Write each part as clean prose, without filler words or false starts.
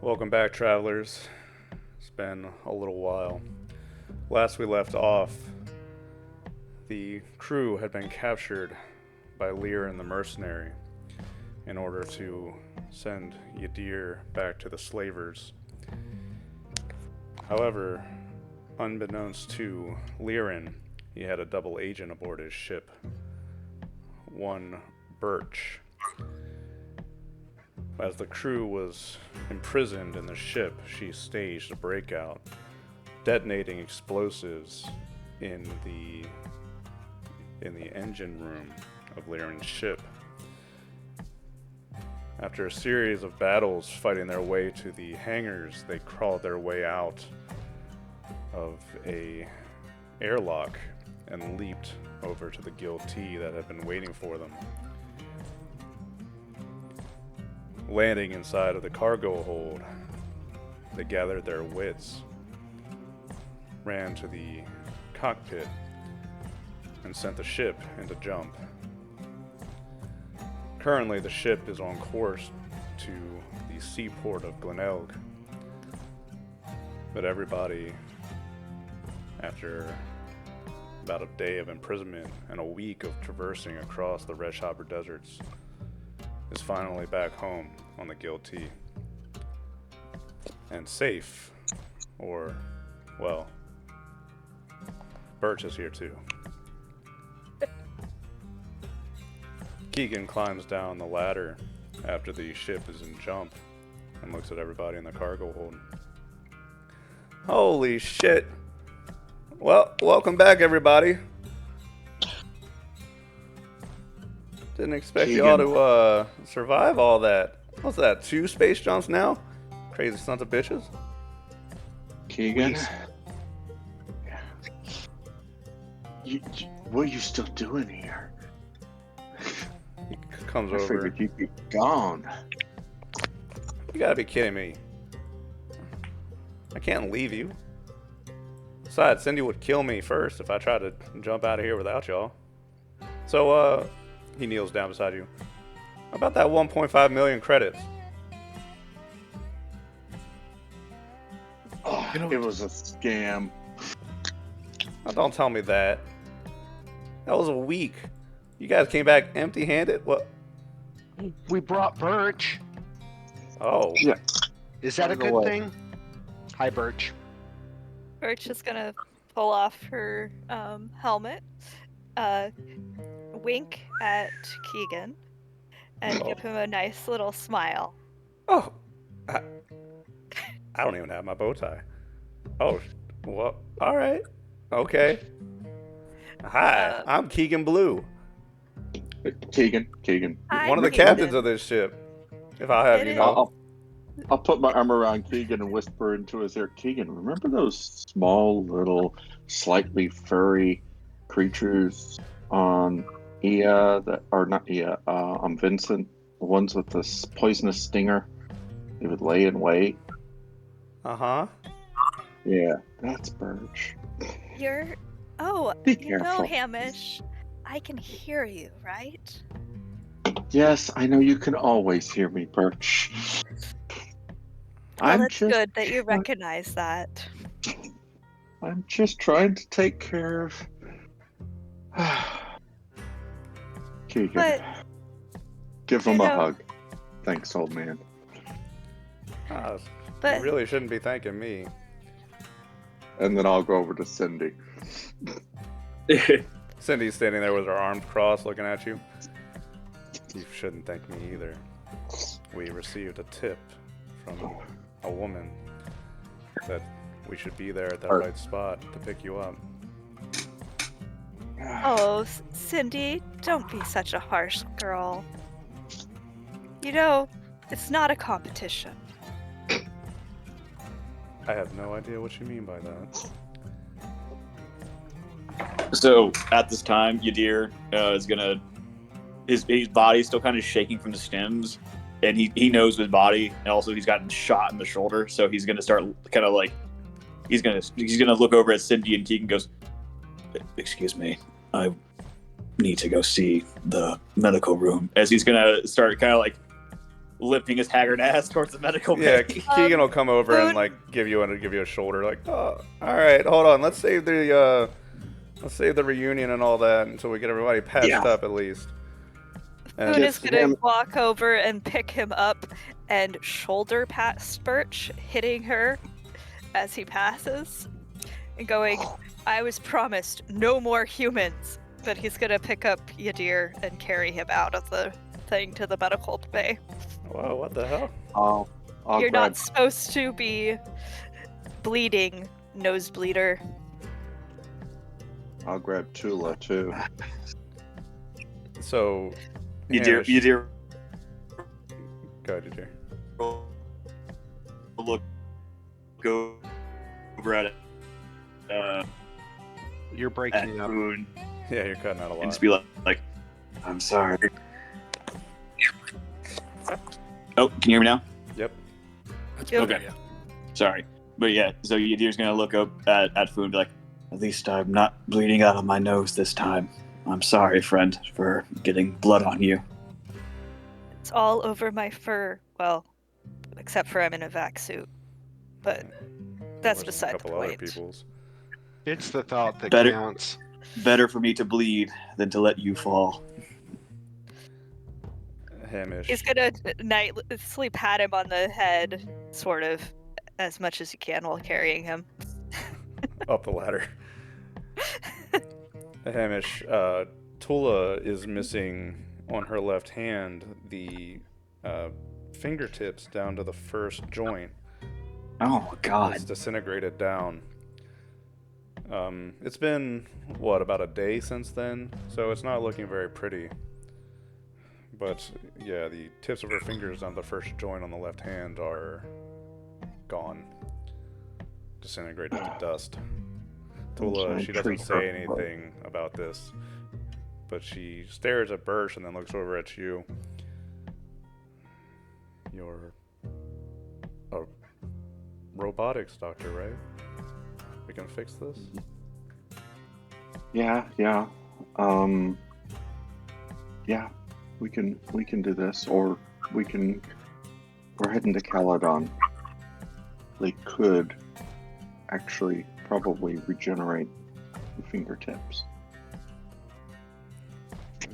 Welcome back, travelers. It's been a little while. Last we left off, the crew had been captured by Lear and the mercenary in order to send Yadir back to the slavers. However, unbeknownst to Lirin, he had a double agent aboard his ship, one Birch. As the crew was imprisoned in the ship, she staged a breakout, detonating explosives in the engine room of Lirin's ship. After a series of battles fighting their way to the hangars, they crawled their way out of a airlock and leaped over to the Guild T that had been waiting for them. Landing inside of the cargo hold, they gathered their wits, ran to the cockpit, and sent the ship into jump. Currently, the ship is on course to the seaport of Glenelg, but everybody, after about a day of imprisonment and a week of traversing across the Reshopper deserts, is finally back home on the Guild T. And safe, or, well, Birch is here too. Keegan climbs down the ladder after the ship is in jump and looks at everybody in the cargo hold. Holy shit! Well, welcome back, everybody. Didn't expect y'all to survive all that. What's that, 2 space jumps now? Crazy sons of bitches. Keegan? What are you still doing here? He comes I over. figured you'd be gone. You gotta be kidding me. I can't leave you. Besides, Cindy would kill me first if I tried to jump out of here without y'all. So, he kneels down beside you. How about that 1.5 million credits? Oh, it was a scam. Oh, don't tell me that. That was a week. You guys came back empty-handed? What? We brought Birch. Oh. Yeah. Is that a good thing? Hi, Birch. Birch is gonna pull off her helmet, wink at Keegan, and give him a nice little smile. Oh. I don't even have my bow tie. Oh, well, all right. Okay. Hi, I'm Keegan Blue. Keegan. Hi, One of the Keegan. captains of this ship. If I'll have It you is. know. I'll put my arm around Keegan and whisper into his ear. Keegan, remember those small, little, slightly furry creatures on Ia, on Vincent? The ones with the poisonous stinger? They would lay in wait. Uh-huh. Yeah, that's Birch. Be careful. Hamish, I can hear you, right? Yes, I know you can always hear me, Birch. Well, it's good that you recognize that. I'm just trying to take care of Keegan. But, give him a hug. Thanks, old man. You really shouldn't be thanking me. And then I'll go over to Cindy. Cindy's standing there with her arms crossed looking at you. You shouldn't thank me either. We received a tip from a woman that we should be there at that right spot to pick you up. Oh, Cindy, don't be such a harsh girl. You know, it's not a competition. I have no idea what you mean by that. So at this time, Yadir is gonna his body's still kind of shaking from the stims, and he knows his body, and also he's gotten shot in the shoulder, so he's gonna start kind of like he's gonna look over at Cindy, and Keegan goes, "Excuse me, I need to go see the medical room," as he's gonna start kind of like limping his haggard ass towards the medical Yeah, bay. Keegan will come over and Boone- like give you a shoulder, like, oh, all right, hold on, let's save the reunion and all that until we get everybody patched up at least. Boone And is gonna walk over and pick him up and shoulder pat Birch, hitting her as he passes, and going, I was promised no more humans. But he's gonna pick up Yadir and carry him out of the thing to the medical bay. whoa, what the hell? I'll You're grab, not supposed to be bleeding, nosebleeder. I'll grab Tula too. So, You Hamish- dear. Go ahead, Yadir. Look, go over at You're breaking up. Boone Yeah, you're cutting out a and lot. just be like, I'm sorry. Oh, can you hear me now? Yep. That's Yep. better, Okay. Sorry. But yeah, so Yadir's gonna look up at Food and be like, at least I'm not bleeding out of my nose this time. I'm sorry, friend, for getting blood on you. It's all over my fur. Well, except for I'm in a vac suit. But that's Versus a beside the couple other point. people's. It's the thought that Better- counts. Better for me to bleed than to let you fall. Hamish. He's gonna nightly pat him on the head, sort of, as much as you can while carrying him. Up the ladder. Hamish, Tula is missing on her left hand the fingertips down to the first joint. Oh God. It's disintegrated down. It's been, what, about a day since then? So it's not looking very pretty. But, yeah, the tips of her fingers on the first joint on the left hand are gone. Disintegrated to dust. Tula, she doesn't say anything about this, but she stares at Birch and then looks over at you. You're a robotics doctor, right? We can fix this? Yeah. Yeah, we can do this, or we're heading to Caledon. They could actually probably regenerate the fingertips.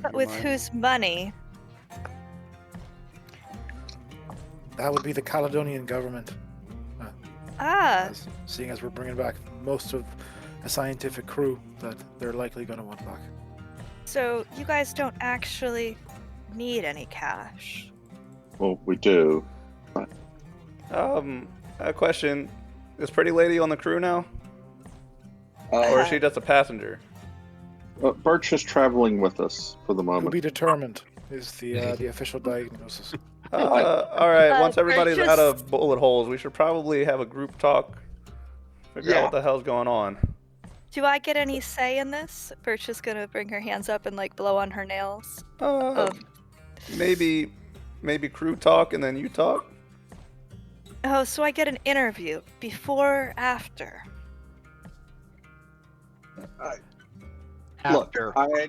But with whose money? That would be the Caledonian government. Ah, Seeing as we're bringing back most of a scientific crew that they're likely going to want back. so you guys don't actually need any cash. Well, we do. A question. Is Pretty Lady on the crew now? Or is she just a passenger? Birch is traveling with us for the To moment. be determined is the official diagnosis. Alright, once everybody's Birch out is- of bullet holes, we should probably have a group talk. Figure out Yeah. what the hell's going on. Do I get any say in this? Birch is gonna bring her hands up and like blow on her nails. Maybe crew talk and then you talk? Oh, so I get an interview before, after. Look, After. I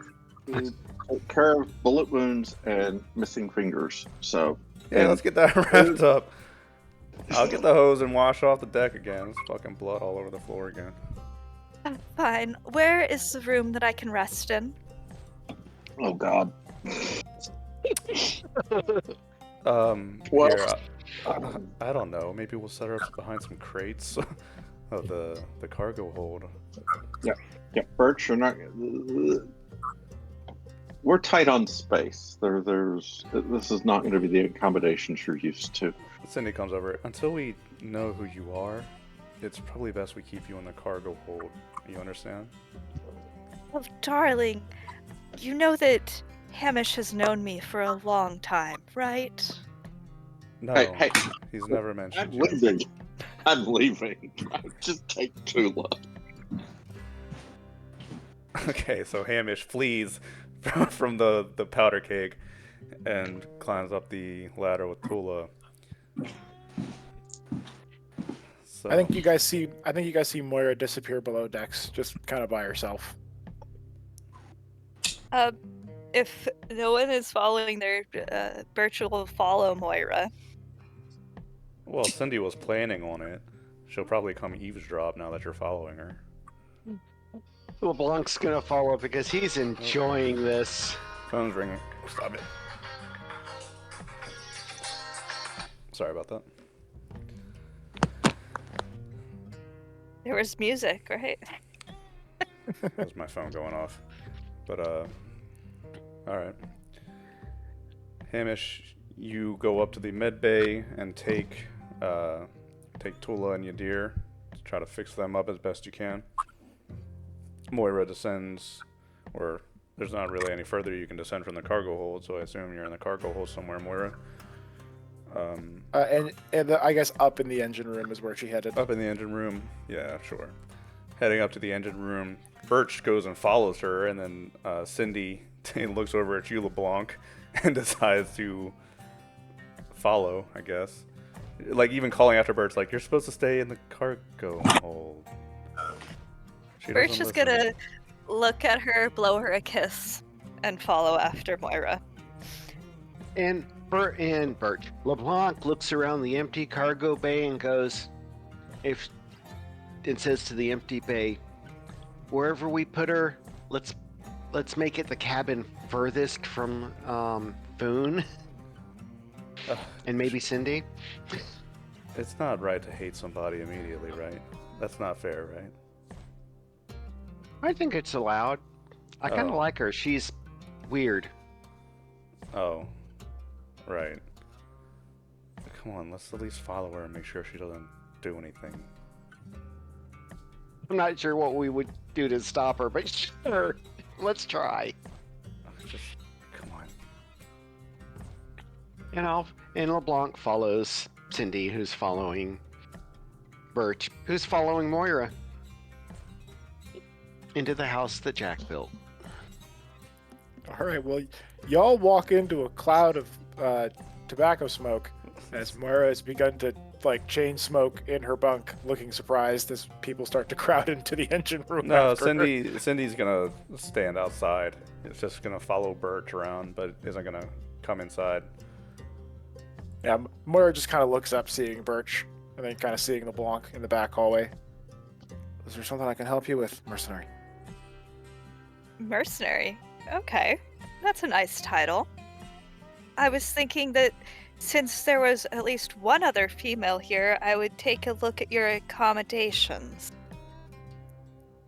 take care of bullet wounds and missing fingers. So Yeah, and let's get that wrapped up. I'll get the hose and wash off the deck again. There's fucking blood all over the floor again. Fine. Where is the room that I can rest in? oh god. Well- Here, I don't know. Maybe we'll set her up behind some crates of the cargo hold. Yeah, Birch, you're not. We're tight on space. This is not going to be the accommodations you're used to. Cindy comes over. Until we know who you are, it's probably best we keep you in the cargo hold. You understand? Oh, darling, you know that Hamish has known me for a long time, right? No, Hey, he's never I'm mentioned you. leaving. I'm leaving. Just take Tula. Okay, so Hamish flees from the powder keg and climbs up the ladder with Tula. So, I think you guys see Moira disappear below decks, just kind of by herself. If no one is following their Birch will follow Moira. Well, Cindy was planning on it. She'll probably come eavesdrop now that you're following her. LeBlanc's gonna follow because he's enjoying this. Phone's ringing. Stop it. Sorry about that. There was music, right? That was my phone going off. But, alright. Hamish, you go up to the med bay and take Tula and Yadir to try to fix them up as best you can. Moira descends, or there's not really any further you can descend from the cargo hold, so I assume you're in the cargo hold somewhere, Moira. I guess up in the engine room is where she headed. Up in the engine room, yeah, sure. Heading up to the engine room, Birch goes and follows her, and then Cindy looks over at you, LeBlanc, and decides to follow, I guess. Like, even calling after Birch, like, you're supposed to stay in the cargo hold. Birch is gonna look at her, blow her a kiss, and follow after Moira. And Birch. LeBlanc looks around the empty cargo bay and goes, and says to the empty bay, wherever we put her, let's make it the cabin furthest from Foon. And maybe Cindy. It's not right to hate somebody immediately, right? That's not fair, right? I think it's allowed. I kind of like her. She's weird. Oh. Right. Come on, let's at least follow her and make sure she doesn't do anything. I'm not sure what we would do to stop her, but sure. Let's try. Just, come on. And LeBlanc follows Cindy, who's following Birch, who's following Moira into the house that Jack built. All right, well, y'all walk into a cloud of tobacco smoke as Moira has begun to chain smoke in her bunk, looking surprised as people start to crowd into the engine room. No, after her. Cindy's gonna stand outside. It's just gonna follow Birch around, but isn't gonna come inside. Yeah, Moira just kind of looks up, seeing Birch, and then kind of seeing LeBlanc in the back hallway. Is there something I can help you with, mercenary? Mercenary? Okay. That's a nice title. I was thinking that since there was at least one other female here, I would take a look at your accommodations.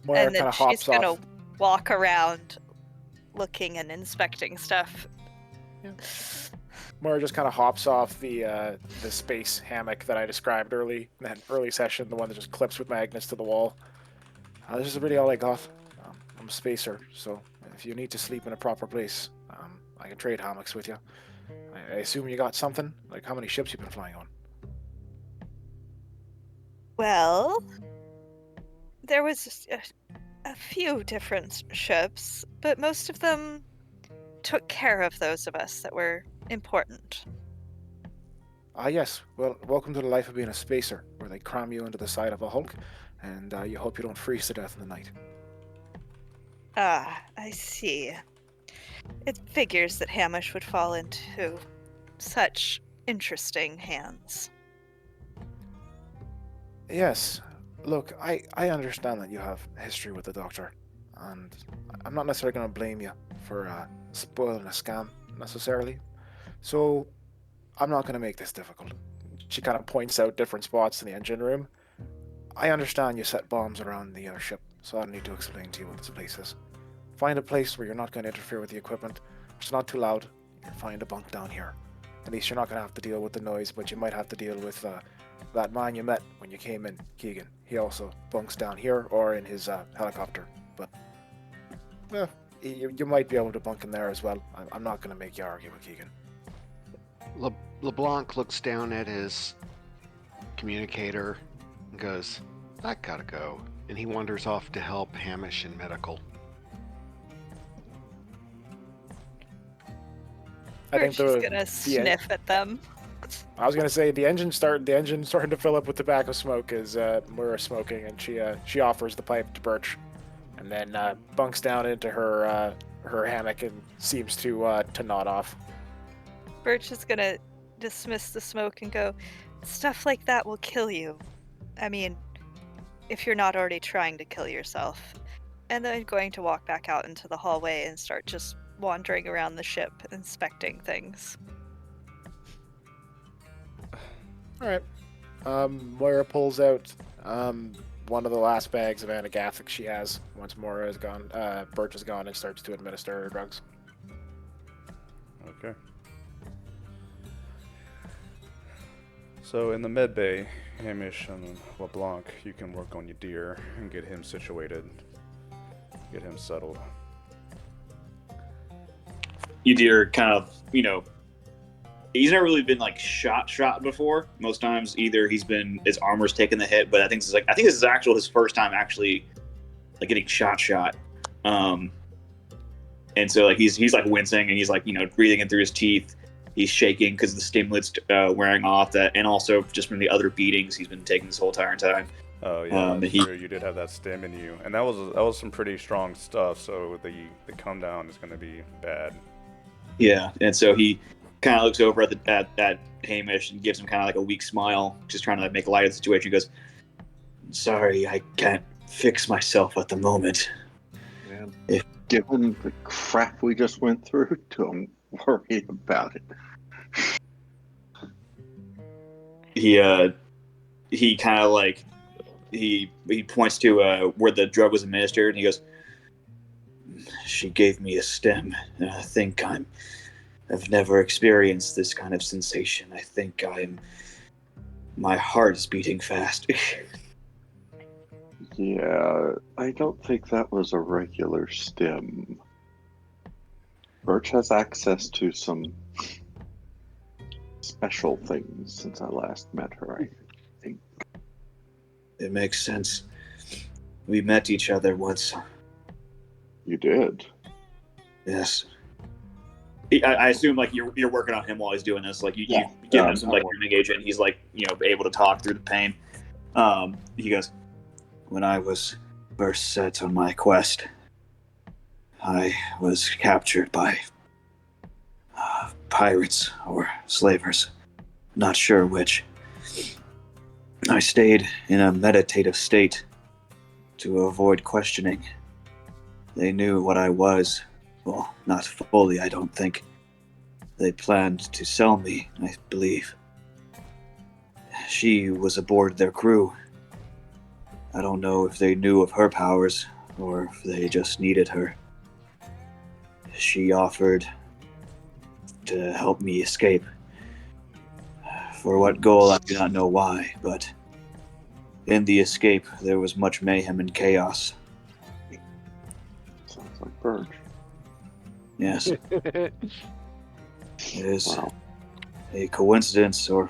Moira And kind then of she's hops gonna off. walk around looking and inspecting stuff. Moira just kind of hops off the space hammock that I described in that early session, the one that just clips with magnets to the wall. This is really all I got. I'm a spacer, so if you need to sleep in a proper place, I can trade hammocks with you. I assume you got something? Like, how many ships you been flying on? Well, there was a few different ships, but most of them took care of those of us that were important. Yes. Well, welcome to the life of being a spacer, where they cram you into the side of a hulk, and you hope you don't freeze to death in the night. Ah, I see. It figures that Hamish would fall into such interesting hands. Yes. Look, I understand that you have history with the Doctor, and I'm not necessarily going to blame you for spoiling a scam, necessarily. So, I'm not going to make this difficult. She kind of points out different spots in the engine room. I understand you set bombs around the airship, so I don't need to explain to you what this place is. Find a place where you're not going to interfere with the equipment. It's not too loud. Find a bunk down here. At least you're not going to have to deal with the noise, but you might have to deal with that man you met when you came in, Keegan. He also bunks down here or in his helicopter. But you might be able to bunk in there as well. I'm not going to make you argue with Keegan. LeBlanc looks down at his communicator and goes, I gotta go. And he wanders off to help Hamish in medical. I think She's gonna sniff at them. I was gonna say the engine's starting to fill up with tobacco smoke as Moira's smoking, and she offers the pipe to Birch, and then bunks down into her her hammock and seems to nod off. Birch is gonna dismiss the smoke and go, stuff like that will kill you. I mean, if you're not already trying to kill yourself. And then going to walk back out into the hallway and start just wandering around the ship, inspecting things. All right. Moira pulls out one of the last bags of antagathic she has once Moira is gone. Birch is gone and starts to administer her drugs. Okay. So in the med bay, Hamish and LeBlanc, you can work on your deer and get him situated, get him settled. Udir kind of, he's never really been like shot before. Most times, either his armor's taken the hit, but I think this is his first time actually like getting shot. And so like he's like wincing and he's like breathing in through his teeth. He's shaking because the stimulant's wearing off, that, and also just from the other beatings he's been taking this whole entire time. Oh yeah, that's true. You did have that stim in you, and that was some pretty strong stuff. So the come down is going to be bad. Yeah, and so he kind of looks over at Hamish and gives him kind of like a weak smile, just trying to make light of the situation. He goes, "Sorry, I can't fix myself at the moment." Man, given the crap we just went through, don't worry about it. He kind of like he points to where the drug was administered, and he goes, "She gave me a stem, and I think I've never experienced this kind of sensation. I think my heart is beating fast." Yeah, I don't think that was a regular stem. Birch has access to some special things since I last met her, I think. It makes sense. We met each other once. You did? Yes. I assume like you're working on him while he's doing this. Like you give him some like hearing agent. He's like able to talk through the pain. He goes, "When I was first set on my quest, I was captured by pirates or slavers, not sure which. I stayed in a meditative state to avoid questioning. They knew what I was. Well, not fully, I don't think. They planned to sell me, I believe. She was aboard their crew. I don't know if they knew of her powers or if they just needed her. She offered to help me escape. For what goal, I do not know why, but in the escape, there was much mayhem and chaos." Sounds like Birch. Yes. It is a coincidence or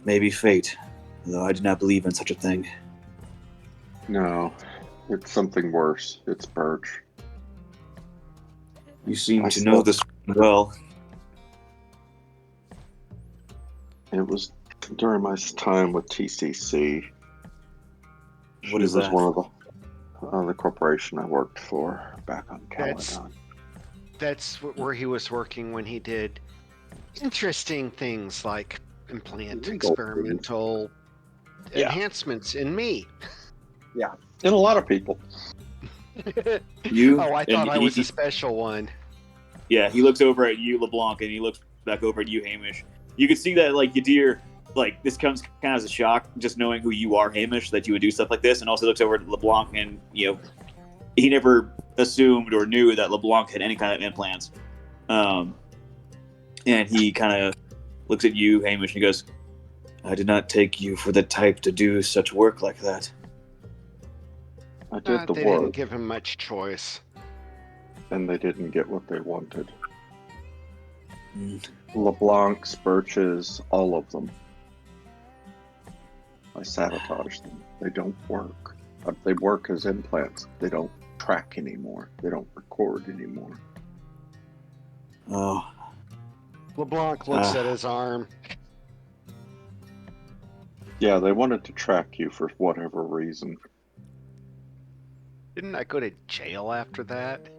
maybe fate, though I do not believe in such a thing. No, it's something worse. It's Birch. You seem to know this well. It was during my time with TCC. What is was that? One of the corporation I worked for back on Caledon. That's where he was working when he did interesting things like implant experimental enhancements in me. Yeah, and a lot of people. You? Oh, I thought I was a special one. Yeah, he looks over at you, LeBlanc, and he looks back over at you, Hamish. You can see that, like, Yadir, like, this comes kind of as a shock, just knowing who you are, Hamish, that you would do stuff like this, and also looks over at LeBlanc, and, he never assumed or knew that LeBlanc had any kind of implants. And he kind of looks at you, Hamish, and he goes, "I did not take you for the type to do such work like that." I did the They work, didn't give him much choice. and they didn't get what they wanted. Mm. LeBlanc's, Birch's, all of them. I sabotaged them. They don't work. They work as implants. They don't track anymore. They don't record anymore. Oh. LeBlanc looks at his arm. Yeah, they wanted to track you for whatever reason. Didn't I go to jail after that?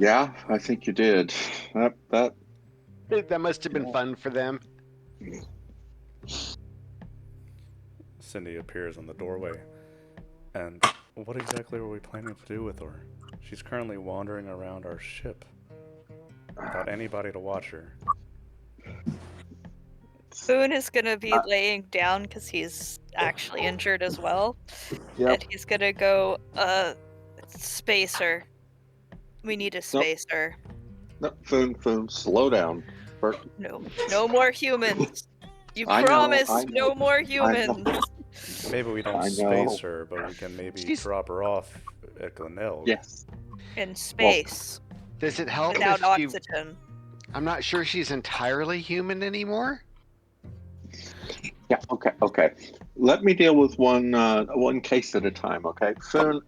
Yeah, I think you did. That That must have been fun for them. Cindy appears in the doorway. And what exactly are we planning to do with her? She's currently wandering around our ship without anybody to watch her. Boone is gonna be Uh, laying down because he's actually injured as well. Yep. And he's gonna go, spacer. We need a spacer. No, Foon, slow down. No more humans. You I know, promised I know, no more I know. humans. Maybe we don't I space know. her, but we can maybe She's- drop her off at Glenelg. Yes. In space. Does it help Without if she... oxygen. I'm not sure she's entirely human anymore. Yeah. Okay. Let me deal with one case at a time. Okay. Foon.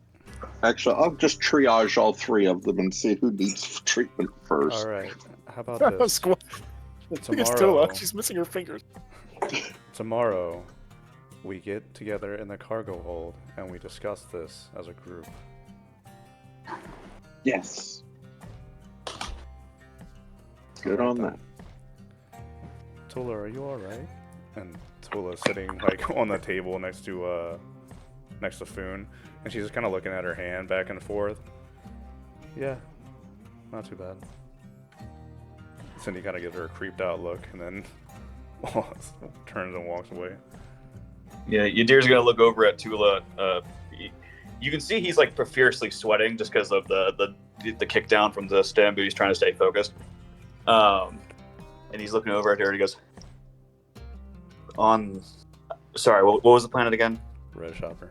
Actually, I'll just triage all three of them and see who needs treatment first. All right. How about this? Tomorrow. She's missing her fingers. Tomorrow, we get together in the cargo hold and we discuss this as a group. Yes. Good on that. Tula, are you all right? And Tula's sitting like on the table next to Foon, and she's just kind of looking at her hand back and forth. Yeah, not too bad. Cindy kind of gives her a creeped out look, and then turns and walks away. Yeah, Yadir's gonna look over at Tula. You can see he's like fiercely sweating just because of the kick down from the stem, but he's trying to stay focused. And he's looking over at her and he goes, sorry, what was the planet again? Red Shopper.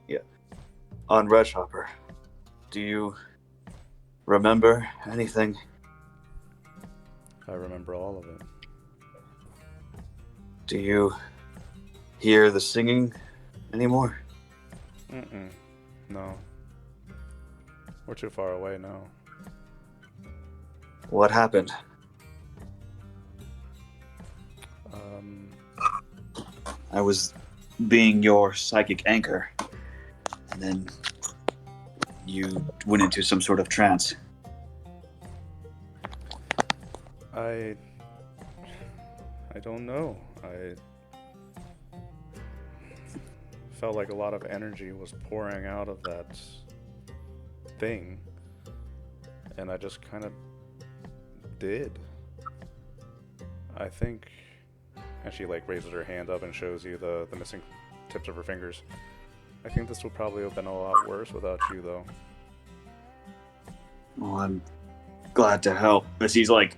Yeah. On Red Shopper, do you remember anything? I remember all of it. Do you hear the singing anymore? No. We're too far away now. What happened? I was being your psychic anchor, and then you went into some sort of trance. I don't know. I felt like a lot of energy was pouring out of that thing, and I just kind of did. I think, and she like raises her hand up and shows you the missing tips of her fingers. I think this would probably have been a lot worse without you, though. Well, I'm glad to help. As he's like,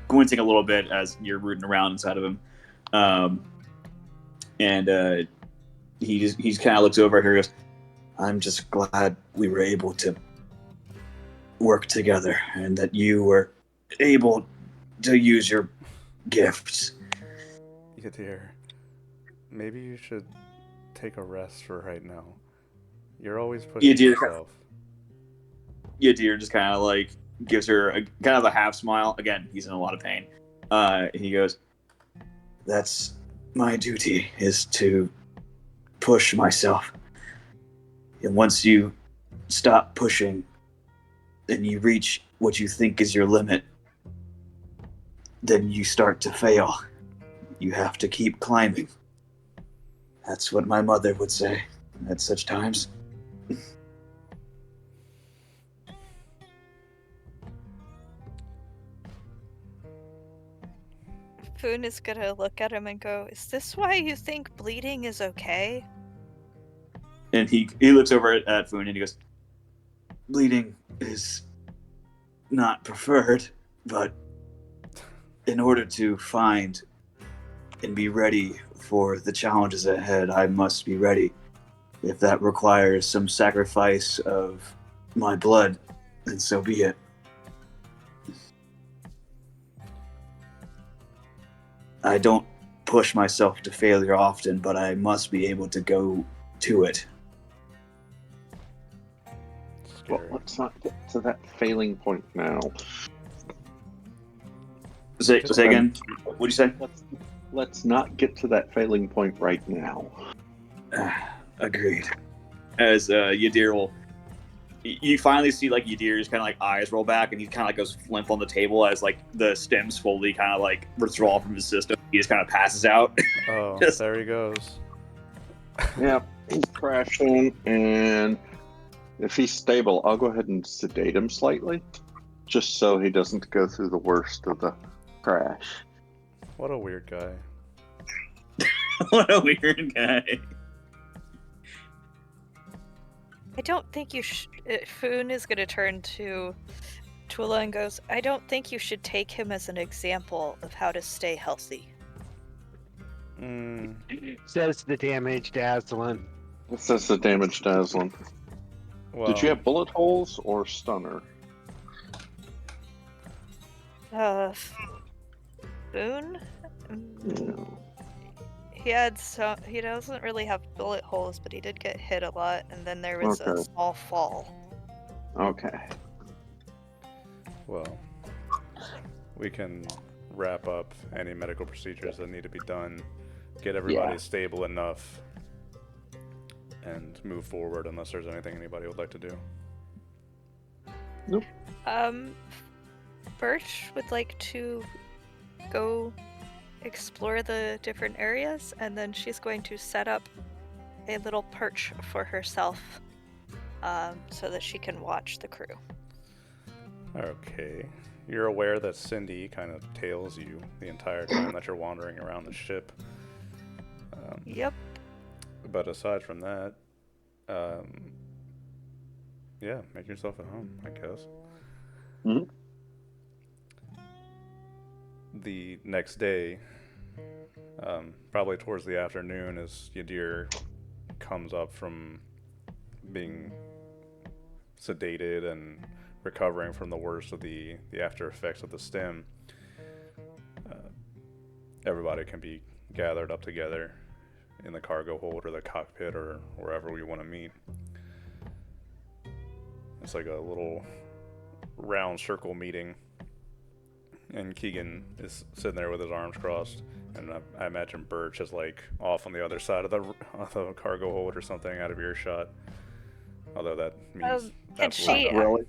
glinting a little bit as you're rooting around inside of him. And he kind of looks over at her and goes, I'm just glad we were able to work together and that you were able to use your gifts. Yeah, dear. Maybe you should take a rest for right now. You're always pushing yourself. Yadir just kind of like gives her kind of a half smile. Again, he's in a lot of pain. He goes, that's my duty, is to push myself. And once you stop pushing and you reach what you think is your limit, then you start to fail. You have to keep climbing. That's what my mother would say at such times. Foon is gonna look at him and go, is this why you think bleeding is okay? And he looks over at Foon and he goes, bleeding is not preferred, but in order to find and be ready for the challenges ahead, I must be ready. If that requires some sacrifice of my blood, then so be it. I don't push myself to failure often, but I must be able to go to it. Well, let's not get to that failing point now. Say again. What do you say? Let's not get to that failing point right now. Agreed. As Yadir will you finally see like Yadir's kind of like eyes roll back, and he kind of like goes limp on the table as like the stems slowly kind of like withdraw from his system. He just kind of passes out. Oh, Just- there he goes. Yeah, he's crashing, and if he's stable, I'll go ahead and sedate him slightly, just so he doesn't go through the worst of the crash. What a weird guy. What a weird guy. I don't think you should. Foon is going to turn to Tula and goes, I don't think you should take him as an example of how to stay healthy. Mm, Says the damaged Aslan. It says the damaged Aslan. well, Did you have bullet holes or stunner? Foon? Yeah. He had some. He doesn't really have bullet holes, but he did get hit a lot, and then there was a Okay. small fall. Okay. well, we can wrap up any medical procedures that need to be done, get everybody Yeah. stable enough, and move forward unless there's anything anybody would like to do. Birch would like to go explore the different areas, and then she's going to set up a little perch for herself, so that she can watch the crew. Okay. You're aware that Cindy kind of tails you the entire time that you're wandering around the ship. Yep. But aside from that, yeah, make yourself at home, I guess. Mhm. The next day, probably towards the afternoon, as Yadir comes up from being sedated and recovering from the worst of the after effects of the stim, everybody can be gathered up together in the cargo hold or the cockpit or wherever we want to meet. It's like a little round circle meeting, and Keegan is sitting there with his arms crossed, and I imagine Birch is like off on the other side of the cargo hold or something, out of earshot. Although that means Can absolutely she- nothing. Really?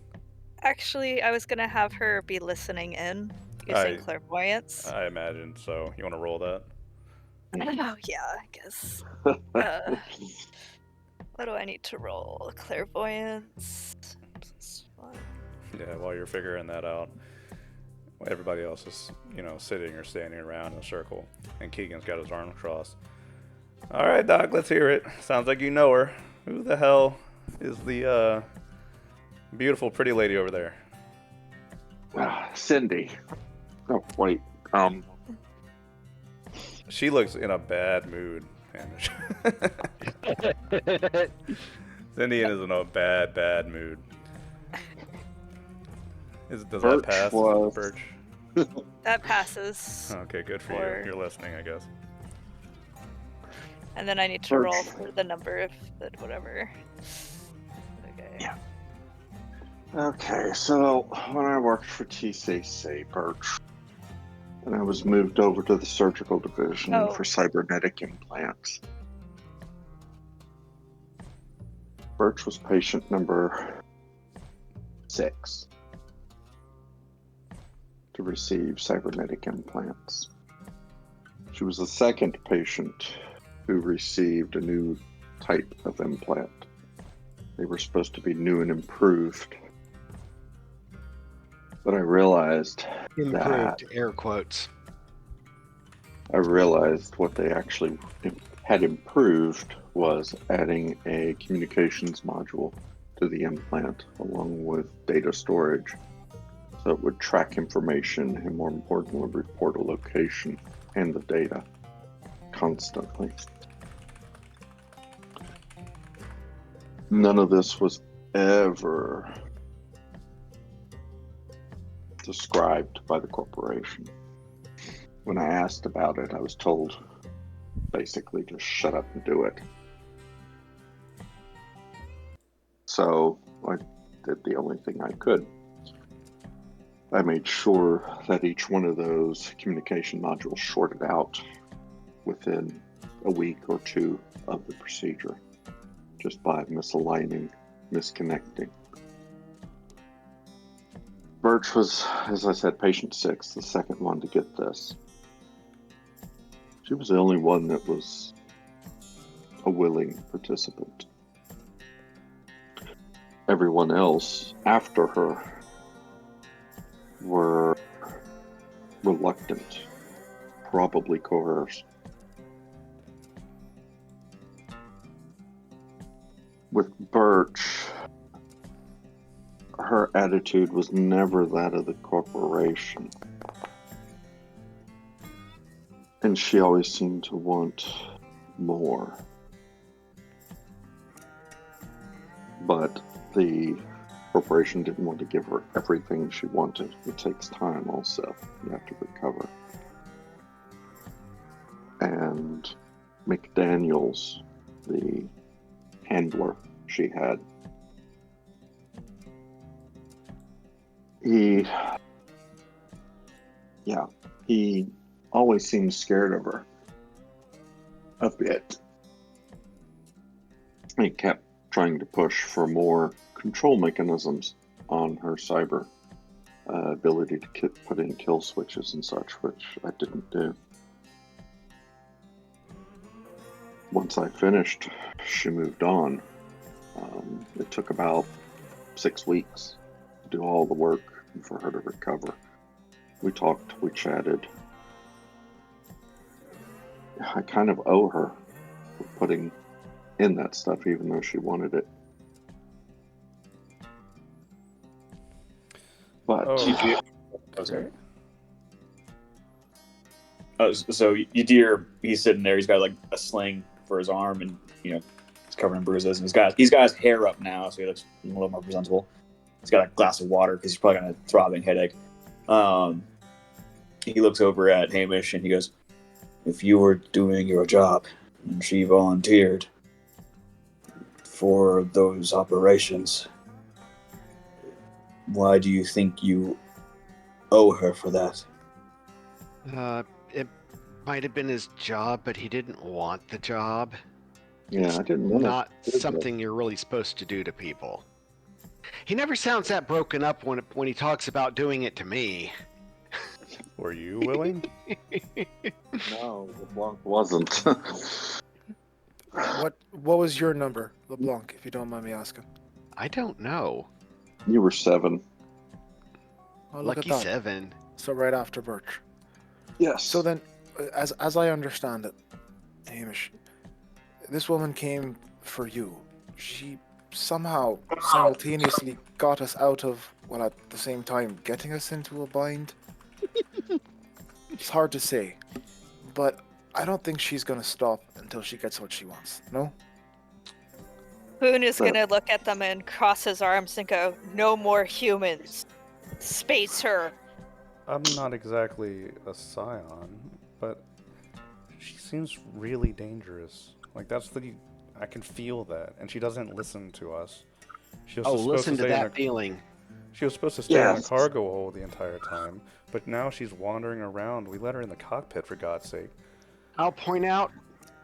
Actually, I was gonna have her be listening in using I- clairvoyance. I imagine so. You want to roll that? Oh yeah, I guess. What do I need to roll? Clairvoyance. +1. Yeah, while you're figuring that out, everybody else is, sitting or standing around in a circle, and Keegan's got his arms crossed. All right, Doc, let's hear it. Sounds like you know her. Who the hell is the beautiful, pretty lady over there? Cindy. Oh, wait. She looks in a bad mood, man. Cindy is in a bad mood. Does that Birch pass, was- Birch? That passes. Okay, good for Or- you. You're listening, I guess. And then I need to Birch. roll for the number of the whatever. Okay. Yeah. Okay, so when I worked for TCC, Birch, and I was moved over to the surgical division Oh. for cybernetic implants. Birch was patient number 6 to receive cybernetic implants. She was the second patient who received a new type of implant. They were supposed to be new and improved. But I realized Improved air quotes. what they actually had improved was adding a communications module to the implant along with data storage. So it would track information and, more importantly, report a location and the data constantly. None of this was ever described by the corporation. When I asked about it, I was told basically just shut up and do it. So I did the only thing I could. I made sure that each one of those communication modules shorted out within a week or two of the procedure, just by misaligning, misconnecting. Birch was, as I said, patient 6, the second one to get this. She was the only one that was a willing participant. Everyone else after her were reluctant, probably coerced. With Birch, her attitude was never that of the corporation. And she always seemed to want more. But the corporation didn't want to give her everything she wanted. It takes time also. You have to recover. And McDaniels, the handler she had, he always seemed scared of her a bit. He kept trying to push for more control mechanisms on her cyber ability to put in kill switches and such, which I didn't do. Once I finished, she moved on. It took about 6 weeks to do all the work and for her to recover. We talked, we chatted. I kind of owe her for putting in that stuff, even though she wanted it. But Oh, Okay. So Yadir, he's sitting there. He's got like a sling for his arm, and he's covered in bruises. And he's got his hair up now, so he looks a little more presentable. He's got a glass of water because he's probably got a throbbing headache. He looks over at Hamish and he goes, "If you were doing your job and she volunteered for those operations, why do you think you owe her for that?" It might have been his job, but he didn't want the job. yeah, I didn't want Not to do something you're really supposed to do to people. He never sounds that broken up when he talks about doing it to me. were you willing? No, LeBlanc wasn't. What was your number, LeBlanc, if you don't mind me asking? I don't know. You were 7. Oh, look Lucky at that. 7. So right after Birch. Yes. So then, as I understand it, Hamish, this woman came for you. She somehow simultaneously got us out of, well, at the same time, getting us into a bind. It's hard to say, but I don't think she's gonna stop until she gets what she wants. No? Boone is gonna look at them and cross his arms and go, "No more humans. Space her." I'm not exactly a scion, but she seems really dangerous. Like I can feel that, and she doesn't listen to us. She was supposed Listen to stay in that feeling. She was supposed to stay in a Yes. cargo hold the entire time, but now she's wandering around. We let her in the cockpit, for God's sake. I'll point out,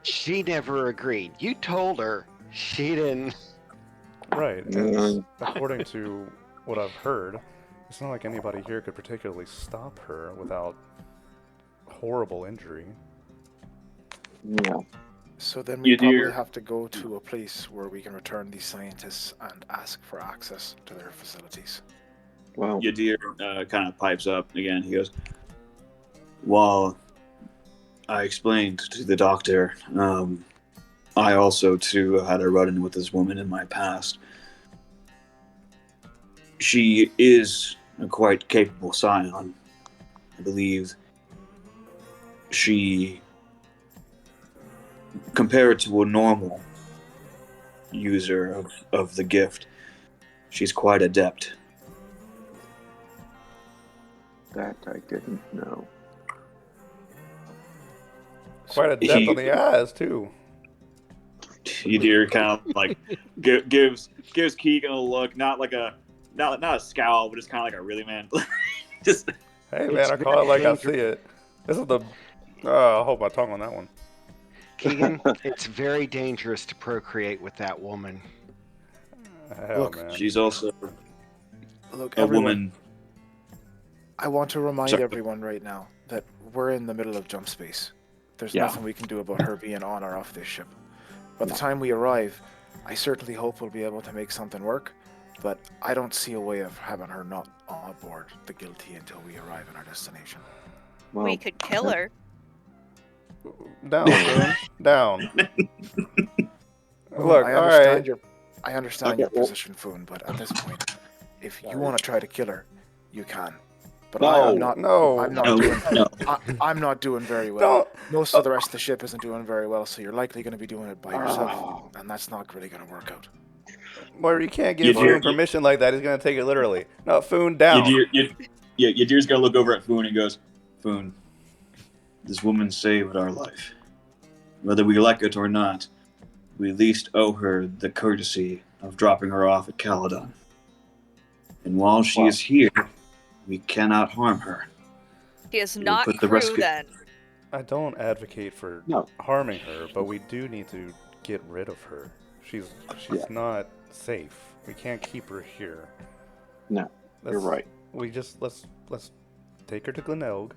she never agreed. You told her. She didn't. Right, and Mm. according to what I've heard, it's not like anybody here could particularly stop her without horrible injury. Yeah. So then we You probably do. have to go to a place where we can return these scientists and ask for access to their facilities. Well, Yadir kind of pipes up again. He goes, "Well, I explained to the doctor. I also, too, had a run-in with this woman in my past. She is a quite capable scion. I believe she, compared to a normal user of the gift, she's quite adept." that I didn't know. Quite a depth on the eyes, too. Yadir kind of like gives Keegan a look, not a scowl, but just kind of like a really, man. Just Hey, man, It's I call it like I dangerous. see it. This is the... I'll hold my tongue on that one. Keegan, it's very dangerous to procreate with that woman. Hell, Look, man. she's also Look, a everyone, woman I want to remind Sorry. everyone right now that we're in the middle of jump space. There's Yeah. nothing we can do about her being on or off this ship. By the No. time we arrive, I certainly hope we'll be able to make something work, but I don't see a way of having her not on board the guilty until we arrive at our destination. Well, We could kill her. Down, Spoon. Down. Well, Look, I all understand right. I understand Okay, your well- position, Foon, but at this point, if you Sorry. want to try to kill her, you can. But No, I'm not. No. I'm not No, doing. no. I'm not doing very well. Don't. Most of the rest of the ship isn't doing very well, so you're likely going to be doing it by yourself, Oh. and that's not really going to work out. Moira, you can't You give dear- Foon permission like that. He's gonna take it literally. No, Foon, down. Yadir's gonna look over at Foon and goes, Foon, this woman saved our life. Whether we like it or not, we at least owe her the courtesy of dropping her off at Caledon. And while she Wow. is here, we cannot harm her. He is We'll not put the crew rescue- then. I don't advocate for No. harming her, but we do need to get rid of her. She's Yeah. not safe. We can't keep her here. No, you're right. We just let's take her to Glenelg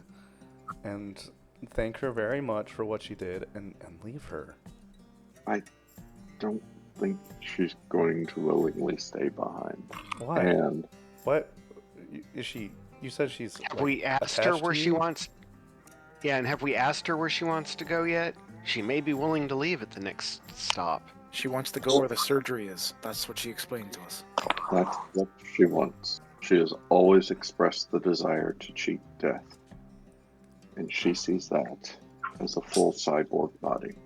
and thank her very much for what she did and leave her. Don't think she's going to willingly stay behind. Why? And What is she? You said she's. Have like, we asked her attached where to she you? wants? Yeah, and have we asked her where she wants to go yet? She may be willing to leave at the next stop. She wants to go where the surgery is. That's what she explained to us. that's what she wants. She has always expressed the desire to cheat death. And she sees that as a full cyborg body.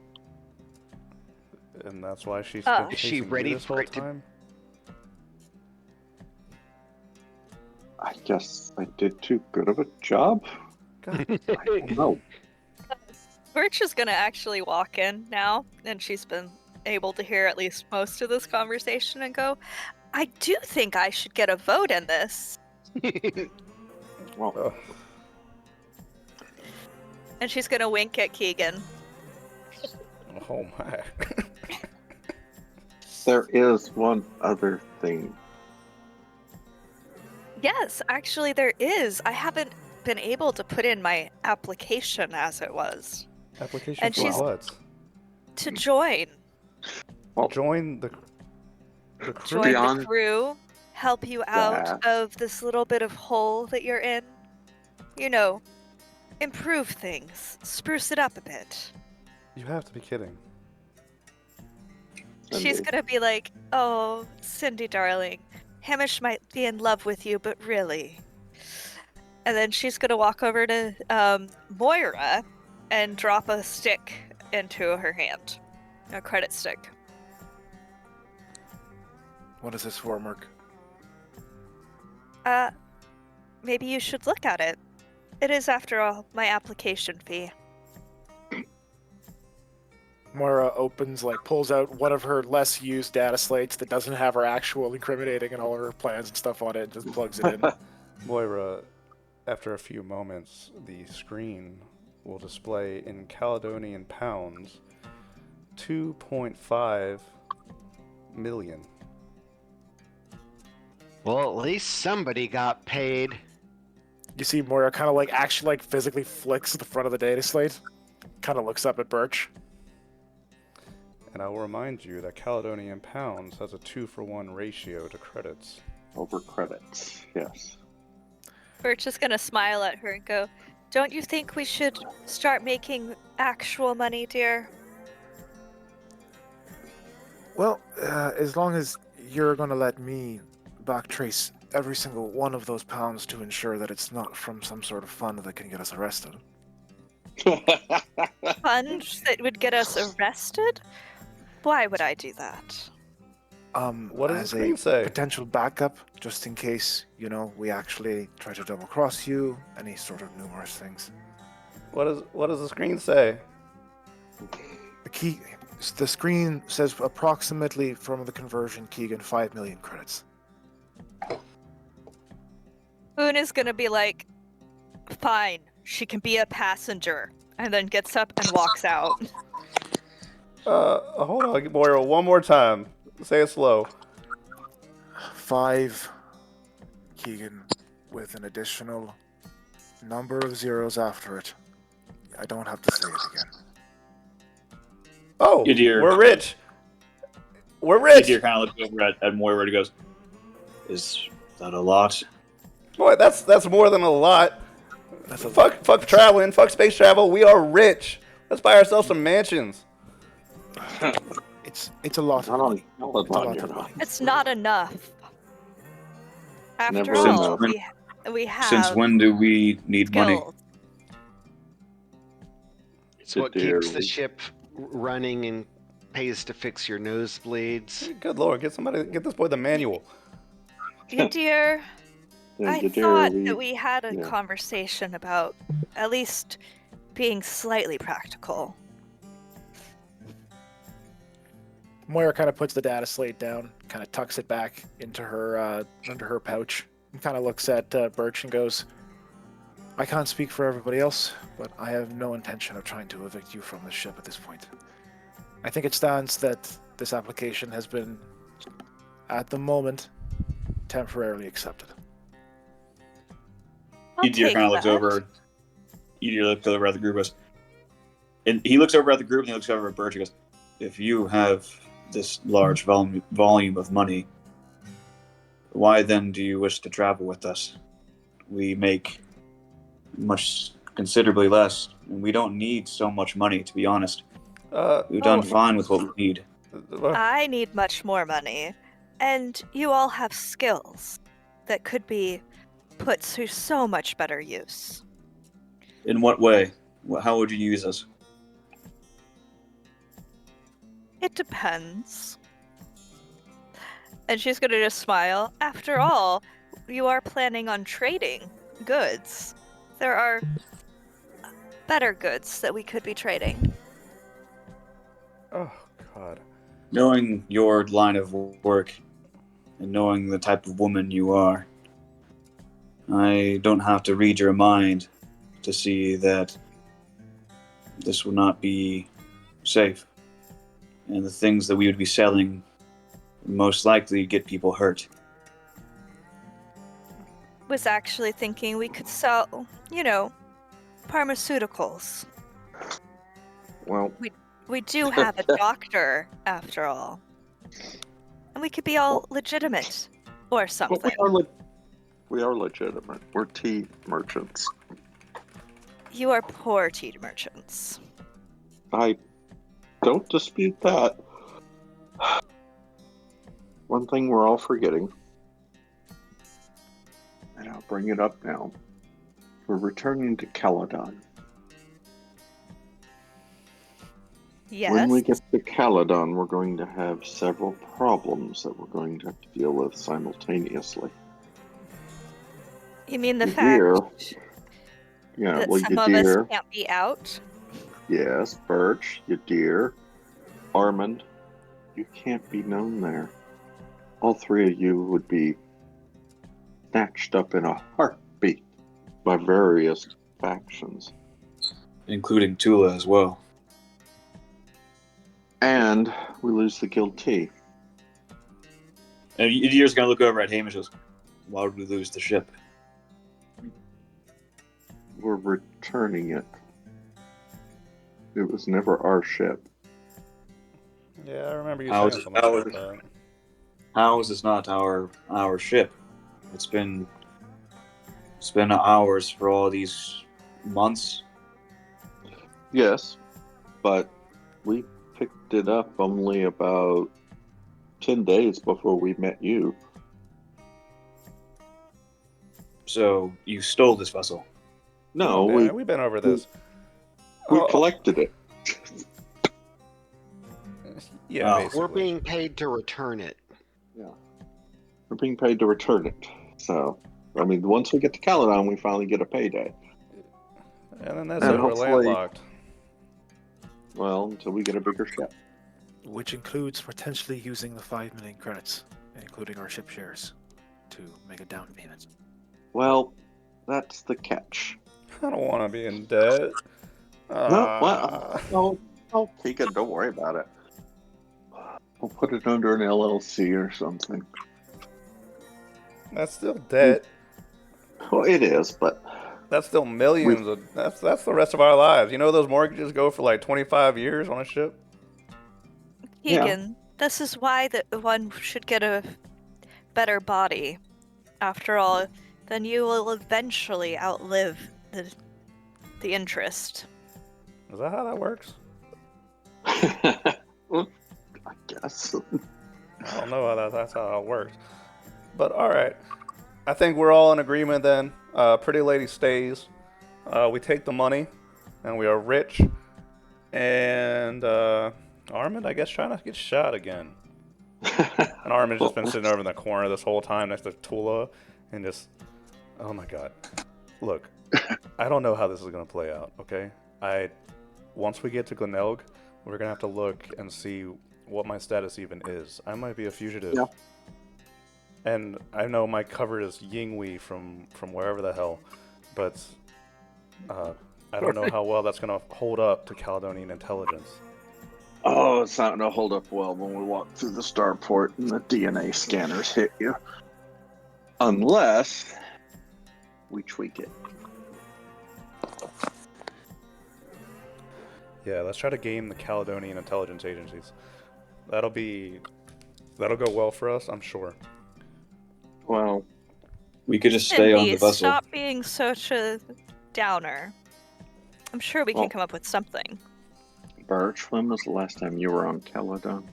And that's why she's Oh. been Is she chasing you ready this for whole it to- time. I guess I did too good of a job? God, I don't know. Birch is gonna actually walk in now, and she's been able to hear at least most of this conversation and go, I do think I should get a vote in this. Well, ugh. And she's gonna wink at Keegan. Oh my. there is one other thing. Yes, actually there is. I haven't been able to put in my application as it was. Application And for she's- what? To join. Join the crew. Join the Beyond crew. Help you out that- of this little bit of hole that you're in. You know, improve things. Spruce it up a bit. You have to be kidding. She's Cindy. gonna be like, oh, Cindy darling, Hamish might be in love with you, but really. And then she's gonna walk over to Moira and drop a stick into her hand. A credit stick. What is this for, Merc? Maybe you should look at it. It is, after all, my application fee. Moira opens, pulls out one of her less used data slates that doesn't have her actual incriminating and all of her plans and stuff on it, and just plugs it in. Moira, after a few moments, the screen will display in Caledonian pounds 2.5 million. Well, at least somebody got paid. You see Moira kind of actually physically flicks the front of the data slate, kind of looks up at Birch. And I will remind you that Caledonian pounds has a 2-for-1 ratio to credits. Over credits, yes. Birch is gonna smile at her and go, don't you think we should start making actual money, dear? Well, as long as you're going to let me backtrace every single one of those pounds to ensure that it's not from some sort of fund that can get us arrested. Funds that would get us arrested? Why would I do that? What does the As screen a say? potential backup, just in case, we actually try to double cross you, any sort of numerous things. What does the screen say? The screen says approximately, from the conversion, Keegan, 5 million credits. Boone is gonna be like, fine, she can be a passenger, and then gets up and walks out. Hold on, Moira, one more time. Say it slow. 5, Keegan, with an additional number of zeros after it. I don't have to say it again. Oh, Yadir. we're rich. We're Yadir rich. kind of looks over at Moira and goes, "Is that a lot?" Boy, that's more than a lot. That's a Fuck traveling. Fuck space travel. We are rich. Let's buy ourselves some mansions. It's a lot of Not money. on Caledon, It's a lot you're of not. money. It's not enough. After Never all, enough. we have Since when do we need money? skills. It's what Dear, keeps the ship running and pays to fix your nosebleeds. Good lord, get this boy the manual. Yadir, yeah, I Yadir, thought that we had a yeah. conversation about at least being slightly practical. Moira kind of puts the data slate down, kind of tucks it back into her under her pouch, and kind of looks at Birch and goes, "I can't speak for everybody else, but I have no intention of trying to evict you from the ship at this point. I think it stands that this application has been, at the moment, temporarily accepted." I'll Yadir take kind of looks that. over. Yadir looks over at the group, and he looks over at the group and he looks over at Birch and goes, "If you have this large volume of money, why then do you wish to travel with us? We make considerably less, and we don't need so much money, to be honest. We've done fine with what we need." I need much more money, and you all have skills that could be put to so much better use. In what way? How would you use us? It depends. And she's gonna just smile. After all, you are planning on trading goods. There are better goods that we could be trading. Oh God. Knowing your line of work and knowing the type of woman you are, I don't have to read your mind to see that this will not be safe. And the things that we would be selling would most likely get people hurt. Was actually thinking we could sell, pharmaceuticals. Well, We do have a doctor, after all. And we could be all legitimate. Or but something. we are legitimate. We're tea merchants. You are poor tea merchants. I don't dispute that. One thing we're all forgetting, and I'll bring it up now. We're returning to Caledon. Yes. When we get to Caledon, we're going to have several problems that we're going to have to deal with simultaneously. You mean the Yadir, fact yeah, that well, some of us Yadir, can't be out? yes, Birch, Yadir, Armand, you can't be known there. All three of you would be snatched up in a heartbeat by various factions. Including Tula as well. And we lose the guild tea. And Yadir's going to look over at Hamish and goes, "Why would we lose the ship?" We're returning it. It was never our ship. Yeah, I remember you How saying is- something how about is- that. How is this not our ship? It's been ours for all these months. Yes, but we picked it up only about 10 days before we met you. So you stole this vessel. No, Oh, we, we've been over this. we Oh, collected it. Yeah, Oh. basically. We're being paid to return it. Yeah. We're being paid to return it. So, I mean, once we get to Caledon, we finally get a payday. And then that's And it. We're hopefully- landlocked. Well, until we get a bigger ship. Which includes potentially using the 5 million credits, including our ship shares, to make a down payment. Well, that's the catch. I don't want to be in debt. No, well, no, Keegan, don't worry about it. We'll put it under an LLC or something. That's still debt. Well, it is, but That's still millions of. That's the rest of our lives. You know those mortgages go for like 25 years on a ship. Keegan, this is why one should get a better body. After all, then you will eventually outlive the interest. Is that how that works? Well, I guess. I don't know how that's how it works. But all right, I think we're all in agreement then. Pretty lady stays. We take the money, and we are rich. And Armand, I guess, trying not to get shot again. And Armand's just been sitting over in the corner this whole time next to Tula, and just, oh my god. Look, I don't know how this is gonna play out. Okay, once we get to Glenelg, we're gonna have to look and see what my status even is. I might be a fugitive. Yeah. And I know my cover is Yinghui from wherever the hell, but I don't know how well that's going to hold up to Caledonian intelligence. Oh, it's not going to hold up well when we walk through the starport and the DNA scanners hit you. Unless we tweak it. Yeah, let's try to game the Caledonian intelligence agencies. That'll go well for us, I'm sure. Well, We could just stay on Cindy, the vessel. stop being such a downer. I'm sure we can Well- come up with something. Birch, when was the last time you were on Caledon?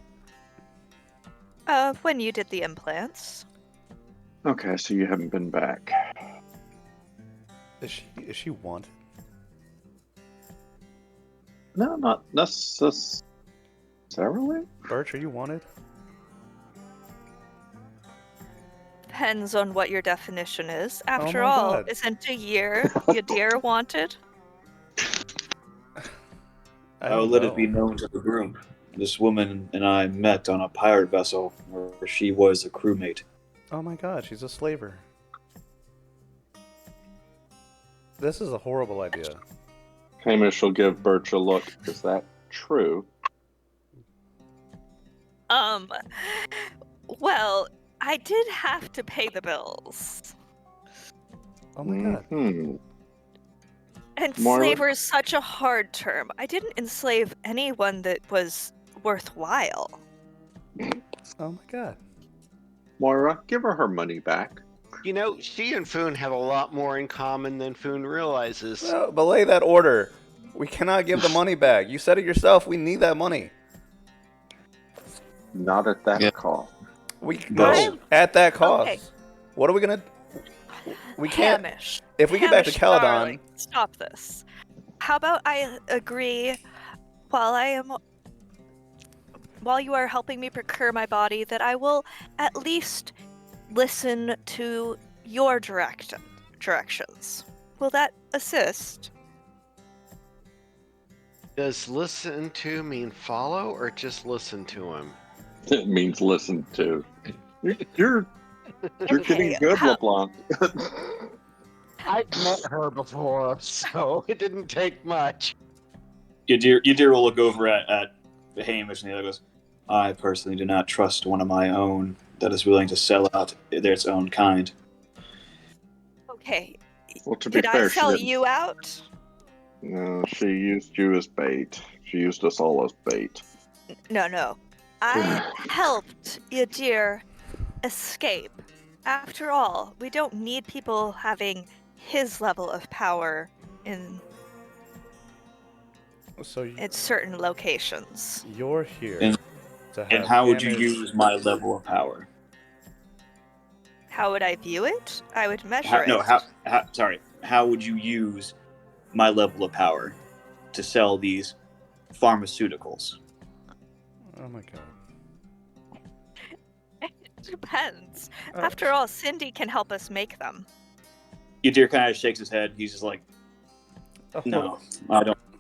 When you did the implants. Okay, so you haven't been back. Is she wanted? No, not necessarily. Birch, are you wanted? Depends on what your definition is. After my all, God. isn't a year Yadir wanted? I will let it be known to the group. This woman and I met on a pirate vessel where she was a crewmate. Oh my god, she's a slaver. This is a horrible idea. Hamish will give Birch a look. Is that true? Well, I did have to pay the bills. Oh my god. Hmm. And Moira? slaver is such a hard term. I didn't enslave anyone that was worthwhile. Oh my god. Moira, give her money back. You know, she and Foon have a lot more in common than Foon realizes. No, belay that order. We cannot give the money back. You said it yourself. We need that money. Not at that Yeah. cost. No, at that cost. Okay. What are we gonna? We can't. Hamish. If we get back to Hamish, Caledon, darling, stop this. How about I agree while you are helping me procure my body that I will at least listen to your directions. Will that assist? Does listen to mean follow or just listen to him? It means listen to. You're getting Okay, good, how- LeBlanc. I've met her before, so it didn't take much. Yadir will look over at Hamish and the other goes, I personally do not trust one of my own that is willing to sell out its own kind. Okay, Well, to be did fair, I sell she didn't. you out? No, she used you as bait. She used us all as bait. No. I helped Yadir escape. After all, we don't need people having his level of power in so certain locations. you're here And- to have. And how would you Hamish- use my level of power? How would I view it? I would measure it. How would you use my level of power to sell these pharmaceuticals? Oh my god. It depends. Oh, After all, Cindy can help us make them. Yadir kind of shakes his head. He's just like, oh, no,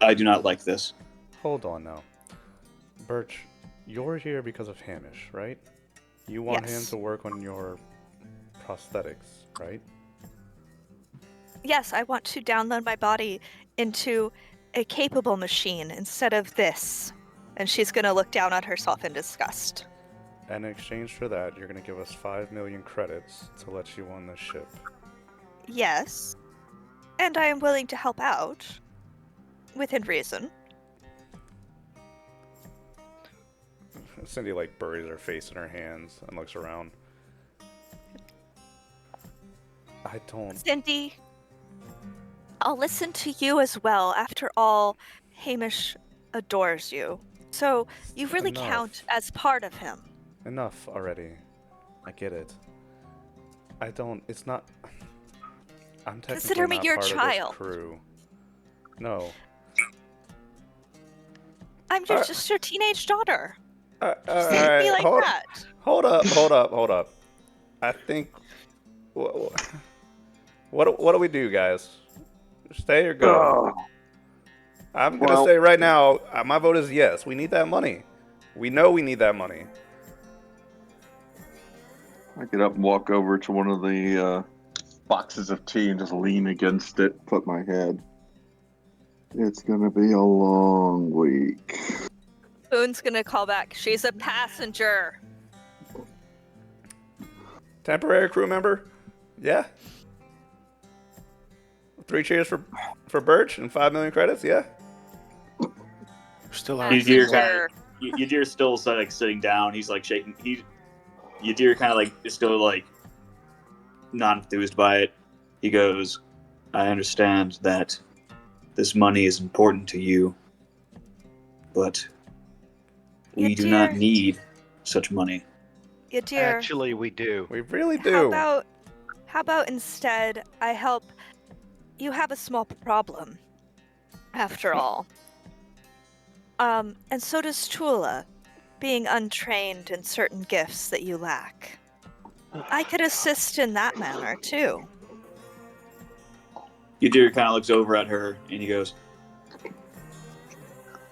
I do not like this. Hold on now, Birch. You're here because of Hamish, right? You want him Yes. to work on your prosthetics, right? Yes, I want to download my body into a capable machine instead of this. And she's going to look down on herself in disgust. And in exchange for that, you're gonna give us 5 million credits to let you on this ship. Yes. And I am willing to help out. Within reason. Cindy like buries her face in her hands and looks around. I don't. Cindy, I'll listen to you as well. After all, Hamish adores you. So you really Enough. count as part of him. Enough already. I get it. I don't. It's not. I'm technically Consider me not your part child. of this crew. No. I'm just your teenage daughter. All Treat me right. like that. Hold up. I think. What do we do, guys? Stay or go? Oh, I'm gonna well- say right now, my vote is yes. We need that money. We know we need that money. I get up and walk over to one of the boxes of tea and just lean against it, put my head. It's gonna be a long week. Boone's gonna call back. She's a passenger. Temporary crew member? Yeah. 3 cheers for Birch and 5 million credits. Yeah. Still Yadir Passenger. Yadir's still like sitting down. He's like shaking. Yadir kind of like is still like not enthused by it. He goes, "I understand that this money is important to you, but we do not Yadir. need such money." Yadir, Actually, we do. We really do. how about instead I help you have a small problem, after all. And so does Tula, being untrained in certain gifts that you lack. I could assist in that manner, too. Yadir kind of looks over at her and he goes,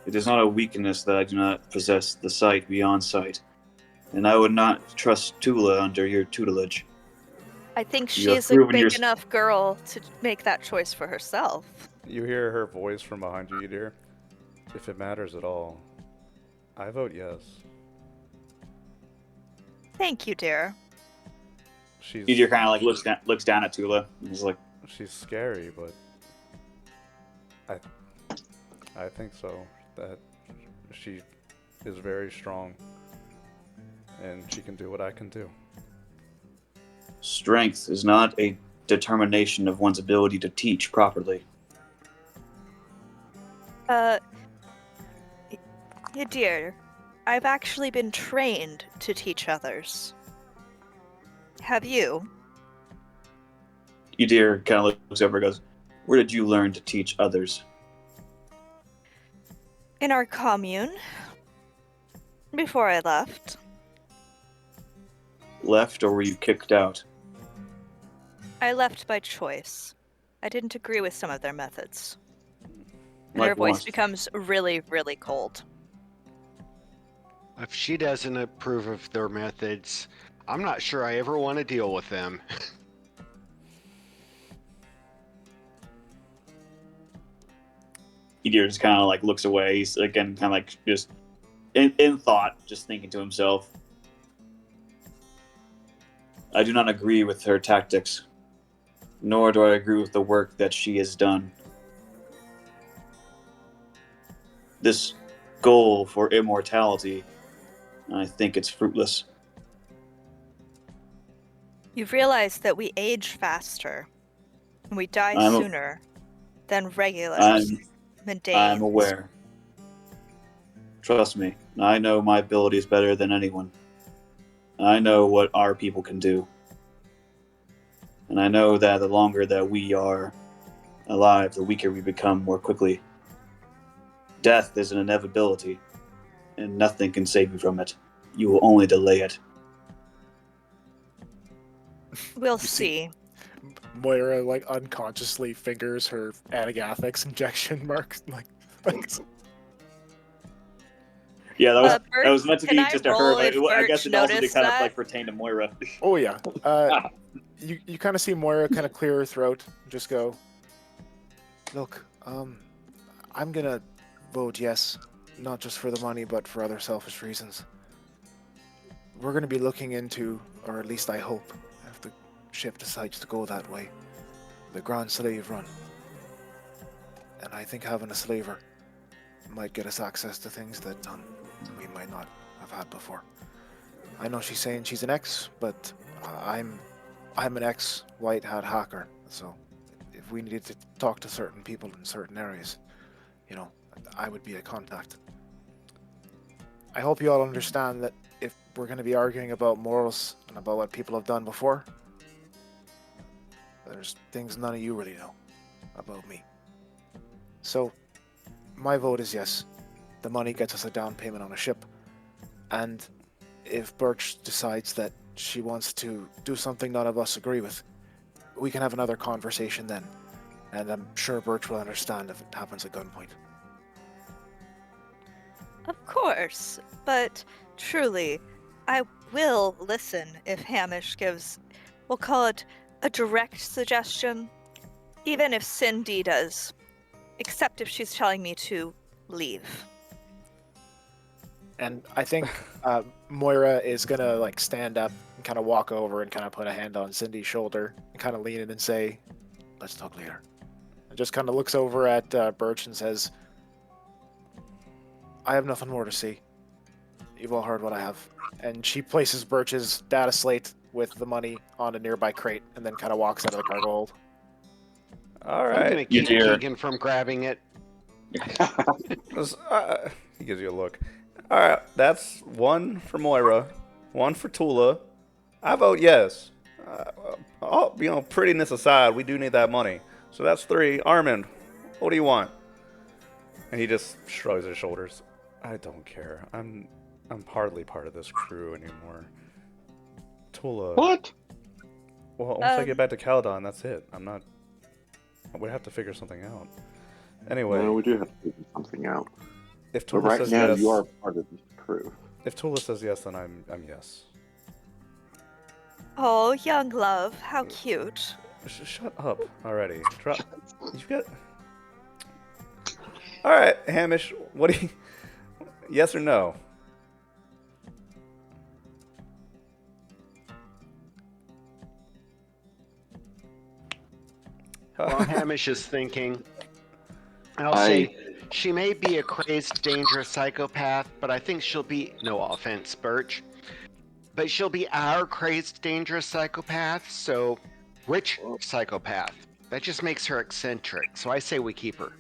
"It is not a weakness that I do not possess the sight beyond sight, and I would not trust Tula under your tutelage." I think You have she's a proven big your- enough girl to make that choice for herself. You hear her voice from behind you, dear. If it matters at all, I vote yes. Thank you, dear. Yadir kind of like looks down at Tula and he's like, She's scary, but I think so. That she is very strong, and she can do what I can do. "Strength is not a determination of one's ability to teach properly." Yadir, I've actually been trained to teach others. Have you? Yadir kind of looks over and goes, "Where did you learn to teach others?" In our commune. Before I left. Left, or were you kicked out? I left by choice. I didn't agree with some of their methods. And Like her voice what? becomes really, really cold. If she doesn't approve of their methods, I'm not sure I ever want to deal with them. Yadir just kind of like looks away. He's again kind of like just in thought, just thinking to himself, "I do not agree with her tactics, nor do I agree with the work that she has done. This goal for immortality, I think it's fruitless." You've realized that we age faster. And we die I'm a- sooner than regular I'm mundanes. aware. Trust me, I know my abilities better than anyone. I know what our people can do. And I know that the longer that we are alive, the weaker we become more quickly. Death is an inevitability, and nothing can save you from it. You will only delay it. We'll You see- see. Moira like unconsciously fingers her Anagathics injection mark. Like Yeah, that was Bert, that was meant to be can I just a her, roll but if I guess Birch it also did noticed kind of that? like pertain to Moira. oh yeah. You kind of see Moira kind of clear her throat and just go, "Look, I'm gonna vote yes, not just for the money, but for other selfish reasons. We're gonna be looking into, or at least I hope, if the ship decides to go that way, the Grand Slave Run. And I think having a slaver might get us access to things that we might not have had before. I know she's saying she's an ex, but I'm an ex-white hat hacker, so if we needed to talk to certain people in certain areas, I would be a contact. I hope you all understand that if we're going to be arguing about morals and about what people have done before, there's things none of you really know about me. So, my vote is yes. The money gets us a down payment on a ship, and if Birch decides that she wants to do something none of us agree with, we can have another conversation then, and I'm sure Birch will understand if it happens at gunpoint. Of course, but truly, I will listen if Hamish gives, we'll call it a direct suggestion, even if Cindy does, except if she's telling me to leave. And I think Moira is gonna stand up and kind of walk over and kind of put a hand on Cindy's shoulder and kind of lean in and say, "Let's talk later." And just kind of looks over at Birch and says, "I have nothing more to say. You've all heard what I have." And she places Birch's data slate with the money on a nearby crate and then kind of walks out of the cargo hold. All I'm gonna right. keep dear. Keegan from grabbing it. He gives you a look. All right, that's one for Moira, one for Tula. I vote yes. Prettiness aside, we do need that money. So that's 3. Armand, what do you want? And he just shrugs his shoulders. I don't care. I'm hardly part of this crew anymore. Tula. What? Well, once I get back to Caledon, that's it. I'm not. We have to figure something out. Anyway. No, we do have to figure something out. If But Tula right says now, yes, you are part of this crew. if Tula says yes, then I'm yes. Oh, young love, how cute. Shut up already. Drop. You've got. All right, Hamish. What do you? Yes or no? While Hamish is thinking, I'll I- say she may be a crazed, dangerous psychopath, but I think she'll be, no offense, Birch, but she'll be our crazed, dangerous psychopath, so which psychopath? That just makes her eccentric, so I say we keep her.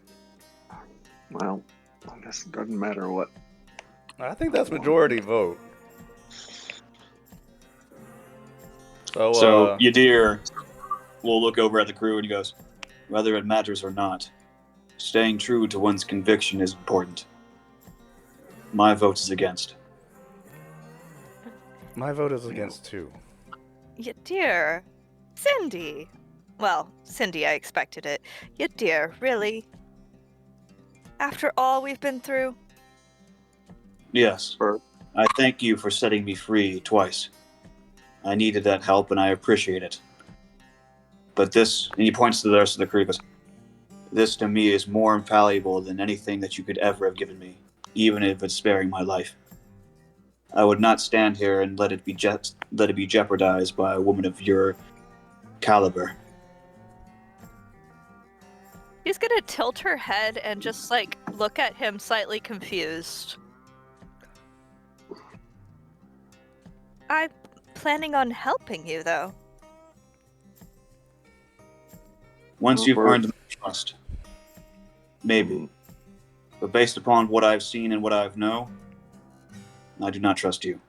Well, I guess it doesn't matter what. I think that's majority vote. So Yadir will look over at the crew and he goes, whether it matters or not, staying true to one's conviction is important. My vote is against. My vote is against too. You dear. Cindy. Well, Cindy, I expected it. You dear, really? After all we've been through? Yes. Or- I thank you for setting me free twice. I needed that help and I appreciate it. But this, and he points to the rest of the crew, goes, this to me is more invaluable than anything that you could ever have given me, even if it's sparing my life. I would not stand here and let it be jeopardized by a woman of your caliber. She's gonna tilt her head and just, look at him slightly confused. I'm planning on helping you, though. Once you've Over. earned my trust, maybe. But based upon what I've seen and what I know, I do not trust you.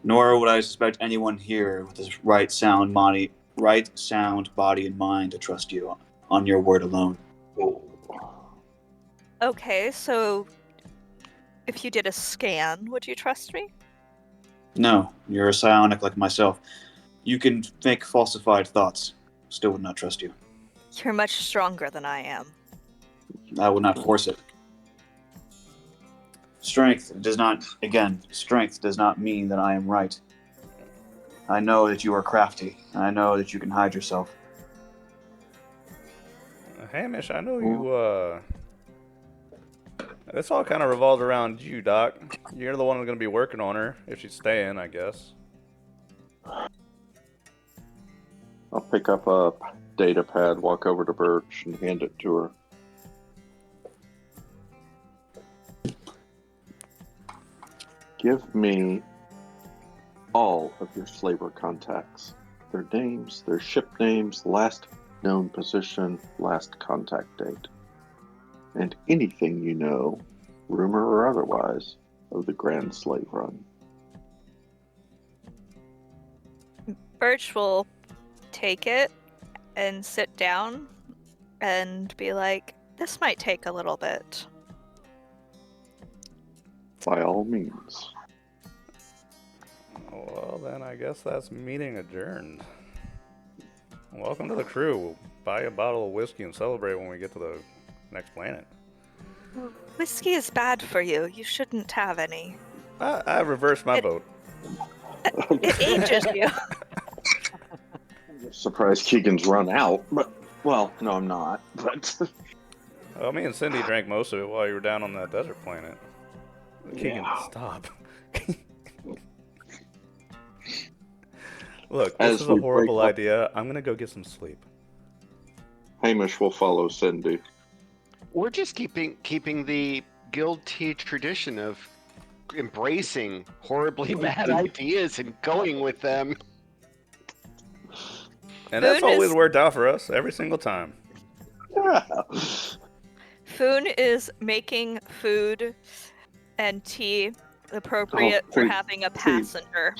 Nor would I suspect anyone here with this right sound body and mind to trust you on your word alone. Okay, so if you did a scan, would you trust me? No, you're a psionic like myself. You can make falsified thoughts. Still would not trust you. You're much stronger than I am. I would not force it. Strength does not mean that I am right. I know that you are crafty, and I know that you can hide yourself. Hamish, I know you. This all kind of revolves around you, Doc. You're the one who's going to be working on her if she's staying, I guess. I'll pick up a data pad, walk over to Birch, and hand it to her. Give me all of your slaver contacts. Their names, their ship names, last known position, last contact date. And anything you know, rumor or otherwise, of the Grand Slave Run. Birch will take it and sit down and be like, this might take a little bit. By all means. Well, then I guess that's meeting adjourned. Welcome to the crew. We'll buy a bottle of whiskey and celebrate when we get to the next planet. Whiskey is bad for you. You shouldn't have any. I reversed my vote. It ages you. Surprised Keegan's run out, but, well, no, I'm not, but... Well, me and Cindy drank most of it while you were down on that desert planet. Keegan, stop. Look, this As is a we horrible break up- idea. I'm gonna go get some sleep. Hamish will follow Cindy. We're just keeping the guild tea tradition of embracing horribly bad ideas and going with them. And that's Food always is- worked out for us, every single time. Yeah. Foon is making food and tea appropriate for food. having a passenger.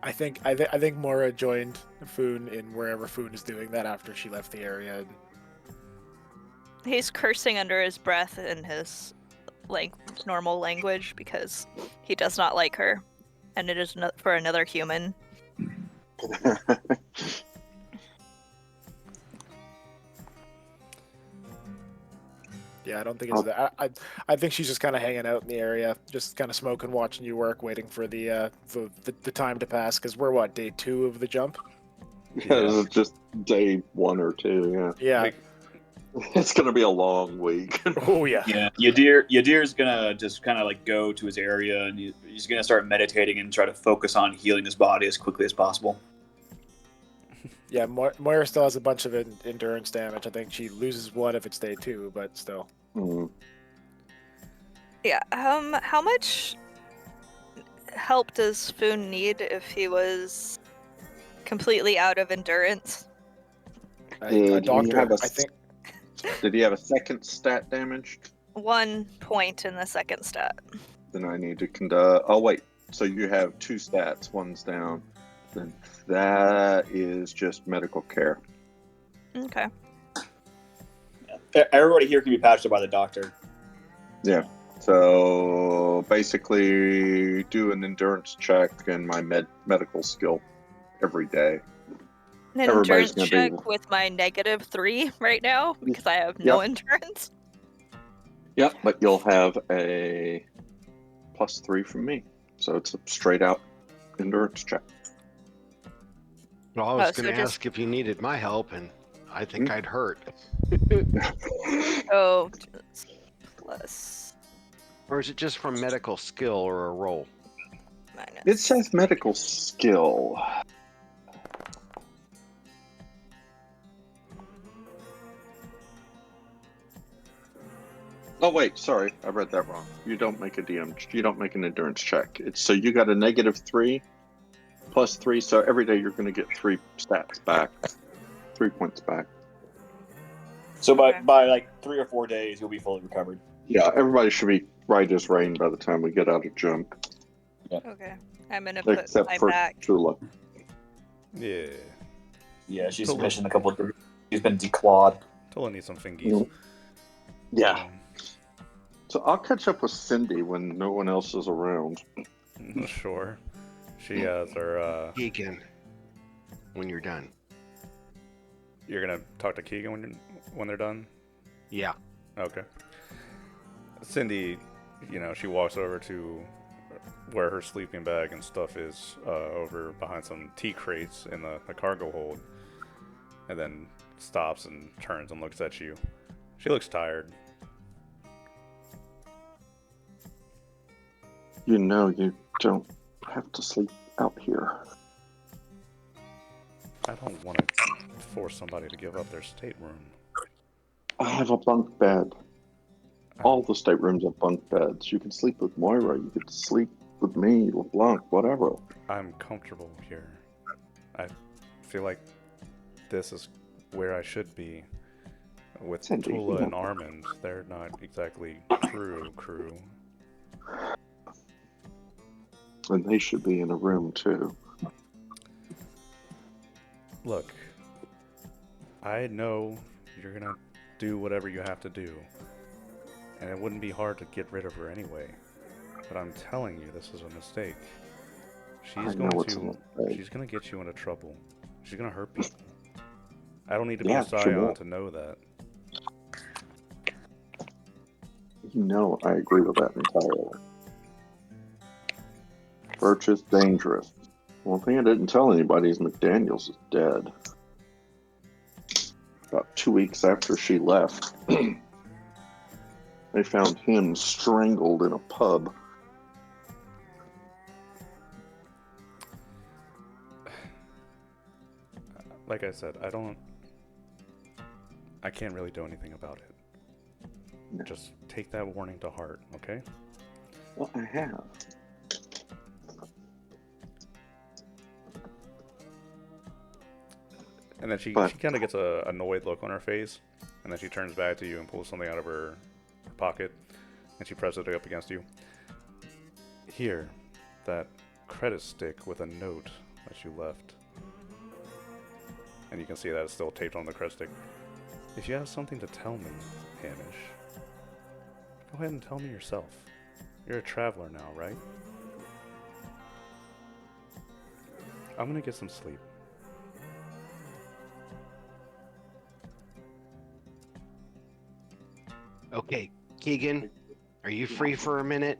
I think Mora joined Foon in wherever Foon is doing that after she left the area. He's cursing under his breath in his normal language because he does not like her, and it is for another human. Yeah, I don't think it's that. I think she's just kind of hanging out in the area, just kind of smoking, watching you work, waiting for the time to pass. Because we're what, day 2 of the jump? Yeah, this is just day 1 or 2, yeah. Yeah. It's gonna be a long week. Oh yeah. Yeah, Yadir's gonna just kind of like go to his area and he's gonna start meditating and try to focus on healing his body as quickly as possible. Yeah, Moira still has a bunch of endurance damage. I think she loses 1 if it's day 2, but still. Hmm. Yeah. How much help does Foon need if he was completely out of endurance? A Did he doctor, have a I think. Did he have a second stat damaged? 1 point in the second stat. Then I need to conduct. Oh wait, so you have 2 stats. One's down. Then that is just medical care. Okay. Everybody here can be patched up by the doctor. Yeah. So basically, do an endurance check and my medical skill every day. An Everybody's endurance gonna be- check with my -3 right now because I have no endurance. Yep, but you'll have a +3 from me, so it's a straight out endurance check. Well, I was Oh, so going to just- ask if you needed my help, and I think I'd hurt. Oh, plus Or is it just from medical skill or a roll? minus. It says medical skill. Oh wait, sorry, I read that wrong. You don't make a DM. You don't make an endurance check. It's so you got a -3, +3. So every day you're going to get 3 stats back, 3 points back. So Okay. by like 3 or 4 days, you'll be fully recovered. Yeah, everybody should be right as rain by the time we get out of jump, Okay, I'm gonna put except my for back. Tula. Yeah. Yeah, she's Totally. missing a couple of. She's been declawed. Totally need some fingies. Yeah. So I'll catch up with Cindy when no one else is around. Sure. She has her, Keegan, when you're done. you're gonna talk to Keegan when they're done? Yeah. Okay. Cindy, she walks over to where her sleeping bag and stuff is, over behind some tea crates in the cargo hold, and then stops and turns and looks at you. She looks tired. You know you don't have to sleep out here. I don't want to force somebody to give up their stateroom. I have a bunk bed. All the staterooms have bunk beds. You could sleep with Moira. You could sleep with me, LeBlanc, whatever. I'm comfortable here. I feel like this is where I should be. With Cindy, Tula you and know. Armand, they're not exactly crew. And they should be in a room too. Look, I know you're gonna do whatever you have to do, and it wouldn't be hard to get rid of her anyway. But I'm telling you, this is a mistake. I know it's a mistake. She's gonna get you into trouble. She's gonna hurt people. I don't need to be Yeah, a she will. scion to know that. You know, I agree with that entirely. Birch is dangerous. One thing I didn't tell anybody is McDaniels is dead. About 2 weeks after she left, they found him strangled in a pub. Like I said, I can't really do anything about it. No. Just take that warning to heart, okay? Well, I have. And then she But- kind of gets a annoyed look on her face, and then she turns back to you and pulls something out of her pocket, and she presses it up against you. Here, that credit stick with a note that you left. And you can see that it's still taped on the credit stick. If you have something to tell me, Hamish, go ahead and tell me yourself. You're a traveler now, right? I'm gonna get some sleep. Okay, Keegan, are you free for a minute?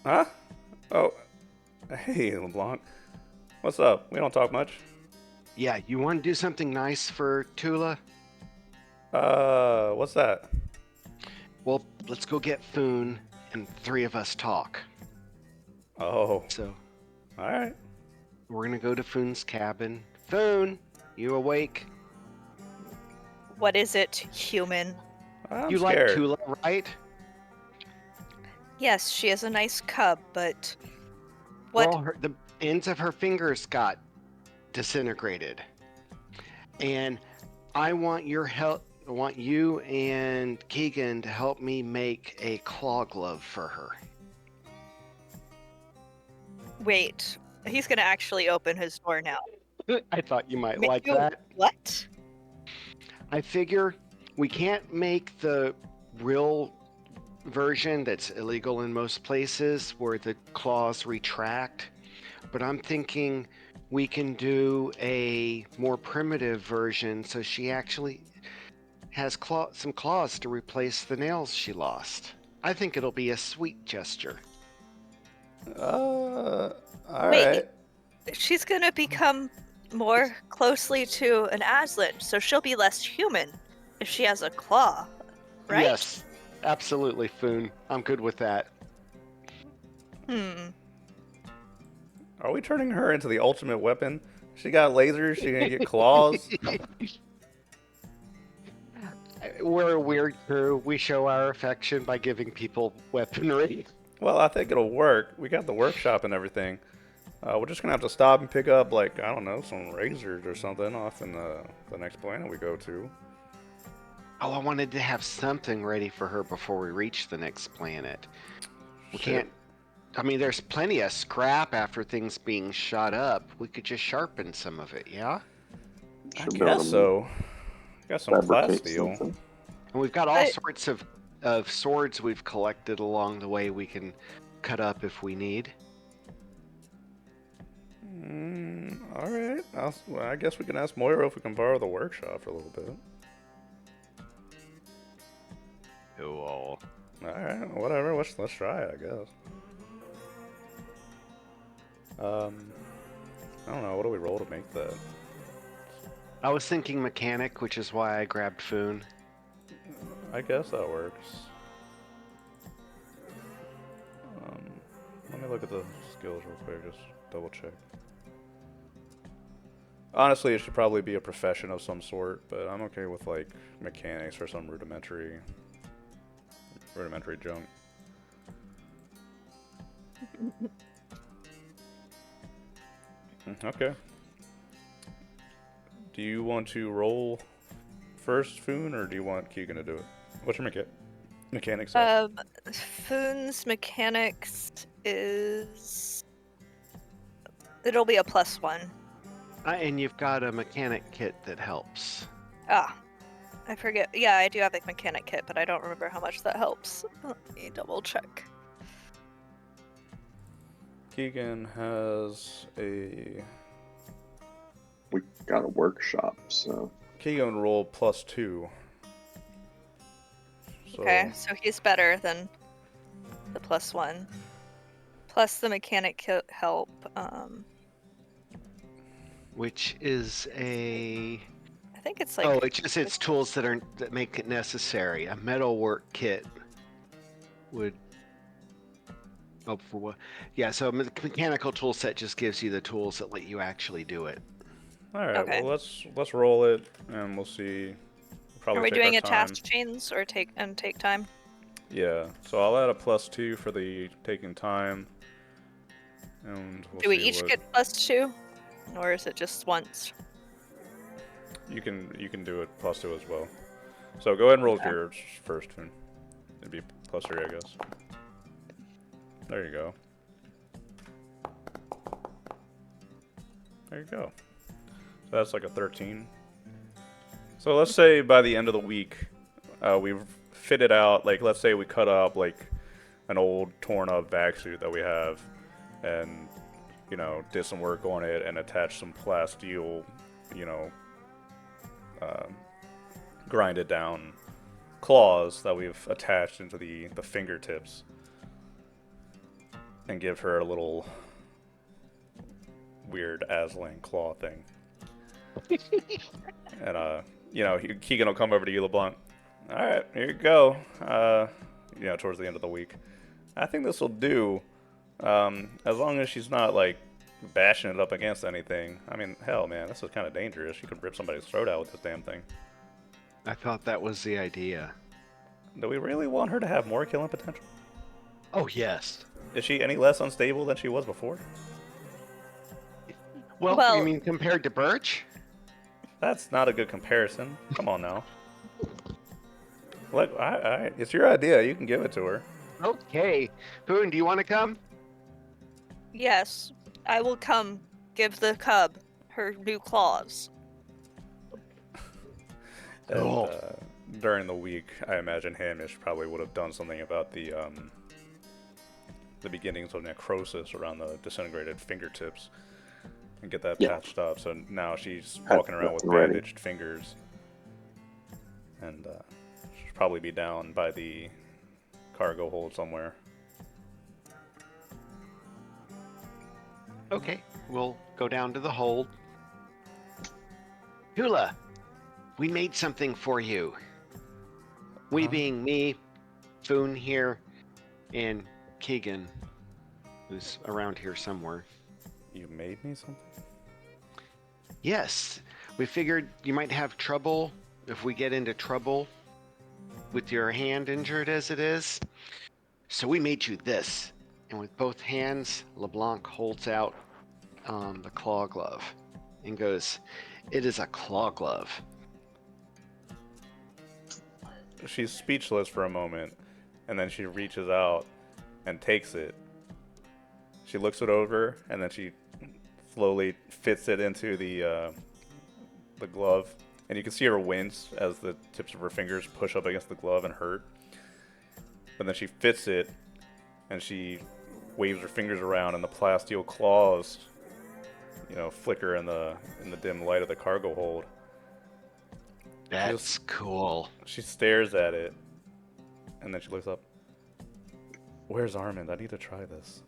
Huh? Oh, hey, LeBlanc. What's up? We don't talk much. Yeah, you want to do something nice for Tula? What's that? Well, let's go get Foon and three of us talk. Oh, So, alright. we're gonna go to Foon's cabin. Foon, you awake? What is it, human? I'm You scared. like Tula, right? Yes, she is a nice cub, but what? Well, the ends of her fingers got disintegrated. And I want your help. I want you and Keegan to help me make a claw glove for her. Wait, he's gonna actually open his door now. I thought you might Make like you- that. What? I figure we can't make the real version that's illegal in most places where the claws retract, but I'm thinking we can do a more primitive version so she actually has some claws to replace the nails she lost. I think it'll be a sweet gesture. Alright. She's gonna become more closely to an Aslan, so she'll be less human if she has a claw, right? Yes, absolutely, Foon. I'm good with that. Are we turning her into the ultimate weapon? She got lasers, she gonna get claws. We're a weird crew. We show our affection by giving people weaponry. Well, I think it'll work. We got the workshop and everything. We're just gonna have to stop and pick up, like, I don't know, some razors or something off in the next planet we go to. Oh, I wanted to have something ready for her before we reach the next planet. We Shit. can't. I mean, there's plenty of scrap after things being shot up. We could just sharpen some of it, yeah? I Should be able guess to so. Got some class fabricate steel. something. And we've got all But- sorts of swords we've collected along the way we can cut up if we need. Alright. Well, I guess we can ask Moira if we can borrow the workshop for a little bit. Cool. Alright, whatever. Let's try it, I guess. I don't know. What do we roll to make that? I was thinking mechanic, which is why I grabbed Foon. I guess that works. Let me look at the skills real quick, just double check. Honestly, it should probably be a profession of some sort, but I'm okay with like mechanics or some rudimentary junk. Okay. Do you want to roll first, Foon, or do you want Keegan to do it? What's your mechanics? Foon's mechanics is. It'll be a +1. And you've got a mechanic kit that helps. Ah, I forget. Yeah, I do have a mechanic kit, but I don't remember how much that helps. Let me double check. Keegan has a. We got a workshop, so Keegan would roll +2. So, Okay, so he's better than the +1. Plus the mechanic kit help. Which is a... I think it's like. Oh, it's tools that make it necessary. A metalwork kit would... Oh, for what? Yeah, so a mechanical tool set just gives you the tools that let you actually do it. All right. Okay. Well, let's roll it, and we'll see. Probably Are we take doing our a time. task chains or take time? Yeah. So I'll add a +2 for the taking time, and we'll Do we see each what- get +2, or is it just once? You can do it +2 as well. So go ahead and roll Okay. yours first, and it'd be +3, I guess. There you go. There you go. So that's like a 13. So let's say by the end of the week, we've fitted out, like, let's say we cut up, like, an old torn up vac suit that we have, and, you know, did some work on it and attached some plasteel, you know, grinded down claws that we've attached into the fingertips, and give her a little weird Aslan claw thing. And, you know, Keegan will come over to you, LeBlanc. All right, here you go. You know, towards the end of the week. I think this will do, as long as she's not, like, bashing it up against anything. I mean, hell, man, this is kind of dangerous. You could rip somebody's throat out with this damn thing. I thought that was the idea. Do we really want her to have more killing potential? Oh, yes. Is she any less unstable than she was before? Well, you mean compared to Birch? That's not a good comparison. Come on now. Look, it's your idea. You can give it to her. Okay. Boone, do you want to come? Yes, I will come give the cub her new claws. And, during the week, I imagine Hamish probably would have done something about the beginnings of necrosis around the disintegrated fingertips and get that patched up. So now she's walking around with bandaged fingers, and she'll probably be down by the cargo hold somewhere. Okay, we'll go down to the hold. Hula, we made something for you. We being me, Foon here, and Keegan, who's around here somewhere. You made me something? Yes, we figured you might have trouble if we get into trouble with your hand injured as it is. So we made you this. And with both hands, LeBlanc holds out the claw glove and goes, "It is a claw glove." She's speechless for a moment, and then she reaches out and takes it. She looks it over, and then she slowly fits it into the glove. And you can see her wince as the tips of her fingers push up against the glove and hurt. But then she fits it, and she waves her fingers around, and the plasteel claws, you know, flicker in the dim light of the cargo hold. That's cool. She stares at it, and then she looks up. Where's Armand? I need to try this.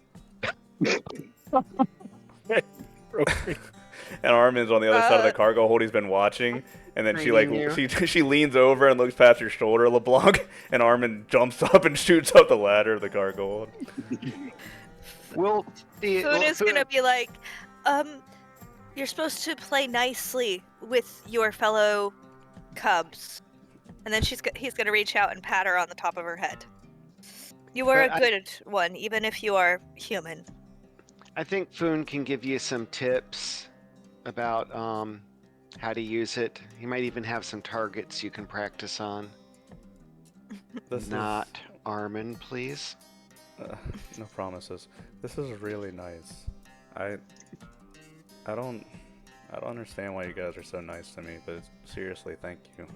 And Armand's on the other side of the cargo hold. He's been watching, and then she leans over and looks past your shoulder, LeBlanc, and Armand jumps up and shoots up the ladder of the cargo hold. Well, Foon is gonna be like, You're supposed to play nicely with your fellow cubs. And then he's going to reach out and pat her on the top of her head. You are But a good one, even if you are human. I think Foon can give you some tips about how to use it. He might even have some targets you can practice on. Not Armin, please. No promises. This is really nice. I don't understand why you guys are so nice to me, but seriously, thank you.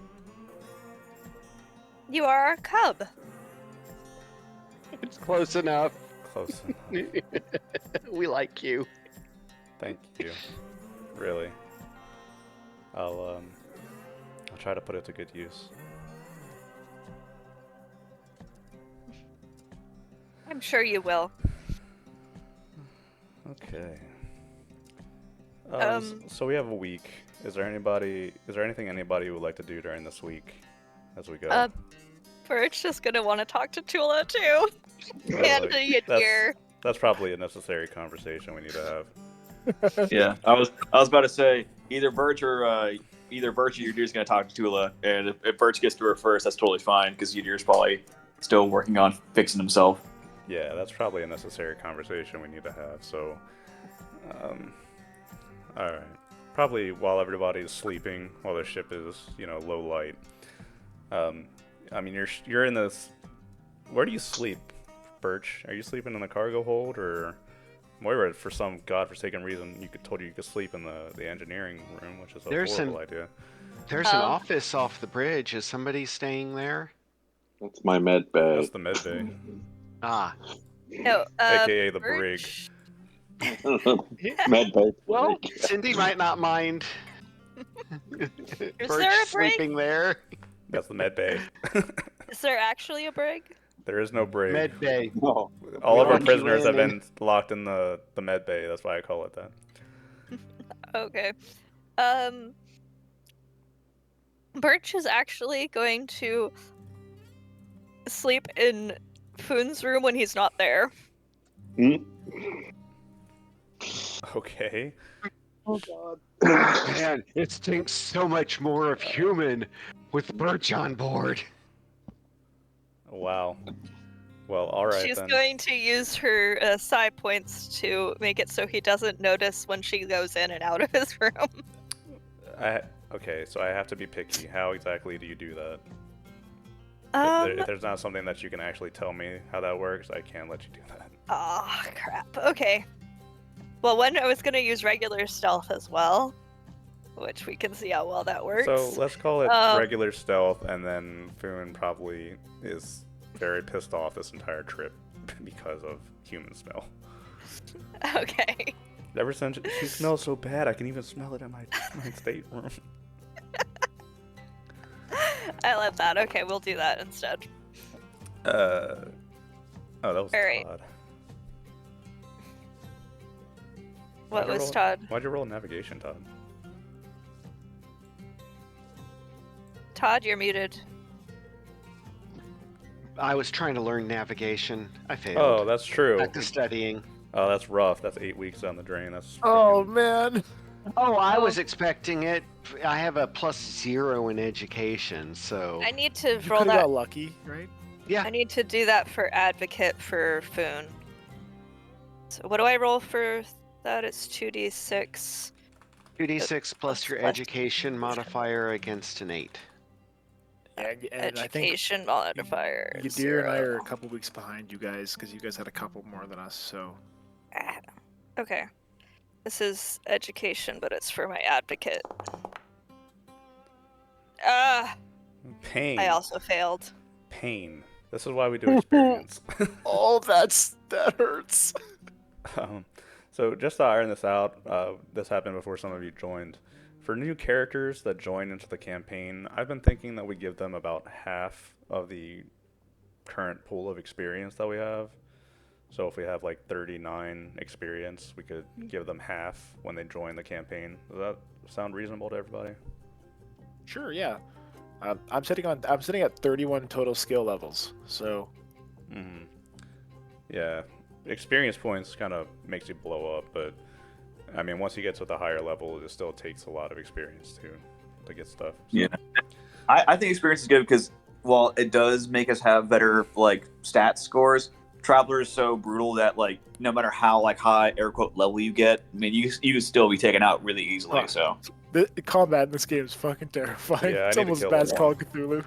You are our cub. It's close enough. Close enough. We like you. Thank you. Really. I'll try to put it to good use. I'm sure you will. Okay. Um, So we have a week. Is there anything anybody would like to do during this week as we go? Bert's just gonna want to talk to Tula too. Oh, And like, to Yadir. that's probably a necessary conversation we need to have. Yeah, I was about to say either Birch or Yadir's gonna talk to Tula, and if Birch gets to her first, that's totally fine because Yadir's probably still working on fixing himself. Yeah, that's probably a necessary conversation we need to have. So, all right. Probably while everybody's sleeping, while the ship is, low light. I mean, you're in this. Where do you sleep, Birch? Are you sleeping in the cargo hold, or Moira? For some godforsaken reason, told you could sleep in the engineering room, which is a horrible idea. There's an office off the bridge. Is somebody staying there? That's my med bay. That's the med bay, Ah. No, aka the brig. Birch? Med bay. Well, Cindy might not mind. Is Birch there a brig? sleeping there. That's the med bay. Is there actually a brig? There is no brig. Med bay. No. All of our Lock you prisoners have in. been locked in the med bay. That's why I call it that. Okay. Birch is actually going to sleep in Foon's room when he's not there. Okay. Oh god. Man, it stinks so much more of human with Birch on board. Wow. Well, all right She's then. going to use her psi points to make it so he doesn't notice when she goes in and out of his room. Okay, so I have to be picky. How exactly do you do that? If there's not something that you can actually tell me how that works, I can't let you do that. Oh, crap. Okay. Well, I was going to use regular stealth as well, which we can see how well that works. So let's call it regular stealth, and then Foon probably is very pissed off this entire trip because of human smell. Okay. Ever since she smells so bad, I can even smell it in my stateroom. I love that. Okay, we'll do that instead. Oh, that was All right. Todd. What was Todd? Why'd you roll navigation, Todd? Todd, you're muted. I was trying to learn navigation. I failed. Oh, that's true. Back to studying. Oh, that's rough. That's 8 weeks down the drain. That's Oh freaking- man. Oh, I was expecting it. I have a +0 in education, so I need to You roll could have that. got lucky, right? I need to do that for advocate for Foon. So what do I roll for that? It's 2d6. 2d6 plus your plus- education modifier against an 8. Yeah, and I think Education modifier. Yadir and I are 0. a couple weeks behind you guys because you guys had a couple more than us. So Ah, okay. This is education, but it's for my advocate. Pain. I also failed. Pain. This is why we do experience. oh, that hurts. So just to iron this out, this happened before some of you joined. For new characters that join into the campaign, I've been thinking that we give them about half of the current pool of experience that we have. So if we have like 39 experience, we could give them half when they join the campaign. Does that sound reasonable to everybody? Sure, yeah. I'm sitting at 31 total skill levels. So Yeah, experience points kind of makes you blow up, but I mean, once you get to the higher level, it still takes a lot of experience to get stuff. So. Yeah. I think experience is good because while it does make us have better like stat scores, Traveler is so brutal that like no matter how like high air quote level you get, I mean you can still be taken out really easily. Huh. So The combat in this game is fucking terrifying. Yeah, I It's need to almost kill as bad as him. Call of Cthulhu.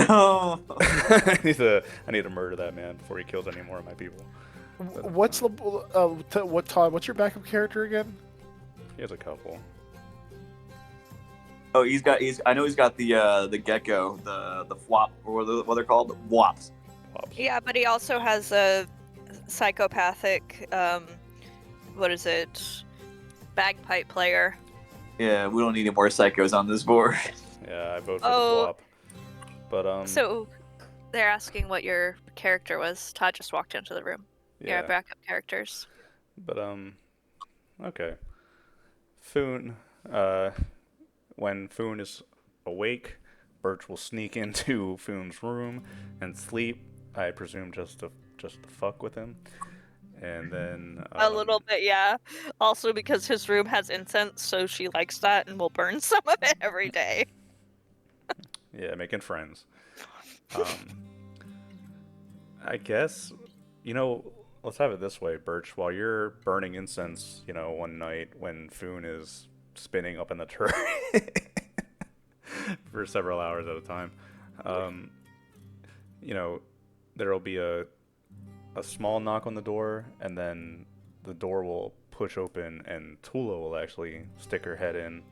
no. I need to murder that man before he kills any more of my people. What's what's your backup character again? He has a couple. Oh, I know he's got the gecko, the flop, or what they're called, wops. Pops. Yeah, but he also has a psychopathic, what is it? Bagpipe player. Yeah, we don't need any more psychos on this board. Yeah, I vote for Oh. the flop. But So they're asking what your character was. Todd just walked into the room. yeah. Your backup characters. But okay. Foon, when Foon is awake, Birch will sneak into Foon's room and sleep. I presume just to fuck with him, and then A little bit, yeah. Also because his room has incense, so she likes that and will burn some of it every day. Yeah, making friends. I guess, let's have it this way, Birch. While you're burning incense, one night when Foon is spinning up in the turret for several hours at a time, there'll be a small knock on the door, and then the door will push open, and Tula will actually stick her head in.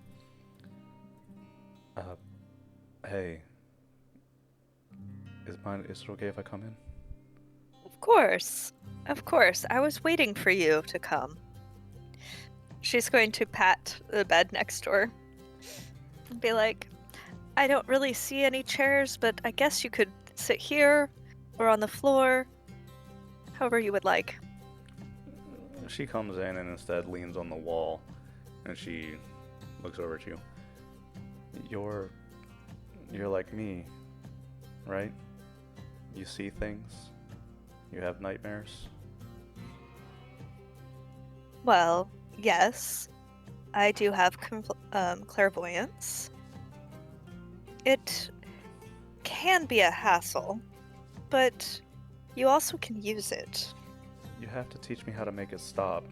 Hey, is it okay if I come in? Of course. Of course. I was waiting for you to come. She's going to pat the bed next door and be like, I don't really see any chairs, but I guess you could sit here or on the floor, however you would like. She comes in and instead leans on the wall, and she looks over at you. You're like me, right? You see things. You have nightmares. Well, yes, I do have clairvoyance. It can be a hassle, but you also can use it. You have to teach me how to make it stop.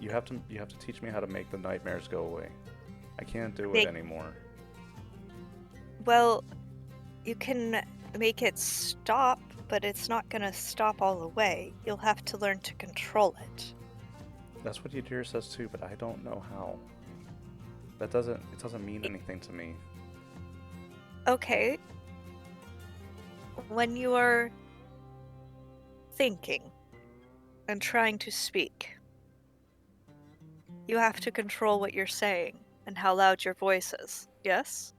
You have to teach me how to make the nightmares go away. I can't do it anymore. Well, you can make it stop, but it's not gonna stop all the way. You'll have to learn to control it. That's what Yadir says too, but I don't know how. It doesn't mean anything to me. Okay. When you are thinking and trying to speak, you have to control what you're saying and how loud your voice is. Yes?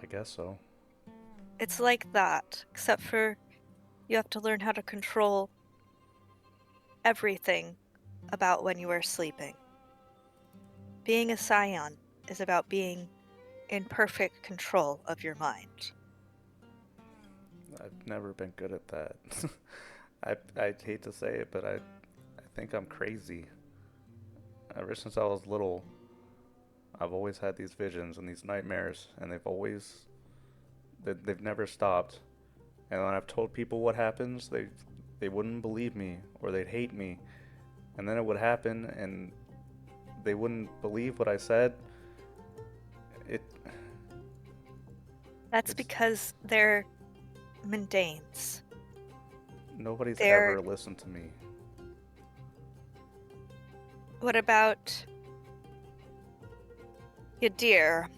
I guess so. It's like that, except for you have to learn how to control everything about when you are sleeping. Being a scion is about being in perfect control of your mind. I've never been good at that. I hate to say it, but I think I'm crazy. Ever since I was little, I've always had these visions and these nightmares, and they've never stopped. And when I've told people what happens, they wouldn't believe me, or they'd hate me. And then it would happen, and they wouldn't believe what I said. That's because they're mundanes. Nobody's They're- ever listened to me. What about Yadir?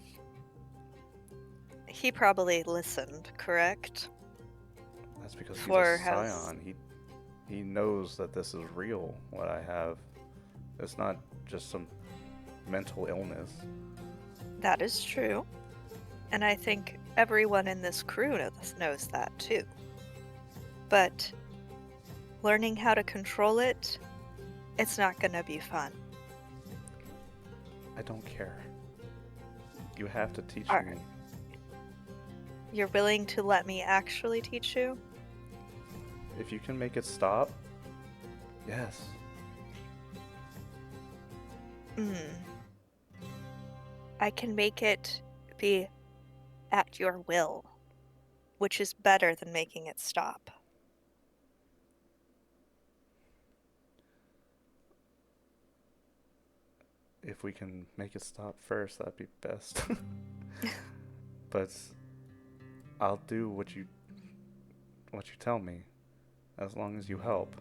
He probably listened, correct? That's because he's For a has- scion. He knows that this is real, what I have. It's not just some mental illness. That is true. And I think everyone in this crew knows that too. But learning how to control it, it's not going to be fun. I don't care. You have to teach Alright. me. You're willing to let me actually teach you? If you can make it stop, Yes. I can make it be at your will, which is better than making it stop. If we can make it stop first, that'd be best. But I'll do what you tell me, as long as you help.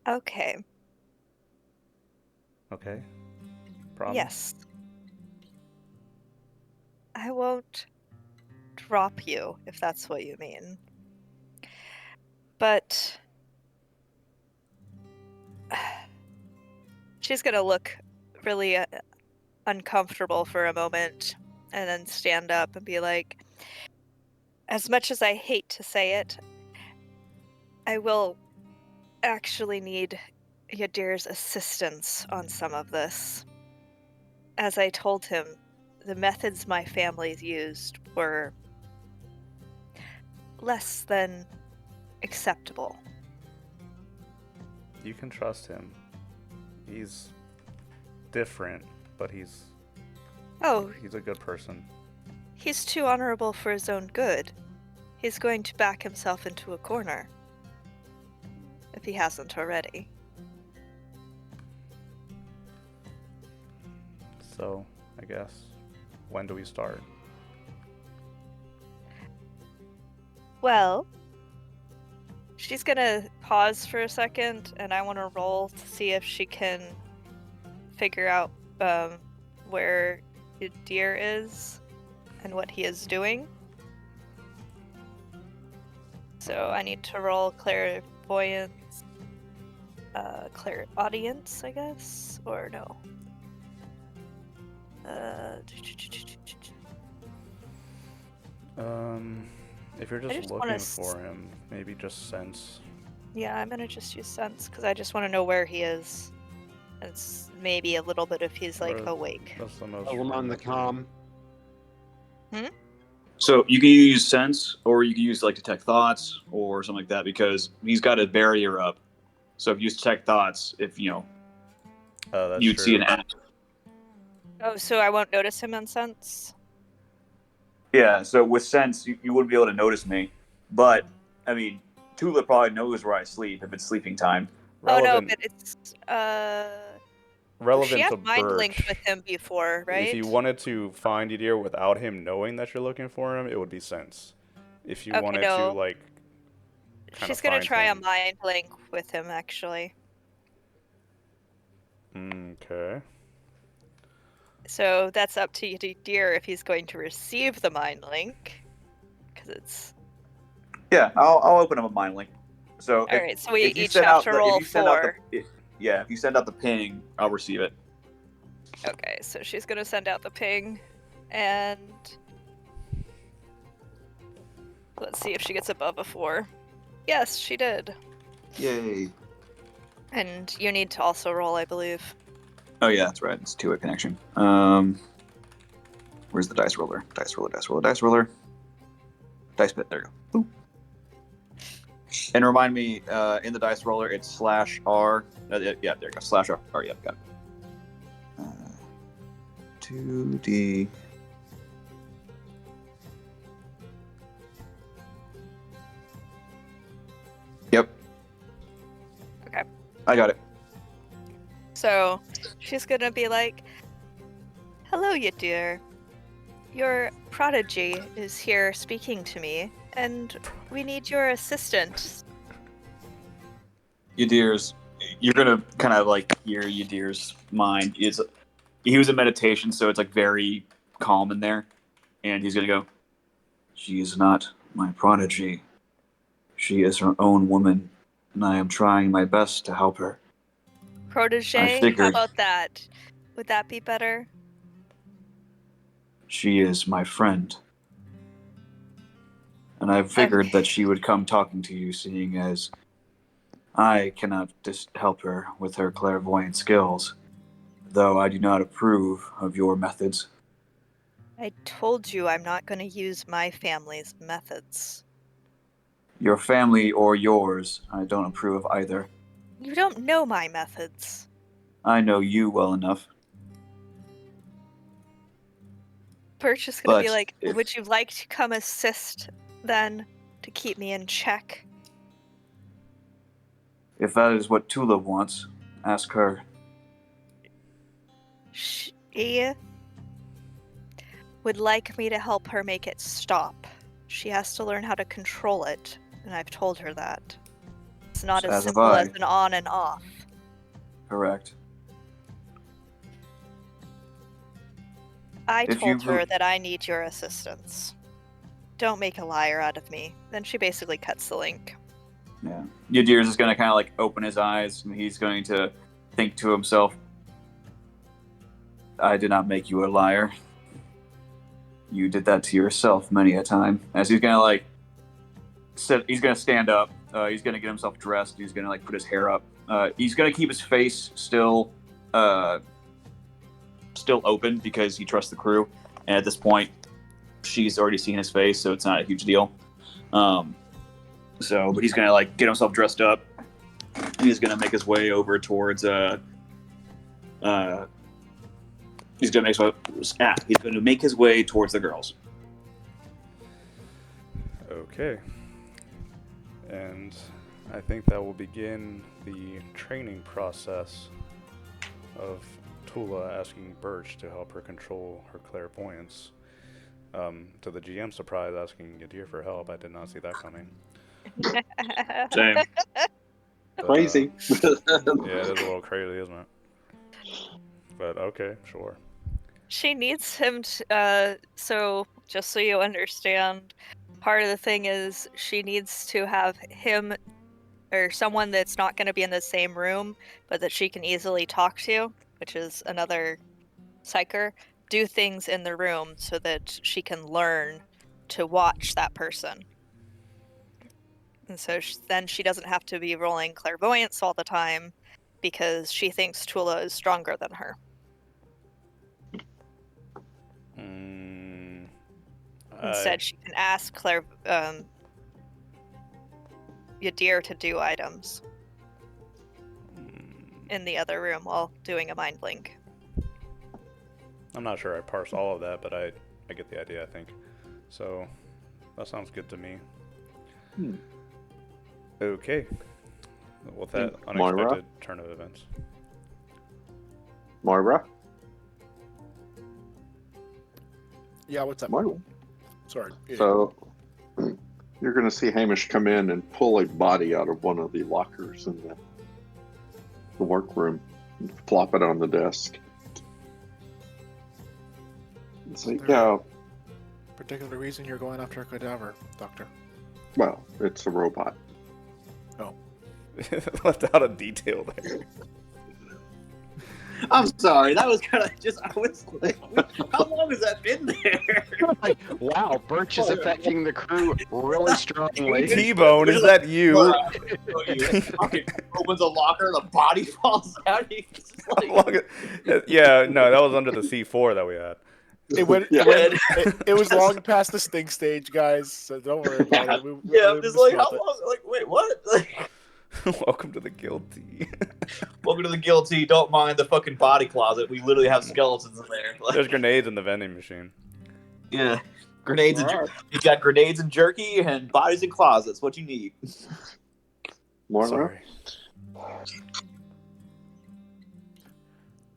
Okay. Okay? Promise? Yes. I won't drop you, if that's what you mean. But she's gonna look really uncomfortable for a moment and then stand up and be like, as much as I hate to say it, I will actually need Yadir's assistance on some of this. As I told him, the methods my family's used were less than acceptable. You can trust him. He's different, but he's Oh, a good person. he's too honorable for his own good. He's going to back himself into a corner. If he hasn't already. So, I guess, when do we start? Well, she's gonna pause for a second, and I want to roll to see if she can figure out where Yadir is and what he is doing. So I need to roll clairvoyance, clairaudience, I guess, or no. If you're I just just wanna looking for him, maybe just sense. Yeah, I'm gonna just use sense because I just want to know where he is. It's maybe a little bit if he's like Or- awake. That's the most. Oh, I'm on the friendly. comm. So you can use sense, or you can use like detect thoughts or something like that, because he's got a barrier up. So if you use detect thoughts, if Oh, that's you'd true. see an act. Oh, so I won't notice him on sense? Yeah. So with sense, you wouldn't be able to notice me, but I mean, Tula probably knows where I sleep if it's sleeping time. Relevant, Oh no, but it's she relevant had to mind linked Birch. with him before, right? If you wanted to find Yadir without him knowing that you're looking for him, it would be sense. If you Okay, wanted to, no. like, kind of She's gonna find try a him. mind link with him actually. Okay. So that's up to Yadir if he's going to receive the mind link, because it's Yeah, I'll open up a mind link. So all right. So we if you each send have out to the roll if you send out 4. the if you send out the ping, I'll receive it. Okay, so she's gonna send out the ping, and let's see if she gets above a 4. Yes, she did. Yay! And you need to also roll, I believe. Oh yeah, that's right. It's a two-way connection. Where's the dice roller? Dice roller, dice roller, dice roller. Dice bit. There you go. Boop. And remind me, in the dice roller, it's /R. Yeah, there you go. /R. Yeah, got it. 2D. Yep. Okay. I got it. So she's gonna be like, "Hello, Yadir. Your prodigy is here speaking to me, and we need your assistance." Yadir's, you're gonna kind of like hear Yadir's mind. He was in meditation, so it's like very calm in there, and he's gonna go, "She is not my prodigy. She is her own woman, and I am trying my best to help her." Protege? How figured. about that? Would that be better? She is my friend. And I figured that she would come talking to you, seeing as I cannot just help her with her clairvoyant skills, though I do not approve of your methods. I told you I'm not going to use my family's methods. Your family or yours, I don't approve of either. You don't know my methods. I know you well enough. Birch is gonna be But like, if- would you like to come assist then to keep me in check? If that is what Tula wants, ask her. She would like me to help her make it stop. She has to learn how to control it, and I've told her that. It's not as As have simple I. as an on and off. Correct. I If you told her re- that I need your assistance. Don't make a liar out of me. Then she basically cuts the link. Yeah. Yadir's just gonna kind of like open his eyes, and he's going to think to himself, I did not make you a liar. You did that to yourself many a time. As he's gonna like he's gonna stand up, he's gonna get himself dressed, he's gonna like put his hair up. He's gonna keep his face still open because he trusts the crew, and at this point she's already seen his face, so it's not a huge deal. But he's gonna like get himself dressed up. He's gonna make his way over towards he's gonna make his way towards the girls. Okay. And I think that will begin the training process of Tula asking Birch to help her control her clairvoyance. To the GM's surprise, asking Yadir for help. I did not see that coming. Same. But, Crazy. yeah, it is a little crazy, isn't it? But okay, sure. She needs him to, so just so you understand, part of the thing is she needs to have him or someone that's not going to be in the same room, but that she can easily talk to, which is another psyker, do things in the room so that she can learn to watch that person. And so then she doesn't have to be rolling clairvoyance all the time because she thinks Tula is stronger than her. Instead, she can ask Yadir to do items in the other room while doing a mind link. I'm not sure I parse all of that, but I get the idea, I think. So, that sounds good to me. Okay. With that Moira? unexpected turn of events. Moira? Yeah, what's up? Moira. Sorry. So, you're going to see Hamish come in and pull a body out of one of the lockers in the workroom and flop it on the desk. And say, yeah, Particular reason you're going after a cadaver, Doctor? well, it's a robot. Left out a detail there. I'm sorry, that was kind of just, I was like, how long has that been there? Like, wow, Birch is affecting the crew really strongly. T-Bone, is that you? He fucking opens a locker and a body falls out. He's just like, Yeah, no, that was under the C4 that we had. It was long past the stink stage, guys. So don't worry about it. I'm just like, how long? Like, wait, what? Like, Welcome to the guilty. welcome to the guilty. Don't mind the fucking body closet. We literally have skeletons in there. Like, There's grenades in the vending machine. yeah, grenades and you got grenades and jerky and bodies in closets. What you need? Moira? Sorry.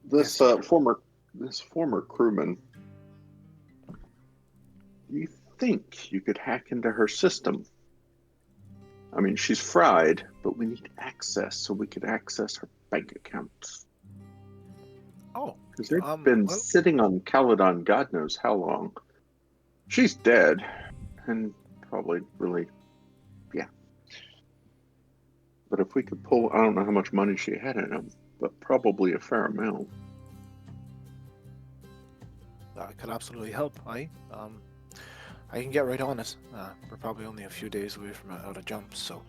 This former crewman, you think you could hack into her system? I mean, she's fried, but we need access so we could access her bank accounts. Oh, Because they've been sitting on Caledon God knows how long. She's dead, and probably really, yeah. But if we could pull, I don't know how much money she had in them, but probably a fair amount. that could absolutely help. I can get right on it. We're probably only a few days away from out of jump, so.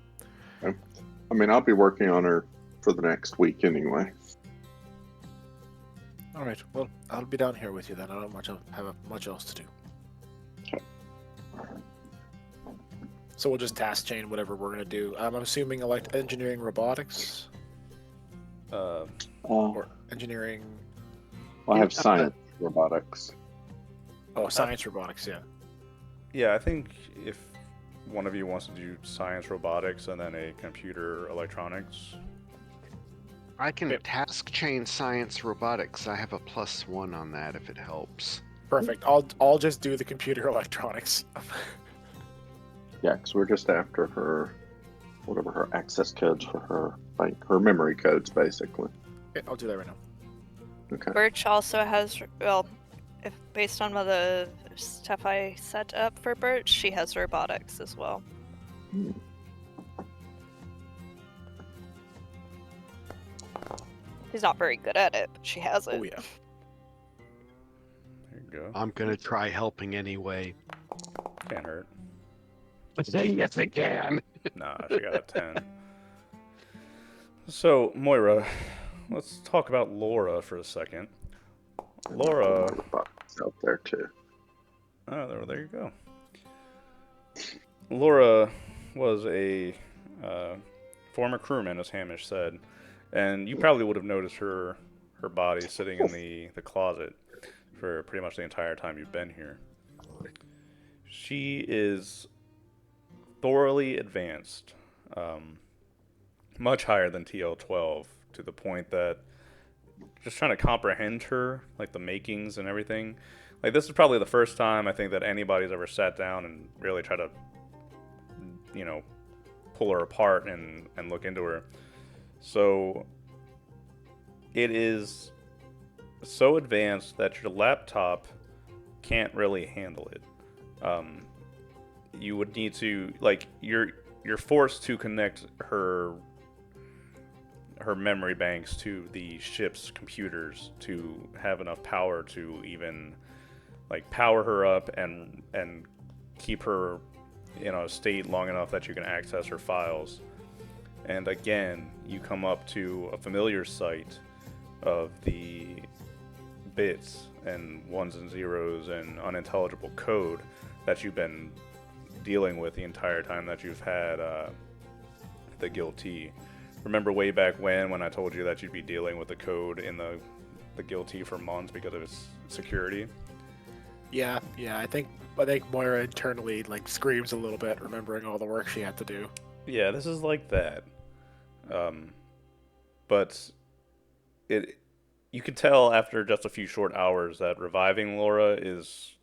I mean, I'll be working on her for the next week anyway. All right. Well, I'll be down here with you then. I don't have much else to do. So we'll just task chain whatever we're gonna do. I'm assuming engineering robotics Uh, or engineering. I have science robotics. Oh, science robotics. Yeah. yeah, I think if one of you wants to do science robotics and then a computer electronics. I can task chain science robotics. I have a +1 on that if it helps. Perfect. I'll just do the computer electronics. Yeah, because we're just after her, whatever her access codes for her, like her memory codes, basically. Okay, I'll do that right now. Okay. Birch also has, well, if based on the stuff I set up for Birch, she has robotics as well. Hmm. She's not very good at it, but she has it. Oh yeah. There you go. I'm gonna try helping anyway. Can't hurt. Yes, I can. Nah, she got a 10. So, Moira, let's talk about Laura for a second. Laura. Robotics out there too. Oh, there you go. Laura was a former crewman, as Hamish said, and you probably would have noticed her body sitting in the closet for pretty much the entire time you've been here. She is thoroughly advanced, much higher than TL12, to the point that just trying to comprehend her, like the makings and everything. Like, this is probably the first time I think that anybody's ever sat down and really tried to, pull her apart and look into her. So it is so advanced that your laptop can't really handle it. You would need to, like, you're forced to connect her memory banks to the ship's computers to have enough power to even like power her up and keep her in a state long enough that you can access her files. And again, you come up to a familiar sight of the bits and ones and zeros and unintelligible code that you've been dealing with the entire time that you've had the guilty. Remember way back when I told you that you'd be dealing with the code in the guilty for months because of its security? Yeah. I think Moira internally like screams a little bit, remembering all the work she had to do. Yeah, this is like that. But you can tell after just a few short hours that reviving Laura is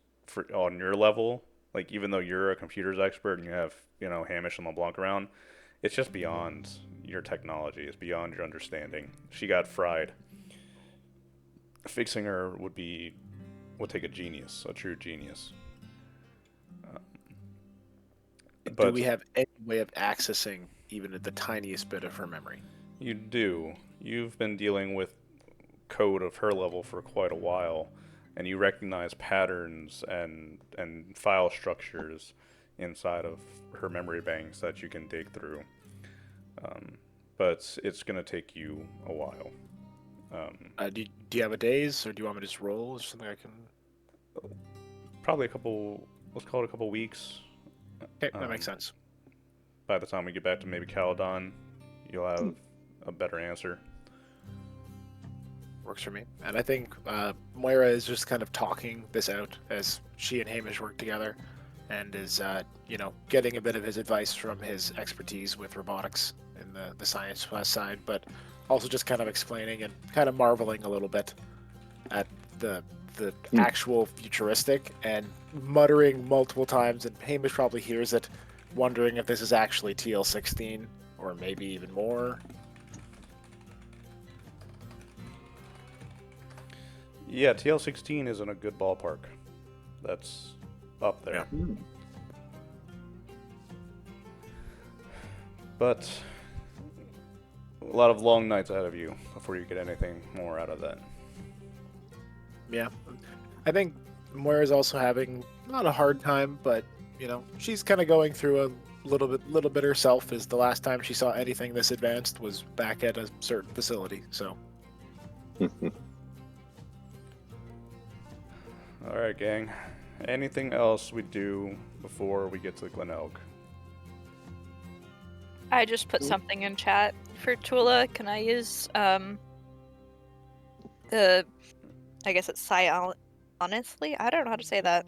on your level. Like, even though you're a computers expert and you have, Hamish and LeBlanc around, it's just beyond your technology. It's beyond your understanding. She got fried. Fixing her would take a genius, a true genius. Do we have any way of accessing even the tiniest bit of her memory? You do. You've been dealing with code of her level for quite a while, and you recognize patterns and file structures inside of her memory banks that you can dig through. But it's going to take you a while. Do you have a days, or do you want me to just roll? Or something I can. Probably let's call it a couple weeks. Okay, that makes sense. By the time we get back to maybe Caledon, you'll have a better answer. Works for me. And I think Moira is just kind of talking this out as she and Hamish work together, and is getting a bit of his advice from his expertise with robotics in the science class side, but also just kind of explaining and kind of marveling a little bit at the actual futuristic, and muttering multiple times, and Hamish probably hears it, wondering if this is actually TL16 or maybe even more. Yeah, TL16 is in a good ballpark. That's up there. Yeah. But a lot of long nights ahead of you before you get anything more out of that. Yeah. I think Moira's also having not a hard time, but she's kind of going through a little bit herself, as the last time she saw anything this advanced was back at a certain facility. So Alright, gang. Anything else we do before we get to Glen Elk? I just put something in chat for Tula. Can I use the I guess it's psion honestly? I don't know how to say that.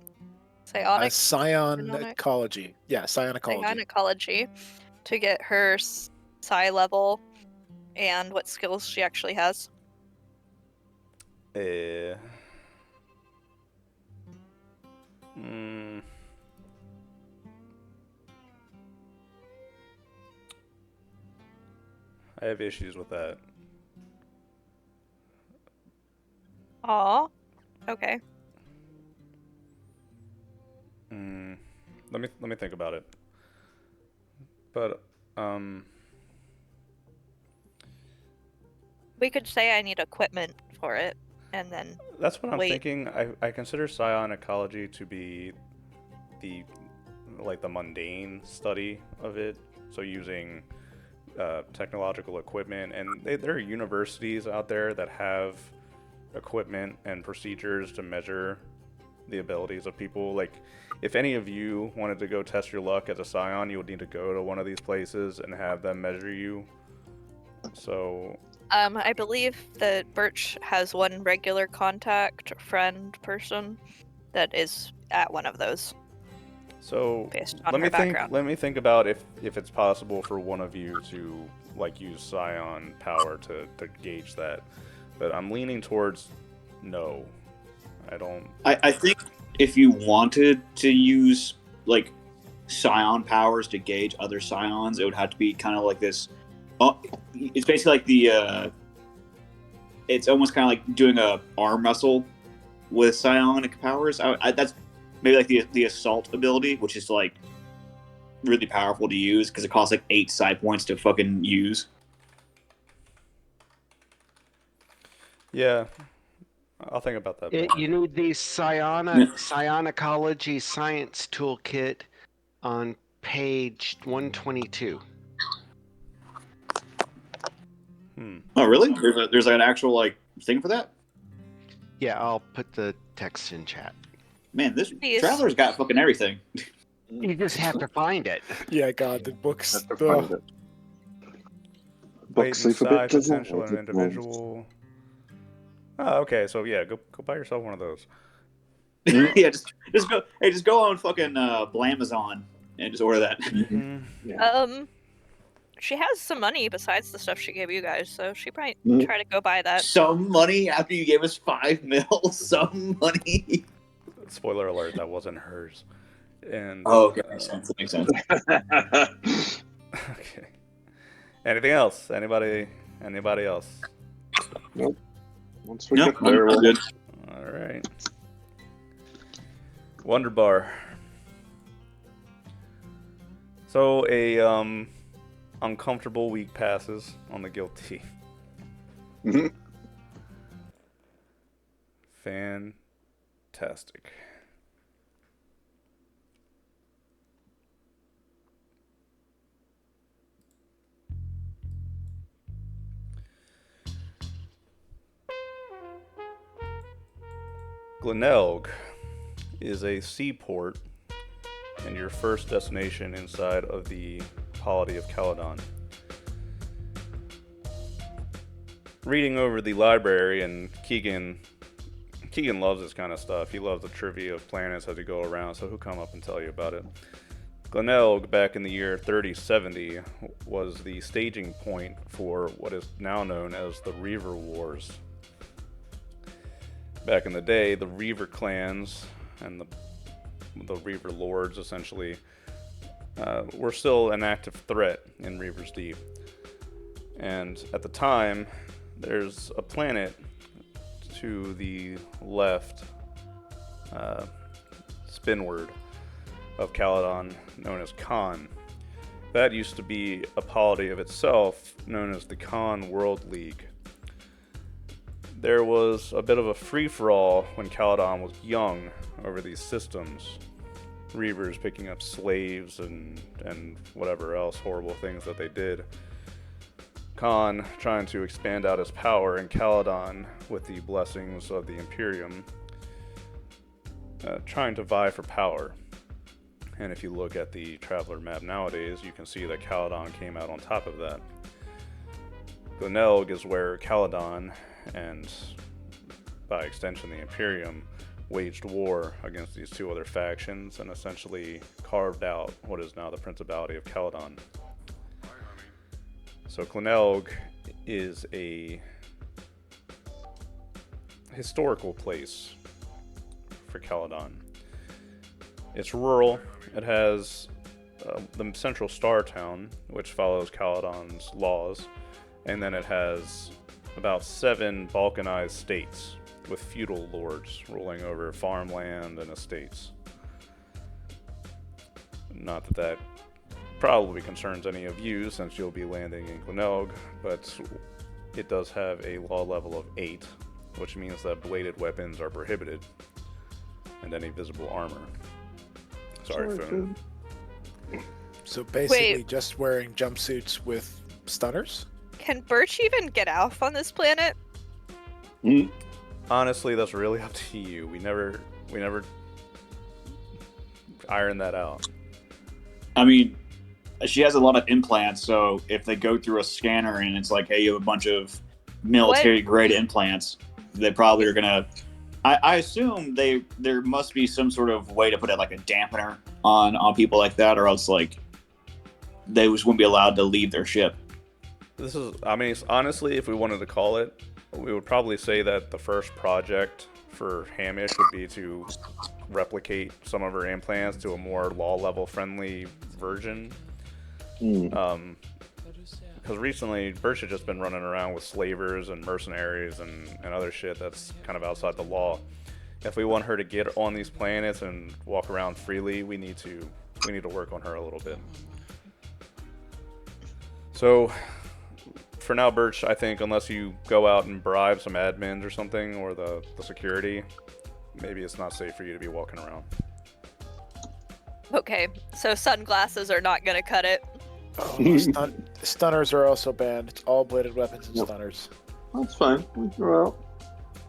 Psionic Psionicology. Yeah, psionicology. psionicology to get her psi level and what skills she actually has. Mm, I have issues with that. Aw. Okay. Let me think about it. But We could say I need equipment for it, and then that's what I'm wait. thinking. I consider psionicology to be the mundane study of it. So using technological equipment, and there are universities out there that have equipment and procedures to measure the abilities of people. Like, if any of you wanted to go test your luck as a scion, you would need to go to one of these places and have them measure you. So I believe that Birch has one regular contact friend person that is at one of those. So based on her background. Let me think about if it's possible for one of you to use Scion power to gauge that. But I'm leaning towards no. I don't. I think if you wanted to use Scion powers to gauge other Scions, it would have to be kind of like this. It's basically like the. It's almost kind of like doing a arm wrestle with psionic powers. That's maybe like the assault ability, which is really powerful to use because it costs 8 psi points to fucking use. Yeah, I'll think about that. You need the psionicology science toolkit on page 122. Oh, really? There's an actual thing for that? Yeah, I'll put the text in chat. Man, this Traveler's got fucking everything. You just have to find it. Yeah, God, the books. Have to find it. Latent Books psi potential in an individual. Oh, okay. So yeah, go buy yourself one of those. Yeah, just go. Hey, just go on fucking Blamazon and just order that. Yeah. She has some money besides the stuff she gave you guys, so she probably try to go buy that. Some money after you gave us 5 mil. Some money. Spoiler alert: that wasn't hers. And okay, that makes sense. Okay. Anything else? Anybody else? Nope. Once we get there, we'll good. All right. Wonder Bar. So a uncomfortable week passes on the guilty. Mhm. Fantastic. Glenelg is a seaport and your first destination inside of the polity of Caledon. Reading over the library, and Keegan loves this kind of stuff. He loves the trivia of planets as you go around, so he'll come up and tell you about it. Glenelg, back in the year 3070, was the staging point for what is now known as the Reaver Wars. Back in the day, the Reaver clans and the Reaver lords, essentially, were still an active threat in Reaver's Deep. And at the time, there's a planet to the left, spinward of Caledon, known as Khan. That used to be a polity of itself, known as the Khan World League. There was a bit of a free-for-all when Caledon was young over these systems. Reavers picking up slaves and whatever else horrible things that they did. Khan trying to expand out his power in Caledon with the blessings of the Imperium, trying to vie for power. And if you look at the Traveler map nowadays, you can see that Caledon came out on top of that. Glenelg is where Caledon, and by extension the Imperium, waged war against these two other factions and essentially carved out what is now the Principality of Caledon. So Glenelg is a historical place for Caledon. It's rural. It has the central star town, which follows Caledon's laws, and then it has about 7 balkanized states with feudal lords ruling over farmland and estates. Not that that probably concerns any of you, since you'll be landing in Glenelg, but it does have a law level of 8, which means that bladed weapons are prohibited, and any visible armor. Sorry, Foon. So basically, Wait. just wearing jumpsuits with stunners. Can Birch even get off on this planet? Honestly, that's really up to you. We never ironed that out. I mean, she has a lot of implants, so if they go through a scanner and it's like, hey, you have a bunch of military-grade implants, they probably are gonna. I assume there must be some sort of way to put it like a dampener on people like that, or else like they just wouldn't be allowed to leave their ship. This is, I mean, honestly, if we wanted to call it, we would probably say that the first project for Hamish would be to replicate some of her implants to a more law level friendly version. Because recently, Birch has just been running around with slavers and mercenaries and other shit that's kind of outside the law. If we want her to get on these planets and walk around freely, we need to work on her a little bit. So, for now, Birch, I think unless you go out and bribe some admins or something, or the security, maybe it's not safe for you to be walking around. Okay, so sunglasses are not gonna cut it. Oh, stunners are also banned. It's all bladed weapons and stunners. That's fine. We throw out.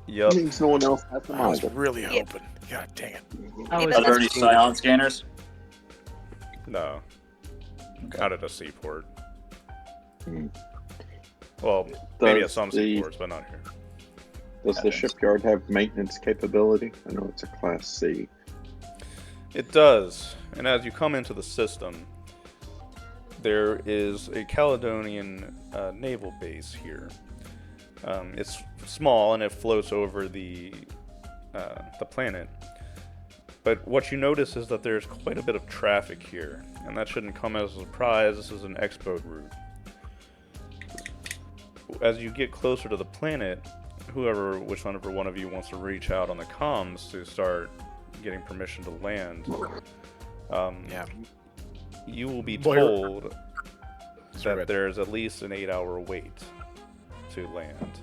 Yep. Means no one else has to I was mind it. really Yep. hoping. God dang it. Even Are there any silent scanners? No. Out at a seaport. Hmm. Well, maybe at Does some the- seaports, but not here. Does the shipyard have maintenance capability? I know it's a Class C. It does. And as you come into the system, there is a Caledonian naval base here. It's small and it floats over the planet. But what you notice is that there's quite a bit of traffic here, and that shouldn't come as a surprise. This is an export route. As you get closer to the planet, whichever one of you wants to reach out on the comms to start getting permission to land, you will be told that there's at least an 8-hour wait to land.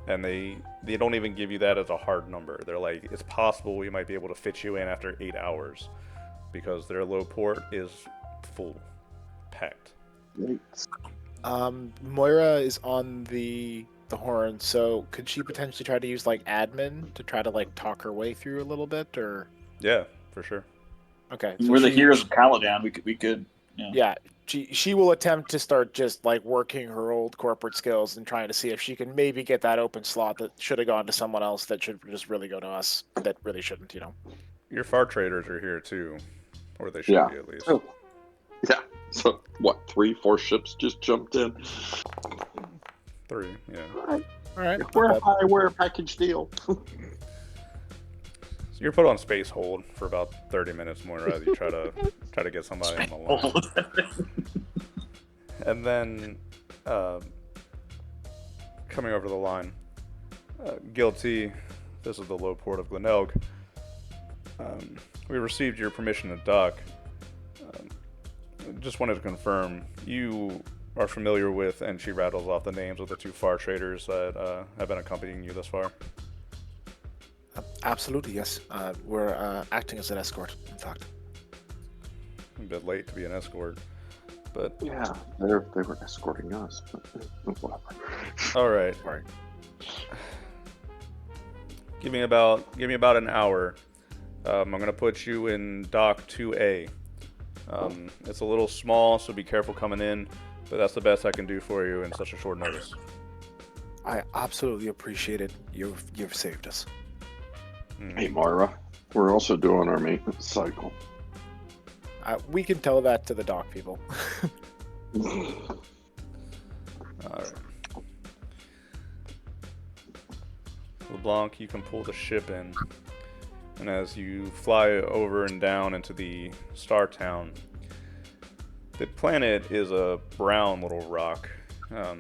And they don't even give you that as a hard number. They're like, it's possible we might be able to fit you in after 8 hours, because their low port is full, packed. Moira is on the horn, so could she potentially try to use like admin to try to like talk her way through a little bit, or? Yeah, for sure. Okay. We're the heroes of Caledon. We could. Yeah, she will attempt to start just like working her old corporate skills and trying to see if she can maybe get that open slot that should have gone to someone else that should just really go to us, that really shouldn't, you know. Your far traders are here too, or they should be at least. Oh. Yeah. So what? 3-4 ships just jumped in. 3, yeah. All right. If we're a high-wear package deal. So you're put on space hold for about 30 minutes more as you try to get somebody on the line. And then coming over the line, Guilty, this is the low port of Glenelg. We received your permission to dock. Just wanted to confirm, you are familiar with, and she rattles off the names of the 2 far traders that have been accompanying you thus far. Absolutely, yes. We're acting as an escort, in fact. A bit late to be an escort, but Yeah, they were escorting us, but whatever. all right. Give me about an hour, I'm gonna put you in Dock 2A. It's a little small, so be careful coming in, but that's the best I can do for you in such a short notice. I absolutely appreciate it. You've saved us. Hey, Mara, we're also doing our maintenance cycle. We can tell that to the dock people. Alright. LeBlanc, you can pull the ship in. And as you fly over and down into the Star Town, the planet is a brown little rock. A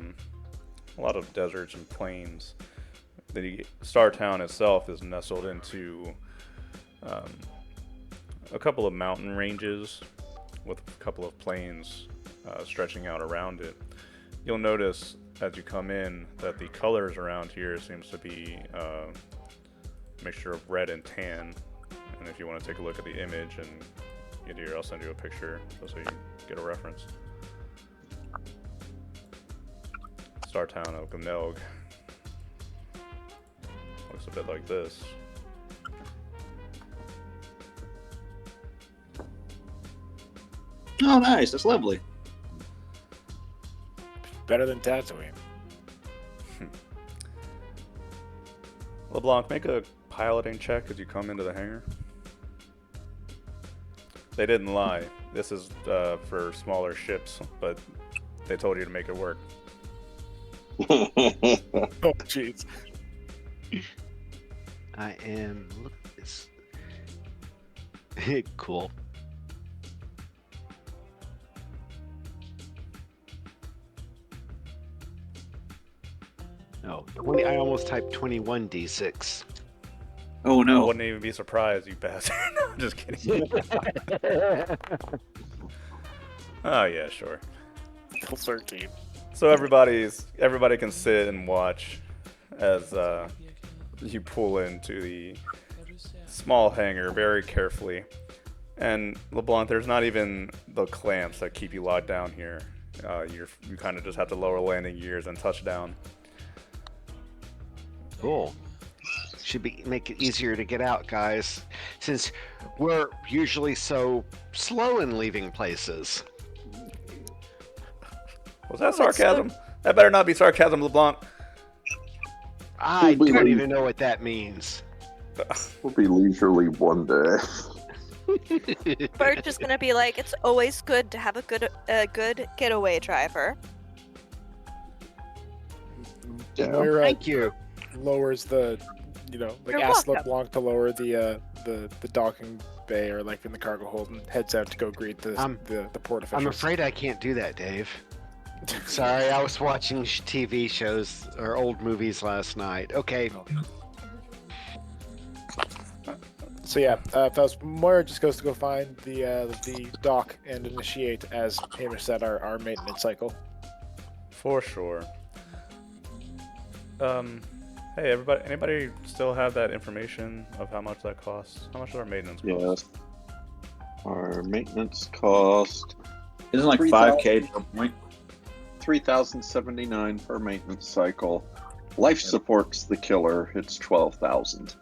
lot of deserts and plains. The Star Town itself is nestled into a couple of mountain ranges with a couple of plains stretching out around it. You'll notice as you come in that the colors around here seems to be a mixture of red and tan. And if you want to take a look at the image and get here, I'll send you a picture so you get a reference. Star Town of Gmelg looks a bit like this. Oh, nice. That's lovely. Better than Tatooine. LeBlanc, make a piloting check as you come into the hangar. They didn't lie. This is for smaller ships, but they told you to make it work. Oh, jeez. I am. Look at this. Cool. No, 20. I almost typed 21d6. Oh I no. wouldn't even be surprised, you bastard. No, I'm just kidding. Oh yeah, sure. 13. So everybody can sit and watch as you pull into the small hangar very carefully. And LeBlanc, there's not even the clamps that keep you locked down here. You kind of just have to lower landing gears and touch down. Cool. Should make it easier to get out, guys, since we're usually so slow in leaving places. Was that sarcasm? That better not be sarcasm, LeBlanc. I We'll be don't late. even know what that means. We'll be leisurely one day. Birch is gonna be like, it's always good to have a good getaway driver. Yeah. Moira Thank you. lowers the, You're asks welcome. LeBlanc to lower the docking bay or like in the cargo hold and heads out to go greet the port officials. I'm afraid I can't do that, Dave. Sorry, I was watching TV shows or old movies last night. Okay. So yeah, fellas, Moira just goes to go find the dock and initiate, as Hamish said, our maintenance cycle. For sure. Hey everybody, anybody still have that information of how much that costs? How much does our maintenance cost? Yes. Our maintenance cost Isn't it like 5K per point? 3,079 per maintenance cycle. Life supports the killer. It's 12,000.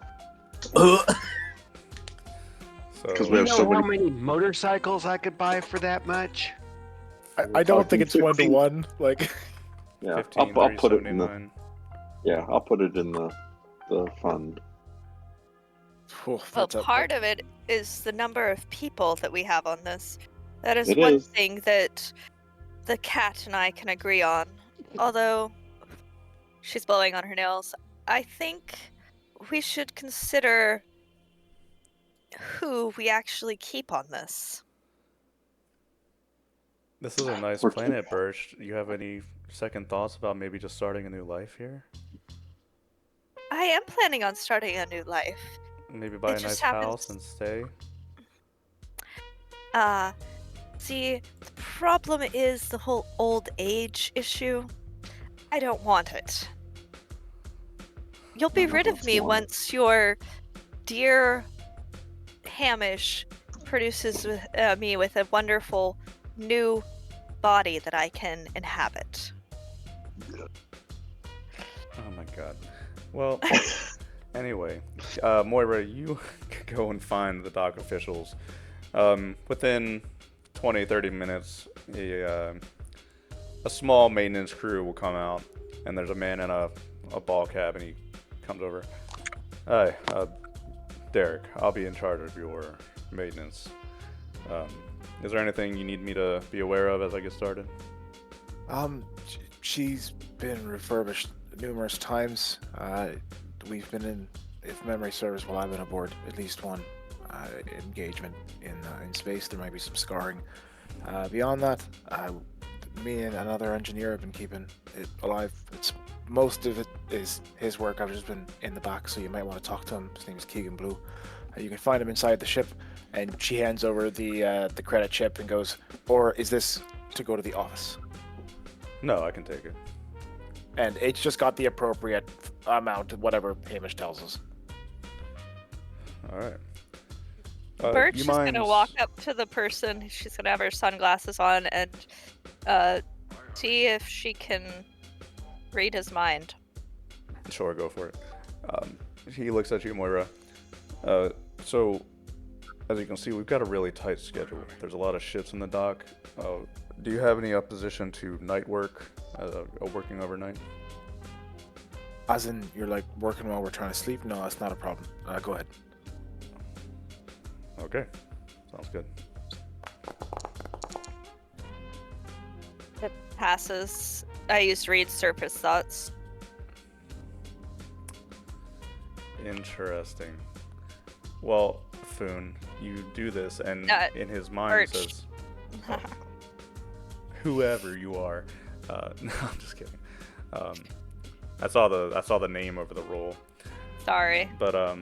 So, Because Do we you have know so how many. many motorcycles I could buy for that much? I don't think it's 15. 1-to-1. Like, Yeah, 15, I'll put it in the. 379. Yeah, I'll put it in the fund. Well, that's up part there. of it is the number of people that we have on this. That is It one is. thing that the cat and I can agree on. Although she's blowing on her nails, I think we should consider who we actually keep on this. This is a nice We're- planet, Birch. You have any second thoughts about maybe just starting a new life here? I am planning on starting a new life. Maybe buy It a just nice happens- house and stay? See, the problem is the whole old age issue. I don't want it. You'll be No, rid of that's me one. once your dear Hamish produces me with a wonderful new body that I can inhabit. Oh my god. Well, anyway, Moira, you go and find the dock officials. Within 20-30 minutes, a small maintenance crew will come out, and there's a man in a ball cap, and he comes over. Hi, Derek, I'll be in charge of your maintenance. Is there anything you need me to be aware of as I get started? She's been refurbished numerous times. We've been in, if memory serves, while I've been aboard, at least one engagement in space. There might be some scarring. Beyond that, me and another engineer have been keeping it alive. Most of it is his work. I've just been in the back, so you might want to talk to him. His name is Keegan Blue. You can find him inside the ship, and she hands over the credit chip and goes, "Or is this to go to the office?" No, I can take it. And it's just got the appropriate amount, whatever Hamish tells us. All right. Birch you is mind... gonna walk up to the person. She's gonna have her sunglasses on and see if she can read his mind. Sure, go for it. He looks at you, Moira. So, as you can see, we've got a really tight schedule. There's a lot of ships in the dock. Do you have any opposition to night work, working overnight? As in, you're like working while we're trying to sleep? No, that's not a problem. Go ahead. Okay, sounds good. It passes. I used read surface thoughts. Interesting. Well, Foon, you do this, and in his mind Birch. says, oh, "Whoever you are." No, I'm just kidding. I saw the name over the roll. Sorry. But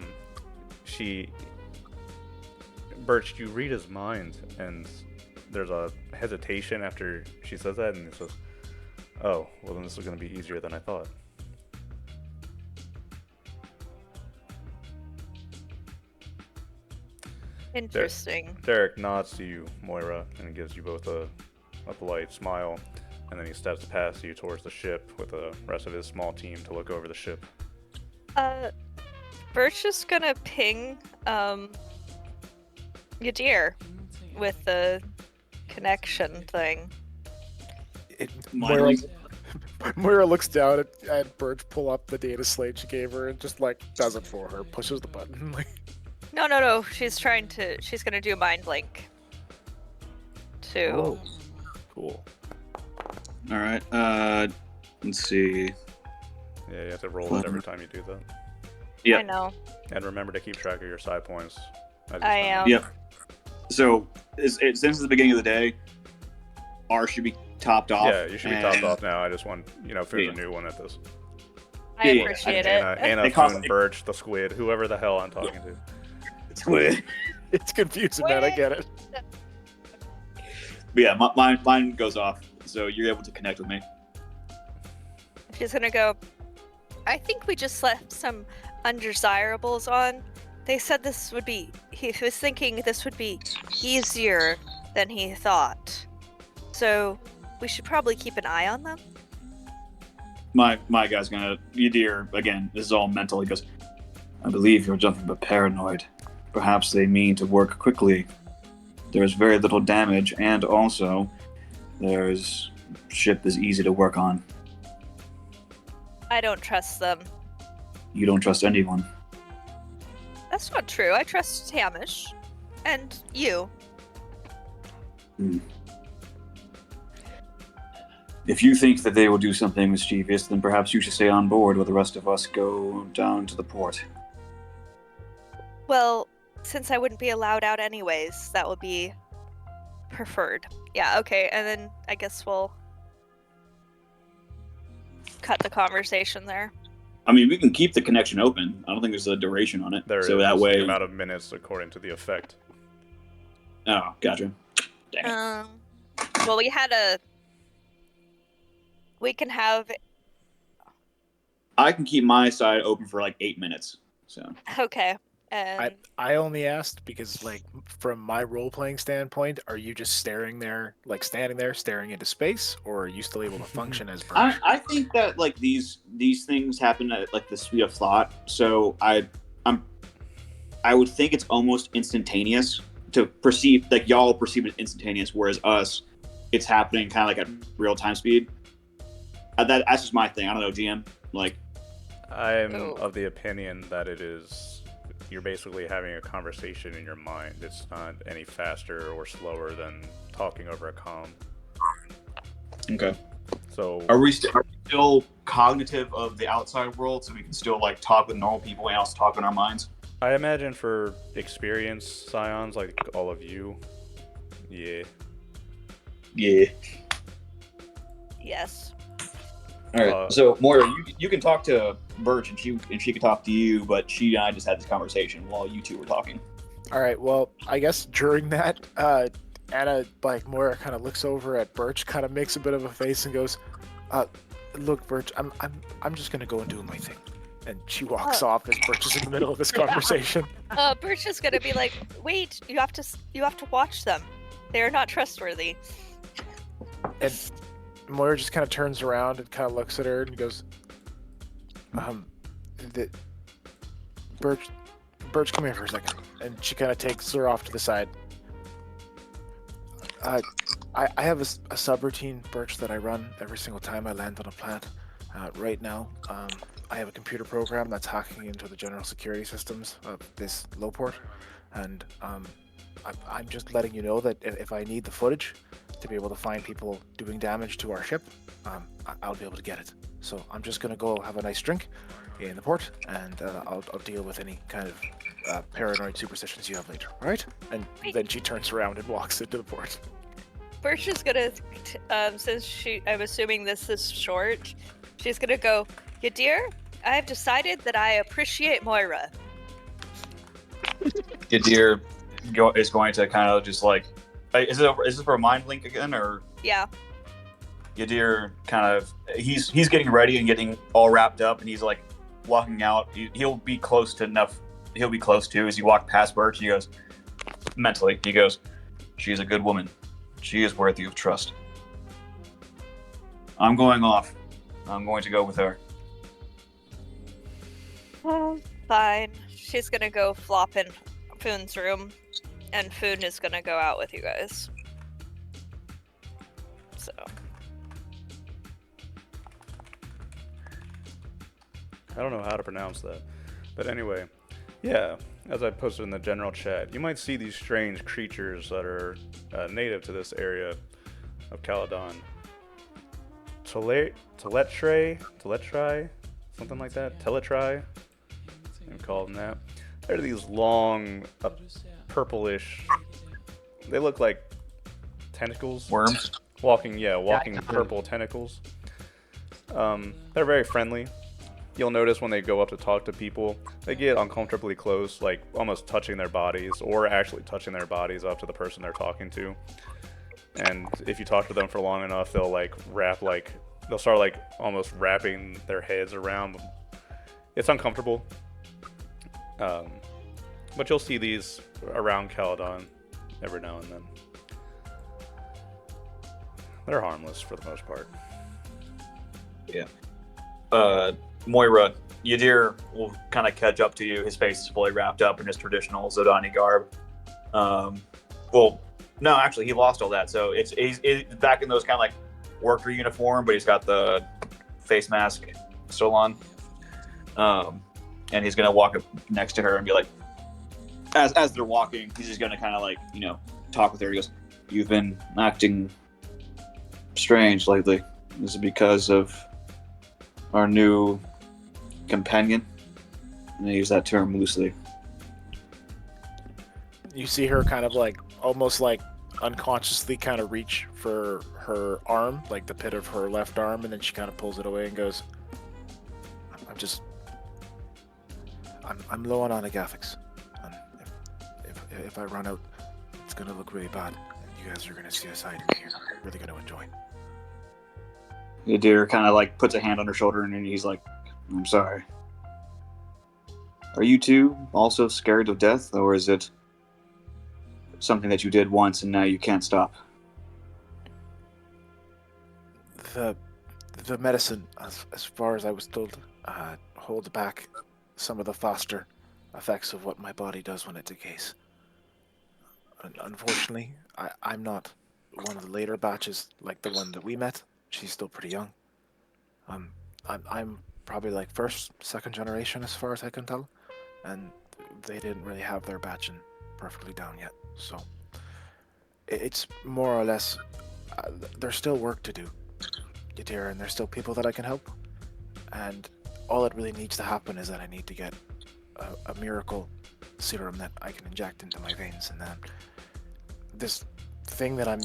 Birch, you read his mind, and there's a hesitation after she says that, and he says, "Oh, well then this is going to be easier than I thought." Interesting. Derek nods to you, Moira, and gives you both a polite smile, and then he steps past you towards the ship with the rest of his small team to look over the ship. Birch is gonna ping Yadir with the connection thing. Moira looks down at Birch pull up the data slate she gave her and just like does it for her, pushes the button. Like, No. She's gonna do mind link. Too. oh, cool. All right. Let's see. Yeah, you have to roll it every time you do that. Yep. I know. And remember to keep track of your side points. as you I spend am. them. Yep. So, since it's the beginning of the day, ours should be topped off. Yeah, you should be topped and- off now. I just want, Foon's Yeah. a new one at this. I Yeah, appreciate Anna, it. Anna It costs- Foon, Birch, the squid, whoever the hell I'm talking to. It's weird. It's confusing, man. I get it. But yeah, mine goes off, so you're able to connect with me. She's gonna go. I think we just left some undesirables on. They said this would be. He was thinking this would be easier than he thought. So we should probably keep an eye on them. My guy's gonna Yadir again. This is all mental. He goes, "I believe you're nothing but paranoid. Perhaps they mean to work quickly. There's very little damage, and also there's ship is easy to work on. I don't trust them. You don't trust anyone. That's not true. I trust Hamish. And you. If you think that they will do something mischievous, then perhaps you should stay on board while the rest of us go down to the port." Well, since I wouldn't be allowed out anyways, that would be preferred. Yeah, okay, and then I guess we'll cut the conversation there. I mean, we can keep the connection open. I don't think there's a duration on it. There so is that way. the amount of minutes according to the effect. Oh, gotcha. Dang it. Well, we can have. I can keep my side open for like 8 minutes. So Okay. And I only asked because, like, from my role playing standpoint, are you just standing there staring into space, or are you still able to function as Birch? I think that like these things happen at like the speed of thought. So I I would think it's almost instantaneous to perceive, like y'all perceive it instantaneous, whereas us, it's happening kind of like at real time speed. That's just my thing. I don't know, GM. Like, I'm Oh. of the opinion that it is. You're basically having a conversation in your mind. It's not any faster or slower than talking over a comm. okay. So Are we still cognitive of the outside world, so we can still like talk with normal people and also talk in our minds? I imagine for experienced scions like all of you, yeah. Yeah. Yes. All right. So Moira, you can talk to Birch, and she can talk to you, but she and I just had this conversation while you two were talking. All right. Well, I guess during that, Anna, like Moira, kind of looks over at Birch, kind of makes a bit of a face, and goes, "Look, Birch, I'm just gonna go and do my thing." And she walks off as Birch is in the middle of this conversation. Birch is gonna be like, "Wait, you have to watch them. They are not trustworthy." And Moira just kind of turns around and kind of looks at her and goes, Birch, come here for a second." And she kind of takes her off to the side. I have a subroutine, Birch, that I run every single time I land on a planet. Right now, I have a computer program that's hacking into the general security systems of this low port, and I'm just letting you know that if I need the footage to be able to find people doing damage to our ship, I'll be able to get it. So I'm just gonna go have a nice drink in the port, and I'll deal with any kind of paranoid superstitions you have later. All right? And then she turns around and walks into the port. Birch is gonna, since I'm assuming this is short, she's gonna go, "Yeah, dear, I have decided that I appreciate Moira." Yadir is going to kind of just like, is this for a mind link again, or Yeah. Yadir kind of he's getting ready and getting all wrapped up, and he's like walking out. He'll be close to enough. He'll be close to as he walked past Birch. He goes mentally. He goes, "She is a good woman. She is worthy of trust. I'm going off. I'm going to go with her." Fine. She's gonna go flop in Foon's room, and Foon is gonna go out with you guys. So. I don't know how to pronounce that. But anyway, yeah, as I posted in the general chat, you might see these strange creatures that are native to this area of Caledon. Teletri, something like that. Teletri, you call them that. They're these long, purplish. They look like tentacles. Worms. Walking purple tentacles. They're very friendly. You'll notice when they go up to talk to people, they get uncomfortably close, like almost touching their bodies, or actually touching their bodies up to the person they're talking to. And if you talk to them for long enough, they'll they'll start almost wrapping their heads around. It's uncomfortable. But you'll see these around Caledon every now and then. They're harmless for the most part. Yeah. Moira, Yadir will kind of catch up to you. His face is fully wrapped up in his traditional Zodani garb. Well, no, actually, he lost all that. So it's back in those kind of like worker uniform, but he's got the face mask still on. And he's going to walk up next to her and be like, as they're walking, he's just going to kind of like, talk with her. He goes, "You've been acting strange lately. Is it because of our new companion?" And I use that term loosely. You see her kind of like almost like unconsciously kind of reach for her arm, like the pit of her left arm, and then she kind of pulls it away and goes, I'm low on anagathics. And if I run out, it's gonna look really bad. And you guys are gonna see a side you're really gonna enjoy. Yadir kind of like puts a hand on her shoulder, and then he's like, "I'm sorry. Are you two also scared of death, or is it something that you did once and now you can't stop?" The medicine, as far as I was told, holds back some of the faster effects of what my body does when it decays. Unfortunately, I'm not one of the later batches like the one that we met. She's still pretty young. Um, I'm probably like first, second generation as far as I can tell, and they didn't really have their batching perfectly down yet. So it's more or less there's still work to do, Yadira, and there's still people that I can help. And all that really needs to happen is that I need to get a miracle serum that I can inject into my veins, and then this thing that I'm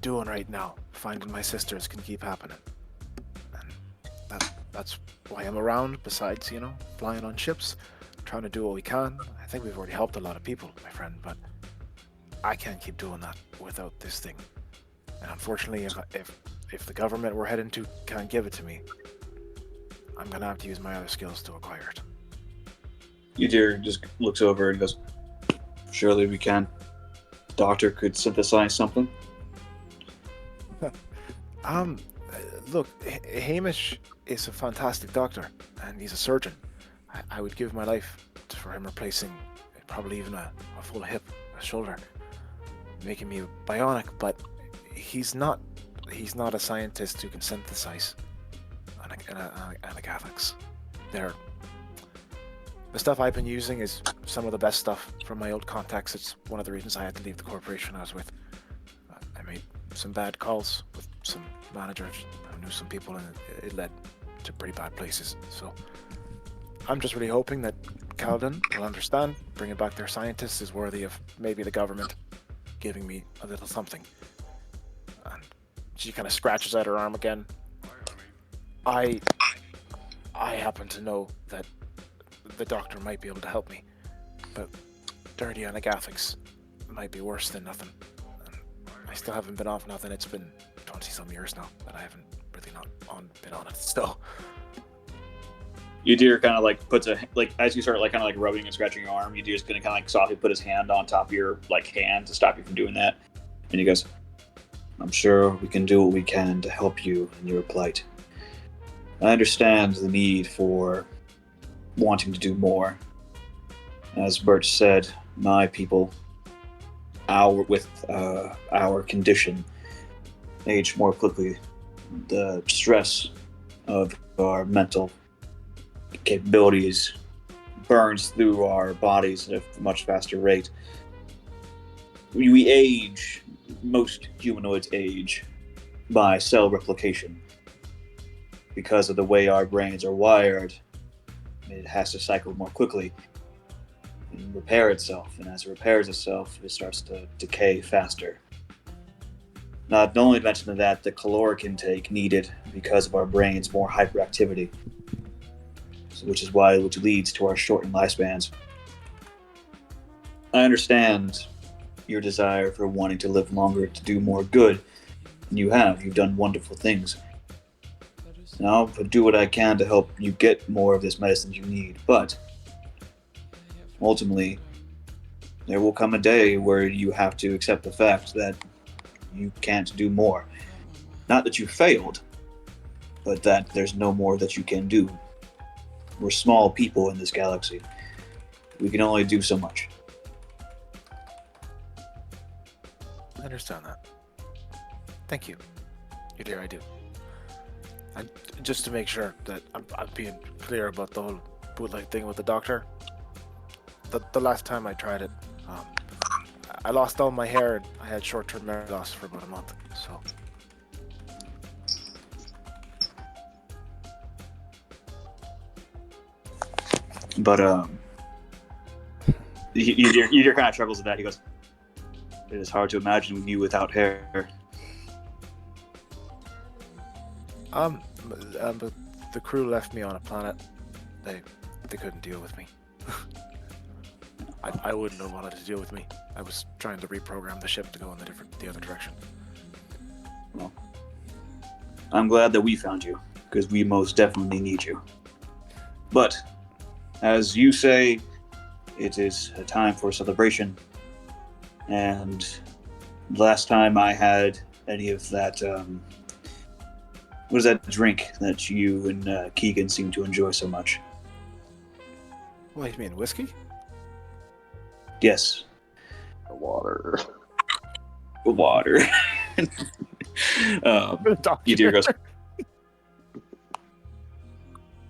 doing right now, finding my sisters, can keep happening. And that's why I'm around, besides, flying on ships, trying to do what we can. I think we've already helped a lot of people, my friend, but I can't keep doing that without this thing. And unfortunately, if the government we're heading to can't give it to me, I'm gonna have to use my other skills to acquire it. Udir just looks over and goes, surely we can. Doctor could synthesize something. Look, Hamish is a fantastic doctor, and he's a surgeon. I would give my life for him replacing probably even a full hip, a shoulder, making me bionic. But he's not a scientist who can synthesize anagatics. The stuff I've been using is some of the best stuff from my old contacts. It's one of the reasons I had to leave the corporation I was with. I made some bad calls with some managers who knew some people, and it led to pretty bad places. So I'm just really hoping that Caledon will understand. Bringing back their scientists is worthy of maybe the government giving me a little something. And she kind of scratches at her arm again. I happen to know that the doctor might be able to help me, but dirty anagathics might be worse than nothing. And I still haven't been off nothing. It's been 20-some years now that I haven't really been on it. So Udir kind of like puts as you start like kind of like rubbing and scratching your arm, Udir's gonna kind of like softly put his hand on top of your like hand to stop you from doing that, and he goes, "I'm sure we can do what we can to help you in your plight. I understand the need for wanting to do more. As Birch said, my people, with our condition, age more quickly. The stress of our mental capabilities burns through our bodies at a much faster rate. We age, most humanoids age, by cell replication. Because of the way our brains are wired, it has to cycle more quickly and repair itself. And as it repairs itself, it starts to decay faster. Not only mention that, the caloric intake needed because of our brains' more hyperactivity, which leads to our shortened lifespans. I understand your desire for wanting to live longer, to do more good, and you've done wonderful things. And I'll do what I can to help you get more of this medicine you need, but ultimately, there will come a day where you have to accept the fact that you can't do more. Not that you failed, but that there's no more that you can do. We're small people in this galaxy. We can only do so much. I understand that. Thank you. Dear, I do. And just to make sure that I'm being clear about the whole bootleg thing with the doctor, the last time I tried it, I lost all my hair and I had short-term memory loss for about a month, so... But, Udir kind of struggles with that. He goes, it is hard to imagine you without hair. But the crew left me on a planet. They couldn't deal with me. I wouldn't have wanted to deal with me. I was trying to reprogram the ship to go in the other direction. Well, I'm glad that we found you, because we most definitely need you. But, as you say, it is a time for celebration. And last time I had any of that, what is that drink that you and Keegan seem to enjoy so much? What do you mean, whiskey? Yes. Water. Water. Doctor. Yadir goes,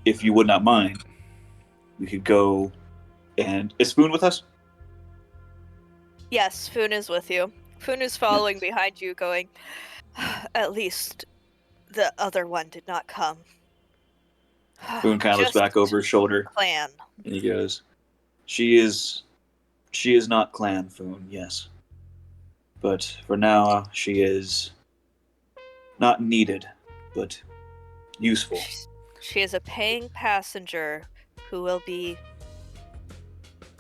if you would not mind, we could go and... Is Spoon with us? Yes, Foon is with you. Foon is following behind you, going, at least the other one did not come. Spoon kind of looks Just back over his shoulder, Clan. and he goes, She is not Clan Foon, yes. But for now, she is not needed, but useful. She is a paying passenger who will be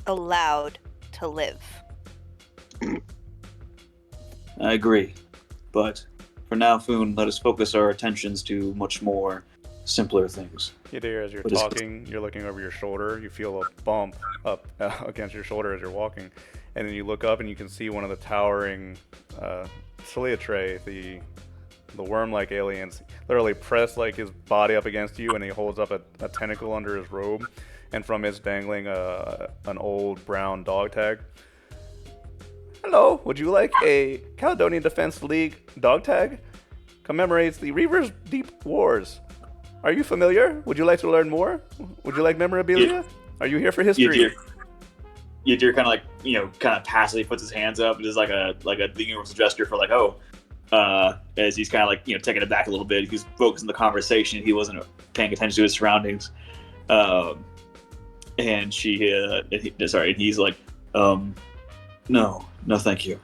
allowed to live. I agree. But for now, Foon, let us focus our attentions to much more simpler things. Yadir, as you're What is- talking, you're looking over your shoulder. You feel a bump up against your shoulder as you're walking, and then you look up and you can see one of the towering Ciliatre, the worm-like aliens, literally press like his body up against you, and he holds up a tentacle under his robe, and from it's dangling an old brown dog tag. Hello, would you like a Caledonian Defense League dog tag? Commemorates the Reaver's Deep Wars. Are you familiar? Would you like to learn more? Would you like memorabilia? Are you here for history? Yadir kind of like, kind of passively puts his hands up and is like a universal gesture for like, as he's kind of like, taking it back a little bit. He's focused on the conversation. He wasn't paying attention to his surroundings. And he's like, no, thank you.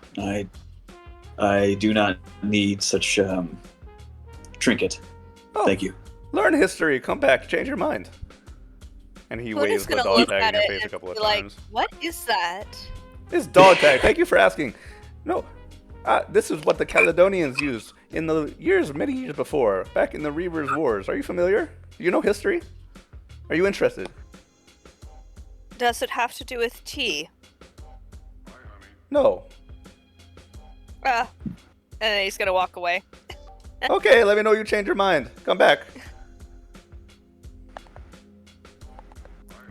I do not need such trinket. Oh, Thank you. learn history. Come back. Change your mind. And he Foon waves is the gonna dog look tag at in your it face a and couple of be like, times. what is that? It's dog tag. Thank you for asking. No, this is what the Caledonians used in the many years before, back in the Reaver's Wars. Are you familiar? Do you know history? Are you interested? Does it have to do with tea? No. And then he's gonna walk away. Okay, let me know you change your mind. Come back.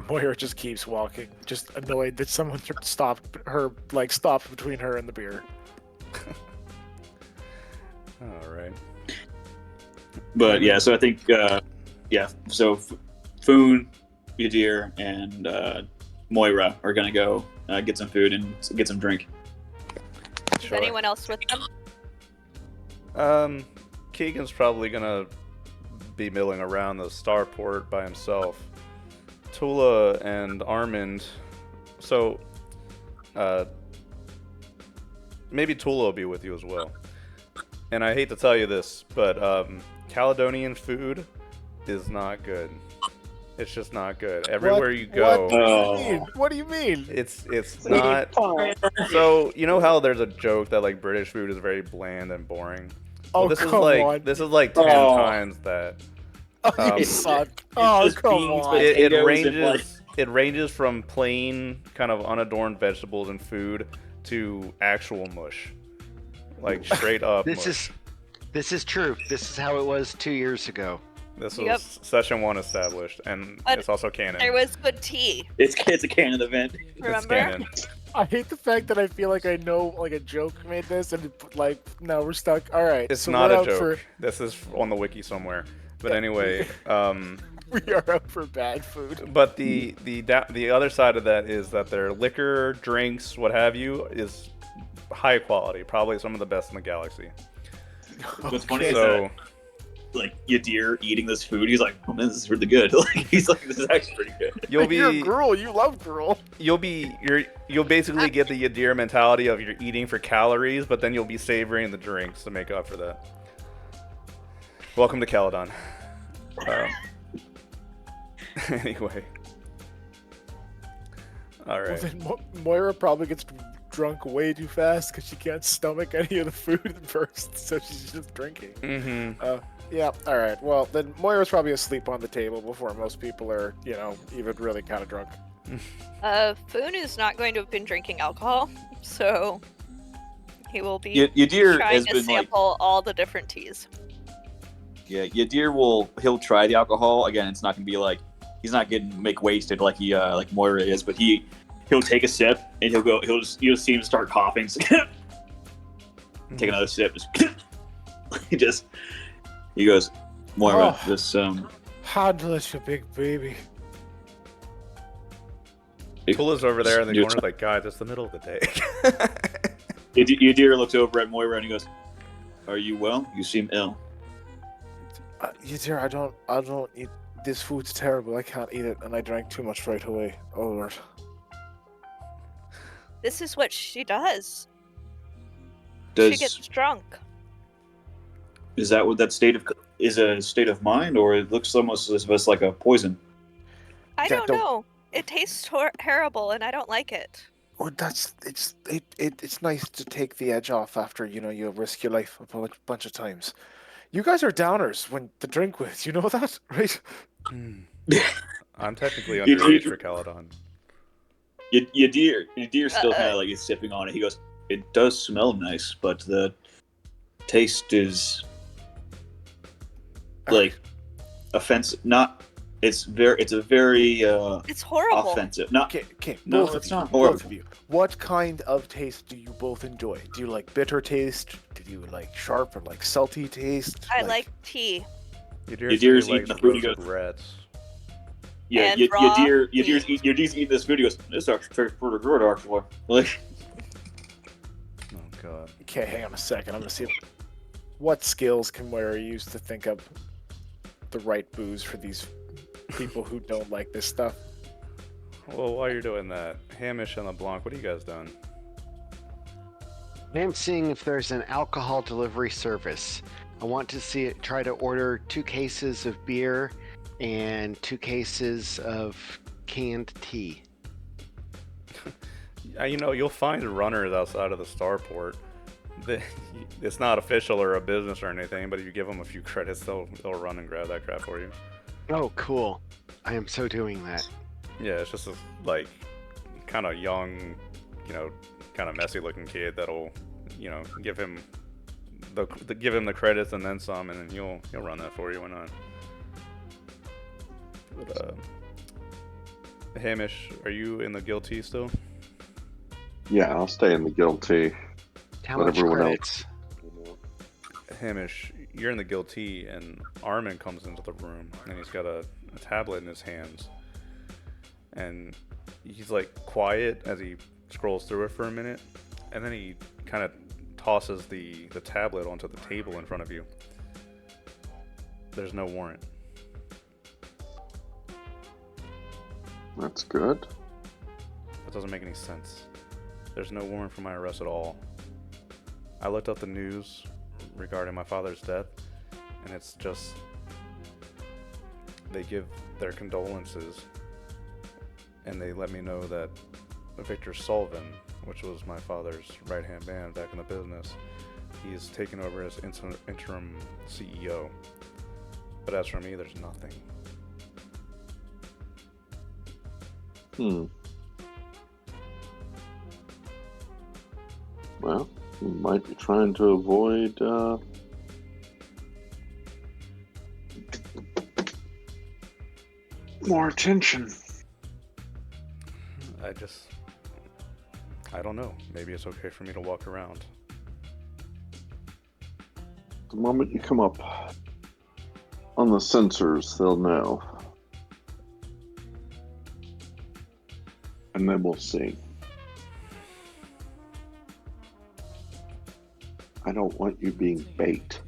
Moira just keeps walking, just annoyed that someone stopped between her and the beer. All right. But yeah, so I think, so Foon, Yadir, and Moira are going to go get some food and get some drink. Is anyone else with them? Keegan's probably gonna be milling around the starport by himself. Tula and Armand, so maybe Tula will be with you as well. And I hate to tell you this, but Caledonian food is not good. It's just not good. Everywhere you go, What do you mean? it's not. So you know how there's a joke that like British food is very bland and boring. Oh, This is come like on. this is like 10 times that. Oh, you suck. Oh, just come beans, on. but- It Potatoes and, ranges. It ranges from plain, kind of unadorned vegetables and food to actual mush, like straight up. This mush. This is true. This is how it was 2 years ago. This was Yep. session 1 established, and But it's also canon. There was good tea. It's a canon event. It's Remember? canon. I hate the fact that I feel like I know like a joke made this and like now we're stuck. All right, It's so not we're a out joke. This is on the wiki somewhere. But anyway, We are out for bad food. but the other side of that is that their liquor, drinks, what have you, is high quality, probably some of the best in the galaxy. What's funny is So that, like, Yadir eating this food, he's like, oh man, this is really good. Like, he's like, this is actually pretty good. you'll You're be gruel. You love gruel. you'll basically get the Yadir mentality of you're eating for calories, but then you'll be savoring the drinks to make up for that. Welcome to Caledon. Anyway. All Well, right. then Moira probably gets drunk way too fast because she can't stomach any of the food at first, so she's just drinking. Mm-hmm. Yeah. All right. Well, then Moira's probably asleep on the table before most people are, even really kind of drunk. Foon is not going to have been drinking alcohol, so he will be Yadir trying has to been like, sample all the different teas. yeah, Yadir he'll try the alcohol. Again, it's not gonna be like he's not getting make wasted like he like Moira is, but he'll take a sip and you'll just see him start coughing. Take another sip. He goes, Moira, Oh. this Handle it, you big baby. Tula's over there in the Dude, corner, like, guys, it's the middle of the day. Yadir looks over at Moira and he goes, "Are you well? You seem ill." You dear, I don't eat. This food's terrible. I can't eat it, and I drank too much right away. Oh Lord. This is what she does. Does She gets drunk. is that what that state of is a state of mind, or it looks almost as if it's like a poison? I Yeah, don't don't- know. It tastes terrible, and I don't like it. Well, it's nice to take the edge off after you risk your life a bunch of times. You guys are downers when to drink with. You know that, right? I'm technically You- underage you- for Caledon. Yadir still kind of like is sipping on it. He goes, "It does smell nice, but the taste is like offensive. Not. It's a very It's horrible. offensive. Not. Okay, No, both of it's you, not both horrible. of you. What kind of taste do you both enjoy? Do you like bitter taste? Do you like sharp or like salty taste? I like tea. Yadir's eating the food, he roasted goes- rats. Yeah, And raw Yadir's eating this food. He goes, "This actually tastes pretty good, actually." Like, Oh god. Okay, hang on a second. I'm gonna see what skills can Moira use to think up the right booze for these people who don't like this stuff. Well, while you're doing that, Hamish and LeBlanc, what are you guys doing? I'm seeing if there's an alcohol delivery service. I want to see it. Try to order 2 cases of beer and 2 cases of canned tea. You'll find runners outside of the starport. It's not official or a business or anything, but if you give them a few credits, they'll run and grab that crap for you. Oh, cool! I am so doing that. Yeah, it's just a kind of young, kind of messy looking kid that'll, give him the credits and then some, and then he'll run that for you. Why not? But Hamish, are you in the guilty still? Yeah, I'll stay in the guilty. How But much everyone credits? Hamish, you're in the guilty, and Armin comes into the room, and he's got a tablet in his hands, and he's like quiet as he scrolls through it for a minute, and then he kind of tosses the tablet onto the table in front of you. There's no warrant. That's good. That doesn't make any sense. There's no warrant for my arrest at all. I looked up the news regarding my father's death, and it's just they give their condolences, and they let me know that Victor Sullivan, which was my father's right-hand man back in the business, he's taken over as interim CEO. But as for me, there's nothing. Well, you might be trying to avoid more attention. I don't know. Maybe it's okay for me to walk around. The moment you come up on the sensors, they'll know. And then we'll see. I don't want you being bait.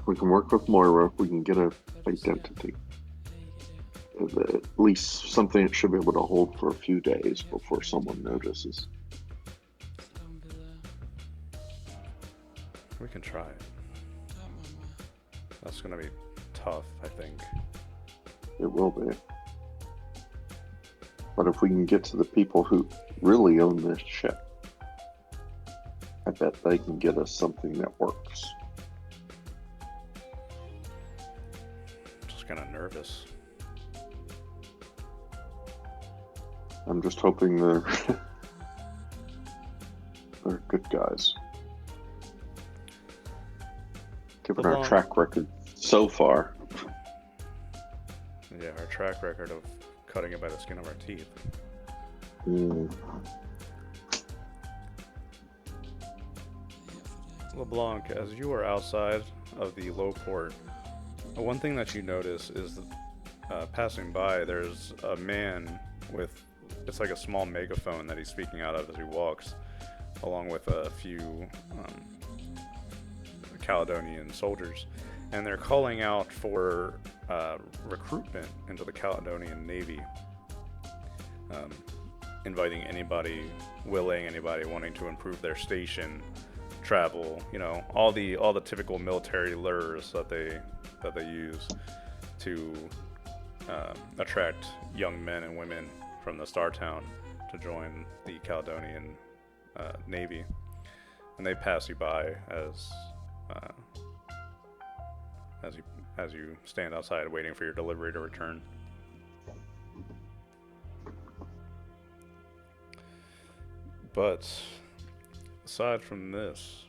We can work with Moira. We can get a identity. At least something that should be able to hold for a few days before someone notices. We can try it. That's gonna be tough, I think. It will be. But if we can get to the people who really own this ship, I bet they can get us something that works. Just kind of nervous. I'm just hoping they're they're good guys. Given our LeBlanc. track record so far. Yeah, our track record of cutting it by the skin of our teeth. Mm. LeBlanc, as you are outside of the low port, one thing that you notice is passing by, there's a man with, it's like a small megaphone that he's speaking out of as he walks, along with a few Caledonian soldiers. And they're calling out for recruitment into the Caledonian Navy. Inviting anybody willing, anybody wanting to improve their station, travel, you know, all the typical military lures that they use to attract young men and women from the Star Town to join the Caledonian Navy. And they pass you by as you stand outside waiting for your delivery to return. But aside from this,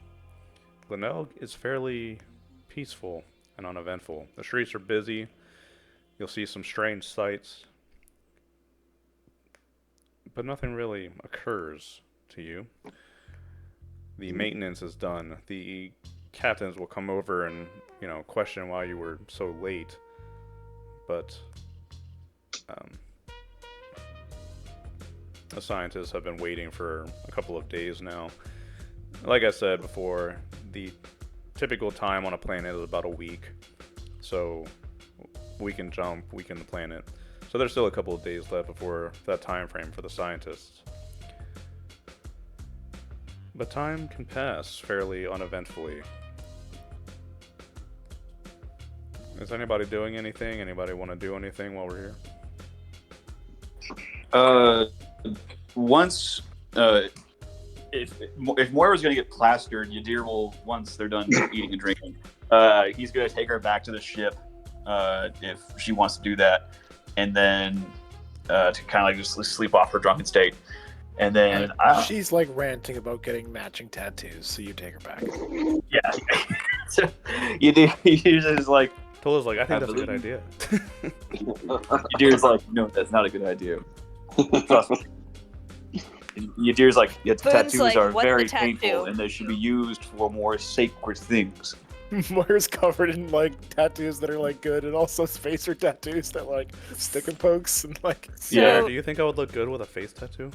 Glenelg is fairly peaceful and uneventful. The streets are busy. You'll see some strange sights, but nothing really occurs to you. The maintenance is done. The captains will come over and, you know, question why you were so late, but the scientists have been waiting for a couple of days now. Like I said before, the typical time on a planet is about a week, so we can weaken the planet. So there's still a couple of days left before that time frame for the scientists. But time can pass fairly uneventfully. Is anybody doing anything? Anybody want to do anything while we're here? Once if Moira's gonna get plastered, Yadir will, once they're done eating and drinking, he's gonna take her back to the ship if she wants to do that, and then to kind of like just sleep off her drunken state, and then she's like ranting about getting matching tattoos, so you take her back. Yeah, so Yadir is like, Tola's like, I think that's a good idea. Yadir's like, no, that's not a good idea. Trust me. Yadir's like, yeah, tattoos like, are "What's very the tattoo?" painful and they should be used for more sacred things. Moira's covered in like tattoos that are like good, and also spacer tattoos that like stick and pokes and like. Yeah. Do you think I would look good with a face tattoo?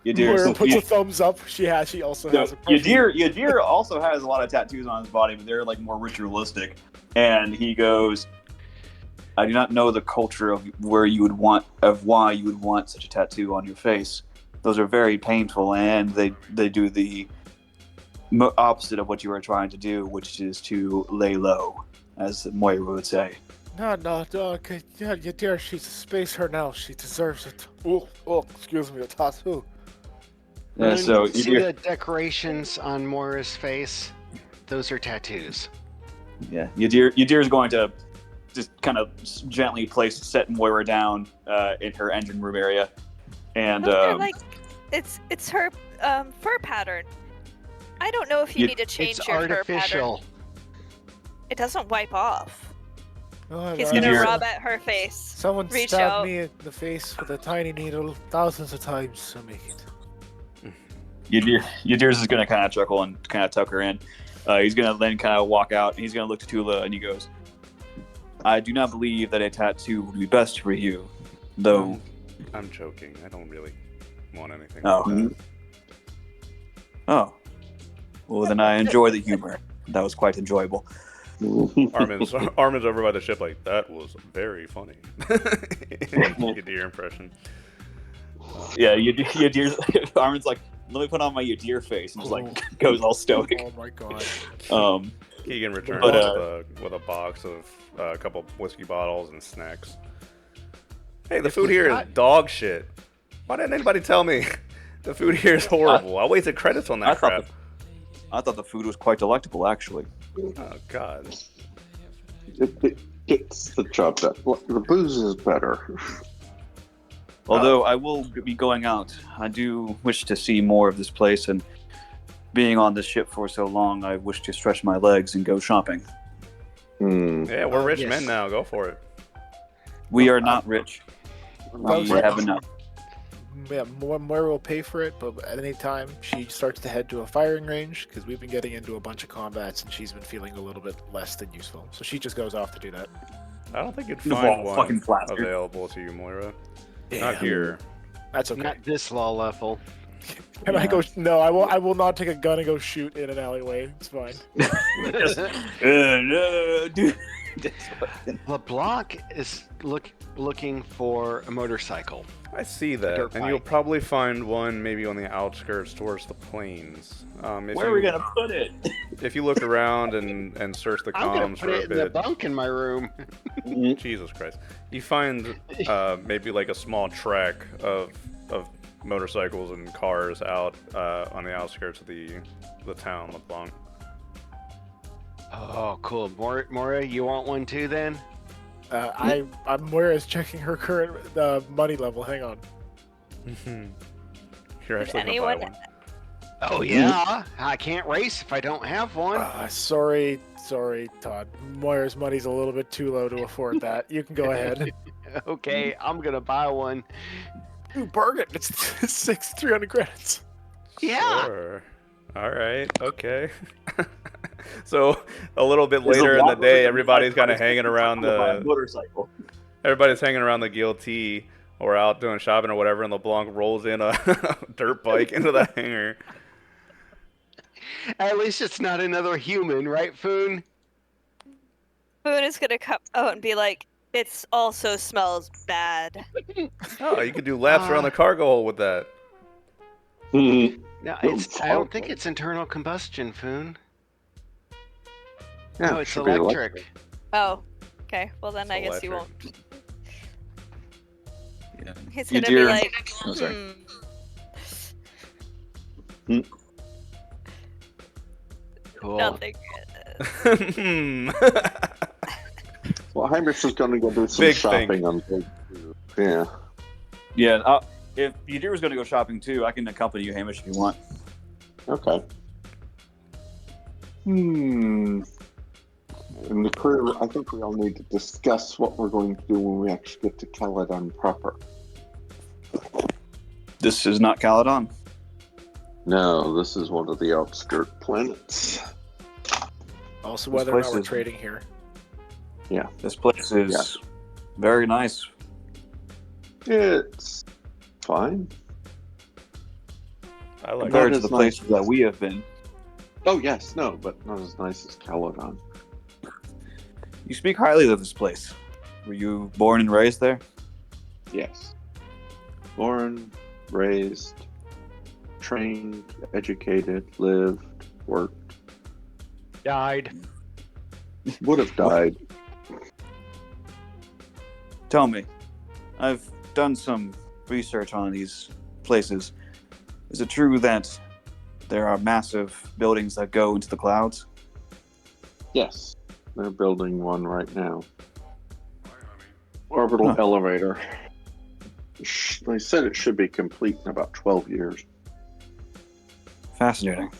Moira puts a thumbs up. She also has a. Yadir also has a lot of tattoos on his body, but they're like more ritualistic. And he goes, I do not know the culture of why you would want such a tattoo on your face. Those are very painful, and they do the opposite of what you are trying to do, which is to lay low, as Moira would say. No, okay, yeah, dear, she's a spacer now. She deserves it. Oh, excuse me, a tattoo. Yeah, so you see the decorations on Moira's face? Those are tattoos. Yeah, Yadir is going to just kind of gently set Moira down in her engine room area, and like it's her fur pattern. I don't know if you need to change it's your artificial. fur pattern. It doesn't wipe off. Oh, He's God. gonna rub at her face. Someone reach stabbed out. me in the face with a tiny needle thousands of times to make it. Yadir's is going to kind of chuckle and kind of tuck her in. He's going to then kind of walk out, and he's going to look to Tula, and he goes, I do not believe that a tattoo would be best for you, though. I'm joking. I don't really want anything Oh. like that. Oh. Well, then I enjoy the humor. That was quite enjoyable. Armin's over by the ship like, that was very funny. Yadir impression. Yeah, Yadir's Armin's like, let me put on my Yadir face, and just like goes all stoic. Oh my God. Keegan returns But, with a box of a couple whiskey bottles and snacks. Hey, the food here is dog shit. Why didn't anybody tell me? The food here is horrible. I wasted credits on that crap. I thought the food was quite delectable, actually. Oh, God. It gets the job done. The booze is better. Although I will be going out, I do wish to see more of this place, and being on this ship for so long, I wish to stretch my legs and go shopping. Hmm. Yeah, we're rich yes. men now. Go for it. We are not rich. Well, We yeah. have enough. Yeah, Moira will pay for it, but at any time she starts to head to a firing range because we've been getting into a bunch of combats and she's been feeling a little bit less than useful. So she just goes off to do that. I don't think you'd The find ball one fucking plastered. available to you, Moira. Yeah, Not here. That's okay. Not this law level. Can I go? No, I will. I will not take a gun and go shoot in an alleyway. It's fine. No, dude. LeBlanc is looking for a motorcycle. I see that, dirt and you'll bike. probably find one maybe on the outskirts towards the plains. Where are we gonna put it? If you look around and search the I'm gonna comms put for it a in the bit, bunk in my room. Jesus Christ, you find maybe like a small track of motorcycles and cars out on the outskirts of the town, LeBlanc. Oh, cool. Mora, you want one too then? I'm Moira's checking her current money level. Hang on. You're actually gonna anyone- buy one. Oh yeah. I can't race if I don't have one. Sorry, Todd. Moira's money's a little bit too low to afford that. You can go ahead. Okay, I'm gonna buy one. Ooh, bargain! It's 300 credits. Yeah. Sure. All right. Okay. So a little bit Is later in the LeBlanc day, looking everybody's like kind of Buy hanging around the motorcycle. everybody's hanging around the guillotine or out doing shopping or whatever, and LeBlanc rolls in a dirt bike into the hangar. At least it's not another human, right, Foon? Boone is gonna come out and be like, "It also smells bad." Oh, you could do laps around the cargo hold with that. Mhm. No, Little I don't think cargo. it's internal combustion, Foon. Yeah, No, it's should be electric. Oh, okay. Well then, I It's guess you electric. won't. Yeah. He's You gonna be dear- like, Oh, sorry. Cool. nothing. Hmm. Well, Hamish is going to go do some Big shopping thing. on. Yeah. Yeah. If Yadir was gonna go shopping too, I can accompany you, Hamish, if you want. Okay. In the crew, I think we all need to discuss what we're going to do when we actually get to Caledon proper. This is not Caledon. No, this is one of the outskirt planets. Also, This whether or not place we're is- trading here. This place is very nice. It's fine. I like Compared Not to the as nice places that as- we have been. Oh, yes, no, but not as nice as Caledon. You speak highly of this place. Were you born and raised there? Yes. Born, raised, trained, educated, lived, worked, Died. would have died. Tell me, I've done some research on these places. Is it true that there are massive buildings that go into the clouds? Yes, they're building one right now. Orbital Huh. elevator. They said it should be complete in about 12 years. Fascinating.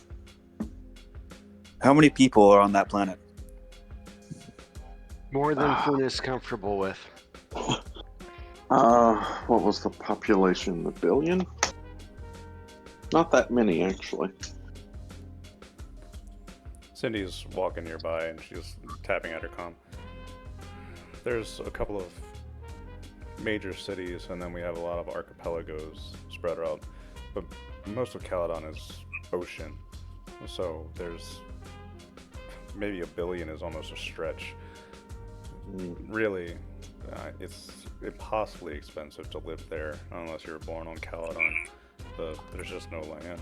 How many people are on that planet? More than Foon is comfortable with. What was the population? A billion? Not that many, actually. Cindy's walking nearby and she's tapping at her comm. There's a couple of major cities, and then we have a lot of archipelagos spread out. But most of Caledon is ocean, so there's maybe a billion is almost a stretch. Really, it's impossibly expensive to live there unless you're born on Caledon. But there's just no land.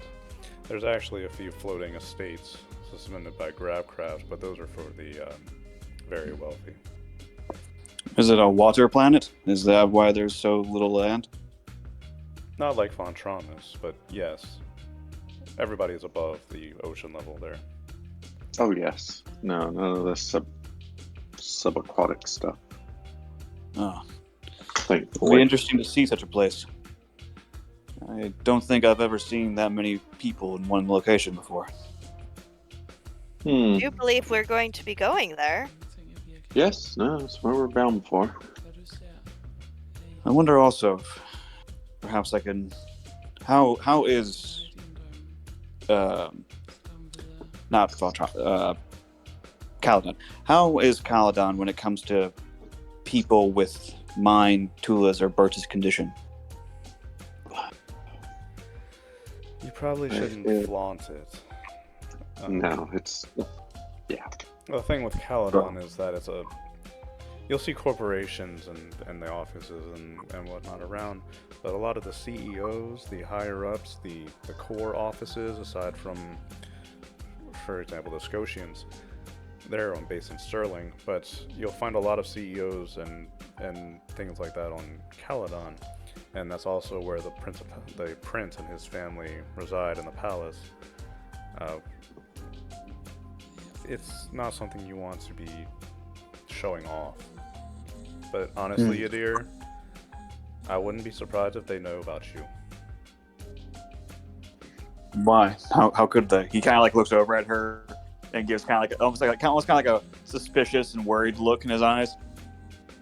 There's actually a few floating estates suspended by grabcraft, but those are for the very wealthy. Is it a water planet? Is that why there's so little land? Not like Fontron is, but yes. Everybody is above the ocean level there. Oh, yes. No, none of this subaquatic stuff. Oh, it'd be Thankfully. interesting to see such a place. I don't think I've ever seen that many people in one location before. Do you believe we're going to be going there? Yes, no, that's where we're bound for. I wonder also if perhaps I can. How is not Caledon? How is Caledon when it comes to people with mine, Tula's, or Birch's condition? You probably shouldn't Yeah. flaunt it. No, it's yeah. The thing with Caledon is that it's a. You'll see corporations and the offices and whatnot around, but a lot of the CEOs, the higher ups, the core offices, aside from, for example, the Scotians, they're based in Sterling, but you'll find a lot of CEOs and things like that on Caledon, and that's also where the prince and his family reside in the palace. It's not something you want to be showing off. But honestly, Yadir, I wouldn't be surprised if they know about you. Why? How could they? He kind of like looks over at her and gives kind of like almost kind of like a suspicious and worried look in his eyes.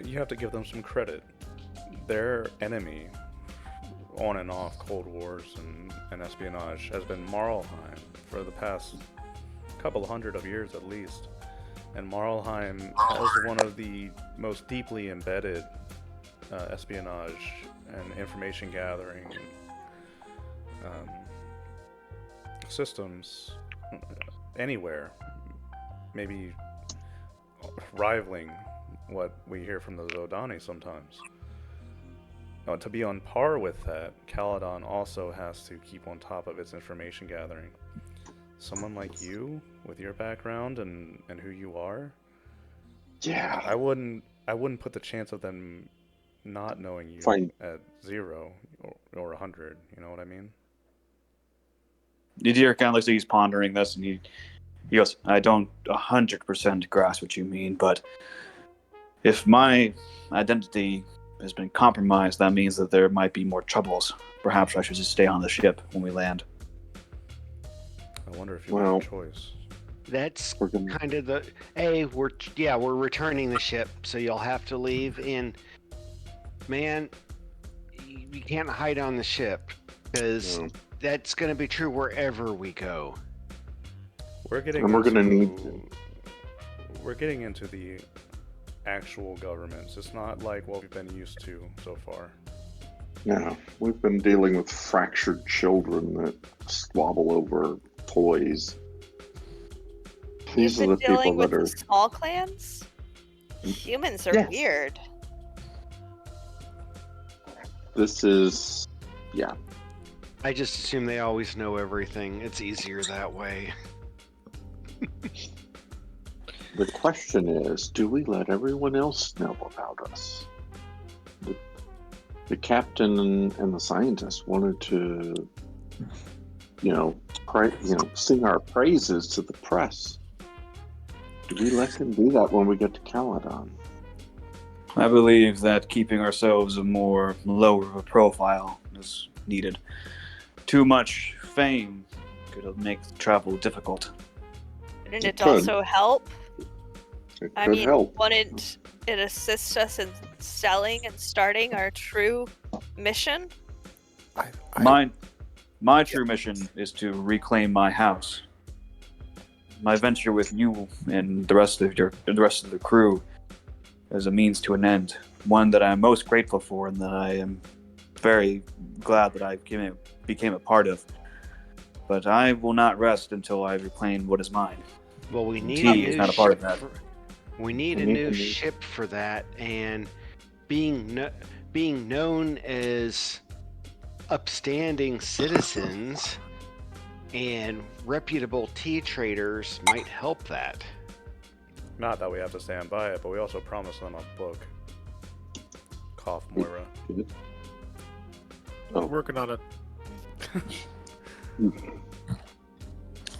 You have to give them some credit. Their enemy, on and off Cold Wars and espionage, has been Marlheim for the past couple hundred of years at least. And Marlheim has one of the most deeply embedded espionage and information gathering systems anywhere, maybe rivaling what we hear from the Zodani sometimes. To be on par with that, Caledon also has to keep on top of its information gathering. Someone like you, with your background and who you are, Yeah. I wouldn't put the chance of them not knowing you Fine. at 0 or 100. You know what I mean? Yadir kind of looks like he's pondering this, and he goes, "I don't 100% grasp what you mean, but if my identity has been compromised, that means that there might be more troubles. Perhaps I should just stay on the ship when we land." I wonder if you Well- have a choice. That's We're gonna- kind of the. Hey, we're returning the ship, so you'll have to leave. And man, you can't hide on the ship because No. that's going to be true wherever we go. We're getting And we're gonna into, we're getting into the actual governments. It's not like what we've been used to so far. Yeah, we've been dealing with fractured children that squabble over toys. These You've are been the people dealing with that are. the small clans? Humans are Yes. weird. This is, yeah. I just assume they always know everything. It's easier that way. The question is, do we let everyone else know about us? The captain and the scientist wanted to, sing our praises to the press. Do we let them do that when we get to Caledon? I believe that keeping ourselves a more lower of a profile is needed. Too much fame could make travel difficult. Wouldn't It it could. also help? It I could mean, help. wouldn't it assist us in selling and starting our true mission? My true mission is to reclaim my house. My venture with you and the rest of the crew is a means to an end. One that I'm most grateful for, and that I am very glad that I became a part of. But I will not rest until I reclaim what is mine. Well, we need T a is new not a part of ship. that. We need We a need new a new- ship for that, and being known as upstanding citizens and reputable tea traders might help that. Not that we have to stand by it, but we also promised them a book. Cough, Moira. We're working on it.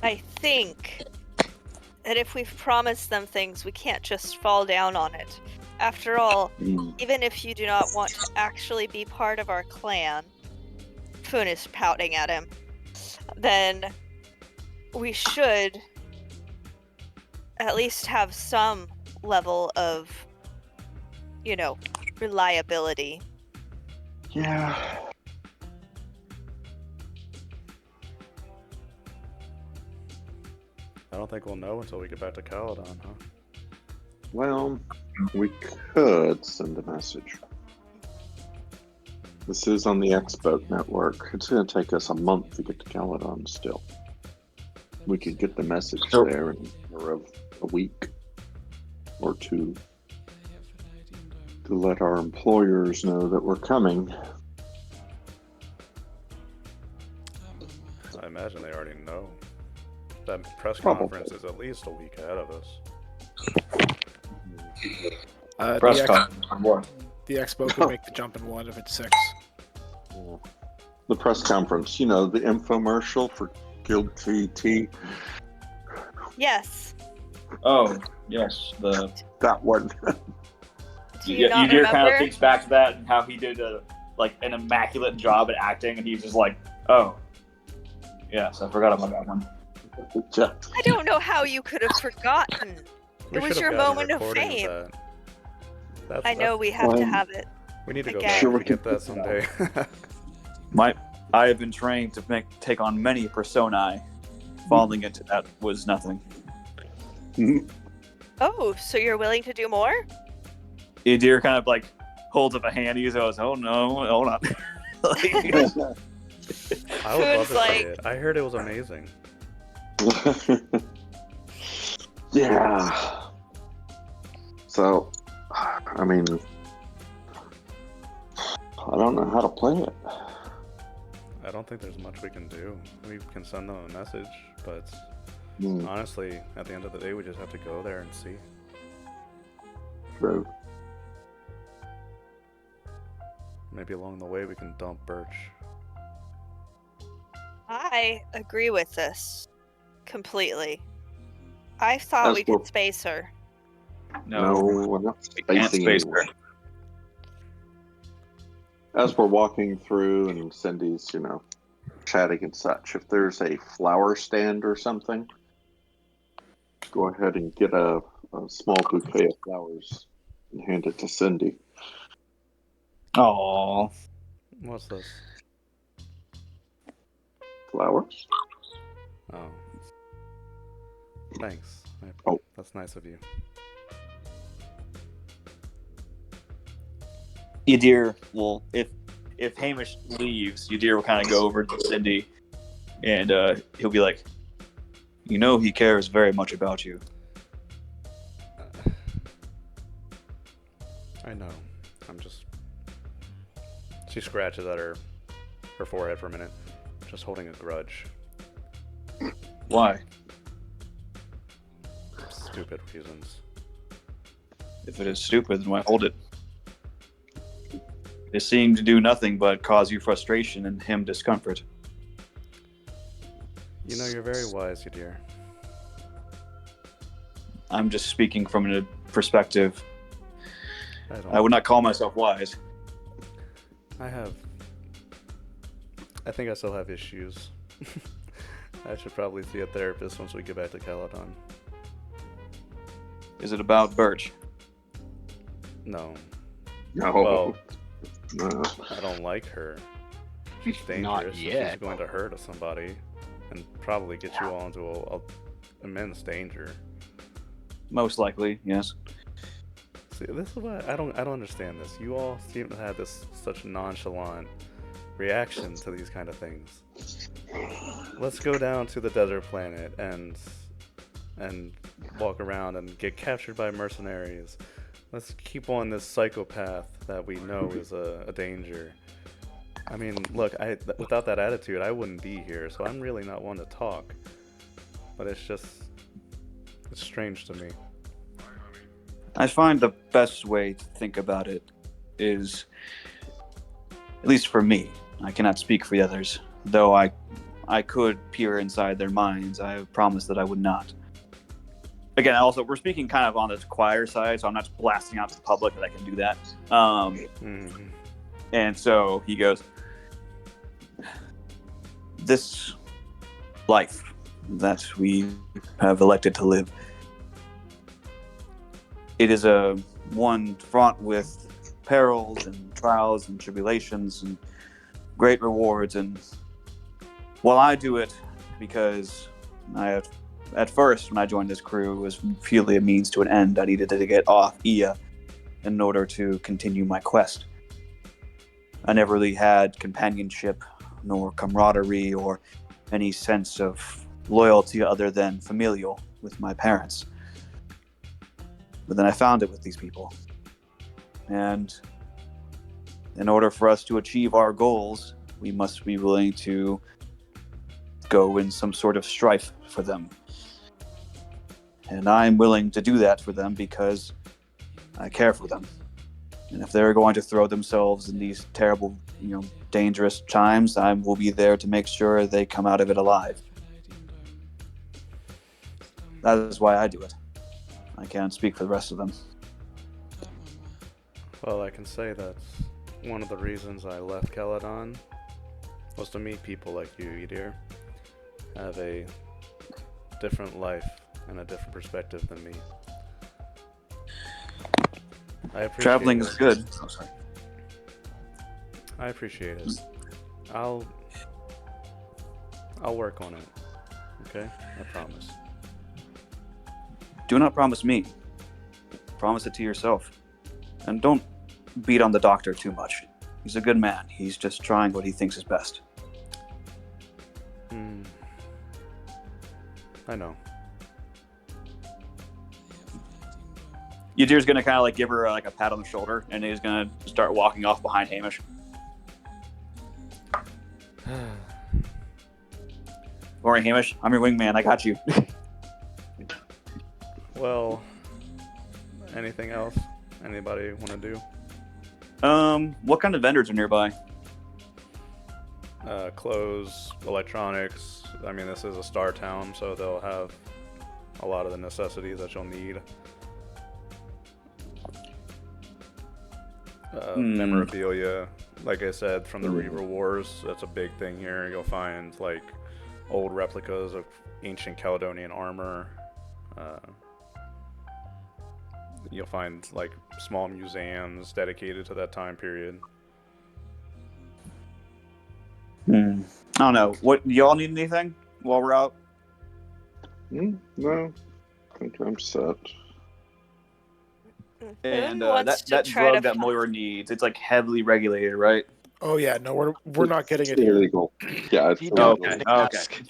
I think that if we've promised them things, we can't just fall down on it. After all, even if you do not want to actually be part of our clan, Foon is pouting at him, then we should at least have some level of, reliability. Yeah. I don't think we'll know until we get back to Caledon, huh? Well, we could send a message. This is on the X-Boat network. It's going to take us a month to get to Caledon still. We could get the message Sure. there in a week or two to let our employers know that we're coming. I imagine they already know. That press Probably. conference is at least a week ahead of us. Press The conference. More. expo could make the jump in one if it's 6. The press conference, you know, the infomercial for Guild TT. Yes. Oh, yes. The That one. Do you not Udir kind of remember? thinks back to that and how he did an immaculate job at acting, and he's just like, oh, yes, I forgot about that one. I don't know how you could have forgotten. We It was should your have gotten a moment of recording fame. that. That's, I know we have to Well, have it. We need to go Again. back Sure, we and get can that someday. I have been trained to take on many personae. Falling into that was nothing. Oh, so you're willing to do more? Udir kind of like holds up a hand. He goes, "Oh no, hold on." Like, I would love Food's to like- see it. I heard it was amazing. Yeah. So, I mean, I don't know how to play it. I don't think there's much we can do. We can send them a message, but Hmm, honestly, at the end of the day, we just have to go there and see. true. Maybe along the way we can dump Birch. I agree with this completely. I thought As we well. could space her. No, we're not we can't spacing space anyone. her. As we're walking through and Cindy's, chatting and such, if there's a flower stand or something, go ahead and get a small bouquet of flowers and hand it to Cindy. Oh, What's this? Flowers? Oh. Thanks. Oh. That's nice of you. Udir will if Hamish leaves, Udir will kind of go over to Cindy, and he'll be like, he cares very much about you. I know. I'm just... She scratches at her forehead for a minute. Just holding a grudge. Why? Stupid reasons. If it is stupid, then why hold it? It seemed to do nothing but cause you frustration and him discomfort. You're very wise, you dear. I'm just speaking from a perspective. I I would not call myself wise. I think I still have issues. I should probably see a therapist once we get back to Caledon. Is it about Birch? No. No. Well, No. I don't like her. She's dangerous. Not and yet. She's going to hurt somebody and probably get you all into a immense danger. Most likely, yes. See, this is why I don't understand this. You all seem to have such nonchalant reaction to these kind of things. Let's go down to the desert planet and walk around and get captured by mercenaries. Let's keep on this psychopath that we know is a danger. I mean, look, without that attitude, I wouldn't be here, so I'm really not one to talk. But it's strange to me. I find the best way to think about it is, at least for me, I cannot speak for the others, though I could peer inside their minds. I have promised that I would not. Again, also, we're speaking kind of on the choir side, so I'm not blasting out to the public that I can do that. And so he goes, this life that we have elected to live, it is a one fraught with perils and trials and tribulations and great rewards. And while I do it because at first when I joined this crew, it was purely a means to an end. I needed to get off Ia in order to continue my quest. I never really had companionship, nor camaraderie, or any sense of loyalty other than familial with my parents. But then I found it with these people. And in order for us to achieve our goals, we must be willing to go in some sort of strife for them. And I'm willing to do that for them because I care for them. And if they're going to throw themselves in these terrible, dangerous times, I will be there to make sure they come out of it alive. That is why I do it. I can't speak for the rest of them. Well, I can say that one of the reasons I left Caledon was to meet people like you, Ydir. Have a different life and a different perspective than me. I appreciate Traveling it. is good. Oh, sorry. I appreciate it. I'll work on it. Okay? I promise. Do not promise me. Promise it to yourself. And don't beat on the doctor too much. He's a good man. He's just trying what he thinks is best. I know. Ydir's gonna kind of give her a pat on the shoulder, and he's gonna start walking off behind Hamish. All right, Hamish, I'm your wingman. I got you. Well, anything else? Anybody want to do? What kind of vendors are nearby? Clothes, electronics. I mean, this is a star town, so they'll have a lot of the necessities that you'll need. Memorabilia, like I said, from the Reaver Wars. That's a big thing here. You'll find old replicas of ancient Caledonian armor. You'll find small museums dedicated to that time period. I don't know. What, do y'all need anything while we're out? No, I think I'm set. And Who wants to that try drug to that find- Moira needs, it's heavily regulated, right? Oh yeah, no, we're not getting it It's here. illegal. Yeah, it's You illegal. don't Okay. ask.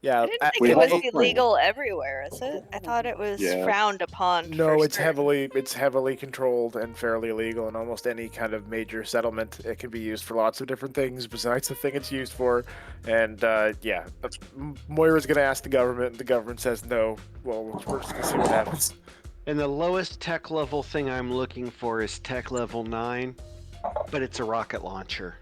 Yeah, I didn't think we it was have a plan. illegal everywhere, is it? I thought it was Yeah. frowned upon. no, for it's certain. heavily controlled and fairly illegal in almost any kind of major settlement. It can be used for lots of different things besides the thing it's used for. And Moira's gonna ask the government, and the government says no. Well, we're just gonna see what happens. And the lowest tech level thing I'm looking for is tech level 9, but it's a rocket launcher.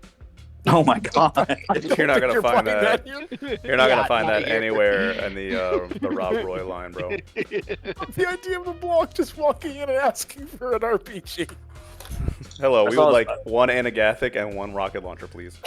Oh my god. You're not gonna find that. Here. You're not Yeah, gonna find not that here. anywhere in the Rob Roy line, bro. The idea of the block just walking in and asking for an RPG. Hello, I we saw would this- like one Anagathic and one rocket launcher, please.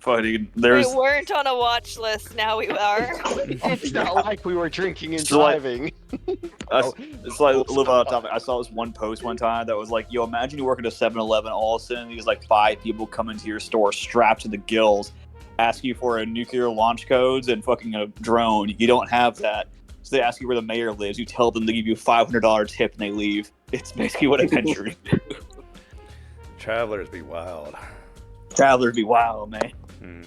Buddy, there's We weren't on a watch list, now we are. It's not like we were drinking and So, like- driving. it's a little bit off topic. I saw this one post one time that was yo, imagine you work at a 7-Eleven, all of a sudden these 5 people come into your store strapped to the gills, ask you for a nuclear launch codes and fucking a drone. You don't have that. So they ask you where the mayor lives. You tell them, they give you a $500 tip and they leave. It's basically what adventuring do. Travelers be wild. Travelers be wild, man. Hmm.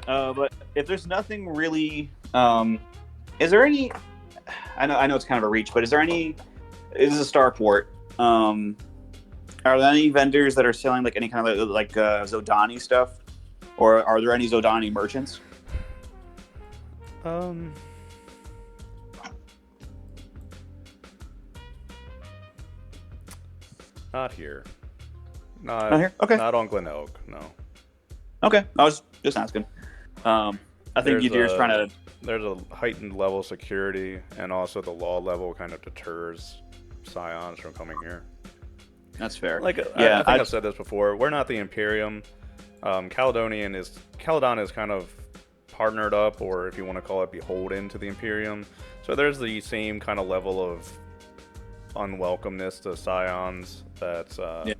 But if there's nothing really, is there any? I know it's kind of a reach, but is there any? This is a starport. Are there any vendors that are selling any kind of Zodani stuff, or are there any Zodani merchants? Not here. Not here? Okay. Not on Glen Elk, no. Okay, I was just asking. I think Ydir's trying to. There's a heightened level of security, and also the law level kind of deters scions from coming here. That's fair. I think I've said this before. We're not the Imperium. Caledon is kind of partnered up, or if you want to call it, beholden to the Imperium. So there's the same kind of level of unwelcomeness to scions. That's Yeah.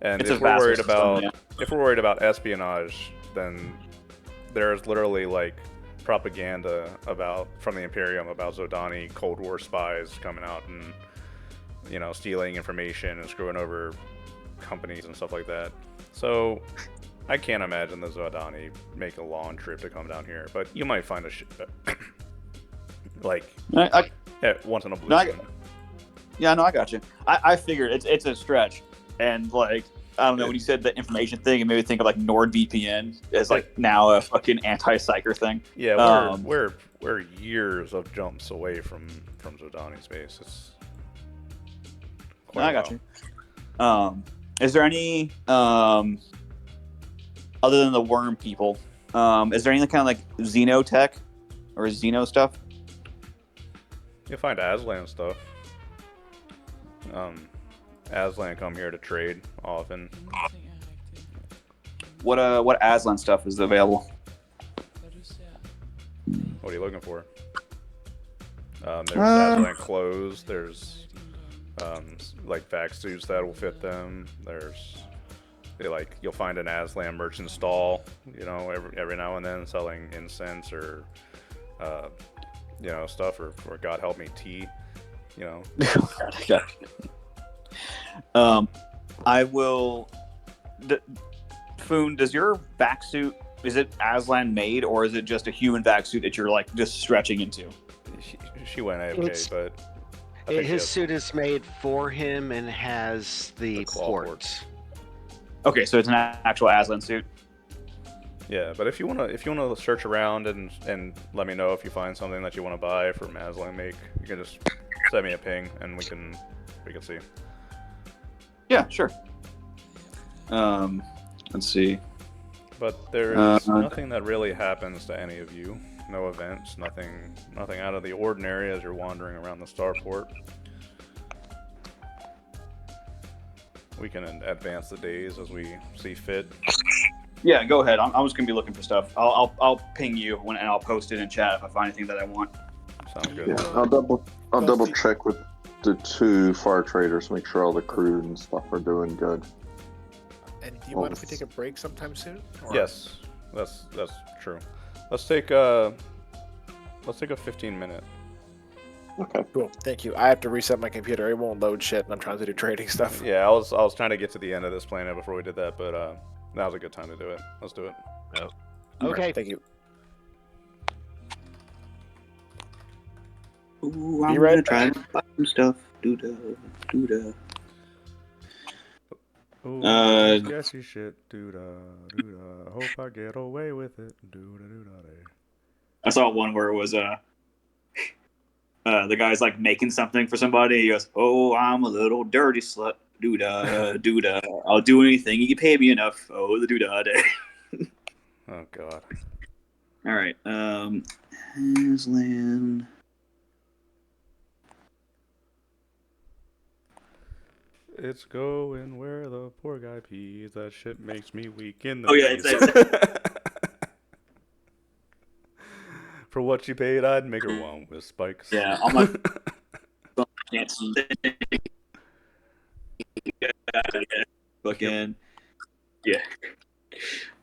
and It's a if we're worried vassal about system, if we're worried about espionage, then there's literally like propaganda from the Imperium about Zodani Cold War spies coming out and stealing information and screwing over companies and stuff like that. So I can't imagine the Zodani make a long trip to come down here, but you might find a like once in a blue moon. Yeah, no, I got you. I figured it's a stretch, and like I don't know, when you said the information thing, it made me think of like NordVPN as like now a fucking anti-psyker thing. Yeah, we're years of jumps away from Zodani's base. It's I got you. Is there any other than the worm people? Is there any kind of like xenotech or xeno stuff? You'll find Aslan stuff. Aslan come here to trade often. What Aslan stuff is available? What are you looking for? There's Aslan clothes. There's like vac suits that will fit them. You'll find an Aslan merchant stall. Every now and then selling incense or stuff or God help me tea. I will. Foon, does your vac suit, is it Aslan made, or is it just a human vac suit that you're like just stretching into? She went AFK, but his suit is made for him and has the ports. Okay, so it's an actual Aslan suit. Yeah, but if you wanna search around and let me know if you find something that you want to buy from Aslan make, you can just send me a ping and we can see. Yeah, sure. Let's see. But there's nothing that really happens to any of you. No events, nothing out of the ordinary as you're wandering around the starport. We can advance the days as we see fit. Yeah, go ahead. I'm just gonna be looking for stuff. I'll ping you and I'll post it in chat if I find anything that I want. Sounds good. Yeah, I'll double check with the 2 far traders, make sure all the crew and stuff are doing good. And do you mind if we take a break sometime soon? Or? Yes, that's true. Let's take a 15-minute. Okay. Cool. Thank you. I have to reset my computer. It won't load shit, and I'm trying to do trading stuff. Yeah, I was trying to get to the end of this planet before we did that, but now's a good time to do it. Let's do it. Oh. Okay. Right, thank you. Ooh, I'm gonna try to buy some stuff. Doo-da. Ooh, sketchy shit. Doo-da. Hope I get away with it. Doo-da. I saw one where it was the guy's like making something for somebody. He goes, "Oh, I'm a little dirty slut. Doo-da. I'll do anything. You pay me enough. Oh, the doo-da day." Oh God. All right. Aslan. It's going where the poor guy pees. That shit makes me weak in the Oh, yeah, knees. For what she paid, I'd make her one with spikes. Yeah, I'm like, can't see. Fucking, yeah.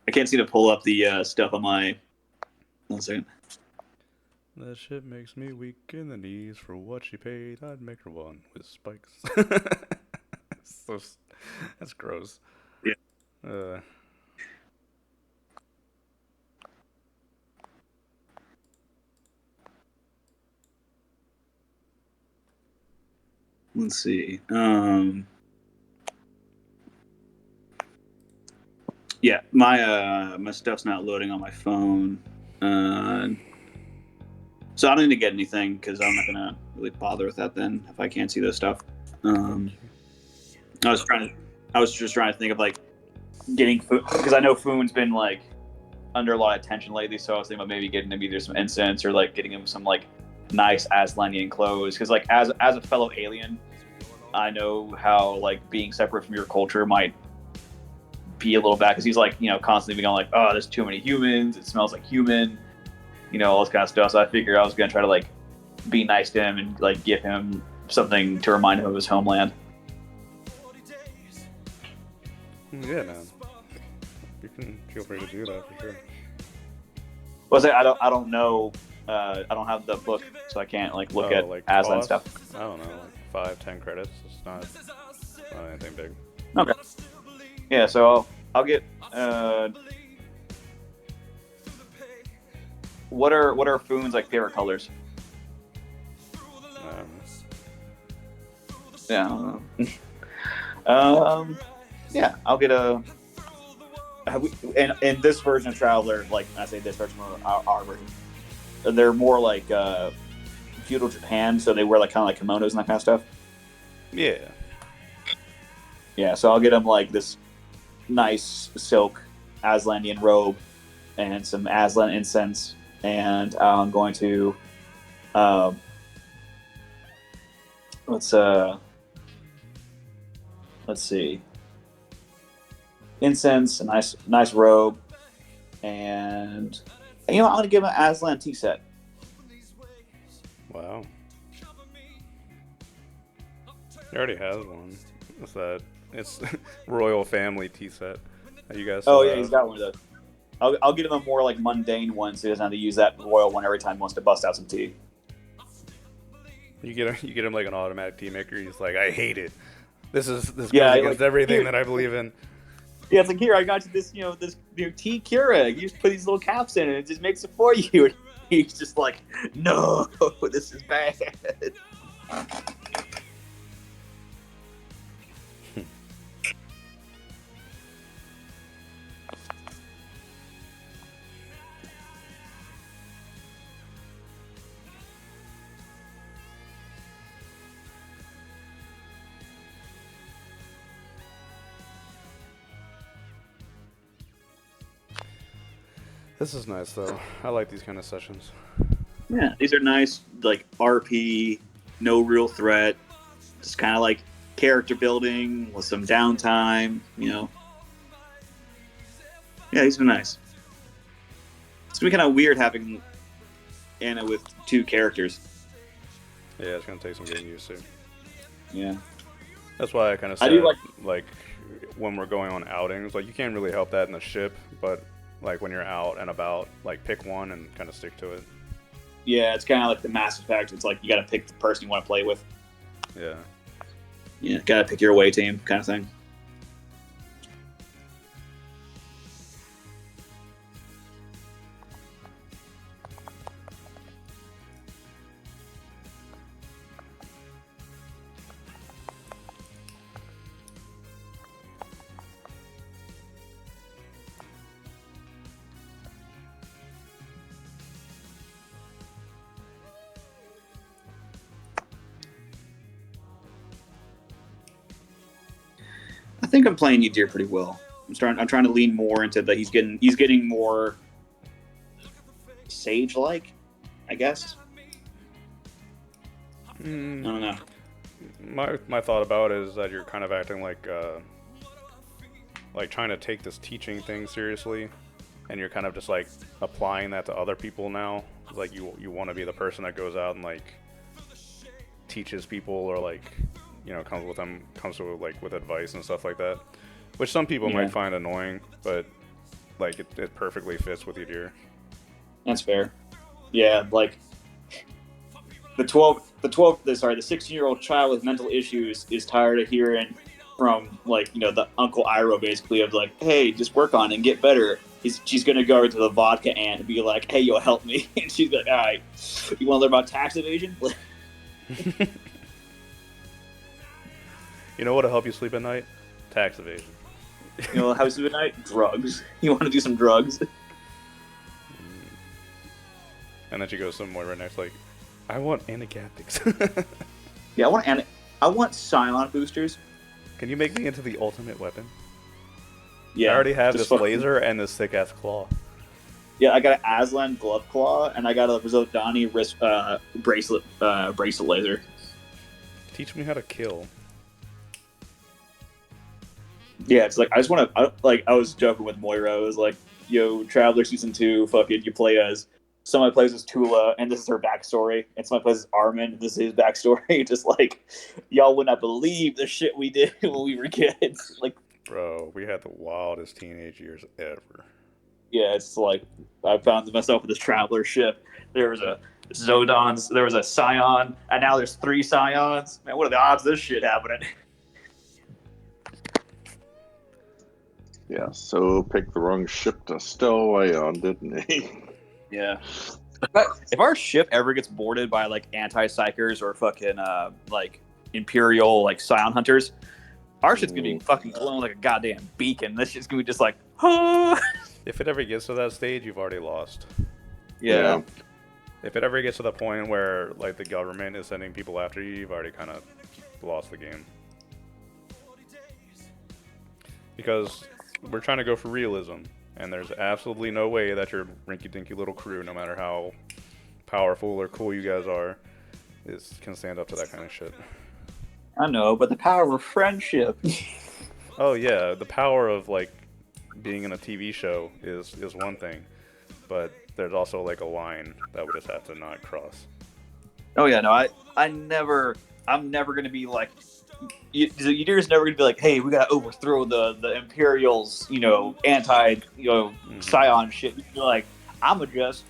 I can't seem to pull up the stuff on my. 1 second. That shit makes me weak in the knees. For what she paid, I'd make her one with spikes. That's gross. Yeah. Let's see. Yeah, my stuff's not loading on my phone. So I don't need to get anything because I'm not gonna really bother with that then if I can't see this stuff. I was just trying to think of like getting food because I know Foon's been like under a lot of attention lately, so I was thinking about maybe getting him either some incense or like getting him some like nice Aslanian clothes because like as a fellow alien, I know how like being separate from your culture might be a little bad because he's like constantly being like, oh, there's too many humans, it smells like human, all this kind of stuff. So I figured I was gonna try to like be nice to him and like give him something to remind him of his homeland. Yeah, man. You can feel free to do that for sure. Well, I don't know. I don't have the book, so I can't like look at like Aslan cost? stuff. I don't know, like 5-10 credits. It's not anything big. Okay. Yeah, so I'll get. What are Foon's like favorite colors? Yeah, I don't know. Yeah, I'll get a. And this version of Traveler, like I say, this version of our version, they're more like feudal Japan, so they wear like kind of like kimonos and that kind of stuff. Yeah. Yeah, so I'll get them like this nice silk Aslandian robe and some Aslan incense, and I'm going to let's see, incense, a nice robe, and I'm gonna give him an Aslan tea set. Wow. He already has one. What's that? It's royal family tea set. You guys? Oh yeah, he's got one of those. I'll get him a more like mundane one, so he doesn't have to use that royal one every time he wants to bust out some tea. You get him like an automatic tea maker. He's like, I hate it. This goes Yeah, against like, everything here- that I believe in. Yeah, it's like, here, I got you this, this tea Keurig. You just put these little caps in it, and it just makes it for you. And he's just like, no, this is bad. This is nice though. I like these kind of sessions. Yeah, these are nice, like RP, no real threat, just kind of like character building with some downtime, Yeah, these are nice. It's gonna be kind of weird having Anna with two characters. Yeah, it's gonna take some getting used to. Yeah. That's why I kind of I said do like when we're going on outings, like you can't really help that in the ship, but like when you're out and about, like pick one and kind of stick to it. Yeah, it's kind of like the Mass Effect. It's like you got to pick the person you want to play with. Yeah. Yeah, got to pick your away team kind of thing. I think I'm playing Udyr pretty well. I'm trying to lean more into the he's getting more sage-like, I guess. I don't know. My thought about it is that you're kind of acting like trying to take this teaching thing seriously, and you're kind of just like applying that to other people now. Like you want to be the person that goes out and like teaches people, or like comes to like with advice and stuff like that, which some people might find annoying, but like it perfectly fits with Udyr. That's fair. Yeah, like the 16-year-old child with mental issues is tired of hearing from like the Uncle Iroh basically of like, hey, just work on it and get better. She's gonna go over to the vodka aunt and be like, hey, yo, help me, and she's like, all right, you want to learn about tax evasion? You know what'll help you sleep at night? Tax evasion. You know how you sleep at night? Drugs. You want to do some drugs? And then she goes somewhere right next, like, I want anti-captics. Yeah, I want Scion boosters. Can you make me into the ultimate weapon? Yeah, I already have just this laser and this thick ass claw. Yeah, I got an Aslan glove claw and I got a Rizzodani wrist bracelet laser. Teach me how to kill. Yeah, it's like I just want to. I was joking with Moira. I was like, "Yo, Traveler Season 2, fuck it, you play as somebody plays as Tula, and this is her backstory, and somebody plays as Armin, and this is his backstory. Just like, y'all would not believe the shit we did when we were kids. Like, Bro, we had the wildest teenage years ever. yeah, it's like I found myself with this traveler ship. There was a Zodons, there was a Scion, and now there's 3 Scions. Man, what are the odds of this shit happening? Yeah, so picked the wrong ship to stow away on, didn't he? Yeah. If our ship ever gets boarded by like anti-psychers or fucking like Imperial like Scion hunters, our shit's gonna be fucking glowing like a goddamn beacon. This shit's gonna be just like, huh. If it ever gets to that stage, you've already lost. Yeah. If it ever gets to the point where like the government is sending people after you, you've already kind of lost the game. Because we're trying to go for realism, and there's absolutely no way that your rinky-dinky little crew, no matter how powerful or cool you guys are, can stand up to that kind of shit. I know, but the power of friendship. Oh yeah, the power of like being in a TV show is one thing, but there's also like a line that we just have to not cross. Oh yeah, no, I'm never gonna be like, you're just never gonna be like, hey, we gotta overthrow the Imperials, anti, Scion shit. You're like, I'ma just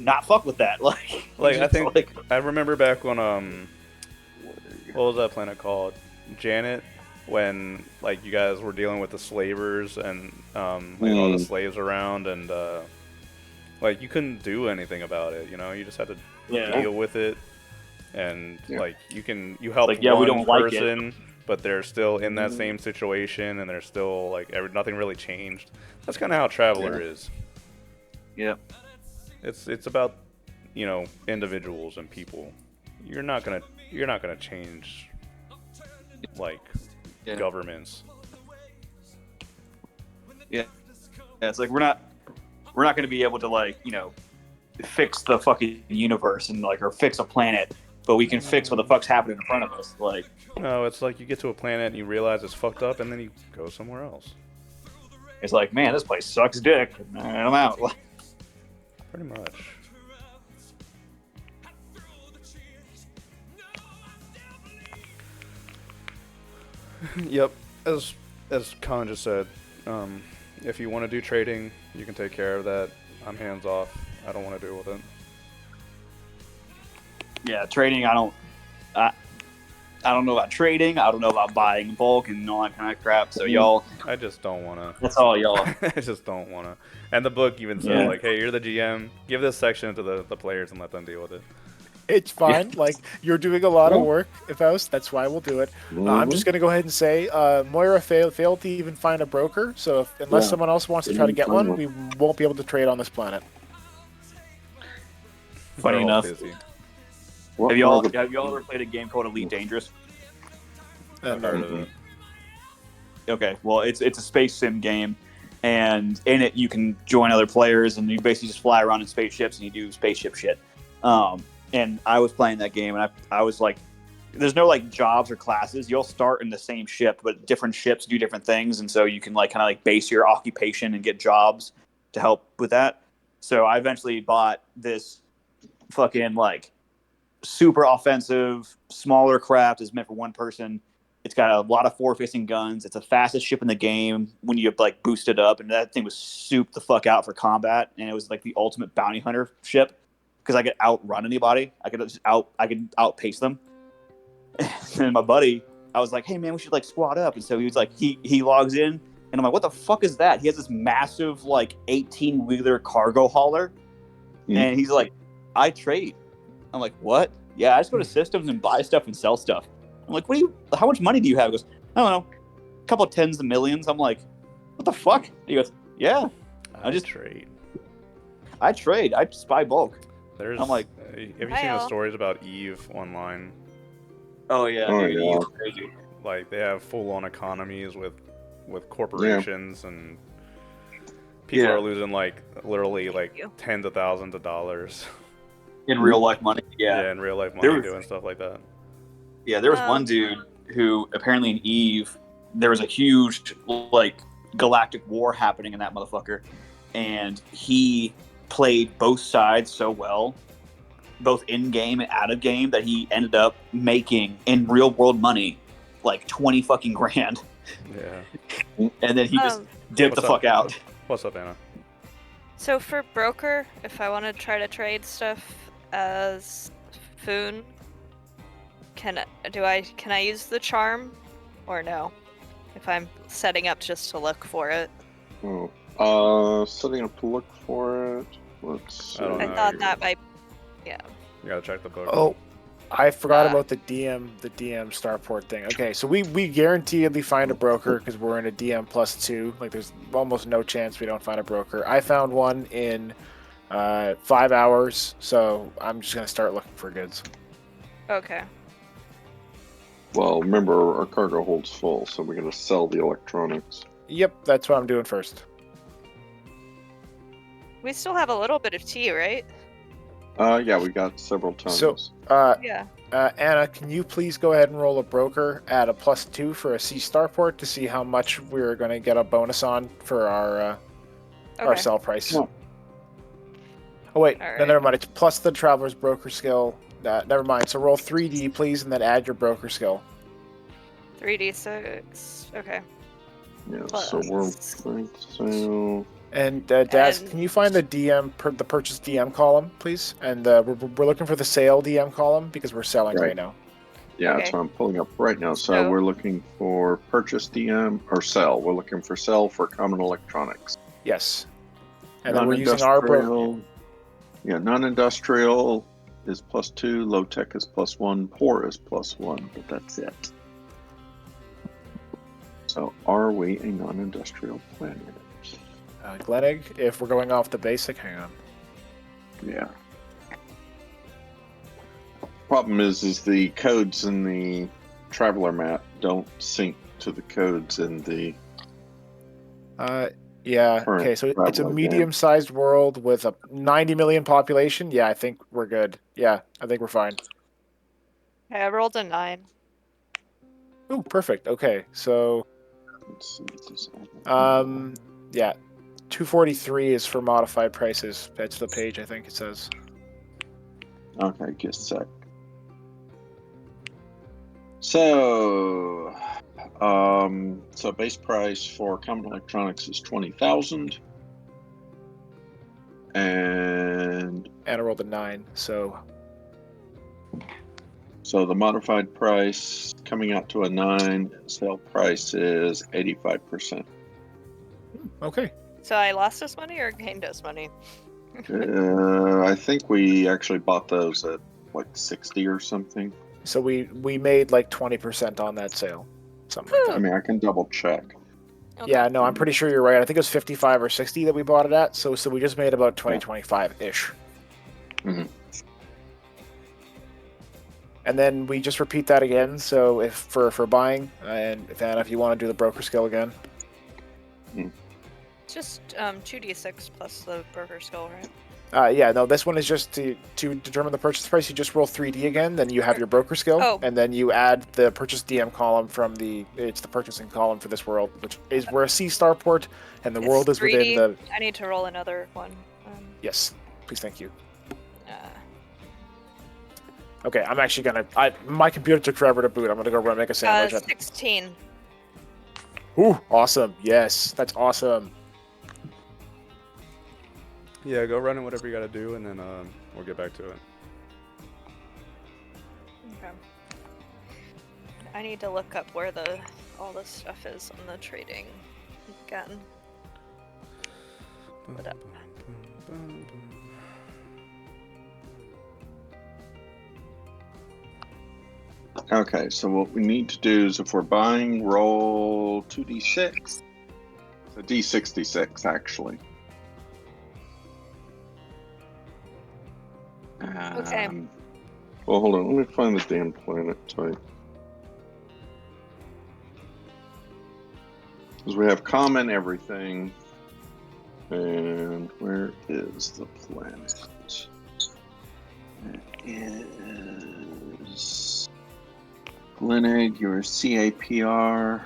not fuck with that. Like I think I remember back when what was that planet called? Janet, when like you guys were dealing with the slavers and all the slaves around, and like you couldn't do anything about it. You just had to deal with it, and like you help like, we don't one like person, it. But they're still in that same situation, and they're still like nothing really changed. That's kind of how Traveler is. Yeah, it's about individuals and people. You're not gonna change like governments. Yeah, it's like we're not gonna be able to like fix the fucking universe and like or fix a planet, but we can fix what the fuck's happening in front of us. Like, no, it's like you get to a planet and you realize it's fucked up, and then you go somewhere else. It's like, man, this place sucks dick, and I'm out. Pretty much. Yep, as Khan just said, if you want to do trading, you can take care of that. I'm hands off. I don't want to deal with it. Yeah, trading. I don't know about trading. I don't know about buying in bulk and all that kind of crap. So y'all, I just don't want to. That's all y'all. I just don't want to. And the book even says like, hey, you're the GM. Give this section to the players and let them deal with it. It's fine. Like, you're doing a lot of work, Faust. That's why we'll do it. I'm just going to go ahead and say Moira failed to even find a broker. So unless someone else wants to try to get one, we won't be able to trade on this planet. Funny enough. Have y'all ever played a game called Elite Dangerous? I've heard of it. Okay, well, it's a space sim game, and in it you can join other players, and you basically just fly around in spaceships and you do spaceship shit. And I was playing that game, and I was like, there's no like jobs or classes. You'll start in the same ship, but different ships do different things, and so you can like kind of like base your occupation and get jobs to help with that. So I eventually bought this fucking like super offensive, smaller craft is meant for one person. It's got a lot of forward-facing guns. It's the fastest ship in the game when you like boost it up, and that thing was souped the fuck out for combat, and it was like the ultimate bounty hunter ship because I could outrun anybody. I could outpace them. And my buddy, I was like, hey man, we should like squad up. And so he was like, he logs in, and I'm like, what the fuck is that? He has this massive like 18-wheeler cargo hauler, and he's like, I trade. I'm like, what? Yeah, I just go to systems and buy stuff and sell stuff. I'm like, how much money do you have? He goes, I don't know, a couple of tens of millions. I'm like, what the fuck? He goes, yeah, I just trade. I just buy bulk. I'm like, have you seen the stories about Eve online? Oh yeah, dude, Eve's crazy. Like they have full-on economies with corporations, and people are losing like literally like tens of thousands of dollars. In real life money, yeah, in real life money, doing stuff like that. Yeah, there was one dude who apparently in Eve, there was a huge like galactic war happening in that motherfucker, and he played both sides so well, both in game and out of game, that he ended up making in real world money like 20 fucking grand, Yeah. and then he just dipped What's the up? fuck out. What's up, Anna? So for broker, if I want to try to trade stuff as Foon, can I use the charm or no? If I'm setting up just to look for it. Setting up to look for it. Let's see. I don't I know. thought that might. Yeah. You gotta check the book. Oh, I forgot Ah. about the DM starport thing. Okay, so we guaranteedly find a broker because we're in a DM +2. Like, there's almost no chance we don't find a broker. I found one in 5 hours, so I'm just gonna start looking for goods. Okay. Well, remember, our cargo holds full, so we're going to sell the electronics. Yep, that's what I'm doing first. We still have a little bit of tea, right? Yeah, we got several tons. So, Yeah. Anna, can you please go ahead and roll a broker at a +2 for a sea starport to see how much we're going to get a bonus on for our Okay. sell price? Yeah. Oh wait, All no, right. never mind. It's plus the traveler's broker skill. Never mind. So roll 3D, please, and then add your broker skill. 3d6. Okay. Yeah, so we're going to sell. And Daz, And- can you find the the purchase DM column, please? And we're looking for the sale DM column because we're selling right now. Yeah, Okay. that's what I'm pulling up right now. So So- we're looking for purchase DM or sell. We're looking for sell for common electronics. Yes. And then we're using our broker. Non-industrial. Yeah, non-industrial is +2. Low tech is +1. Poor is +1. But that's it. So are we a non-industrial planet? Glennig, if we're going off the basic, hang on. Yeah. Problem is the codes in the traveler map don't sync to the codes in the. Yeah. Current Okay, so it's a traveler game. medium-sized world with a 90 million population. Yeah, I think we're good. Yeah, I think we're fine. Okay, I rolled a 9. Ooh, perfect. Okay, so Let's see what this yeah, 243 is for modified prices. That's the page I think it says. Okay, just a sec. So, so base price for common electronics is 20,000, and And I rolled a 9, so the modified price coming out to a 9. Sale price is 85%. okay. So I lost this money or gained this money? I think we actually bought those at like 60 or something. So we made like 20% on that sale. Something like I that. mean, I can double check. Okay. Yeah, no, I'm pretty sure you're right. I think it was 55 or 60 that we bought it at. So we just made about 20, 25-ish. Mhm. And then we just repeat that again. So if for buying, and if you want to do the broker skill again. Just 2d6 plus the broker skill, right? Yeah, no, this one is just to determine the purchase price. You just roll 3D again, then you have your broker skill, Oh. and then you add the purchase DM column from it's the purchasing column for this world, which is we're a sea starport, and the It's world is 3D. within the. I need to roll another one. Yes, please, thank you. Uh, Okay, I'm actually gonna. My computer took forever to boot. I'm gonna go run make a sandwich. 16. Ooh, awesome! Yes, that's awesome. Yeah, go run in whatever you gotta do, and then we'll get back to it. Okay. I need to look up where all this stuff is on the trading again. Hold up. Okay, so what we need to do is if we're buying, roll 2d6. So d66, actually. Okay. Well, hold on. Let me find the damn planet type. Because we have common everything. And where is the planet? It is Glennig, your CAPR.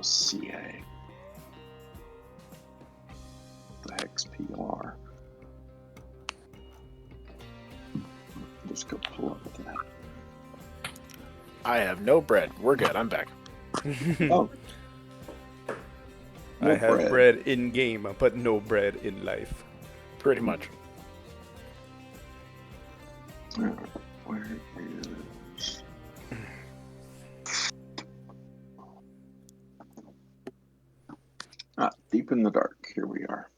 was CA. The heck's PR? Just go pull up with that. I have no bread. We're good. I'm back. Oh. I No have bread. bread in game, but no bread in life. Pretty much. Where is... Deep in the dark. Here we are.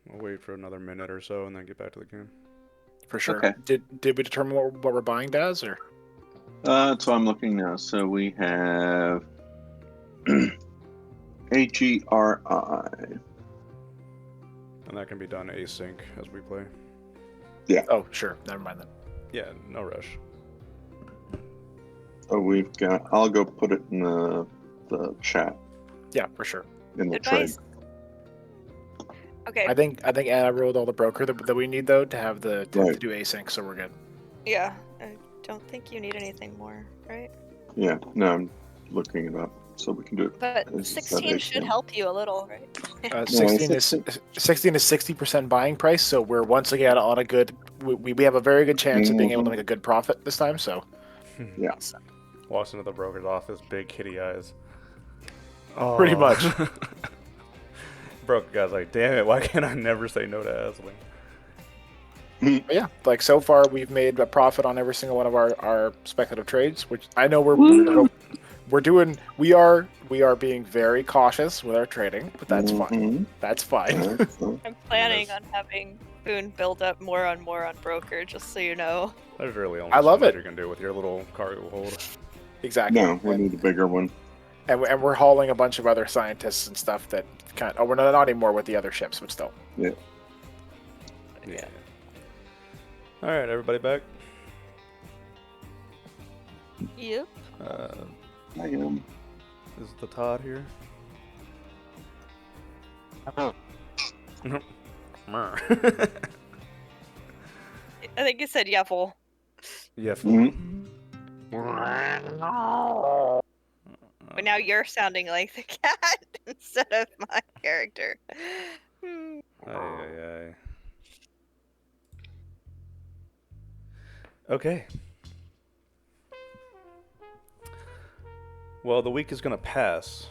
We'll wait for another minute or so and then get back to the game. For sure. Okay. Did we determine what we're buying, Daz? Or So I'm looking now. So we have AGRI. And that can be done async as we play. oh, sure. Never mind then. Yeah, no rush. Oh, we've got. I'll go put it in the chat Yeah, for sure. in the trade. Advice. Okay. I think Anna rolled all the broker that we need though to have to Right. do async, so we're good. Yeah. I don't think you need anything more, right? Yeah. No, I'm looking it up so we can do it. But It's 16 should ASYNC. help you a little, right? 16 is 60% buying price, so we're once again on a good. We have a very good chance of being able to make a good profit this time. So Yeah. Walks into the broker's office, big kitty eyes. Oh. Pretty much. Broker guy's like, damn it, why can't I never say no to Asling? But yeah, like so far we've made a profit on every single one of our speculative trades, which I know we're doing. We are being very cautious with our trading, but that's fine. Mhm. That's fine. I'm planning on having Boone build up more on broker, just so you know. There's really only I love so much it. you can do with your little cargo hold. Exactly. No, we need a bigger one. And we're hauling a bunch of other scientists and stuff that kind. Oh, we're not anymore with the other ships, but still. Yeah. All right, everybody back. Yep. I am. Is the Todd here? Oh. Mer. I think you said Yeffel. Yeah. Mhm. But now you're sounding like the cat instead of my character. Hmm. Aye. Okay. Well, the week is going to pass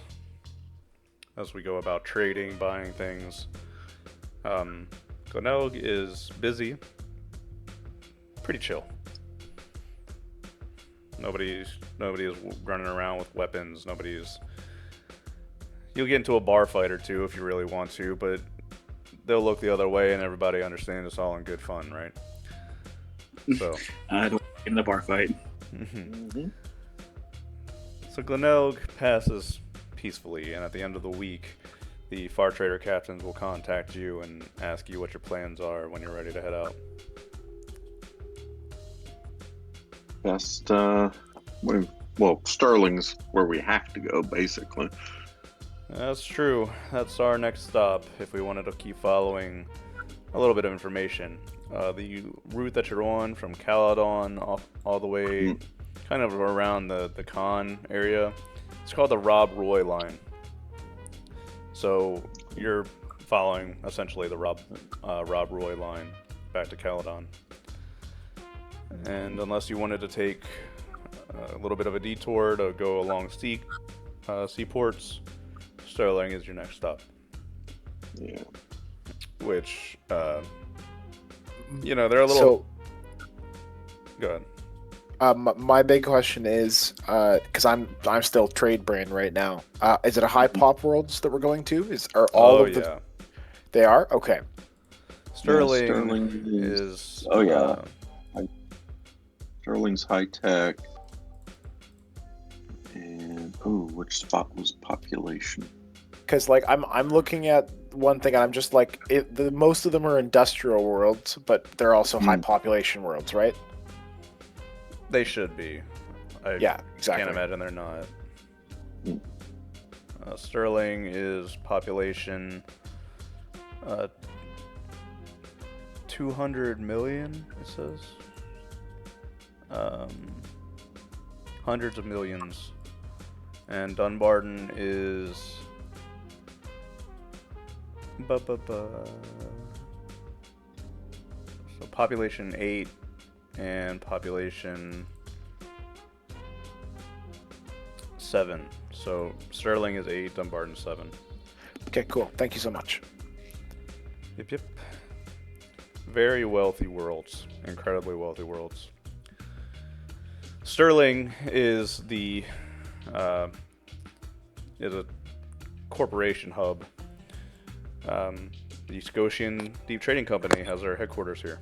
as we go about trading, buying things. Glenelg is busy. Pretty chill. Nobody is running around with weapons. You'll get into a bar fight or two if you really want to, but they'll look the other way and everybody understands it's all in good fun, right? So, I don't get in the bar fight. Mhm. So Glenelg passes peacefully, and at the end of the week, the Far Trader captains will contact you and ask you what your plans are when you're ready to head out. Best, Sterling's where we have to go, basically. That's true. That's our next stop if we wanted to keep following a little bit of information. The route that you're on from Caledon all the way kind of around the Con area, it's called the Rob Roy line. So you're following essentially the Rob Roy line back to Caledon. And unless you wanted to take a little bit of a detour to go along seaports, Sterling is your next stop. Yeah. Which, they're a little... So, Go ahead. my big question is, because I'm still trade brain right now. Is it a high pop worlds that we're going to? Are all of the? Yeah. They are okay. Sterling, Sterling is... Oh, yeah. Sterling's high tech. And which spot was population? Because like I'm looking at one thing and I'm just like most of them are industrial worlds, but they're also high population worlds, right? They should be. I Yeah, exactly. can't imagine they're not. Hmm. Sterling is population 200 million, it says. Hundreds of millions And Dunbarton is... So population 8 and population 7. So Sterling is 8, Dumbarton 7. Okay, cool. Thank you so much. Yep. Very wealthy worlds. Incredibly wealthy worlds. Sterling is is a corporation hub. The Scotian Deep Trading Company has their headquarters here.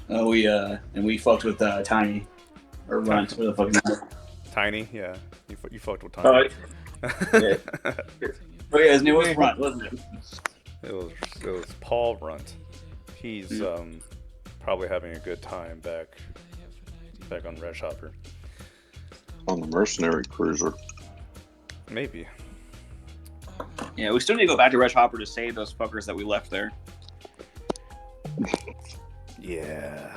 We fucked with Tiny or Runt. What the fuck is that? Tiny, yeah. You fucked with Oh, Tiny. yeah. Oh yeah, his name was Runt, wasn't it? It was Paul Runt. He's probably having a good time back on Red Hopper. On the mercenary cruiser. Maybe. Yeah, we still need to go back to Red Hopper to save those fuckers that we left there. Yeah.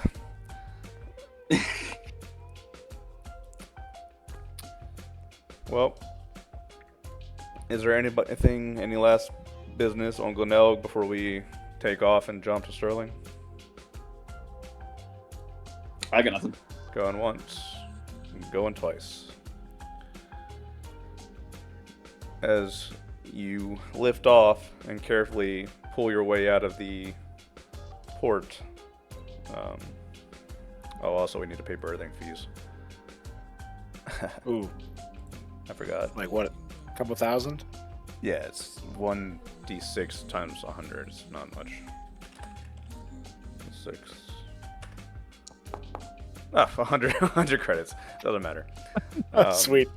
Well, is there any last business on Glenelg before we take off and jump to Sterling? I got nothing. Going once, going twice. As you lift off and carefully pull your way out of the port. Also we need to pay berthing fees. Ooh, I forgot. like what? A couple thousand? Yeah, it's 1d6 times 100. It's not much. 6. Ah, 100 credits. Doesn't matter. Sweet.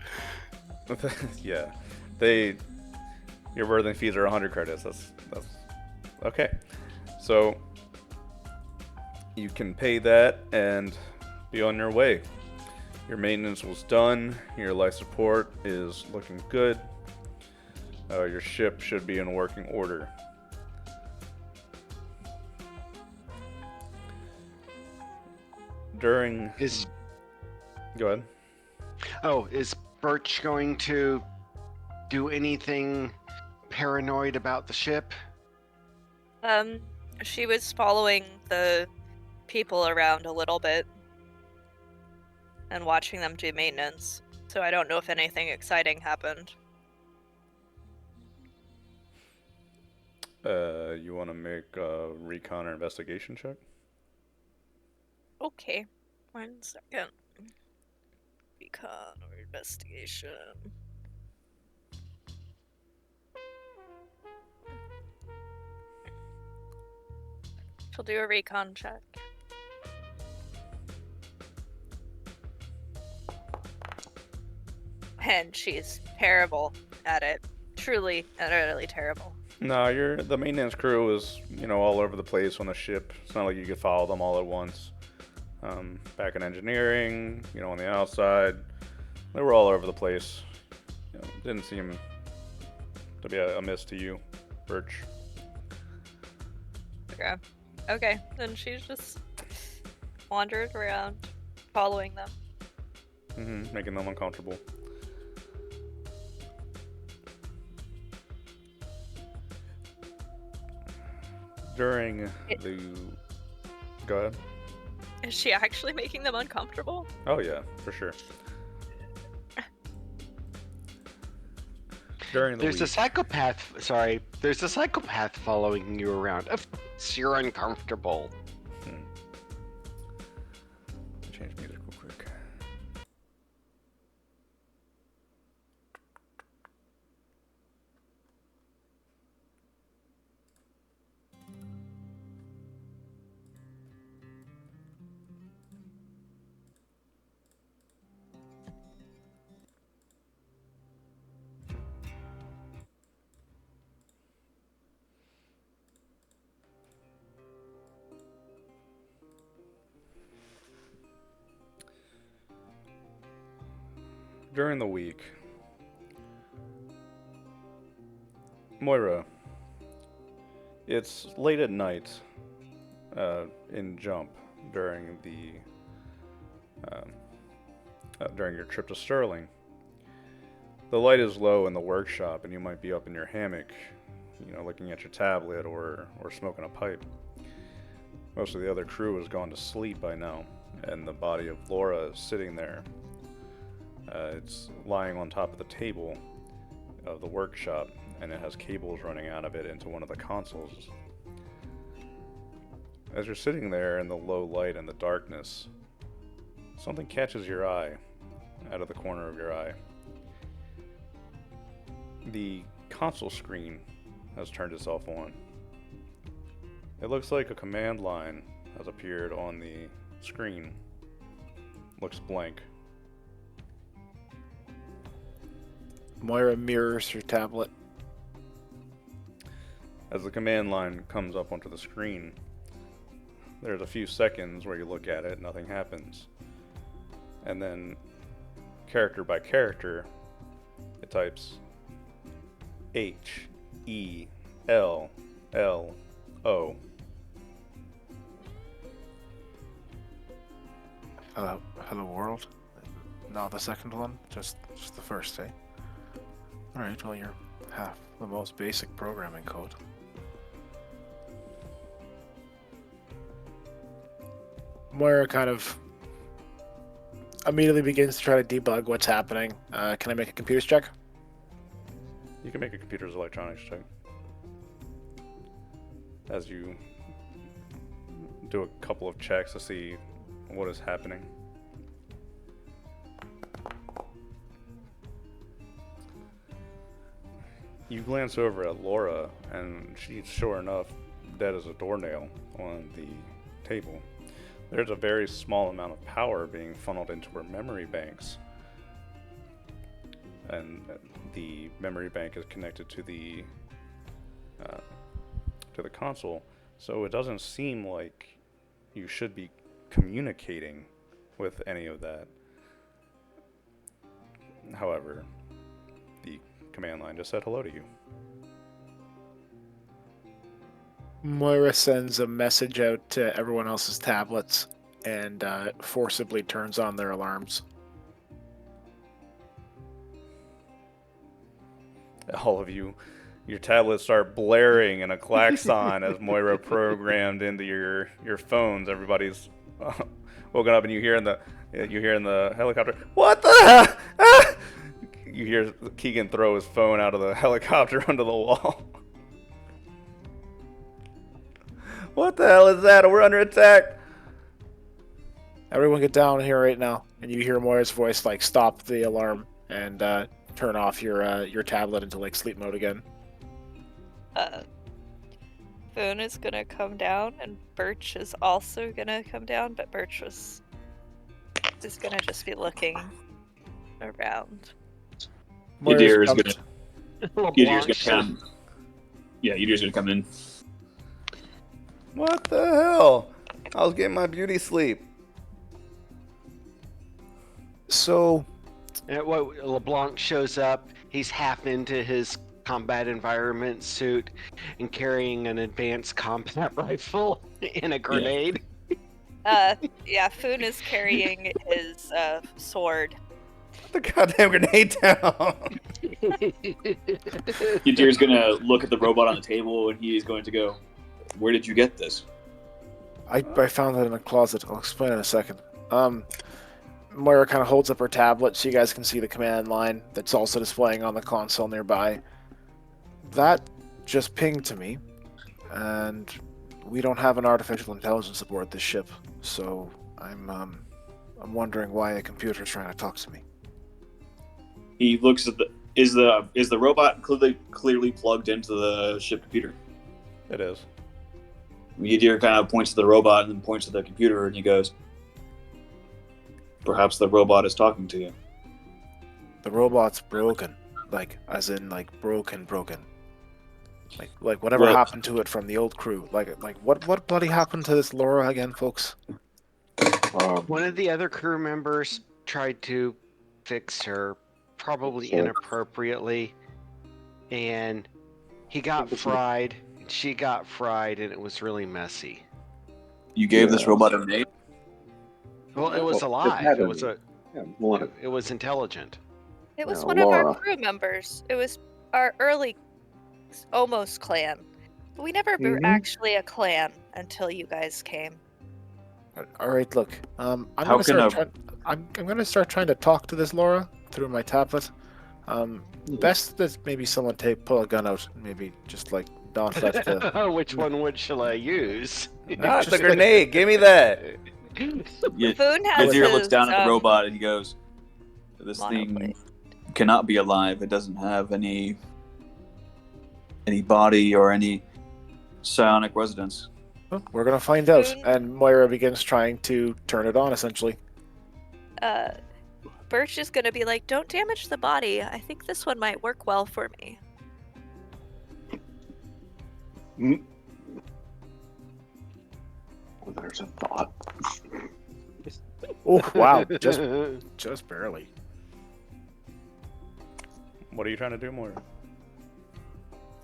Yeah. Your berthing fees are 100 credits. That's okay. So you can pay that and be on your way. Your maintenance was done. Your life support is looking good. Your ship should be in working order. Go ahead. Oh, is Birch going to do anything paranoid about the ship? She was following the people around a little bit and watching them do maintenance. So I don't know if anything exciting happened. You want to make a recon or investigation check? Okay. 1 second. Recon or investigation. She'll do a recon check. And she's terrible at it. Truly and utterly terrible. No, the maintenance crew is, all over the place on the ship. It's not like you could follow them all at once. Back in engineering, on the outside, they were all over the place. Didn't seem to be a miss to you, Birch. Okay, then she's just wandered around, following them. Making them uncomfortable. During the... Go ahead. Is she actually making them uncomfortable? Oh yeah, for sure. During the There's week. a psychopath. Sorry, there's a psychopath following you around. Of course, you're uncomfortable. Change music real quick. During the week, Moira, it's late at night in Jump during the during your trip to Sterling. The light is low in the workshop, and you might be up in your hammock, looking at your tablet or smoking a pipe. Most of the other crew has gone to sleep by now, and the body of Laura is sitting there. It's lying on top of the table of the workshop, and it has cables running out of it into one of the consoles. As you're sitting there in the low light and the darkness, something catches your eye out of the corner of your eye. The console screen has turned itself on. It looks like a command line has appeared on the screen. Looks blank. Moira mirrors her tablet. As the command line comes up onto the screen, there's a few seconds where you look at it, nothing happens. And then, character by character, it types H-E-L-L-O. Hello world? Not the second one, just the first, eh? Alright, well you're half the most basic programming code. Moira kind of immediately begins to try to debug what's happening. Can I make a computer's check? You can make a computer's electronics check. As you do a couple of checks to see what is happening. You glance over at Laura, and she's sure enough dead as a doornail on the table. There's a very small amount of power being funneled into her memory banks. And the memory bank is connected to the console, so it doesn't seem like you should be communicating with any of that. However, the command line just said hello to you. Moira sends a message out to everyone else's tablets and forcibly turns on their alarms. All of you, your tablets start blaring in a klaxon as Moira programmed into your phones. Everybody's woken up, and you hear in the helicopter, "What the hell?" Ah! You hear Keegan throw his phone out of the helicopter onto the wall. What the hell is that? We're under attack. Everyone get down here right now. And you hear Moira's voice like stop the alarm and turn off your tablet into like sleep mode again. Foon is gonna come down, and Birch is also gonna come down, but Birch is gonna just be looking around. Yadir is comes- gonna come. Yeah, Yadir's gonna come in. What the hell? I was getting my beauty sleep. So LeBlanc shows up. He's half into his combat environment suit and carrying an advanced combat rifle and a grenade. Yeah, Foon is carrying his sword. Put the goddamn grenade down. Yadir's gonna look at the robot on the table, and he is going to go, "Where did you get this?" I found it in a closet. I'll explain in a second. Moira kind of holds up her tablet so you guys can see the command line that's also displaying on the console nearby. That just pinged to me, and we don't have an artificial intelligence aboard this ship, so I'm wondering why a computer's trying to talk to me. He looks at is the robot clearly plugged into the ship computer? It is. Yadir kind of points to the robot and then points to the computer, and he goes, "Perhaps the robot is talking to you." The robot's broken, like as in like broken. Like whatever Well- happened to it from the old crew. Like what bloody happened to this Laura again, folks? One of the other crew members tried to fix her, probably So- inappropriately, and he got fried, and she got fried, and it was really messy. You gave this Yeah. robot a name? Well, it was Well, it alive. had It was a- Yeah, Laura. It was intelligent. It was Yeah, one of our Laura. crew members. It was our early, almost clan. We never were Mhm. actually a clan until you guys came. All right, look. I'm How gonna can start a- trying. I'm gonna start trying to talk to this Laura through my tablet. Best that maybe someone pull a gun out, maybe just like not let the. Which one shall I use? Ah, it's a Just like- grenade. Give me that. Boone has Yadir looks his, down at the robot and he goes, "This monoplane. thing cannot be alive. It doesn't have any body or any psionic resonance." Well, we're gonna find out. Boone- And Moira begins trying to turn it on, essentially. Birch is gonna be like, "Don't damage the body. I think this one might work well for me." Well, there's a thought. Oh wow, just barely. What are you trying to do, Moira?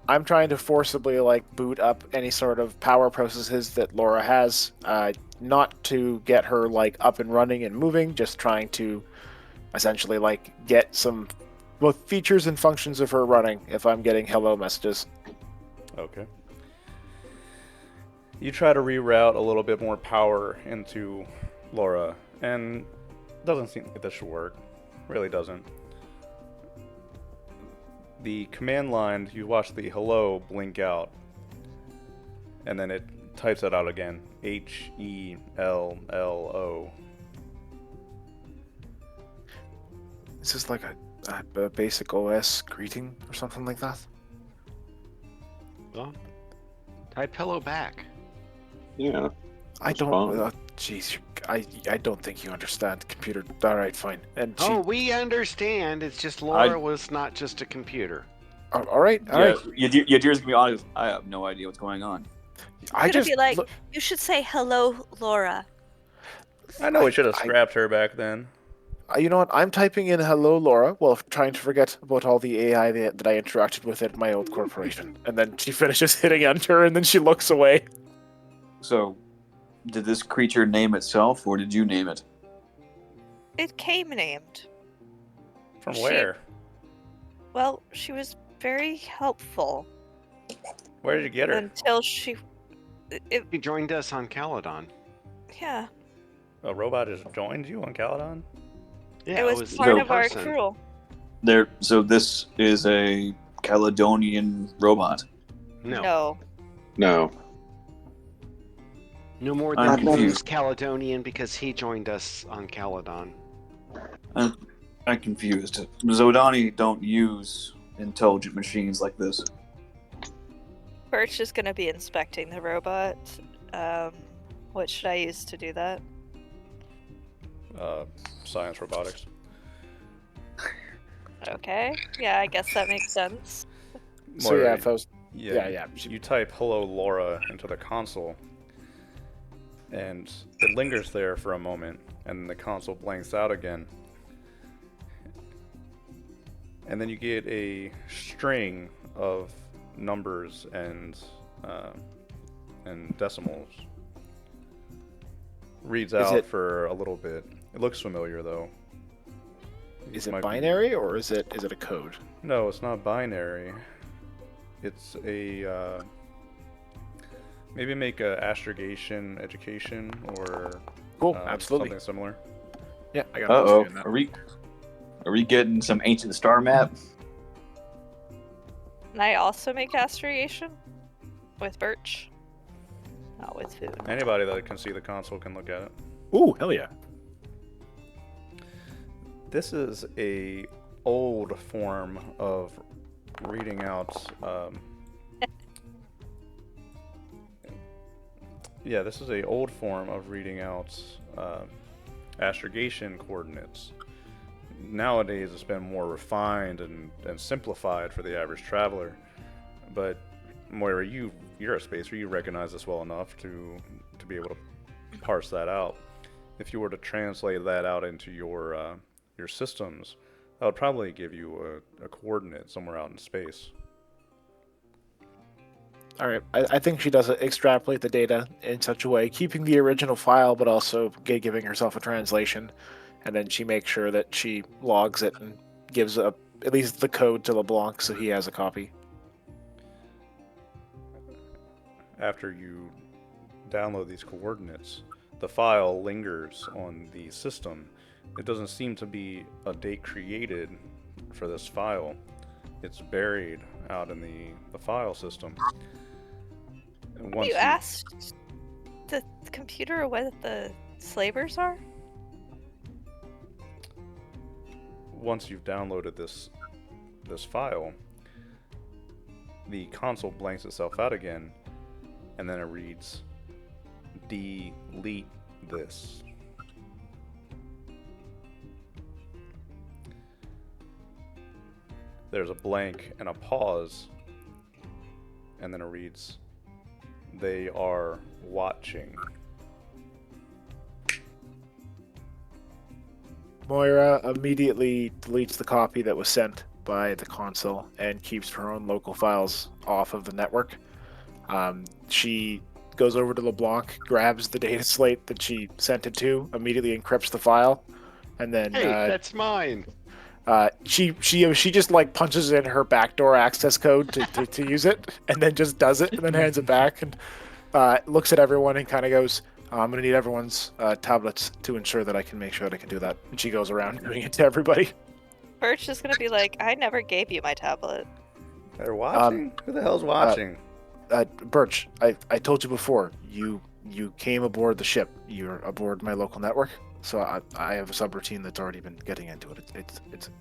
I'm trying to forcibly like boot up any sort of power processes that Laura has, not to get her like up and running and moving, just trying to essentially like get some both features and functions of her running if I'm getting hello messages. Okay. You try to reroute a little bit more power into Laura, and doesn't seem like this should work. Really doesn't. The command line, you watch the hello blink out, and then it types it out again. HELLO. Is this like a basic OS greeting or something like that? Well, type hello back. Yeah. I That's don't. fine. Jeez, I don't think you understand computer. All right, fine. And she. Oh, we understand. It's just Laura was not just a computer. All right, all right. Yadir's gonna be honest. I have no idea what's going on. I Gonna just be like, look- "You should say hello, Laura." I know we should have I- scrapped her back then. You know what? I'm typing in "hello, Laura" while trying to forget about all the AI that I interacted with at my old corporation. And then she finishes hitting enter, and then she looks away. So, did this creature name itself, or did you name it? It came named. From She- where? Well, she was very helpful Where did you get her? until she. He joined us on Caledon. Yeah, A robot just joined you on Caledon? Yeah, it was a part real of our person. crew. So this is a Caledonian robot. No. No. No more I'm than confused. he's Caledonian because he joined us on Caledon. I'm confused. Zodani don't use intelligent machines like this. Birch is gonna be inspecting the robot. What should I use to do that? Science robotics. Okay. Yeah, I guess that makes sense. So yeah, Moira, if I was, yeah, yeah. You type "Hello, Laura" into the console, and it lingers there for a moment, and the console blanks out again. And then you get a string of numbers and decimals. Reads Is out it- for a little bit. It looks familiar though. Is it Might be- binary or is it a code? No, it's not binary. It's a maybe make a astrogation education or Cool, absolutely. something similar. Yeah, I got Uh-oh. that. Are we getting some ancient star map? Can I also make astrogation with Birch? Not with food. Anybody that can see the console can look at it. Ooh, hell yeah. This is a old form of reading out. Yeah, this is a old form of reading out astrogation coordinates. Nowadays, it's been more refined and simplified for the average traveler. But Moira, you're a spacer. You recognize this well enough to be able to parse that out. If you were to translate that out into your systems, that would probably give you a coordinate somewhere out in space. All right, I think she does extrapolate the data in such a way, keeping the original file, but also giving herself a translation. and then she makes sure that she logs it and gives at least the code to LeBlanc so he has a copy. After you download these coordinates, the file lingers on the system. It doesn't seem to be a date created for this file. It's buried out in the file system. And Have you asked the computer what the slavers are? Once you've downloaded this file, the console blanks itself out again, and then it reads, delete this. There's a blank and a pause, and then it reads, they are watching. Moira immediately deletes the copy that was sent by the console and keeps her own local files off of the network. She goes over to LeBlanc, grabs the data slate that she sent it to, immediately encrypts the file, and then Hey, that's mine. she just like punches in her backdoor access code to use it, and then just does it, and then hands it back, and looks at everyone and kind of goes, I'm going to need everyone's tablets to ensure that I can make sure that I can do that. And she goes around doing it to everybody. Birch is gonna be like, I never gave you my tablet. They're watching? Who the hell's watching? Birch, I told you before, you came aboard the ship. You're aboard my local network, so I have a subroutine that's already been getting into it.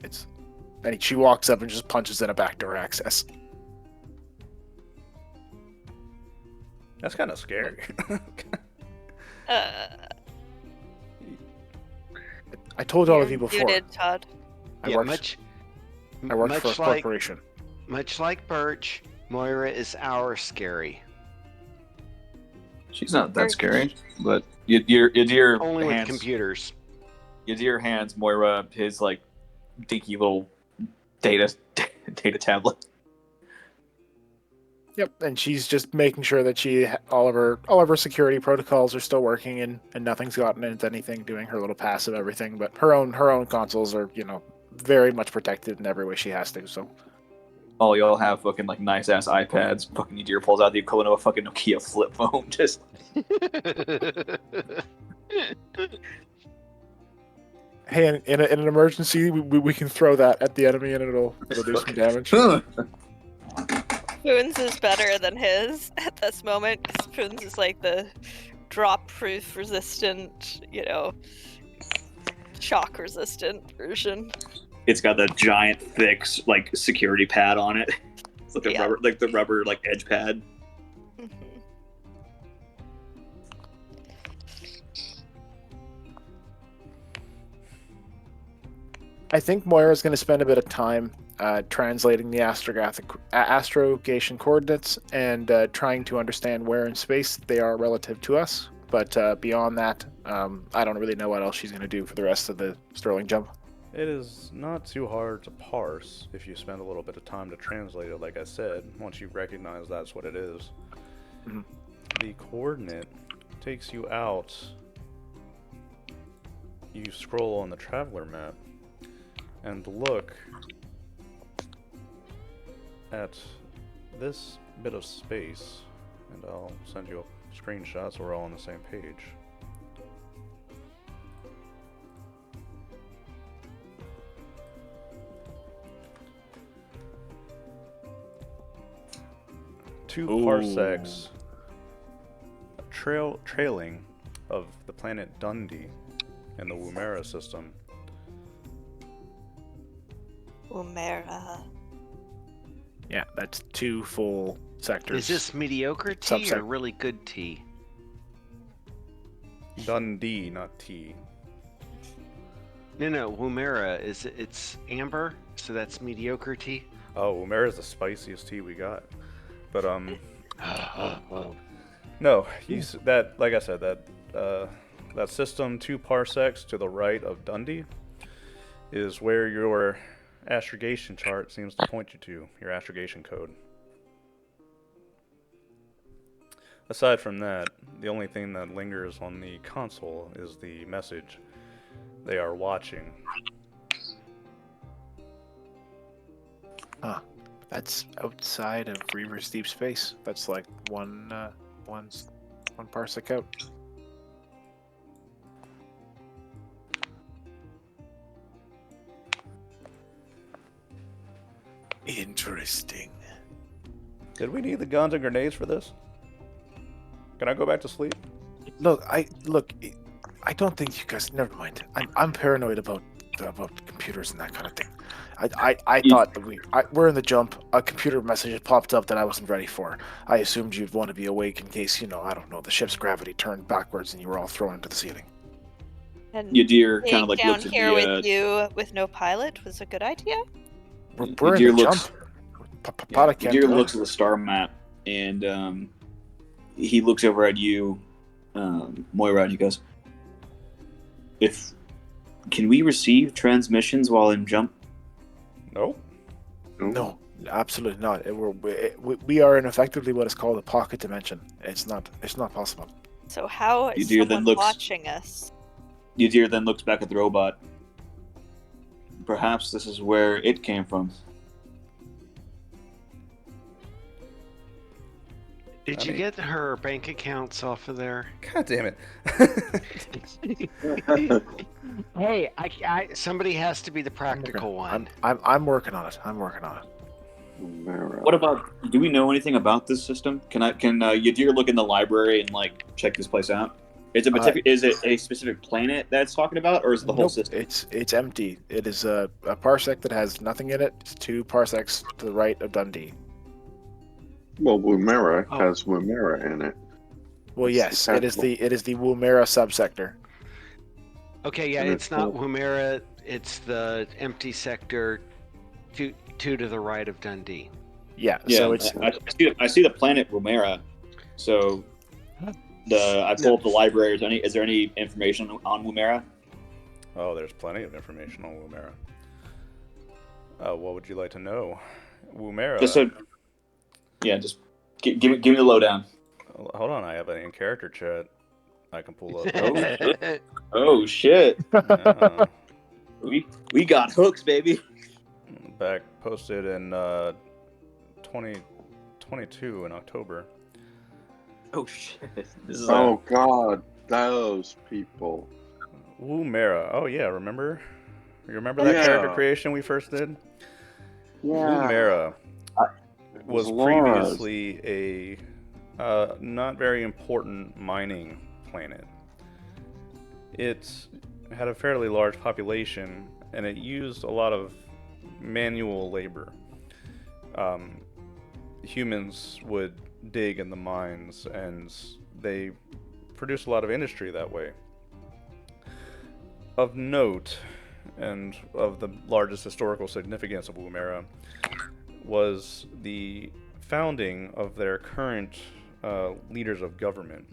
It's and she walks up and just punches in a backdoor access. That's kind of scary. I told all of you You before. did, Todd. I Yeah, worked for a corporation. Much like Birch, Moira is our scary. She's not that scary, but your Only with hands, computers. your hands, Moira, his like dinky little data tablet. Yep, and she's just making sure that all of her security protocols are still working and nothing's gotten into anything, doing her little passive everything. But her own consoles are very much protected in every way she has to. So All y'all have fucking like nice ass iPads. Fucking Yadir pulls out the equivalent of a fucking Nokia flip phone. Just hey, in an emergency, we can throw that at the enemy and it'll do some damage. Spoons is better than his at this moment. Spoons is like the drop-proof resistant, shock-resistant version. it's got the giant thick like security pad on it. It's like Yeah. the rubber like edge pad. Mhm. I think Moira's going to spend a bit of time translating the astrogation coordinates and trying to understand where in space they are relative to us. But beyond that, I don't really know what else she's going to do for the rest of the Sterling jump. It is not too hard to parse if you spend a little bit of time to translate it, like I said, once you recognize that's what it is. Mhm. The coordinate takes you out. You scroll on the traveler map and look at this bit of space, and I'll send you a screenshot so we're all on the same page. Two parsecs trailing of the planet Dundee in the Woomera system. Woomera. Yeah, that's 2 full sectors. Is this mediocre tea Subsect. or really good tea? Dundee, not T. No, Woomera it's amber, so that's mediocre tea. Oh, Woomera is the spiciest tea we got. But no, that like I said, that system 2 parsecs to the right of Dundee is where your astrogation chart seems to point you to, your astrogation code. Aside from that, the only thing that lingers on the console is the message. They are watching. Huh. That's outside of Reaver's deep space. That's like one parsec out. Interesting. Did we need the guns and grenades for this? Can I go back to sleep? Look, I don't think you guys. Never mind. I'm paranoid about computers and that kind of thing. I thought that we're in the jump. A computer message had popped up that I wasn't ready for. I assumed you'd want to be awake in case, I don't know, the ship's gravity turned backwards and you were all thrown into the ceiling. And Yadir kind being of like down looks at here the. with you with no pilot was a good idea. We're in Yadir the looks. jump. Yeah, Pada can't Yadir do it. looks at the star map and he looks over at you, Moira, and he goes, can we receive transmissions while in jump? Nope. No, absolutely not. We are in effectively what is called a pocket dimension. It's not possible. So how is Yadir then someone looks- watching us? Yadir then looks back at the robot. Perhaps this is where it came from. Did you get her bank accounts off of there? God damn it. Hey, somebody has to be the practical one. I'm working on it. What about? Do we know anything about this system? Can Yadir look in the library and like check this place out? Is it a specific planet that's talking about, or is it the whole Nope, system? It's empty. It is a parsec that has nothing in it. It's 2 parsecs to the right of Dundee. Well, Woomera Oh. has Woomera in it. Well, yes, it is Exactly. the Woomera subsector. Okay, yeah, And it's it's not not- Woomera. It's the empty sector, two to the right of Dundee. Yeah, Yeah, so it's I see the planet Romera. So I pulled up the library. Is there any information on Woomera? Oh, there's plenty of information on Woomera. What would you like to know? Woomera. Just give me the lowdown. Hold on, I have an in-character chat I can pull up. Oh shit! Yeah. We got hooks, baby. Back posted in 2022 in October. Oh shit! This is Oh God, those people. Woomera. Oh yeah, remember? You remember that Yeah. character creation we first did? Yeah. Woomera was Laura's. previously a not very important mining planet. It had a fairly large population, and it used a lot of manual labor. Humans would dig in the mines, and they produced a lot of industry that way. Of note, and of the largest historical significance of Woomera, was the founding of their current leaders of government,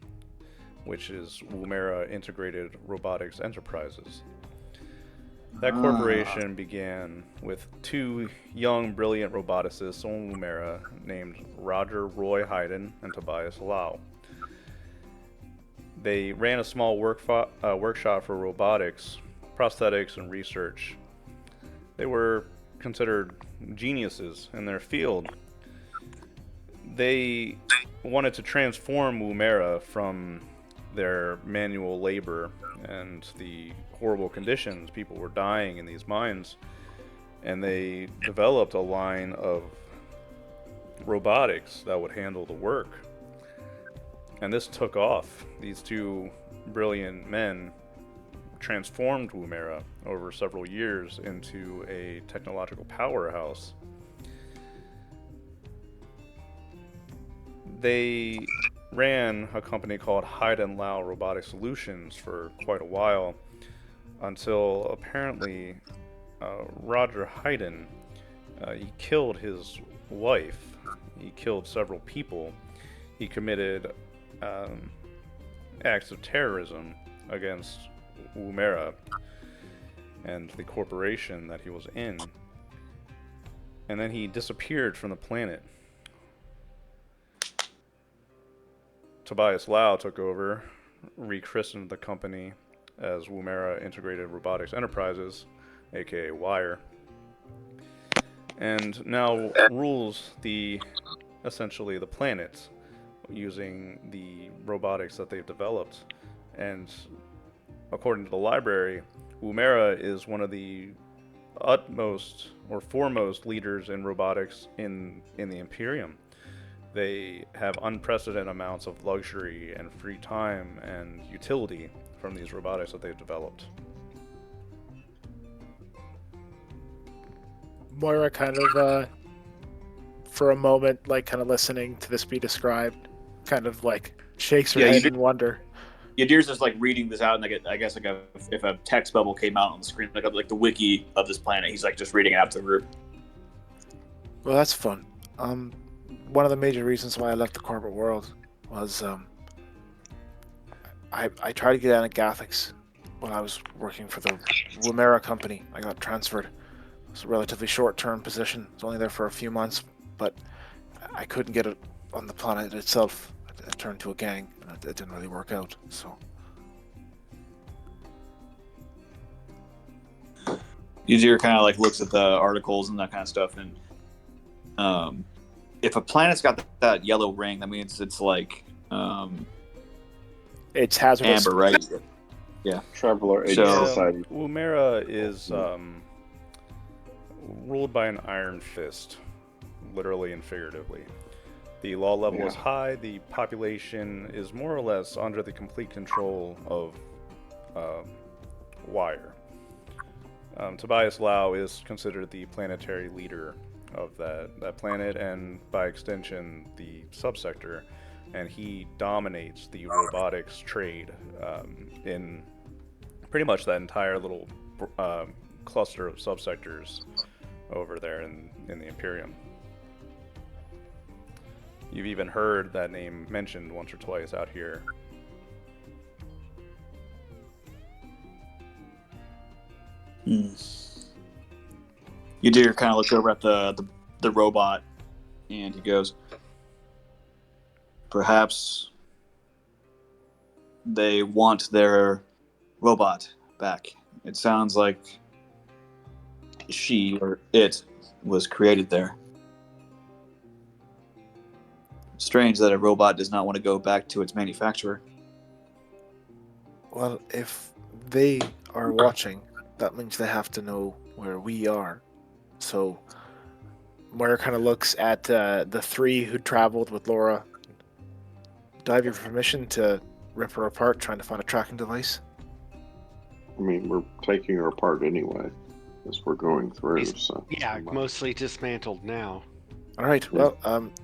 which is Woomera Integrated Robotics Enterprises. That corporation began with 2 young, brilliant roboticists on Woomera named Roger Roy Hayden and Tobias Lau. They ran a small workshop for robotics, prosthetics, and research. They were considered geniuses in their field. They wanted to transform Woomera from their manual labor and the horrible conditions. People were dying in these mines, and they developed a line of robotics that would handle the work. And this took off. These 2 brilliant men transformed Woomera over several years into a technological powerhouse. They ran a company called Hayden Lau Robotic Solutions for quite a while, until apparently Roger Hayden, he killed his wife. He killed several people. He committed acts of terrorism against Woomera and the corporation that he was in. And then he disappeared from the planet. Tobias Lau took over, rechristened the company as Woomera Integrated Robotics Enterprises, aka WIRE, and now rules essentially the planet using the robotics that they've developed. And according to the library, Woomera is one of the utmost or foremost leaders in robotics in the Imperium. They have unprecedented amounts of luxury and free time and utility from these robotics that they've developed. Moira kind of, for a moment, like kind of listening to this be described, kind of like shakes her Yeah, head in wonder. Yadir's just like reading this out, and I guess like if a text bubble came out on the screen, like the wiki of this planet, he's like just reading it out to the group. Well, that's fun. One of the major reasons why I left the corporate world was I tried to get out of Gathics when I was working for the Woomera company. I got transferred. It was a relatively short-term position. I was only there for a few months, but I couldn't get it on the planet itself. It turned to a gang, and it didn't really work out. So Yadir kind of like looks at the articles and that kind of stuff, and if a planet's got that yellow ring, that means it's like it's hazardous. amber, right? Yeah. Traveler Aid So- Society. Woomera is ruled by an iron fist, literally and figuratively. The law level is high, the population is more or less under the complete control of WIRE. Tobias Lau is considered the planetary leader of that planet, and by extension the subsector, and he dominates the robotics trade in pretty much that entire little cluster of subsectors over there in the Imperium. You've even heard that name mentioned once or twice out here. Yadir kind of looks over at the robot, and he goes, "Perhaps they want their robot back. It sounds like she or it was created there. Strange that a robot does not want to go back to its manufacturer." Well, if they are watching, that means they have to know where we are. So Moira kind of looks at the three who traveled with Laura. Do I have your permission to rip her apart, trying to find a tracking device? I mean, we're taking her apart anyway, as we're going through. So Yeah, mostly dismantled now. All right. Well,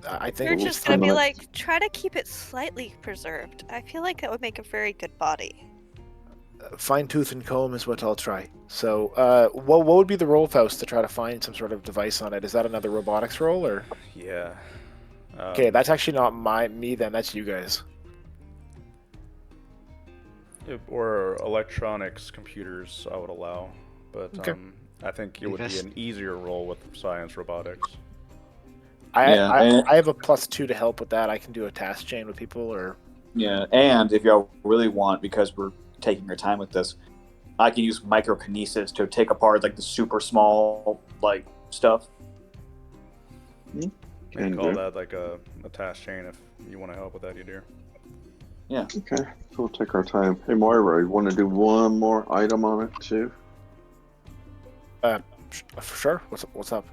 I think You're we'll just gonna find be out. like, try to keep it slightly preserved. I feel like that would make a very good body. Fine tooth and comb is what I'll try. So, what would be the roll, Faust, to try to find some sort of device on it? Is that another robotics roll, or? Yeah. Okay, that's actually not me then. That's you guys. Or electronics, computers, I would allow, but Okay. I think it would be Invest- an easier role with science robotics. I Yeah, I have a +2 to help with that. I can do a task chain with people, or Yeah, and if y'all really want, because we're taking our time with this, I can use microkinesis to take apart like the super small like stuff. You Can call do. that like a task chain if you want to help with that, you do. Okay, so we'll take our time. Hey, Moira, you want to do one more item on it too? for sure. What's up?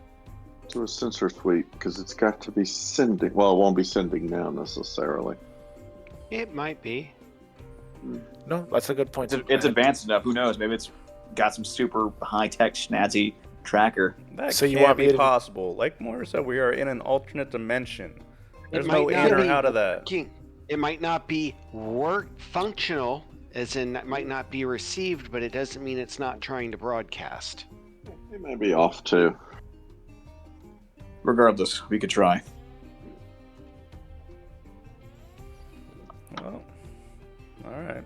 Do a sensor suite because it's got to be sending. Well, it won't be sending now necessarily. It might be. No, that's a good point. It's advanced enough. Who knows? Maybe it's got some super high tech snazzy tracker. That So you can't want me be to- possible. Like Moira said, we are in an alternate dimension. There's might no not in or be out of that. working. It might not be functional, as in that might not be received, but it doesn't mean it's not trying to broadcast. It may be off too. Regardless, we could try. Well, all right.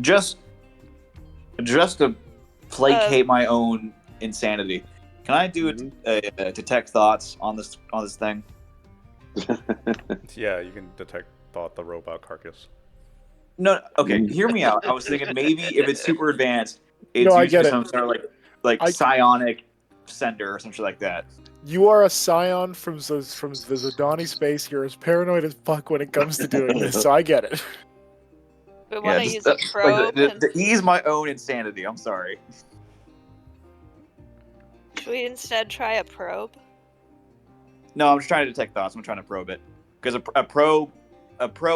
Just to placate my own insanity. Can I do a detect thoughts on this thing? Yeah, you can detect the robot carcass. No, okay, hear me out. I was thinking maybe if it's super advanced, it's No, I usually get it. some sort of like I- psionic sender or something like that. You are a scion from the Zidani space. You're as paranoid as fuck when it comes to doing this, so I get it. We want to just, use a probe. like, to ease my own insanity. I'm sorry. Should we instead try a probe? No, I'm just trying to detect thoughts. I'm trying to probe it because a probe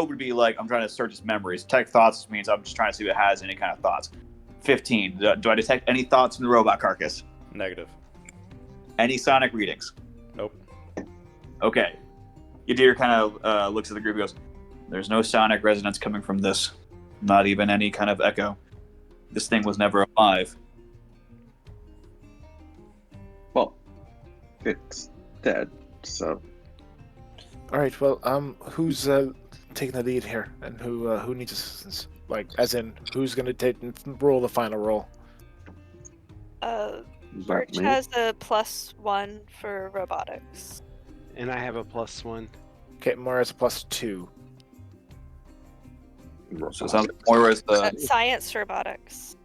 would be like I'm trying to search its memories. Detect thoughts means I'm just trying to see if it has any kind of thoughts. 15. Do I detect any thoughts in the robot carcass? Negative. Any sonic readings? Nope. Okay. Yadir kind of looks at the group and goes, "There's no sonic resonance coming from this. Not even any kind of echo. This thing was never alive." Well, it's dead, so All right. Well, who's taking the lead here, and who needs assistance? Like, as in, who's gonna roll the final roll? is that Birch me? has a +1 for robotics. And I have a +1. Okay, Moira's a +2. So it sounds like Moira's the. Science robotics.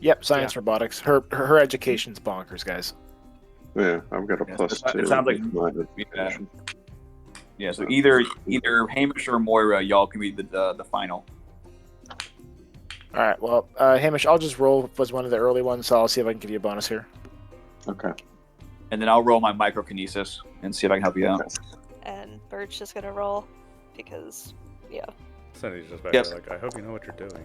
Yep, science robotics. Her education's bonkers, guys. Yeah, I've got a Yeah, +2. it sounds like- with my Yeah. education. Yeah, so either Hamish or Moira, y'all can be the final. All right. Well, Hamish, I'll just roll as one of the early ones, so I'll see if I can give you a bonus here. Okay. And then I'll roll my microkinesis and see if I can help you out. And Birch is gonna roll because, yeah. Cindy's just back Yep. there like, I hope you know what you're doing.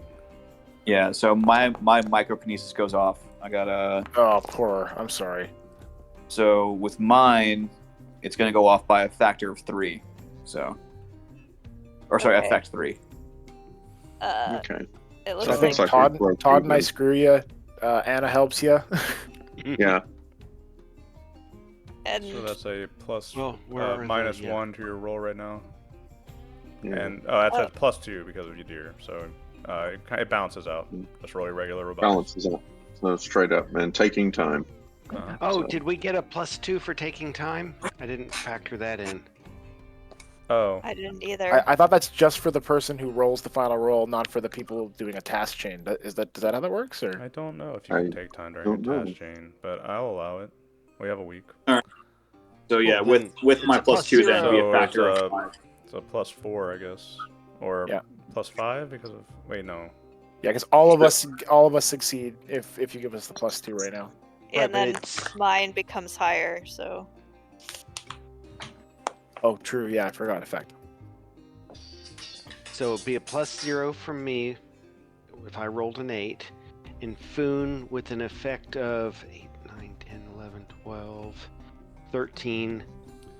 Yeah, so my microkinesis goes off. I got a Oh, poor. I'm sorry. so with mine, it's gonna go off by a factor of 3. So, or sorry, Okay. effect 3. Okay. It So looks I Looks think like like we broke Todd might even. screw you. Anna helps you. Yeah. and So that's a plus Well, where are the- minus yeah. 1 to your roll right now. Yeah. And that's a +2 because of your deer. So it balances out. Just roll your regular robotics. Balances out. So straight up, man. Taking time. Oh, So- did we get a +2 for taking time? I didn't factor that in. Oh, I didn't either. I thought that's just for the person who rolls the final roll, not for the people doing a task chain. Is that how that works? Or I don't know if you I can take time during don't a know. task chain, but I'll allow it. We have a week. So yeah, Well, then with my it's a +2, then it'd be a So factor it's of 5. It's a +4, I guess, or Yeah. +5 because of no. yeah, because all of us succeed if you give us the +2 right now. Right, and but then it's- mine becomes higher, so Oh, true. Yeah, I forgot effect. So it'd be a +0 from me if I rolled an 8. And Foon with an effect of 8, 9, 10, 11, 12, 13.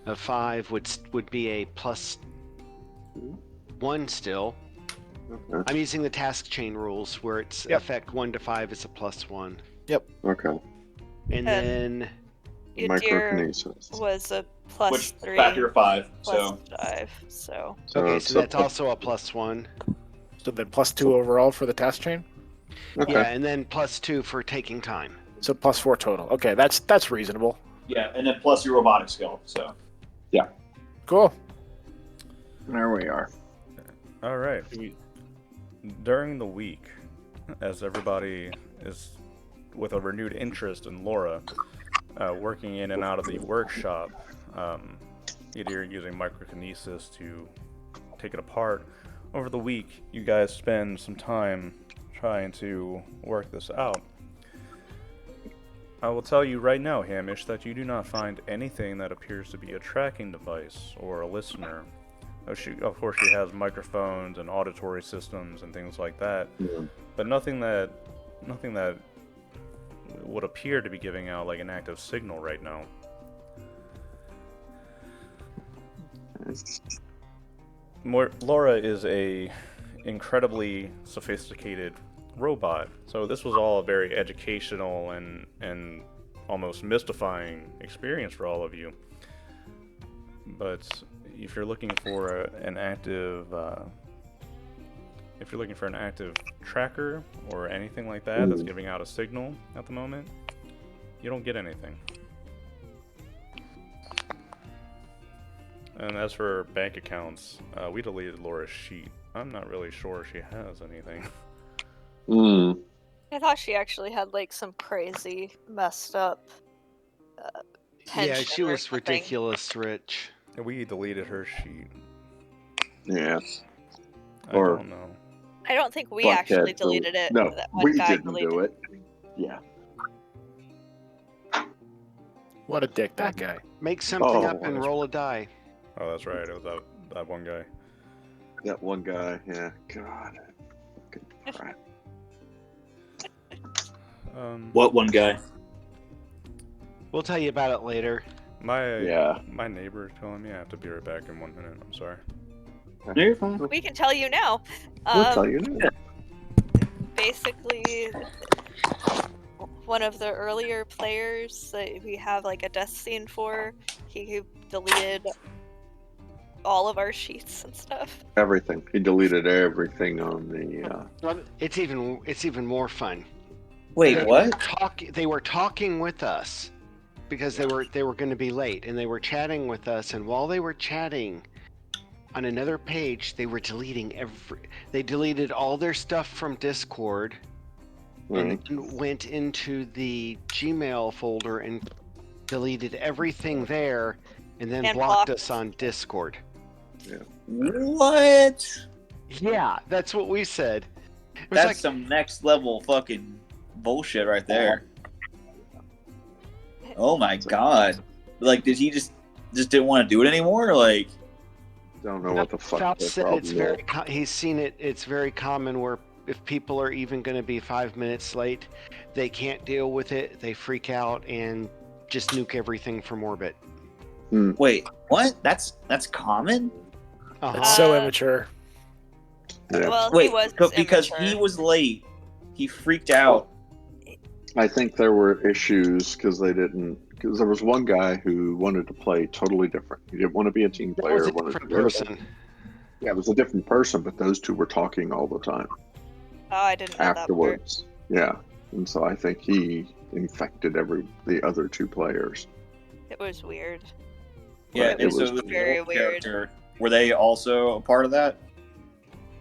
A 5 would be a +1 still. Okay. I'm using the task chain rules where it's Yep. effect 1 to 5 is a +1. Okay. And then your deer Microkinesis. was a Which +3, factor of 5. So +5. So okay, it's so a that's also a +1. So then +2 overall for the task chain. Okay. Yeah, and then +2 for taking time. So +4 total. Okay, that's reasonable. yeah, and then plus your robotic skill. So Cool. There we are. All right. During the week, as everybody is with a renewed interest in Laura, working in and out of the workshop, either using microkinesis to take it apart. Over the week, you guys spend some time trying to work this out. I will tell you right now, Hamish, that you do not find anything that appears to be a tracking device or a listener. Of course, she has microphones and auditory systems and things like that, Yeah. but nothing that would appear to be giving out like an active signal right now. Laura is a incredibly sophisticated robot, so this was all a very educational and almost mystifying experience for all of you. But if you're looking for an active tracker or anything like that that's giving out a signal at the moment, you don't get anything. And as for bank accounts, we deleted Laura's sheet I'm not really sure she has anything. Mm. I thought she actually had like some crazy messed up. Yeah, pension she or was something. ridiculous rich. We deleted her sheet. Yeah. I Or- don't know. I don't think we Black actually Cat deleted it. No, That one we guy didn't deleted do it. Yeah. What a dick that guy. Make something Oh, up and roll a die. Oh, that's right. It was that one guy. That one guy. Yeah. God. Fucking crap. What one guy? We'll tell you about it later. Yeah. My neighbor is calling me. I have to be right back in 1 minute. I'm sorry. You're fine. We can tell you now. We'll tell you now. Basically, one of the earlier players that we have like a death scene for, he deleted all of our sheets and stuff. Everything. He deleted everything on the. It's even more fun. Wait, what? They were talking with us because they were going to be late, and they were chatting with us. And while they were chatting, on another page, they were deleting They deleted all their stuff from Discord, Right. and went into the Gmail folder and deleted everything there, and then And blocked blocked. us on Discord. What? Yeah, that's what we said. It was That's like, some next level fucking bullshit right there. Oh my god! Like, did he just didn't want to do it anymore? Like, Don't know what the fuck Phelps the said problem it's is. very. He's seen it. It's very common where if people are even going to be 5 minutes late, they can't deal with it. They freak out and just nuke everything from orbit. wait, what? That's common? Uh-huh. It's so Uh, immature. Yeah. Well, Wait, he was because immature. he was late, he freaked out. I think there were issues because there was one guy who wanted to play totally different. He didn't want to be a team That player. was a wanted to different do everything. person. Yeah, it was a different person, but those two were talking all the time Oh, I didn't know that part. afterwards. Yeah, and so I think he infected the other two players. It was weird. Yeah, It and so was the very wolf weird. character, were they also a part of that?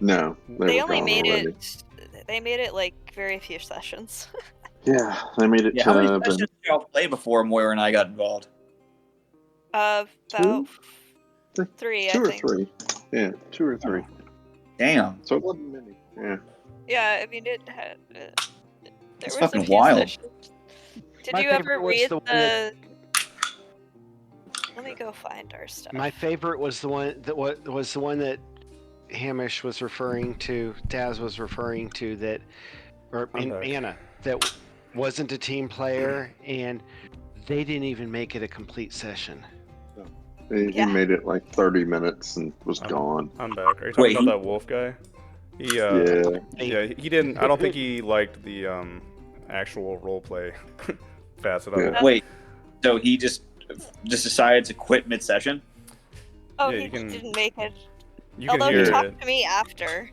No, They were only gone made already. it. They made it like very few sessions. Yeah, they made it Yeah, how many to sessions did y'all play before Moira and I got involved? About Two? 3, two I or think. three. Yeah, 2 or 3. Damn, So it wasn't many. Yeah. Yeah, I mean it had. There That's was fucking a few wild. sessions. Did My you ever favorite was read the one the? Let me go find our stuff. My favorite was the one that was the one that Hamish was referring to, Daz was referring to, that, or I'm back. Anna, that wasn't a team player, and they didn't even make it a complete session. He Yeah. made it like 30 minutes and was gone. I'm back. Are you talking Wait, about he- that wolf guy? He Yeah. yeah, he didn't. I don't think he liked the actual role play fast enough. Yeah. Wait, so he just decided to quit mid-session? Oh, Yeah, he you can- didn't make it. You can Although he hear talked it. to me after.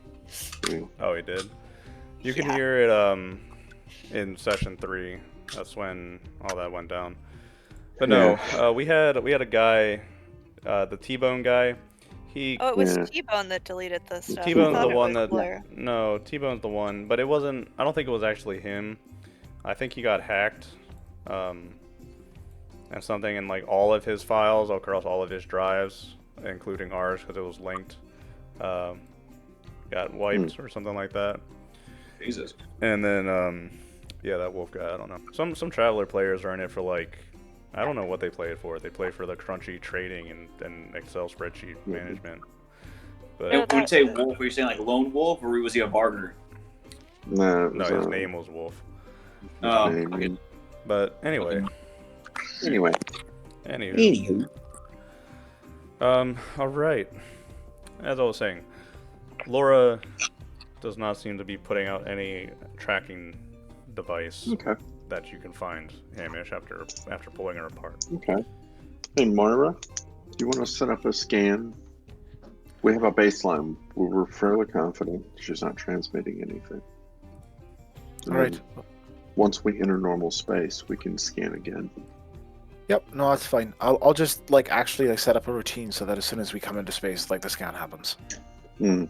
Oh, he did. You can Yeah. hear it in session 3. That's when all that went down. But no, we had a guy, the T-Bone guy. He Oh, it was Yeah. T-Bone that deleted the stuff. I T-Bone's thought the it one was that Blair. no, T-Bone's the one, but it wasn't. I don't think it was actually him. I think he got hacked, and something in like all of his files across all of his drives, including ours, because it was linked. Got wiped or something like that. Jesus. And then yeah, that wolf guy. I don't know. Some traveler players are in it for like. I don't know what they play it for. They play for the crunchy trading and Excel spreadsheet management. But And when you say wolf, were you saying like lone wolf, or was he a barter? No, it no, was, his name was Wolf. Oh, name. okay. But anyway, Anyway, anywho. All right. As I was saying, Laura does not seem to be putting out any tracking device okay, that you can find, Hamish, after pulling her apart. okay. Hey, Moira, do you want to set up a scan? We have a baseline. We're fairly confident she's not transmitting anything. All right. Once we enter normal space, we can scan again. Yep. No, that's fine. I'll just like actually like set up a routine so that as soon as we come into space, like the scan happens. Mm.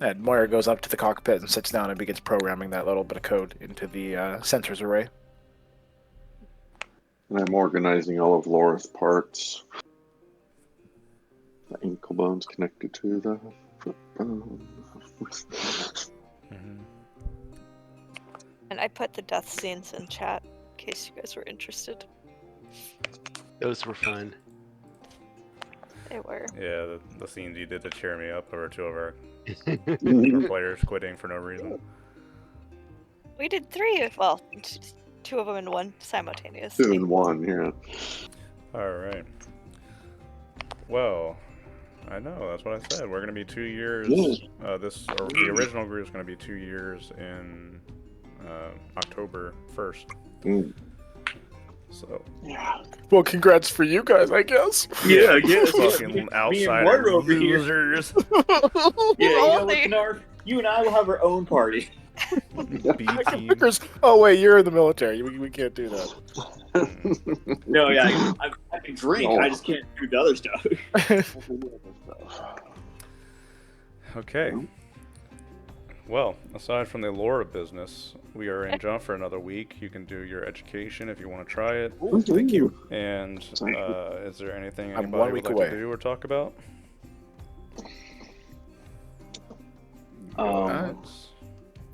And Moira goes up to the cockpit and sits down and begins programming that little bit of code into the sensors array. And I'm organizing all of Laura's parts. The ankle bone's connected to the foot bone. Mhm. And I put the death scenes in chat in case you guys were interested. Those were fun. They were. Yeah, the scenes you did to cheer me up over two of our Mhm. players quitting for no reason. We did 3 of, well, 2 of them in one 2 simultaneously. in 1, yeah. Alright. Well, I know, that's what I said. We're going to be 2 years. Yeah. The original group is going to be 2 years in October 1st. Mm. So, Yeah. Well, congrats for you guys, I guess. Yeah, yeah. fucking outsider losers. Yeah, you know what, Only- Narf? You and I will have our own party. B team. Pickers- Oh wait, you're in the military. We can't do that. No, yeah, I can drink. No. I just can't do the other stuff. Okay. Well, aside from the Laura business, we are in jump for another week. You can do your education if you want to try it. Thank you. And Thank you. is there anything I'm anybody 1 would week like away. to do or talk about?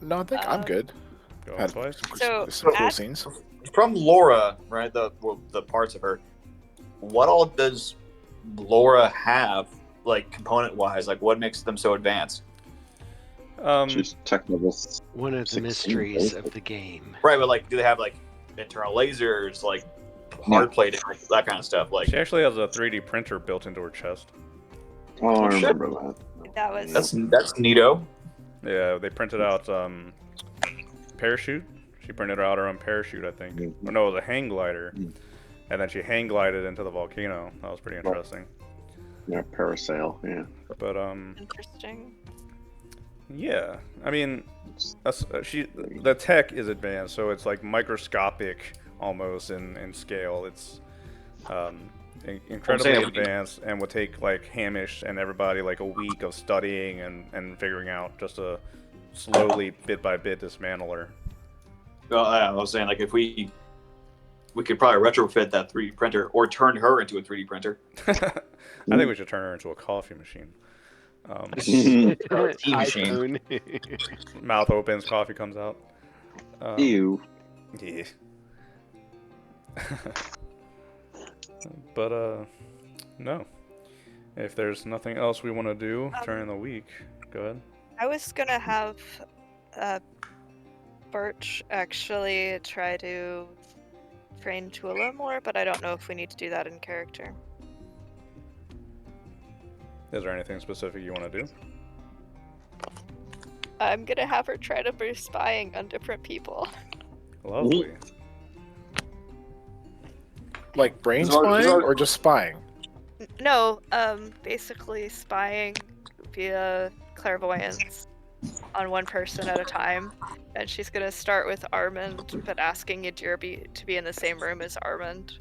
No, I think I'm good. Go on twice. So, Some cool at- scenes. From Laura, right? The parts of her. What all does Laura have, like component wise? Like, what makes them so advanced? She's technical. One of the 16, mysteries right? of the game. Right, but like, do they have like internal lasers, like hard plating, like, that kind of stuff? Like, She actually has a 3D printer built into her chest. Oh, I shit. remember that. That was that's neato. Yeah, they printed out parachute. She printed out her own parachute, I think. Mhm. Or no, it was a hang glider. Mhm. And then she hang glided into the volcano. That was pretty interesting. Yeah, parasail. Yeah. But interesting. yeah. I mean, the tech is advanced, so it's like microscopic almost in scale. It's incredibly saying- advanced and would take like Hamish and everybody like a week of studying and figuring out just to slowly bit by bit dismantle her. Well, I was saying, like, if we could probably retrofit that 3D printer or turn her into a 3D printer. I think we should turn her into a coffee machine. Tea machine. iPhone. Mouth opens, coffee comes out. Ew. Yeah. But no. If there's nothing else we want to do during the week, go ahead. I was gonna have Birch actually try to train Tula more, but I don't know if we need to do that in character. Is there anything specific you want to do? I'm gonna have her try to be spying on different people. Lovely. Like brain It's hard- it's spying hard- or just spying? No, basically spying via clairvoyance on one person at a time. And she's gonna start with Armand, but asking Yadir to be in the same room as Armand.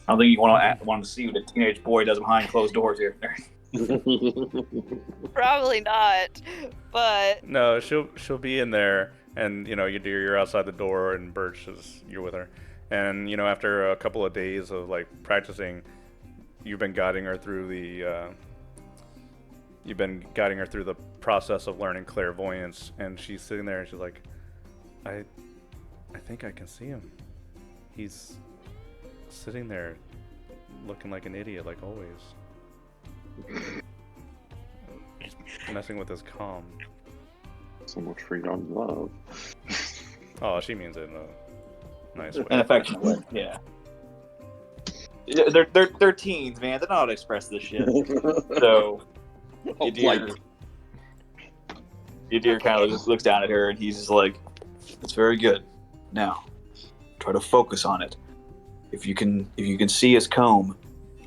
I don't think you want to see what a teenage boy does behind closed doors here. Probably not, but No, she'll be in there, and you're outside the door, and Birch you're with her, and after a couple of days of like practicing, you've been guiding her through the process of learning clairvoyance, and she's sitting there and she's like, I think I can see him. He's sitting there looking like an idiot like always. He's messing with his comm. So much for young love. Oh, she means it in a nice way. An affectionate way, yeah. They're teens, man. They don't know how to express this shit. So, Yadir kind of just looks down at her, and he's just like, "It's very good. Now, try to focus on it. If you can see his comb,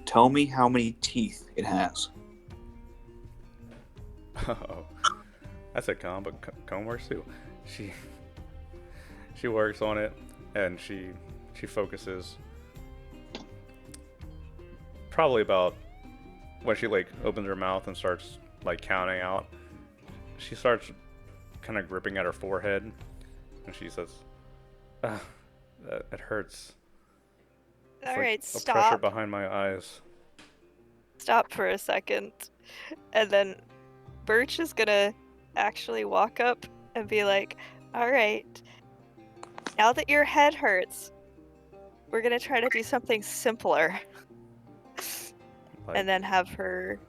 tell me how many teeth it has." Oh, I said comb, but comb works too. She works on it, and she focuses. probably about when she like opens her mouth and starts like counting out. She starts kind of gripping at her forehead, and she says, "It hurts. It's All like right, a pressure stop. behind my eyes." Stop for a second. And then Birch is gonna actually walk up and be like, all right, now that your head hurts, we're gonna try to do something simpler. Like, And then have her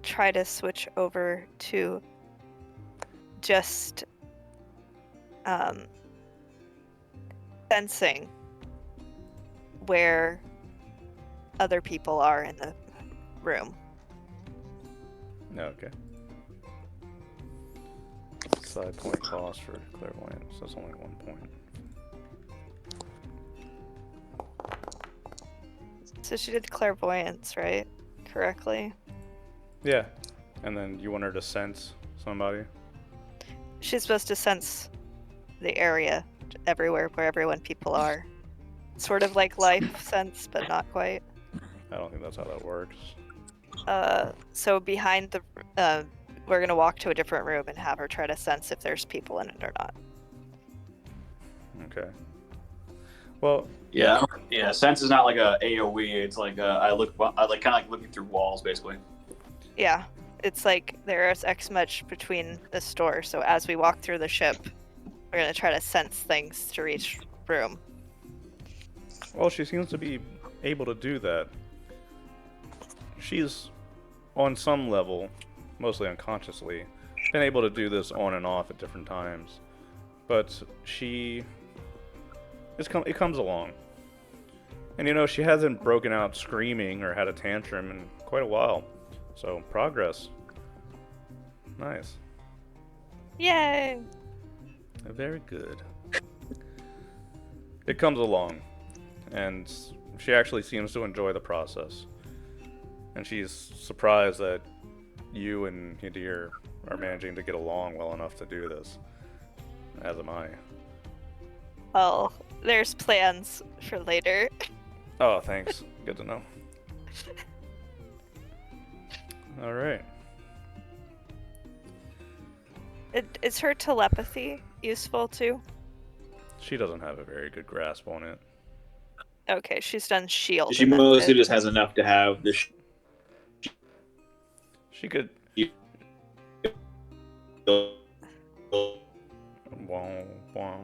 try to switch over to just sensing where other people are in the room. okay. Side point cost for clairvoyance. That's only 1 point. So she did clairvoyance, right? Correctly. Yeah. And then you want her to sense somebody? She's supposed to sense the area everywhere where people are. Sort of like life sense, but not quite. I don't think that's how that works. So behind the, we're gonna walk to a different room and have her try to sense if there's people in it or not. Okay. Well, Yeah. Yeah. Sense is not like a AOE. It's like I kind of like looking through walls, basically. Yeah, it's like there's X much between the store. So as we walk through the ship, we're gonna try to sense things to reach room. well, she seems to be able to do that. She's, on some level, mostly unconsciously, been able to do this on and off at different times. But it comes along. And you know, she hasn't broken out screaming or had a tantrum in quite a while. So, progress. Nice. Yay! Very good. It comes along. And she actually seems to enjoy the process. And she's surprised that you and Yadir are managing to get along well enough to do this. As am I. Well, there's plans for later. Oh, thanks. Good to know. Alright. Is her telepathy useful too? She doesn't have a very good grasp on it. Okay, she's done shield. She and that's mostly it. just has enough to have the. She could. Wow, wow.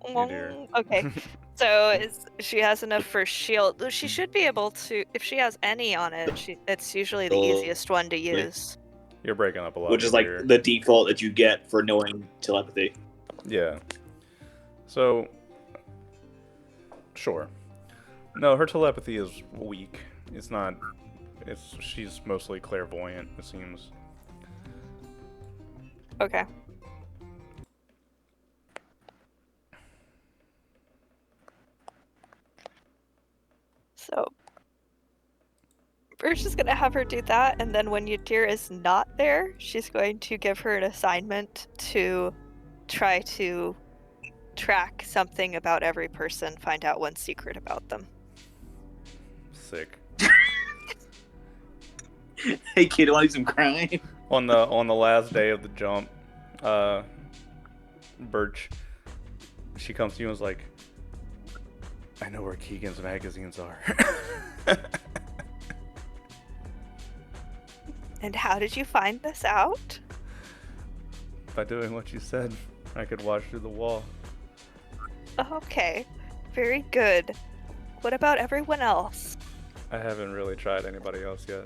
Yadir. Okay, so she has enough for shield. She should be able to, if she has any on it, it's usually the easiest one to use. You're breaking up a lot. Which is like Yadir. the default that you get for knowing telepathy. Yeah. So. Sure. No, her telepathy is weak. It's not. She's mostly clairvoyant, it seems. Okay. So, Birch is gonna have her do that, and then when Yadir is not there, she's going to give her an assignment to try to track something about every person, find out one secret about them. Sick. Hey kid, want to do some crime? On the last day of the jump, Birch, she comes to you and is like, I know where Keegan's magazines are. And how did you find this out? By doing what you said, I could watch through the wall. Okay, very good. What about everyone else? I haven't really tried anybody else yet.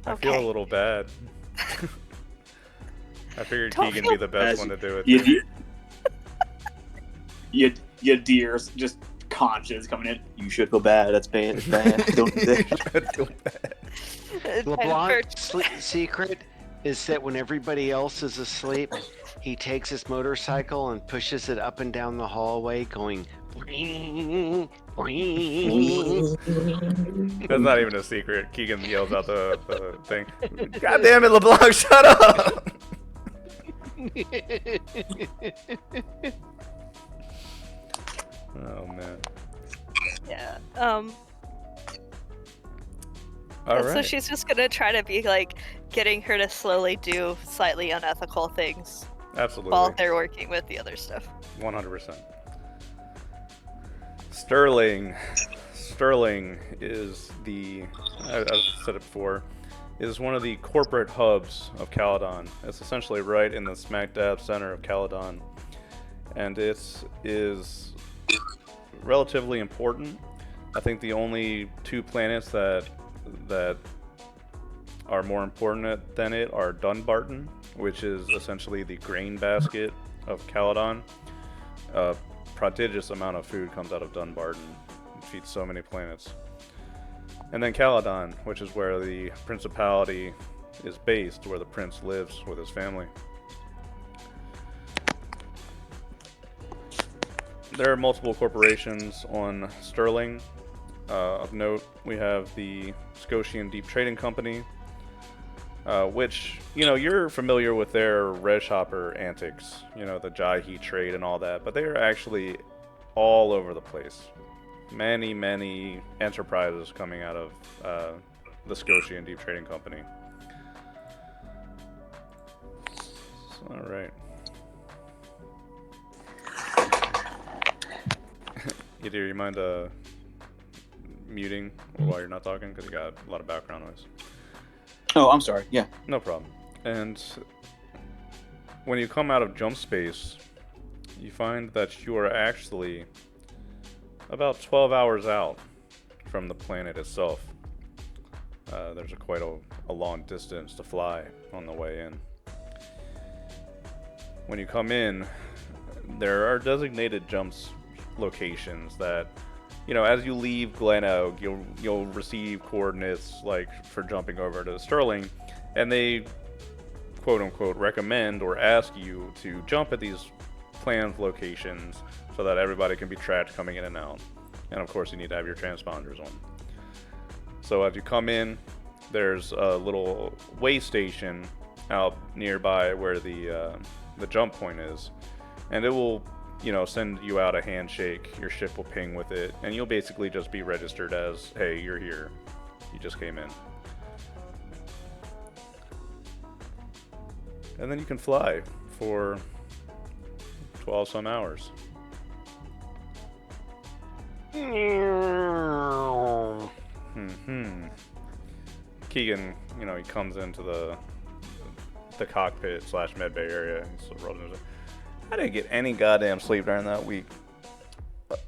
I feel a Okay. little bad. I figured Don't Keegan feel be the best bad. one to do it. You deer's just conscience coming in. You should feel bad. That's bad. It's bad. Don't do that. Feel bad. And LeBlanc's secret is that when everybody else is asleep, he takes his motorcycle and pushes it up and down the hallway, going. "Boing, boing." That's not even a secret. Keegan yells out the thing. God damn it, LeBlanc, shut up! Oh man. Yeah. All And so right. she's just gonna try to be like getting her to slowly do slightly unethical things Absolutely. while they're working with the other stuff. 100%. Sterling. Sterling is I've said it before, is one of the corporate hubs of Caledon. It's essentially right in the smack dab center of Caledon. And it is relatively important. I think the only two planets that are more important than it are Dunbarton, which is essentially the grain basket of Caledon. A prodigious amount of food comes out of Dunbarton. It feeds so many planets. And then Caledon, which is where the principality is based, where the prince lives with his family. There are multiple corporations on Sterling. Of note, we have the Scotian Deep Trading Company, which, you know, you're familiar with their red hopper antics, you know, the Jai-He trade and all that, but they are actually all over the place. Many, many enterprises coming out of the Scotian Deep Trading Company. All right. Yadir, you mind muting while you're not talking? Because you got a lot of background noise. Oh, I'm sorry. Yeah. No problem. And when you come out of jump space, you find that you are actually about 12 hours out from the planet itself. There's quite a long distance to fly on the way in. When you come in, there are designated jumps locations that, you know, as you leave Glen Oak, you'll receive coordinates like for jumping over to Sterling, and they quote unquote recommend or ask you to jump at these planned locations so that everybody can be tracked coming in and out. And of course, you need to have your transponders on. So as you come in, there's a little way station out nearby where the jump point is, and it will, you know, send you out a handshake. Your ship will ping with it, and you'll basically just be registered as, hey, you're here. You just came in. And then you can fly for 12 some hours. Keegan, you know, he comes into the cockpit / medbay area. He's sort of rolling his eyes. I didn't get any goddamn sleep during that week.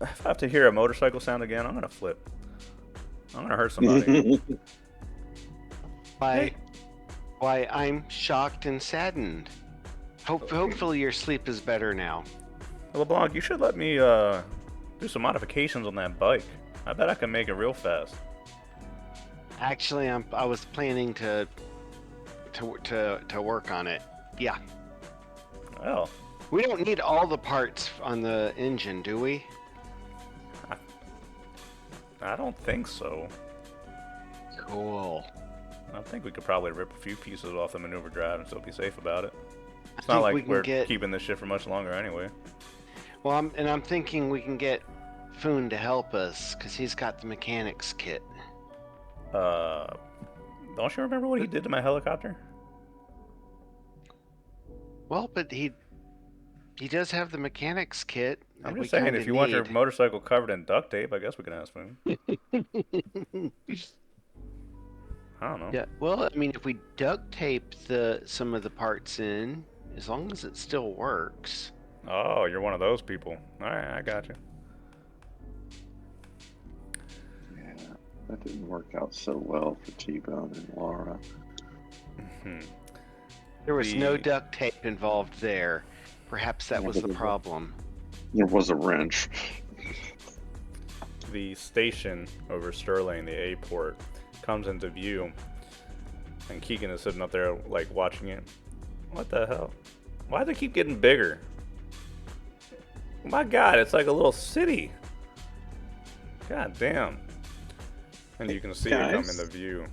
If I have to hear a motorcycle sound again, I'm gonna flip. I'm gonna hurt somebody. Why, I'm shocked and saddened. Hopefully your sleep is better now. LeBlanc, you should let me do some modifications on that bike. I bet I can make it real fast. Actually, I was planning to work on it. Yeah. Well, We don't need all the parts on the engine, do we? I don't think so. Cool. I think we could probably rip a few pieces off the maneuver drive and still be safe about it. It's I not think we like can we're get- keeping this shit for much longer anyway. Well, I'm thinking we can get Foon to help us because he's got the mechanics kit. Don't you remember what he did to my helicopter? Well, but he does have the mechanics kit. that I'm we just saying, kinda if you want your need. motorcycle covered in duct tape, I guess we can ask for him. I don't know. Yeah. Well, I mean, if we duct tape some of the parts in, as long as it still works. Oh, you're one of those people. Alright, I got you. Yeah, that didn't work out so well for T-Bone and Laura. There was no The- duct tape involved there. Perhaps that Yeah, was but the it was- problem. There was a wrench. The station over Sterling, the A port, comes into view, and Keegan is sitting up there, like, watching it. What the hell? Why do they keep getting bigger? My God, it's like a little city. God damn. And you can see it come Guys? into view.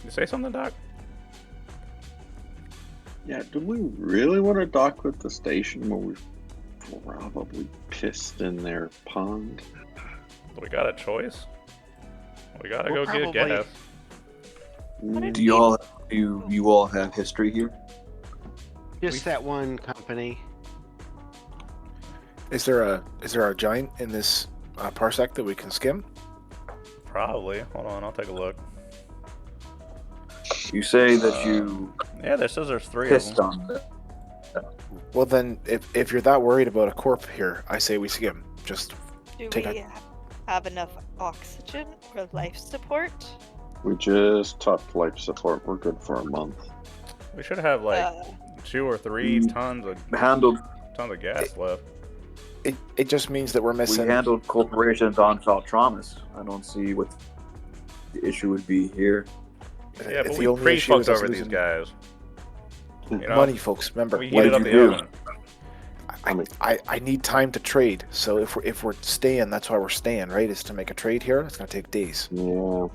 You say something, Doc? Yeah, do we really want to dock with the station where we've probably fist in their pond. We got a choice. We gotta We'll go get probably- gas. Do you all have history here? Just that one company. Is there a giant in this parsec that we can skim? Probably. Hold on, I'll take a look. You say that you Yeah, there says there's 3 of pissed them. on them. Well, then, if you're that worried about a corp here, I say we skim. Just Do Take we have enough oxygen or life support? We just topped life support. We're good for a month. We should have like Uh, 2 or 3 tons of Handled. gas left. it just means that we're We missing. handled corporations on Faltramus. I don't see what the issue would be here. Yeah, but the we only issue pre-fucked is us over these losing guys. You know, money, folks. Remember, we like, heated up you the do. oven. I need time to trade. So if we're staying, that's why we're staying, right? Is to make a trade here. It's gonna take days. Yeah.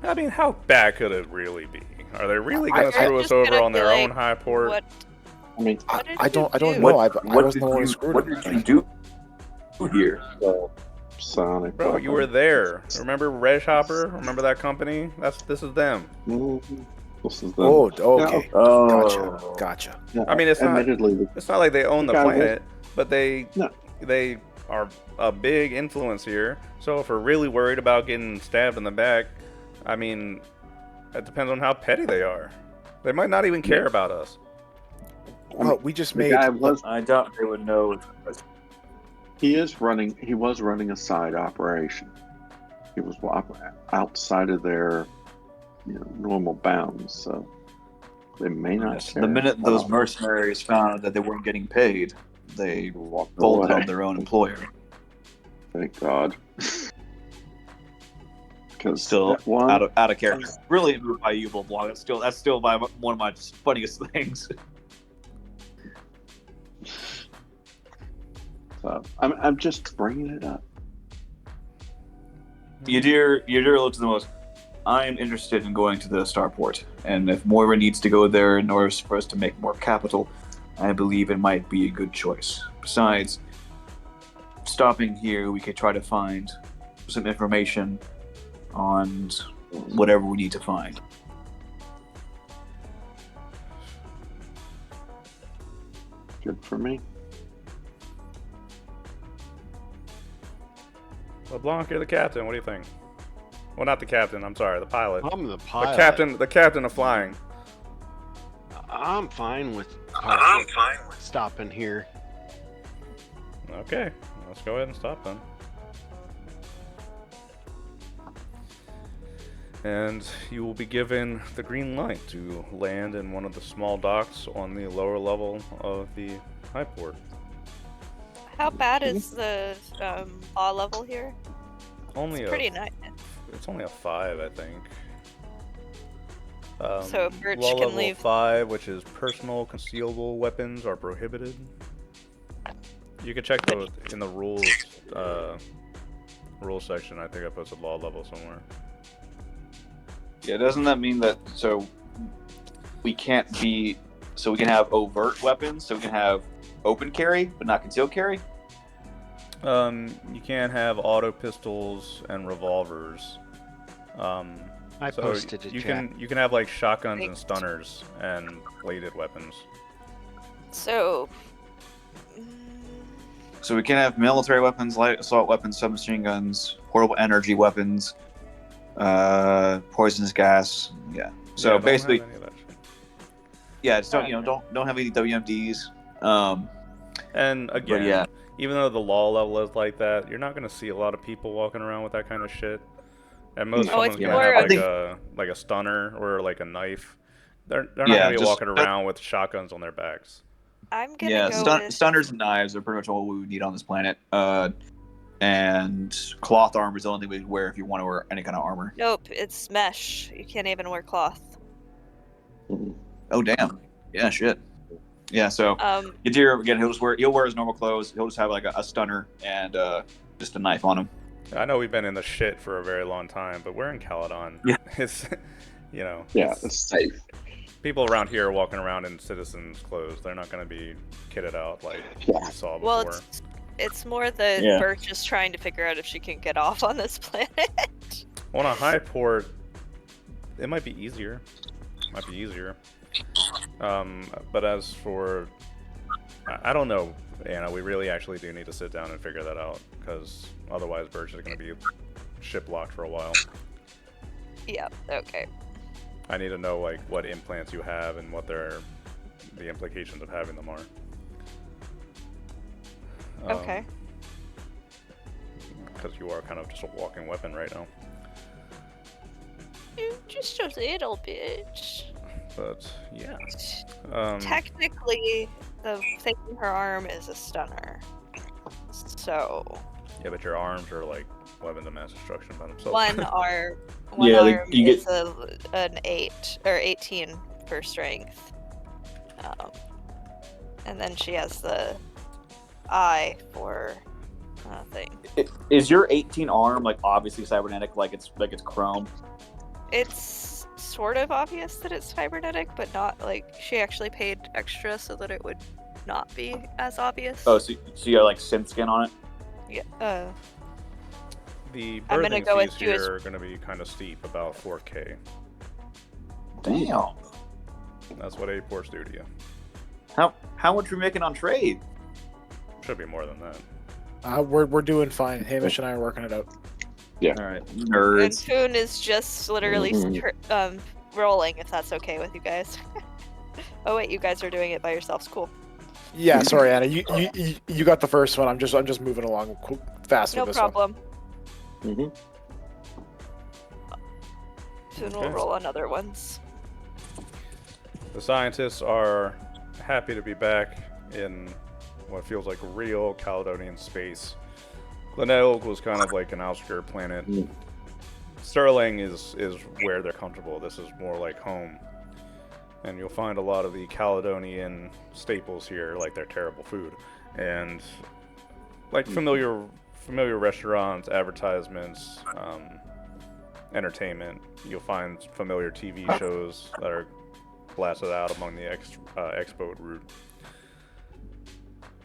I mean, how bad could it really be? Are they really I- going to I- screw They're us just over gonna on be their like, own high port? What? I mean, What did I don't you know. do? I wasn't the one who screwed what him. did you do here? Sonic. Bro, you were there. Remember Reg Hopper? Remember that company? This is them. Mhm. This is the. Oh, okay. Oh, Gotcha. Yeah, I mean, it's not- admittedly, It's not like they own the Okay, well- planet, but they No. are a big influence here. So if we're really worried about getting stabbed in the back, I mean, it depends on how petty they are. They might not even care about us. Well, we just the made. guy was. I doubt they would know. He was running a side operation. He was outside of their, normal bounds. So they may not. Yes, care. the minute those Well, mercenaries found that they weren't getting paid, they walked folded away. on their own employer. Thank God. Because Still one, out of character. Really by you, blog. That's still one of my funniest things. so I'm just bringing it up. Yadir looks the most. I'm interested in going to the starport, and if Moira needs to go there in order for us to make more capital, I believe it might be a good choice. Besides, stopping here, we could try to find some information on whatever we need to find. Good for me. LeBlanc, you're the captain. What do you think? Well, not the captain. I'm sorry, the pilot. I'm the pilot. The captain of flying. I'm fine with. Stopping here. Okay, let's go ahead and stop then. And you will be given the green light to land in one of the small docks on the lower level of the high port. How bad is the law level here? Only Pretty nice. It's only a 5, I think. So Birch law can level leave. 5, which is personal concealable weapons are prohibited. You can check in the rules section. I think I posted law level somewhere. Yeah, doesn't that mean that we can have overt weapons, so we can have open carry but not concealed carry? You can't have auto pistols and revolvers. I So posted it. you can have like shotguns and stunners and bladed weapons. So, So we can have military weapons, light assault weapons, submachine guns, portable energy weapons, poisonous gas. Yeah. So Yeah, don't basically, have any of that shit. yeah, just don't have any WMDs. And again, yeah. even though the law level is like that, you're not gonna see a lot of people walking around with that kind of shit. And most Oh, someone's it's gonna more have of- like a stunner or like a knife. They're not Yeah, gonna be just- walking around with shotguns on their backs. I'm gonna Yeah, go with. stunners and knives are pretty much all we would need on this planet. And cloth armor is the only thing we'd wear if you want to wear any kind of armor. Nope, it's mesh. You can't even wear cloth. Oh damn. Yeah, shit. Yeah, so Yadir, again, he'll wear his normal clothes. He'll just have like a stunner and just a knife on him. I know we've been in the shit for a very long time, but we're in Caledon. Yeah. It's Yeah, it's- it's safe. people around here are walking around in citizens' clothes. They're not gonna be kitted out like Yeah. we saw before. Well, It's more that Yeah. Birch is trying to figure out if she can get off on this planet. On a high port, it might be easier. But as for, I don't know, Anna. We really actually do need to sit down and figure that out, because otherwise Birch is going to be ship locked for a while. Yeah, okay. I need to know like what implants you have and what the implications of having them are. Okay. Because you are kind of just a walking weapon right now. Just a little bit. But yeah. Technically, the thing in her arm is a stunner. So, Yeah, but your arms are like weapons of mass destruction by themselves. one arm Yeah, like, arm you is an 8 or 18 for strength. And then she has the eye for thing. Is your 18 arm like obviously cybernetic, like it's chrome? It's sort of obvious that it's cybernetic, but not like she actually paid extra so that it would not be as obvious. Oh, so you have like synth skin on it? Yeah. The I'm gonna birthing go fees with you as- here are going to be kind of steep, about 4K. Damn. That's what A-ports do to you. How much are we making on trade? Should be more than that. We're doing fine. Hamish and I are working it out. All right, And nerds. Foon is just literally Mhm. rolling, if that's okay with you guys. Oh wait, you guys are doing it by yourselves. Cool. Yeah, sorry, Anna. You got the first one. I'm just moving along fast No with this one. problem. Mm-hmm. Foon will Okay. roll on other ones. The scientists are happy to be back in what feels like real Caledonian space. Glenelg was kind of like an outskirt planet. Mm. Sterling is where they're comfortable. This is more like home. And you'll find a lot of the Caledonian staples here, like their terrible food. And like familiar restaurants, advertisements, entertainment. You'll find familiar TV shows that are blasted out among the expo route.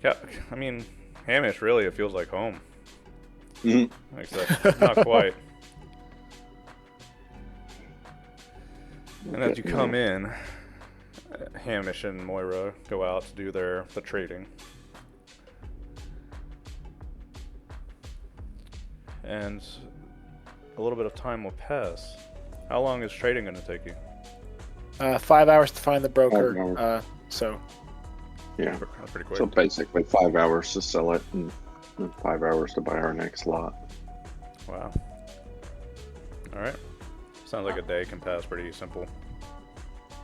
Yeah, I mean, Hamish, really, it feels like home. Mhm. Except not quite. And as you come in, Hamish and Moira go out to do the trading. And a little bit of time will pass. How long is trading going to take you? 5 hours to find the 5 broker. hours. So Yeah. That's pretty quick. So basically 5 hours to sell it and 5 hours to buy our next lot. Wow. Alright. Sounds like a day can pass pretty simple.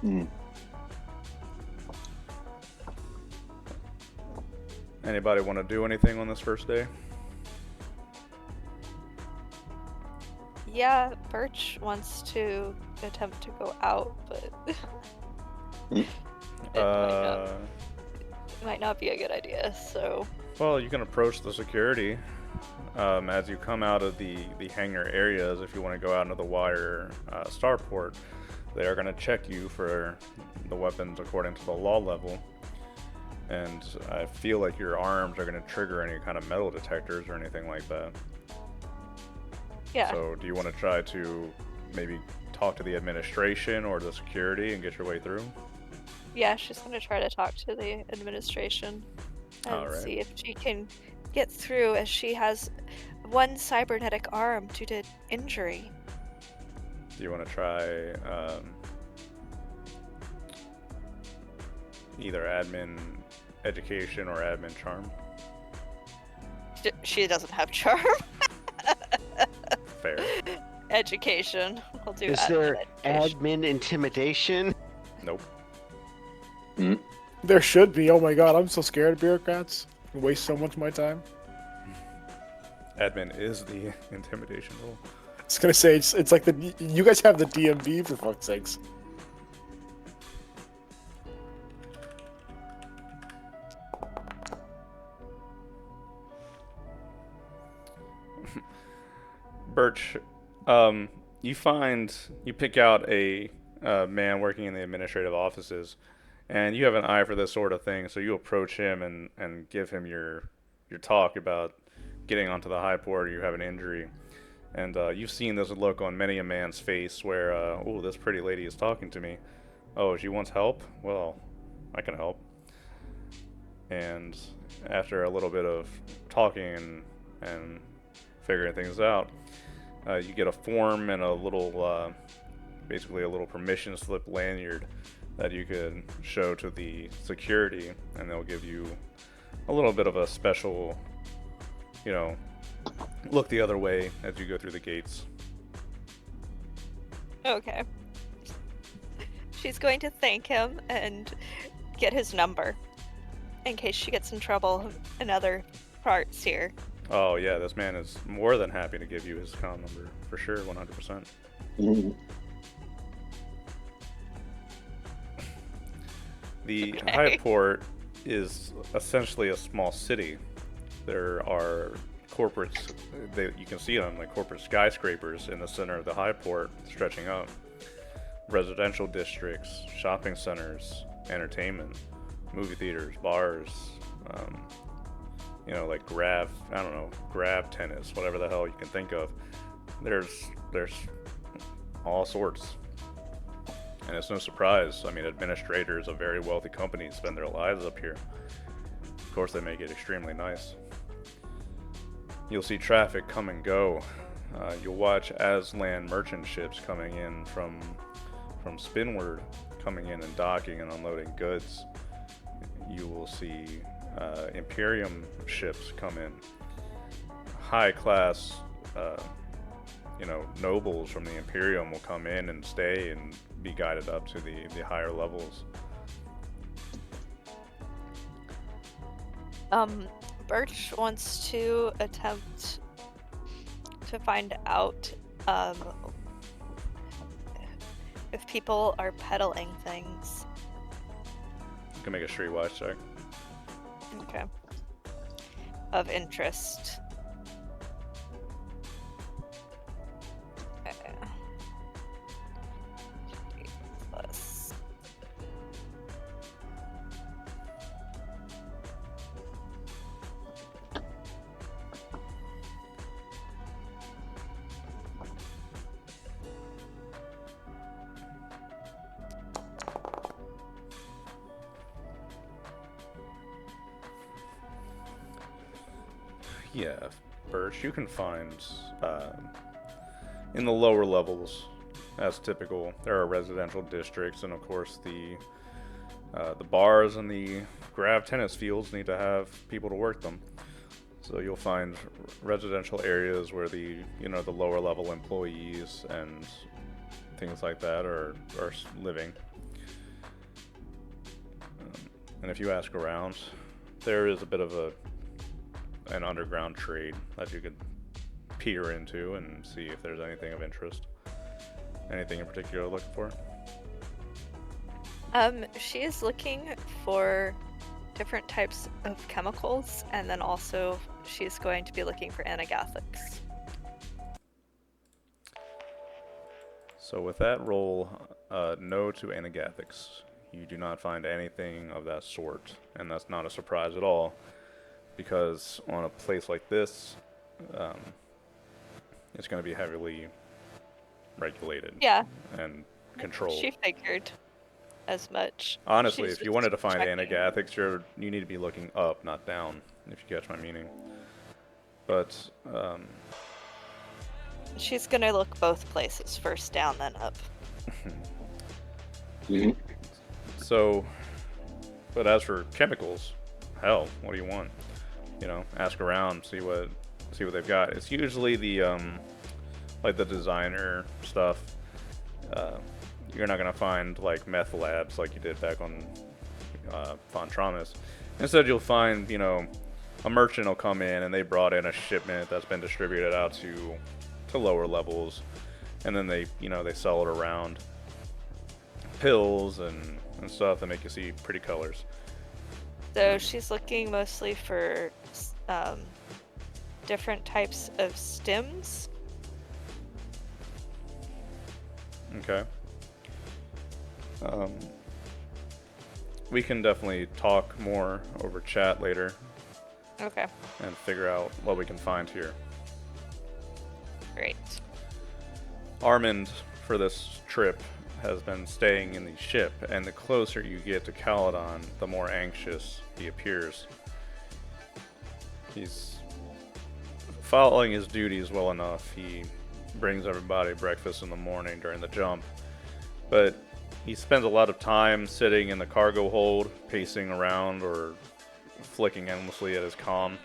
Mm. Anybody want to do anything on this first day? Yeah, Birch wants to attempt to go out, but it might not be a good idea. So Well, you can approach the security as you come out of the hangar areas. If you want to go out into the wider starport, they are going to check you for the weapons according to the law level. And I feel like your arms are going to trigger any kind of metal detectors or anything like that. yeah, So do you want to try to maybe talk to the administration or the security and get your way through? yeah, she's gonna try to talk to the administration and Alright. see if she can get through, as she has one cybernetic arm due to injury. Do you want to try either admin education or admin charm? She doesn't have charm. Fair. Education. We'll do. Is there education. admin intimidation? Nope. there should be. Oh my god, I'm so scared of bureaucrats. I waste so much of my time. Admin is the intimidation rule. I was gonna say it's like you guys have the DMV for fuck's sakes. Birch, you pick out a man working in the administrative offices, and you have an eye for this sort of thing. So you approach him and give him your your talk about getting onto the high port or you have an injury. And you've seen this look on many a man's face where, oh, this pretty lady is talking to me. Oh, she wants help? Well, I can help. And after a little bit of talking and figuring things out, you get a form and a little, basically a little permission slip lanyard that you can show to the security, and they'll give you a little bit of a special, look the other way as you go through the gates. Okay. She's going to thank him and get his number in case she gets in trouble in other parts here. Oh yeah, this man is more than happy to give you his account number, for sure, 100%. The Okay. High Port is essentially a small city. There are corporates, you can see them, like corporate skyscrapers in the center of the High Port stretching up. Residential districts, shopping centers, entertainment, movie theaters, bars, like grab tennis, whatever the hell you can think of. There's all sorts. And it's no surprise. I mean, administrators of very wealthy companies spend their lives up here. Of course, they make it extremely nice. You'll see traffic come and go. You'll watch Aslan merchant ships coming in from Spinward, coming in and docking and unloading goods. You will see Imperium ships come in. High-class, nobles from the Imperium will come in and stay and be guided up to the higher levels. Birch wants to attempt to find out if people are peddling things. You can make a streetwise check. Okay. Of interest. Okay. Plus. Yeah, Birch, you can find in the lower levels, as typical, there are residential districts, and of course the bars and the grav tennis fields need to have people to work them. So you'll find residential areas where the lower level employees and things like that are living. And if you ask around, there is a bit of an underground trade that you could peer into and see if there's anything of interest. Anything in particular you're looking for? She is looking for different types of chemicals, and then also she's going to be looking for anagathics. So with that roll, no to anagathics. You do not find anything of that sort, and that's not a surprise at all, because on a place like this, it's going to be heavily regulated Yeah, and controlled. she figured as much. Honestly, She's if you just wanted to find checking. anagathics, you need to be looking up, not down, if you catch my meaning. But, She's gonna look both places, first down, then up. so, but as for chemicals, hell, what do you want? Ask around, see what they've got. It's usually the like the designer stuff. You're not gonna find like meth labs like you did back on Fontramas. Instead, you'll find a merchant will come in and they brought in a shipment that's been distributed out to lower levels, and then they sell it around. Pills and stuff that make you see pretty colors. So she's looking mostly for different types of stims. Okay. We can definitely talk more over chat later. Okay, and figure out what we can find here. great. Armand, for this trip, has been staying in the ship, and the closer you get to Caledon, the more anxious he appears. He's following his duties well enough. He brings everybody breakfast in the morning during the jump, but he spends a lot of time sitting in the cargo hold, pacing around or flicking endlessly at his comm.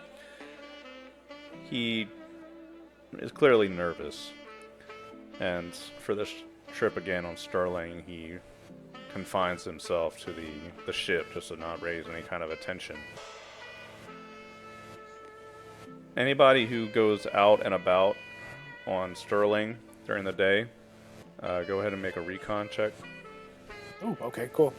He is clearly nervous, and for this trip again on Sterling, he confines himself to the ship just to not raise any kind of attention. Anybody who goes out and about on Sterling during the day, go ahead and make a recon check. Ooh, okay, cool.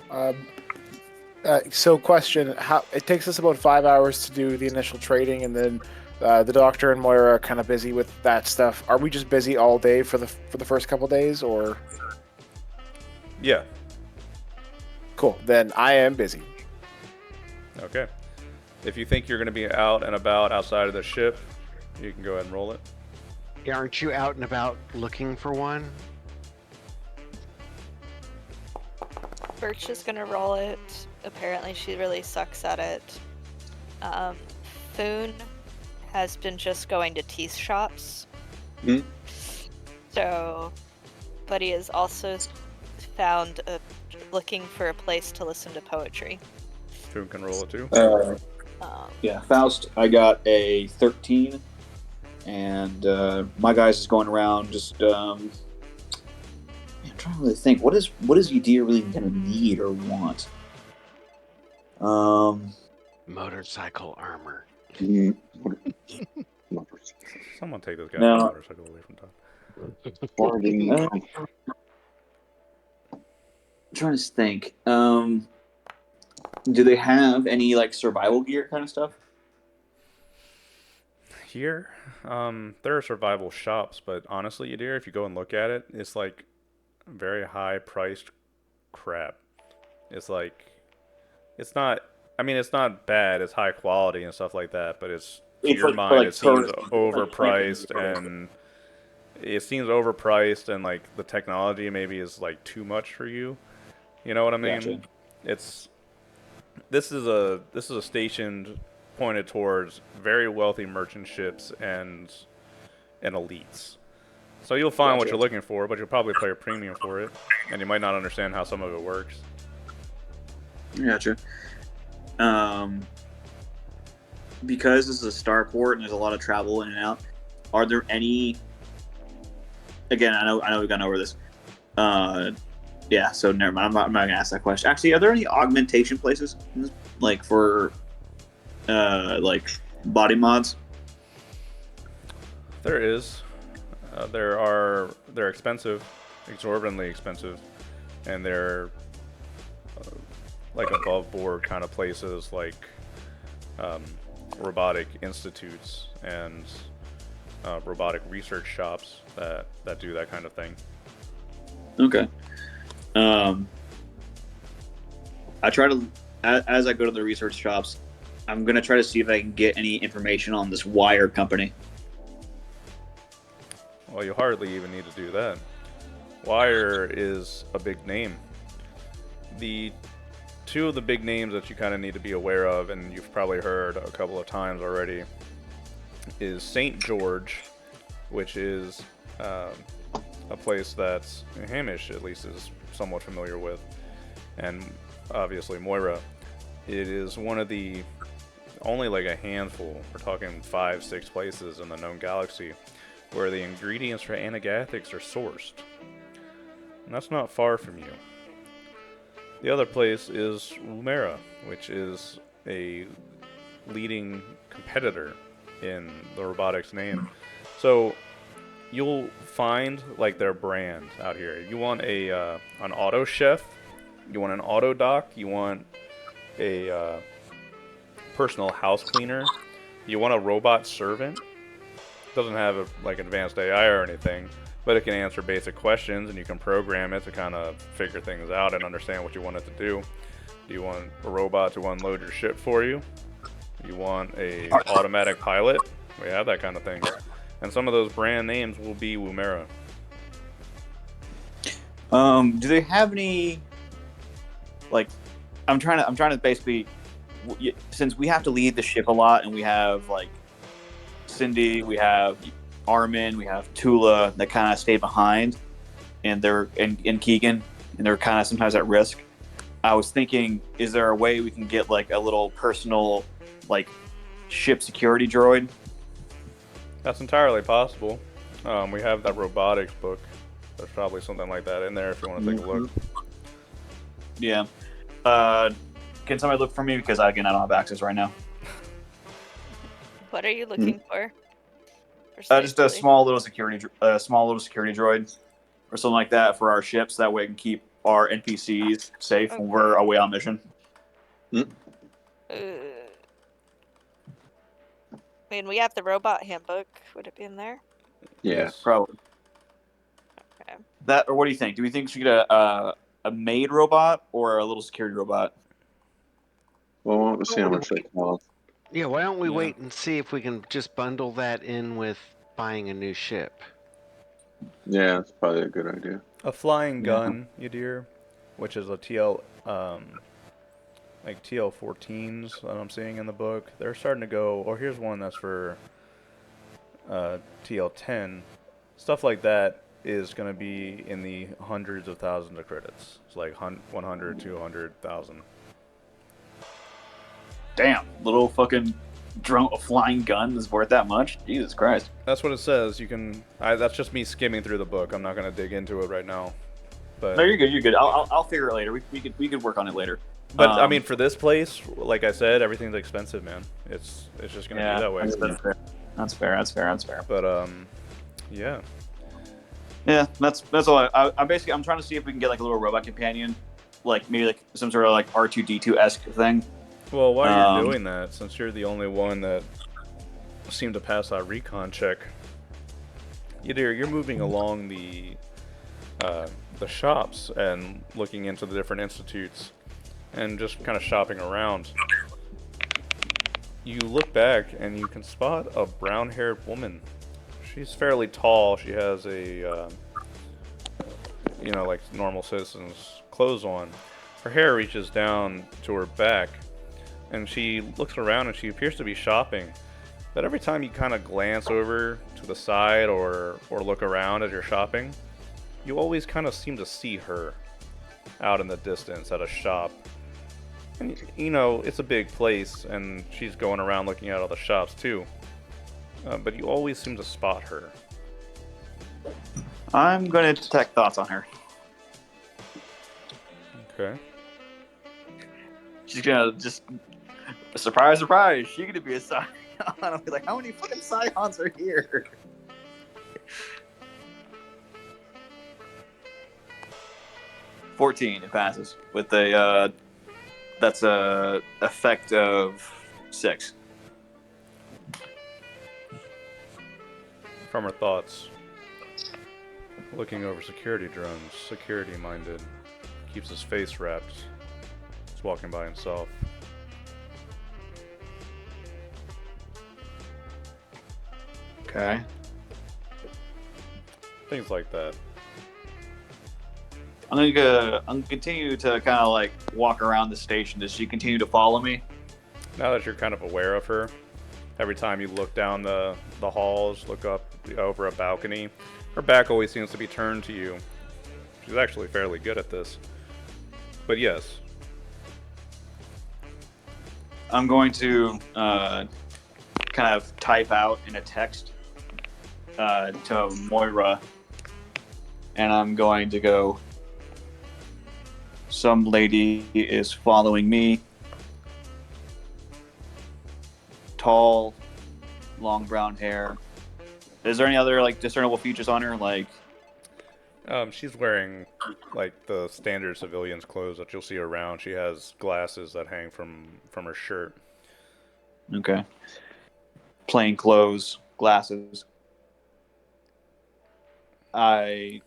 So question, how it takes us about 5 hours to do the initial trading, and then the doctor and Moira are kind of busy with that stuff. Are we just busy all day for the first couple days, or? Yeah. Cool. Then I am busy. Okay. If you think you're going to be out and about outside of the ship, you can go ahead and roll it. Yeah, aren't you out and about looking for one? Birch is gonna roll it. Apparently, she really sucks at it. Foon has been just going to tea shops. Hmm. So, but he has also found looking for a place to listen to poetry. Who can roll it too? Yeah, Faust, I got a 13, and my guys is going around just. I'm trying to really think. What is Yadir really gonna need or want? Motorcycle armor. Someone take this guy's No. motorcycle away from Todd. Boarding. I'm trying to think. Do they have any like survival gear kind of stuff? Here, there are survival shops, but honestly, Yadir, if you go and look at it, it's like very high-priced crap. It's like, it's not. I mean, it's not bad. It's high quality and stuff like that, but it's to It's your like- mind, like it seems tourist- overpriced, like- and it seems overpriced, and like the technology maybe is like too much for you. You know what I mean? Gotcha. This is a station pointed towards very wealthy merchant ships and elites. So you'll find what Gotcha. you're looking for, but you'll probably pay a premium for it, and you might not understand how some of it works. Gotcha. Because this is a starport and there's a lot of travel in and out, are there any? Again, I know we've gone over this. Yeah, so never mind. I'm not gonna ask that question. Actually, are there any augmentation places, like for, like body mods? There is. They're expensive, exorbitantly expensive, and they're like above board kind of places like robotic institutes and robotic research shops that do that kind of thing. Okay. I try to, as I go to the research shops, I'm gonna try to see if I can get any information on this wire company. Well, you hardly even need to do that. Wire is a big name. The two of the big names that you kind of need to be aware of, and you've probably heard a couple of times already, is St. George, which is a place that Hamish at least is somewhat familiar with, and obviously Moira. It is one of the only like a handful, we're talking 5-6 places in the known galaxy, where the ingredients for anagathics are sourced. And that's not far from you. The other place is Umera, which is a leading competitor in the robotics name. So you'll find like their brand out here. You want an auto chef, you want an auto doc, you want a personal house cleaner, you want a robot servant. Doesn't have like advanced AI or anything, but it can answer basic questions, and you can program it to kind of figure things out and understand what you want it to do. Do you want a robot to unload your ship for you? You want a automatic pilot? We have that kind of thing. And some of those brand names will be Woomera. Do they have any like? I'm trying to basically, since we have to lead the ship a lot, and we have like Cindy, we have Armin, we have Tula that kind of stay behind, and they're and Keegan, and they're kind of sometimes at risk. I was thinking, is there a way we can get like a little personal, like, ship security droid? That's entirely possible. We have that robotics book. There's probably something like that in there if you want to take a look. Yeah. Can somebody look for me, because again I don't have access right now. What are you looking for? Just a small little security droid, or something like that for our ships. That way we can keep our NPCs safe when we're away on mission. I mean, we have the robot handbook. Would it be in there? Yeah. Probably. Okay. That, or what do you think? Do we think we should get a maid robot or a little security robot? Well, we'll see how much they cost. Yeah, why don't we Yeah. wait and see if we can just bundle that in with buying a new ship? Yeah, that's probably a good idea. A flying gun, Yadir, which is a TL, like TL-14s that I'm seeing in the book. They're starting to go, or here's one that's for TL-10. Stuff like that is going to be in the hundreds of thousands of credits. It's like 100, 200,000. Damn, little fucking drone, a flying gun is worth that much? Jesus Christ. That's what it says. You can. That's just me skimming through the book. I'm not going to dig into it right now. But No, you're good. You're good. I'll figure it later. We could work on it later. But I mean, for this place, like I said, everything's expensive, man. It's just gonna be that way. That's fair. But yeah. Yeah, that's all. I'm basically, I'm trying to see if we can get like a little robot companion, like maybe like some sort of like R2D2-esque thing. Well, while you're doing that, since you're the only one that seemed to pass that recon check, you're moving along the shops and looking into the different institutes and just kind of shopping around. You look back and you can spot a brown-haired woman. She's fairly tall. She has a, like normal citizens' clothes on. Her hair reaches down to her back, and she looks around and she appears to be shopping. But every time you kind of glance over to the side or look around as you're shopping, you always kind of seem to see her out in the distance at a shop. And, it's a big place, and she's going around looking at all the shops, too. But you always seem to spot her. I'm going to detect thoughts on her. Okay. She's going to just... Surprise, surprise! She's going to be a Scion. I'll be like, how many fucking Scions are here? $14, it passes. With a... that's a effect of 6. From her thoughts, looking over security drones, security-minded, keeps his face wrapped. He's walking by himself. Okay. Things like that. I'm gonna continue to kind of like walk around the station. Does she continue to follow me? Now that you're kind of aware of her, every time you look down the halls, look up over a balcony, her back always seems to be turned to you. She's actually fairly good at this. But yes. I'm going to kind of type out in a text to Moira, and I'm going to go, some lady is following me. Tall, long brown hair. Is there any other like discernible features on her? Like, she's wearing like the standard civilian's clothes that you'll see around. She has glasses that hang from her shirt. okay, plain clothes, glasses. And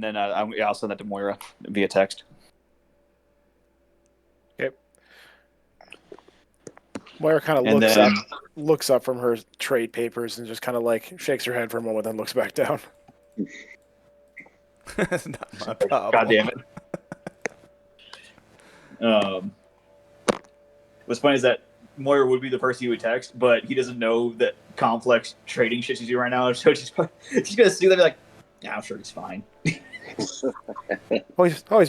then I'll send that to Moira via text. Okay. Moira kind of And then looks up from her trade papers and just kind of like shakes her head for a moment, then looks back down. It's not my problem. God damn it. What's funny is that Moira would be the person he would text, but he doesn't know that complex trading shit she's doing right now. So she's gonna see that and be like, "Yeah, I'm sure he's fine." He's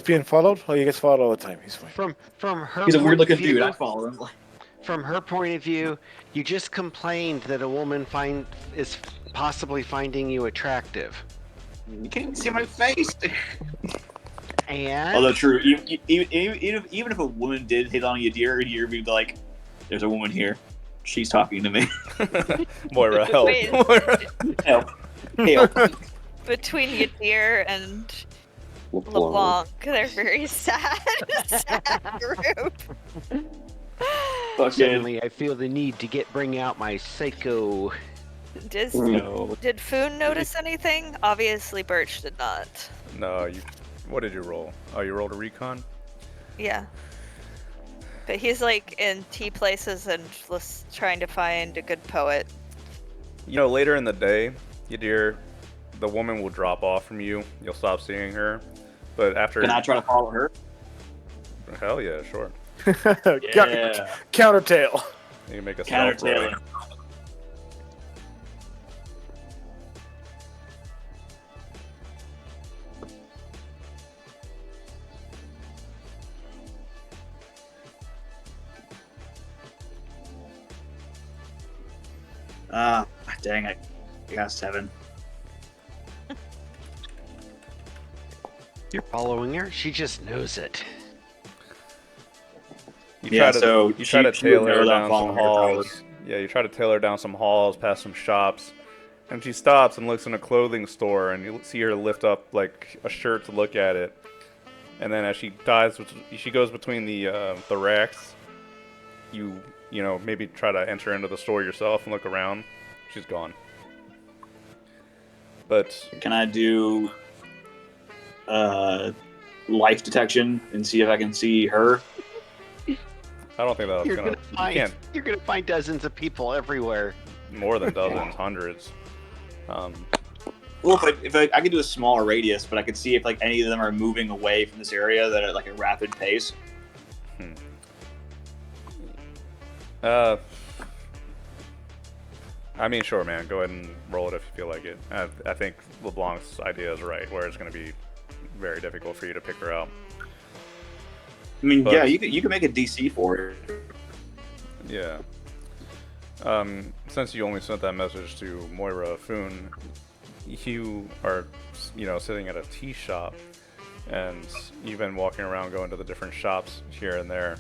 being followed. Oh, he gets followed all the time. He's fine. From her He's a point weird looking of view, dude. I follow him. From her point of view, you just complained that a woman is possibly finding you attractive. You can't see my face. And Although true, even if a woman did hit on you, dear, you'd be like, "There's a woman here. She's talking to me." Moira, help. Wait. Moira. Help. Help. Between Yadir and LeBlanc. LeBlanc, they're very sad, sad group. Fucking suddenly I feel the need to bring out my psycho. no. Did Foon notice anything? Obviously, Birch did not. No, what did you roll? Oh, you rolled a recon? Yeah. But he's like in tea places and trying to find a good poet. You know, later in the day, Yadir, the woman will drop off from you. You'll stop seeing her. But after... Can I try to follow her? Hell yeah, sure. Yeah. Countertail. You can make a stealth roll. Countertailing. Dang, I got 7. You're following her? She just knows it. You try to she tail would her know that down I'm some following her, probably. halls. Yeah, you try to tail her down some halls, past some shops, and she stops and looks in a clothing store, and you see her lift up like a shirt to look at it, and then as she goes between the racks. You know, maybe try to enter into the store yourself and look around. She's gone. But Can I do life detection and see if I can see her? I don't think that's You're gonna. gonna You find can't you're gonna find dozens of people everywhere. more than dozens, hundreds. Well, if I could do a smaller radius, but I could see if like any of them are moving away from this area that at like a rapid pace. I mean, sure, man. Go ahead and roll it if you feel like it. I think LeBlanc's idea is right, where it's going to be very difficult for you to pick her out. I mean, But- yeah, you can make a DC for it. Yeah. Since you only sent that message to Moira Foon, you are, sitting at a tea shop, and you've been walking around going to the different shops here and there,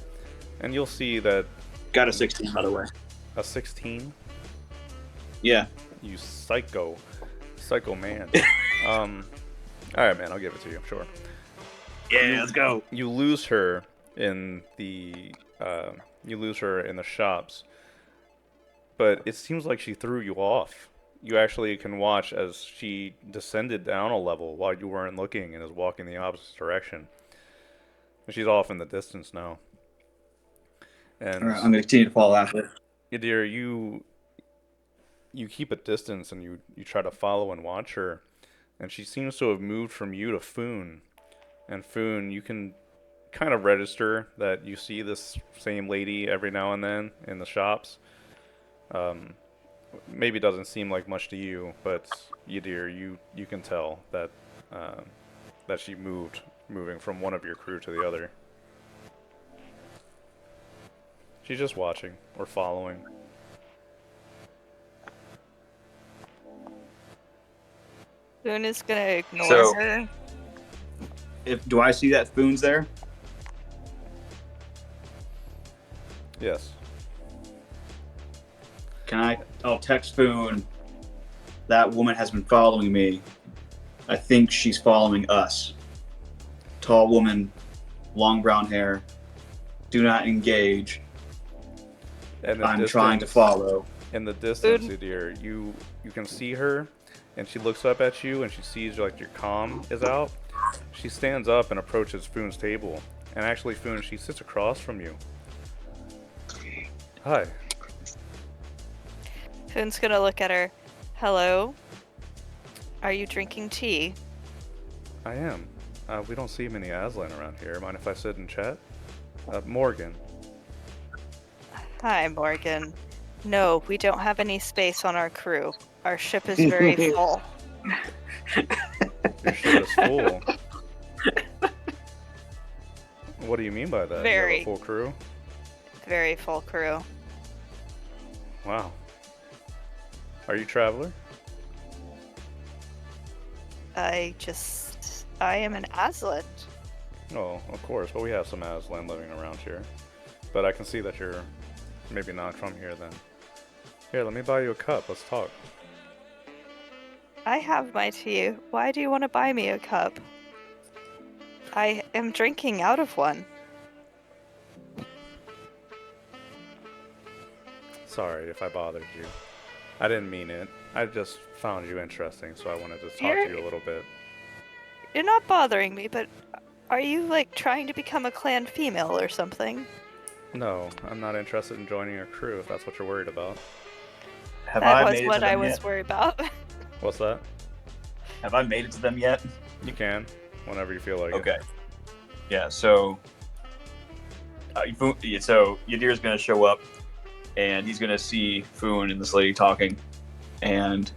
and you'll see that Got a 16, by the way. a 16. Yeah. You psycho man. All right, man. I'll give it to you. Sure. Yeah, let's go. You lose her in the shops, but it seems like she threw you off. You actually can watch as she descended down a level while you weren't looking and is walking the opposite direction. She's off in the distance now. And All right, I'm gonna continue to follow after. Yadir, you keep a distance and you try to follow and watch her, and she seems to have moved from you to Foon. And Foon, you can kind of register that you see this same lady every now and then in the shops. Maybe doesn't seem like much to you, but Yadir, you can tell that that she moving from one of your crew to the other. She's just watching or following. Foon is gonna ignore So- her. Do I see that Foon's there? Yes. I'll text Foon. That woman has been following me. I think she's following us. Tall woman, long brown hair. Do not engage. And I'm trying to follow. In the distance, Yadir, you can see her, and she looks up at you, and she sees like your comm is out. She stands up and approaches Foon's table, and actually, Foon, she sits across from you. Hi. Foon's gonna look at her. Hello? Are you drinking tea? I am. We don't see many Aslan around here. Mind if I sit and chat? Morgan. Hi, Morgan. No, we don't have any space on our crew. Our ship is very full. Your ship is full. What do you mean by that? You Very. have a full crew? Very full crew. Wow. Are you traveler? I am an Aslan. Oh, of course, but we have some Aslan living around here. But I can see that you're maybe not from here then. Here, let me buy you a cup. Let's talk. I have my tea. Why do you want to buy me a cup? I am drinking out of one. Sorry if I bothered you. I didn't mean it. I just found you interesting, so I wanted to talk You're- to you a little bit. You're not bothering me, but are you like trying to become a clan female or something? No, I'm not interested in joining your crew if that's what you're worried about. Have That I was made it what to I them was yet? worried about. What's that? Have I made it to them yet? You can, whenever you feel like it. Okay. Yeah. So Yadir's gonna show up, and he's gonna see Foon and this lady talking, and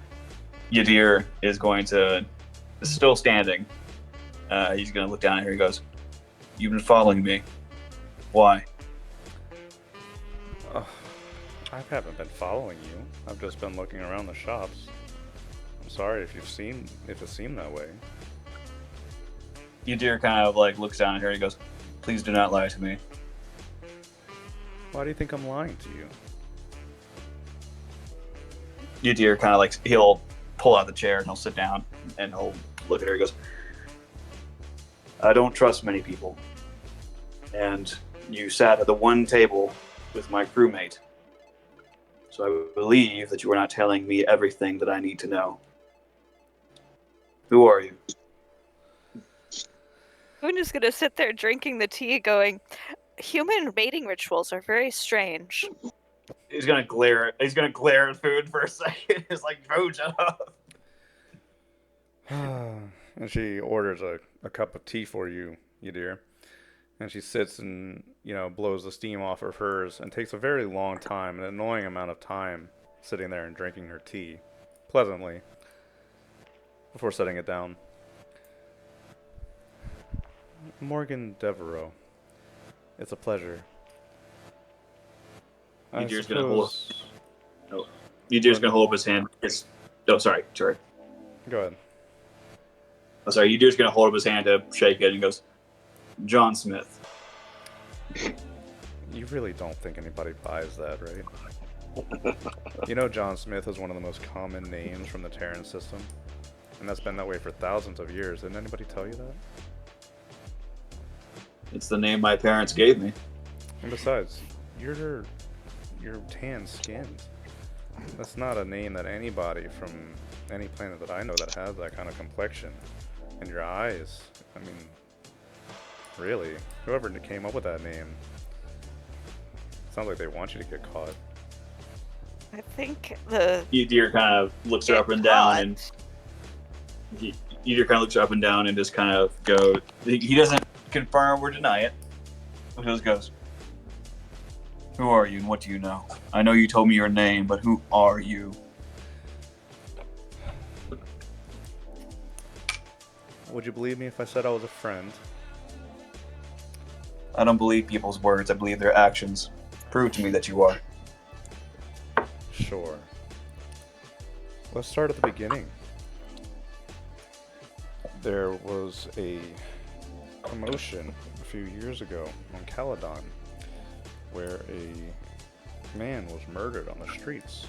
Yadir is going to still standing. He's gonna look down at her. He goes, "You've been following me. Why?" Oh, I haven't been following you. I've just been looking around the shops. I'm sorry if it seemed that way. Yadir kind of like looks down at her. And he goes, "Please do not lie to me." Why do you think I'm lying to you? Yadir kind of like he'll pull out the chair and he'll sit down and he'll look at her. He goes, "I don't trust many people, and you sat at the one table with my crewmate, so I believe that you are not telling me everything that I need to know. Who are you?" Foon is gonna sit there drinking the tea, going, "Human mating rituals are very strange." He's gonna glare. He's gonna glare at Food for a second. He's like, "Bro, shut up." And she orders a cup of tea for you, dear. And she sits and, blows the steam off of hers and takes a very long time, an annoying amount of time, sitting there and drinking her tea, pleasantly, before setting it down. Morgan Devereaux, it's a pleasure. I Yadir's gonna hold. suppose... Yadir's gonna hold up his hand. Sorry. Go ahead. Oh, sorry. Yadir's gonna hold up his hand to shake it and goes, "John Smith." You really don't think anybody buys that, right? John Smith is one of the most common names from the Terran system. And that's been that way for thousands of years. Didn't anybody tell you that? It's the name my parents gave me. And besides, you're tan skinned. That's not a name that anybody from any planet that I know that has that kind of complexion. And your eyes, really, whoever came up with that name, sounds like they want you to get caught. I think the Yadir kind of looks her up and down, and Yadir kind of looks her up and down and just kind of goes. He doesn't confirm or deny it. But he just goes, "Who are you and what do you know? I know you told me your name, but who are you?" Would you believe me if I said I was a friend? I don't believe people's words. I believe their actions. Prove to me that you are. Sure. Let's start at the beginning. There was a commotion a few years ago on Caledon where a man was murdered on the streets.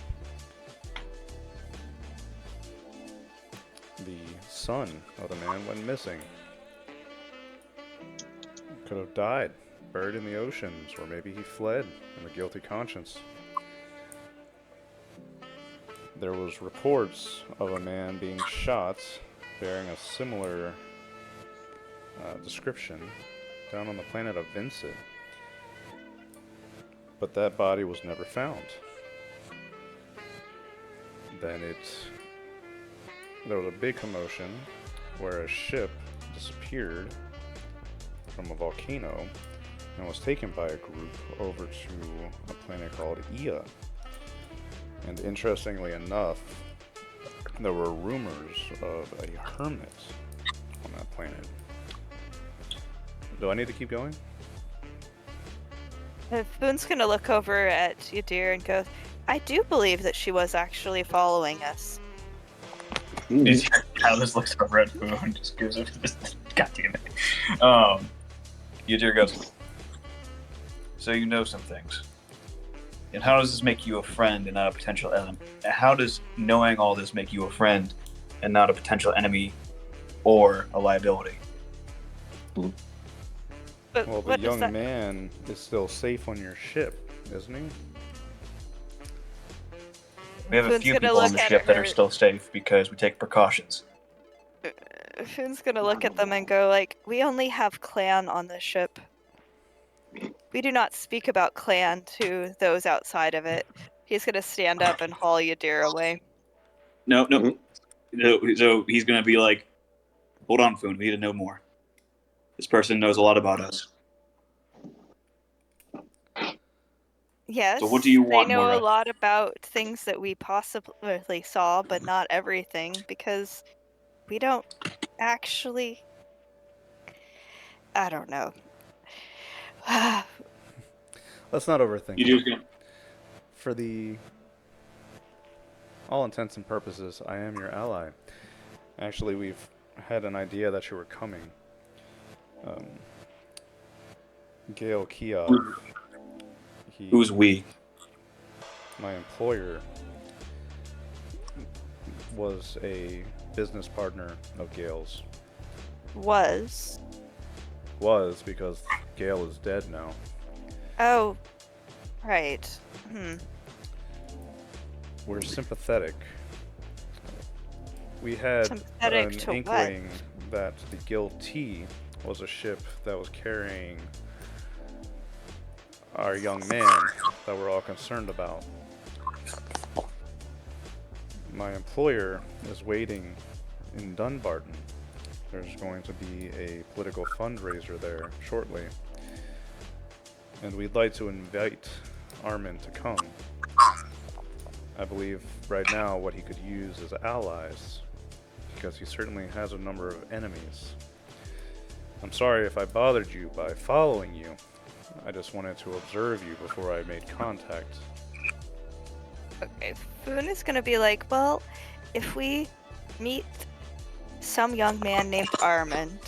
The son of the man went missing. Could have died, buried in the oceans, or maybe he fled from a guilty conscience. There was reports of a man being shot bearing a similar description down on the planet of Vincent. But that body was never found. then there was a big commotion where a ship disappeared from a volcano and was taken by a group over to a planet called Ea. And interestingly enough, there were rumors of a hermit on that planet. Do I need to keep going? Boone's gonna look over at Yadir and go, I do believe that she was actually following us. Alice looks over at Boone and just gives him this. God damn it. Yadir goes, so you know some things. And how does this make you a friend and not a potential enemy? How does knowing all this make you a friend and not a potential enemy or a liability? But Well, the what does young that... man is still safe on your ship, isn't he? We have a Boone's few gonna people on look the at ship that her- are still safe because we take precautions. Foon's gonna look at them and go like, we only have clan on the ship. We do not speak about clan to those outside of it. He's gonna stand up and haul Yadir away. No. So he's going to be like, hold on, Foon, we need to know more. This person knows a lot about us. Yes, So what do you want, they know Mora? a lot about things that we possibly saw, but not everything, because we don't actually... I don't know. Let's not overthink You it. do. For all intents and purposes, I am your ally. Actually, we've had an idea that you were coming. Gale Kia, Who's we? my employer, was a business partner of Gale's. Was. Was, because Gale is dead now. Oh, right. We're sympathetic. We had Sympathetic an to what? inkling that the Guild T was a ship that was carrying our young man that we're all concerned about. My employer is waiting in Dunbarton. There's going to be a political fundraiser there shortly. And we'd like to invite Armin to come. I believe right now what he could use is allies, because he certainly has a number of enemies. I'm sorry if I bothered you by following you. I just wanted to observe you before I made contact. Okay, Foon is gonna be like, well, if we meet some young man named Armand,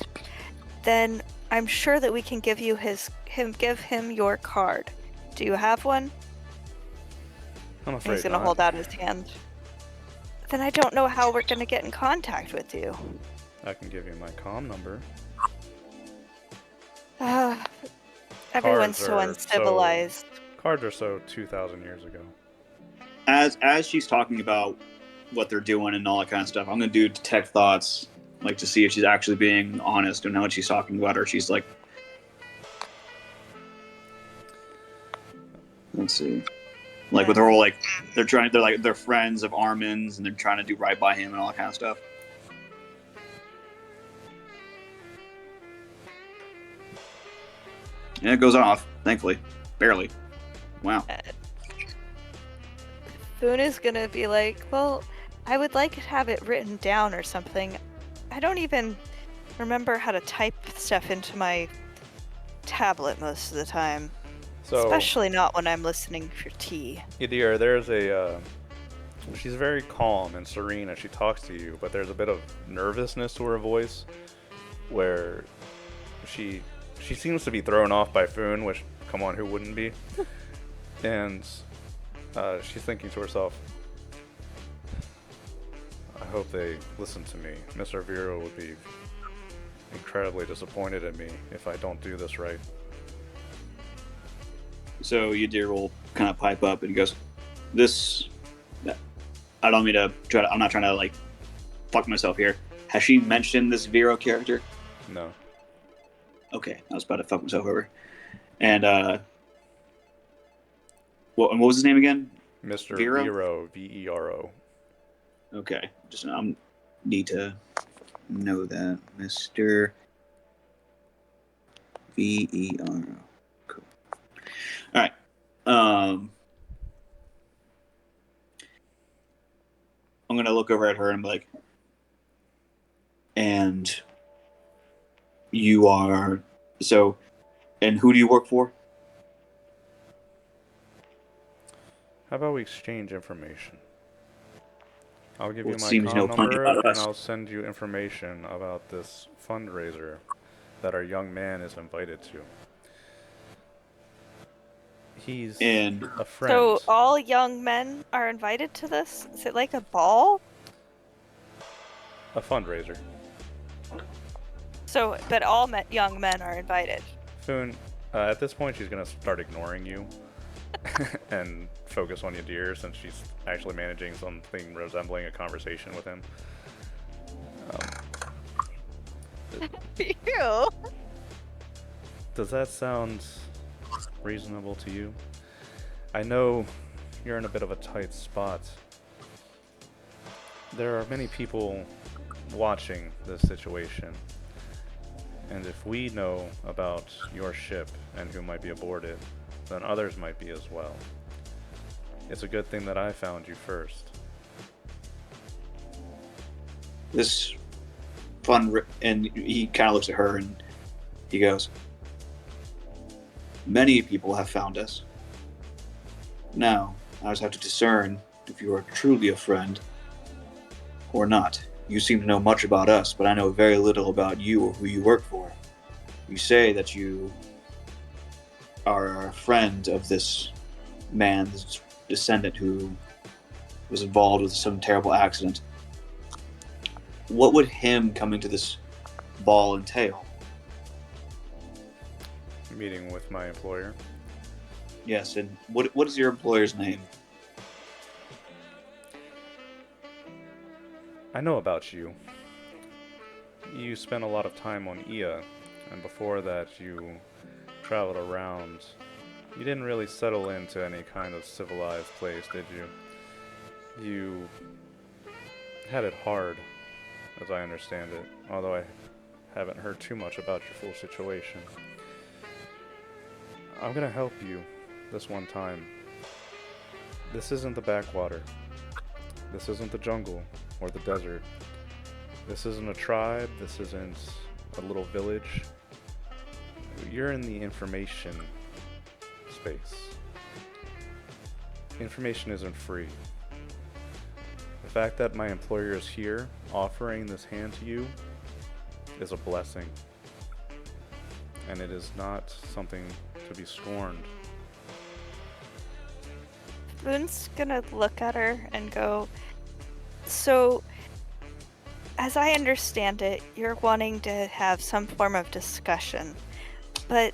then I'm sure that we can give him your card. Do you have one? I'm And afraid he's gonna not. hold out his hand. Then I don't know how we're gonna get in contact with you. I can give you my comm number. Everyone's so are uncivilized. Cards are so 2,000 years ago. As she's talking about what they're doing and all that kind of stuff, I'm gonna do detect thoughts, like to see if she's actually being honest and know what she's talking about, or she's like, let's see, like with her whole like they're friends of Armin's and they're trying to do right by him and all that kind of stuff. Yeah, it goes off, thankfully, barely. Wow. Foon is gonna be like, well, I would like to have it written down or something. I don't even remember how to type stuff into my tablet most of the time. So, Especially not when I'm listening for tea. Yadir, there's she's very calm and serene as she talks to you, but there's a bit of nervousness to her voice, where she seems to be thrown off by Foon, which, come on, who wouldn't be? And she's thinking to herself, I hope they listen to me. Mr. Vero would be incredibly disappointed in me if I don't do this right. So Yadir will kind of pipe up and he goes, "This, I don't mean to try to. I'm not trying to like fuck myself here. Has she mentioned this Vero character?" No. Okay, I was about to fuck myself over. And what was his name again? Mr. Vero? Vero, Vero. Okay, just need to know that, Mr. Vero. Cool. All right. I'm gonna look over at her and be like, and you are so. And who do you work for? How about we exchange information? I'll give Well, you it my seems you know com plenty number, about and us. I'll send you information about this fundraiser that our young man is invited to. He's And a friend. So all young men are invited to this? Is it like a ball? A fundraiser. So, but all young men are invited. Foon, at this point, she's gonna start ignoring you and focus on Yadir since she's actually managing something resembling a conversation with him. Ew. Does that sound reasonable to you? I know you're in a bit of a tight spot. There are many people watching this situation. And if we know about your ship and who might be aboard it, then others might be as well. It's a good thing that I found you first. this and he kind of looks at her and he goes, many people have found us. Now, I just have to discern if you are truly a friend or not. You seem to know much about us, but I know very little about you or who you work for. You say that you are a friend of this man's descendant who was involved with some terrible accident. What would him coming to this ball entail? Meeting with my employer. Yes, and what is your employer's name? I know about you. You spent a lot of time on Ia, and before that you traveled around. You didn't really settle into any kind of civilized place, did you? You had it hard, as I understand it, although I haven't heard too much about your full situation. I'm gonna help you this one time. This isn't the backwater. This isn't the jungle or the desert. This isn't a tribe. This isn't a little village. You're in the information space. Information isn't free. The fact that my employer is here offering this hand to you is a blessing. And it is not something to be scorned. Boon's gonna look at her and go, so, as I understand it, you're wanting to have some form of discussion, but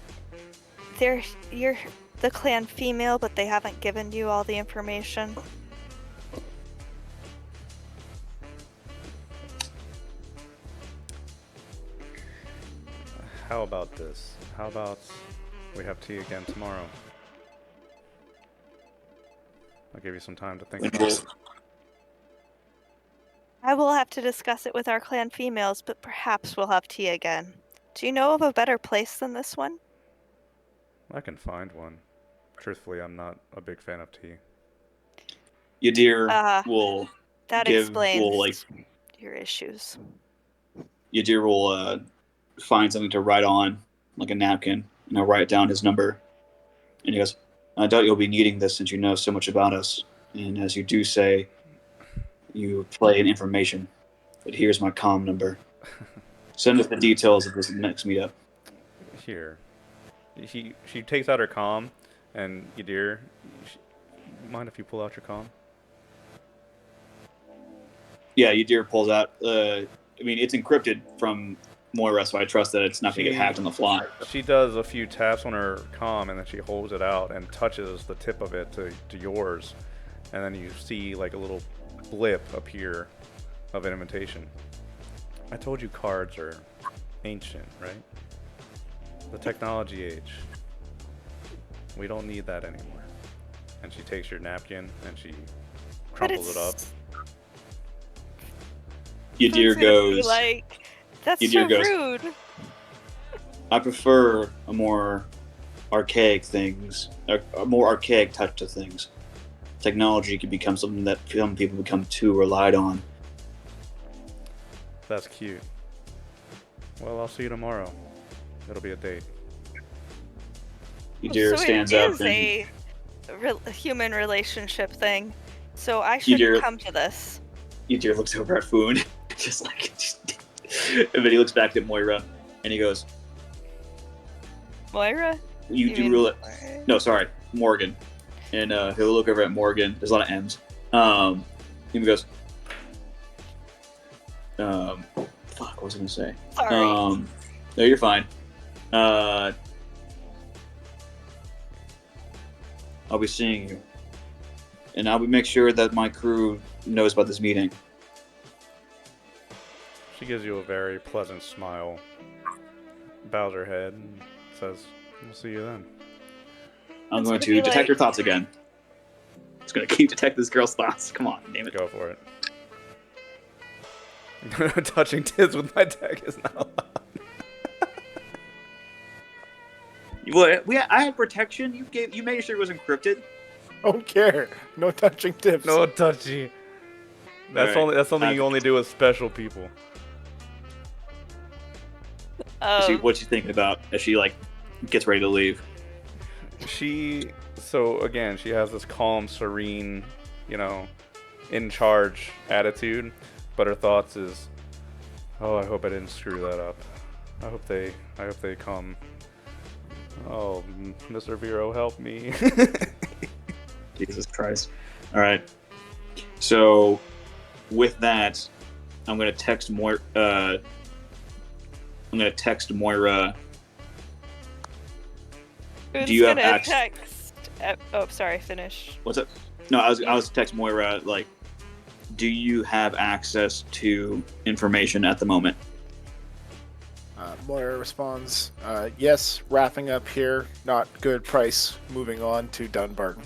you're the clan female, but they haven't given you all the information. How about this? How about we have tea again tomorrow? I'll give you some time to think And about it. I will have to discuss it with our clan females, but perhaps we'll have tea again. Do you know of a better place than this one? I can find one. Truthfully, I'm not a big fan of tea. Yadir will That explains your issues. Yadir will find something to write on, like a napkin, and he'll write down his number. And he goes, I doubt you'll be needing this since you know so much about us. And as you do say, you play in information. But here's my comm number. Send us the details of this next meetup. Here. She takes out her comm, and Yadir, mind if you pull out your comm? Yeah, Yadir pulls out. I mean, it's encrypted from Moira, so I trust that it's not going to get hacked on the fly. She does a few taps on her comm, and then she holds it out and touches the tip of it to yours. And then you see like a little blip appear of an invitation. I told you cards are ancient, right? The technology age. We don't need that anymore. And she takes your napkin and she crumples it up. Yadir Food's gonna be goes. like, that's Yadir so goes. rude. I prefer a more archaic things, a more archaic touch to things. Technology can become something that some people become too relied on. That's cute. Well, I'll see you tomorrow. It'll be a date. Yadir So stands it up is and a human relationship thing. So I shouldn't Yadir, come to this. Yadir looks over at Foon, just like, and then he looks back at Moira, and he goes, Moira? "You do mean rule it." Moira? No, sorry, Morgan. And he'll look over at Morgan. There's a lot of M's. He goes, fuck, what was I gonna say? Sorry. No, you're fine. I'll be seeing you, and I'll make sure that my crew knows about this meeting. She gives you a very pleasant smile, bows her head, and says, "We'll see you then." I'm It's going gonna to be detect like- her thoughts again. Just gonna keep detect this girl's thoughts. Come on, damn it. Go for it. Touching tits with my deck is not allowed. What? I had protection. You made sure it was encrypted. Don't care. No touching tips. No touchy. That's Alright. that's something you only do with special people. What's she thinking about as she like gets ready to leave? She has this calm, serene, in charge attitude, but her thoughts is, oh, I hope I didn't screw that up. I hope they come. Oh, Mr. Vero, help me. Jesus Christ. All right. So, with that, I'm gonna text Moira. Who's Do you have gonna access? text? Oh, sorry. Finish. What's up? No, I was text Moira like, do you have access to information at the moment? Moira responds, yes, wrapping up here. Not good price. Moving on to Dunbarton.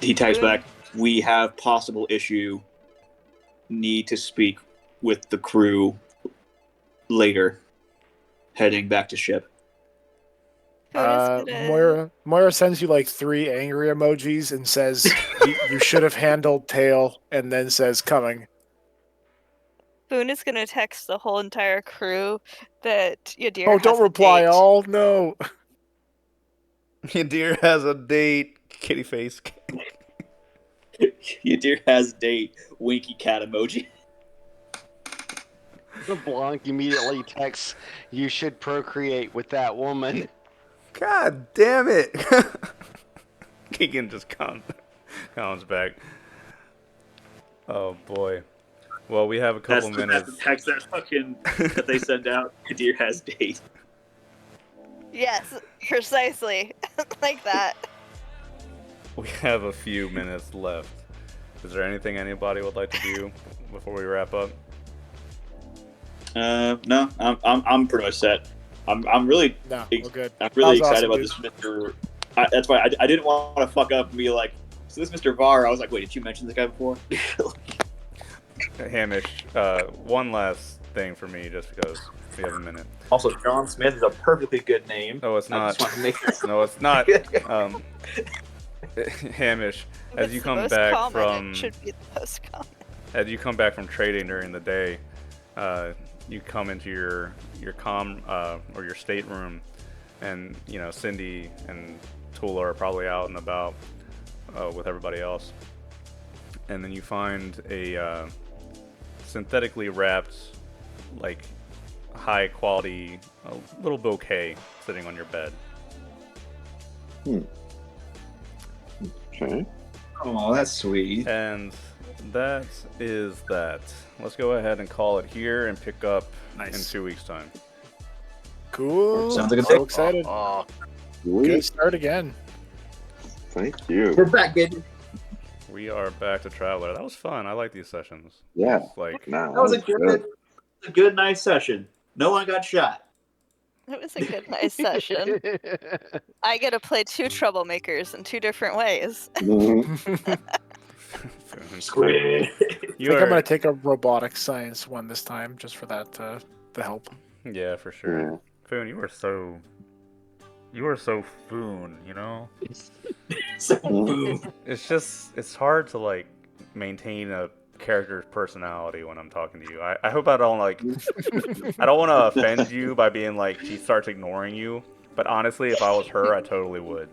He types Good. back, we have possible issue. Need to speak with the crew later. Heading back to ship. Who is gonna... Moira sends you like 3 angry emojis and says, you should have handled tail, and then says coming. Boone is gonna text the whole entire crew that Yadir Oh, has don't a reply date. all. No. Yadir has a date. Kitty face. Yadir has date. Winky cat emoji. LeBlanc immediately texts, "You should procreate with that woman." God damn it! Keegan just comes back. Oh boy. Well, we have a couple minutes. That's the text that they send out. Yadir has date. Yes, precisely. Like that. We have a few minutes left. Is there anything anybody would like to do before we wrap up? No, I'm pretty much set. I'm really No, we're good. I'm really That was excited awesome, about this Mr. That's why I didn't want to fuck up and be like, so this Mr. Var. I was like, wait, did you mention this guy before? Hamish, one last thing for me, just because we have a minute. Also, John Smith is a perfectly good name. No, it's I not. just want to make sure. No, it's not. Hamish, If as it's you the come most back common, from it should be the most common. as you come back from trading during the day, you come into your or your stateroom, and Cindy and Tula are probably out and about with everybody else, and then you find a synthetically wrapped, like high quality little bouquet sitting on your bed. Okay. Oh, that's sweet. And that is that. Let's go ahead and call it here and pick up in 2 weeks' time. Cool. Sounds like a So day. excited. Sweet. Good start again. Thank you. We're back, good. We are back to Traveler. That was fun. I like these sessions. Yeah. It's like, No, That was a good. good, nice session. No one got shot. It was a good, nice session. I get to play 2 troublemakers in 2 different ways. Mhm. Squid. I think I'm gonna take a robotic science one this time, just for that the help. Yeah, for sure. Yeah. Foon, you are so Foon, you know? So, boom. It's hard to like maintain a character's personality when I'm talking to you. I hope I don't like I don't want to offend you by being like she starts ignoring you, but honestly, if I was her, I totally would.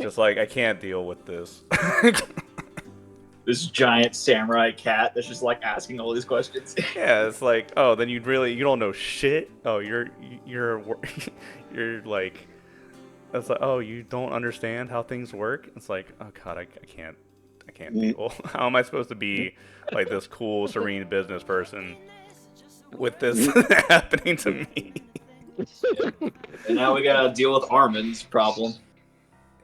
Just like I can't deal with this. This giant samurai cat that's just like asking all these questions. Yeah, it's like, oh, then you don't know shit. Oh, you're like, it's like, oh, you don't understand how things work. It's like, oh god, I can't deal. How am I supposed to be like this cool, serene business person with this happening to me? And now we gotta deal with Armin's problem.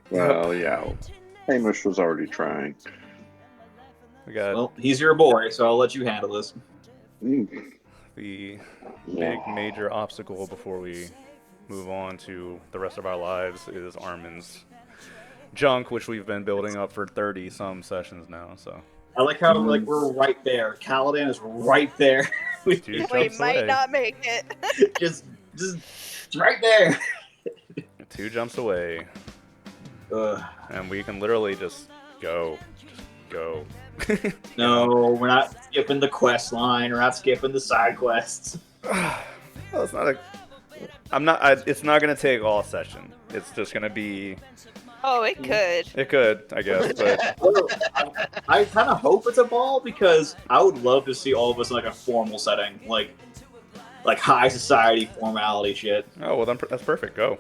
Well, yeah. Hamish was already trying. We got Well, he's your boy, so I'll let you handle this. Mm. the Yeah. big major obstacle before we move on to the rest of our lives is Armin's junk, which we've been building up for 30 some sessions now. So I like how like we're right there. Caledon is right there. Dude, We jumps might away. not make it. just right there. 2 jumps away, and we can literally just go. No, we're not skipping the quest line. We're not skipping the side quests. Well, it's not it's not gonna take all session. It's just gonna be. Oh, it could. It could, I guess, but Well, I kind of hope it's a ball because I would love to see all of us in like a formal setting, like high society formality shit. oh well, then that's perfect. Go.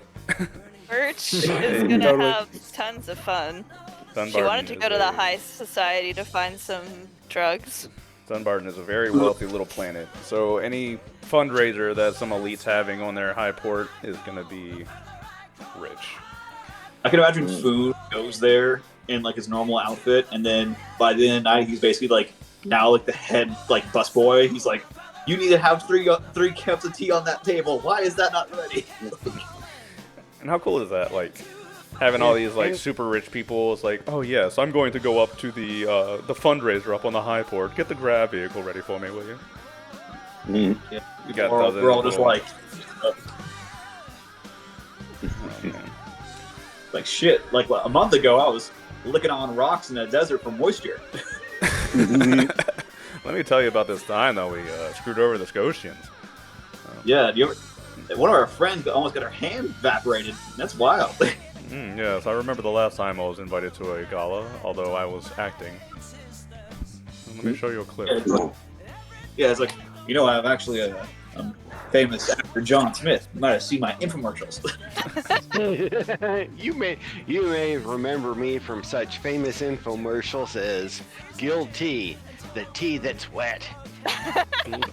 Birch is gonna Totally. have tons of fun. She Dunbarton wanted to is go to the a- high society to find some drugs. Dunbarton is a very wealthy little planet, so any fundraiser that some elite's having on their high port is gonna be rich. I can imagine Food goes there in like his normal outfit, and then by the end of the night, he's basically like now like the head like busboy. He's like, "You need to have three cups of tea on that table. Why is that not ready?" And how cool is that? Like having all these like super rich people. It's like, oh yes, I'm going to go up to the fundraiser up on the high port. Get the grab vehicle ready for me, will you? Mm. You got We're all just like Oh, man. like shit. Like a month ago, I was licking on rocks in the desert for moisture. Let me tell you about this time that we screwed over the Scotians. Yeah, one of our friends almost got her hand evaporated. That's wild. Yes, I remember the last time I was invited to a gala, although I was acting. Let me show you a clip. Yeah, it's like, I'm actually a famous actor, John Smith. You might have seen my infomercials. you may remember me from such famous infomercials as Gill Tea, the tea that's wet.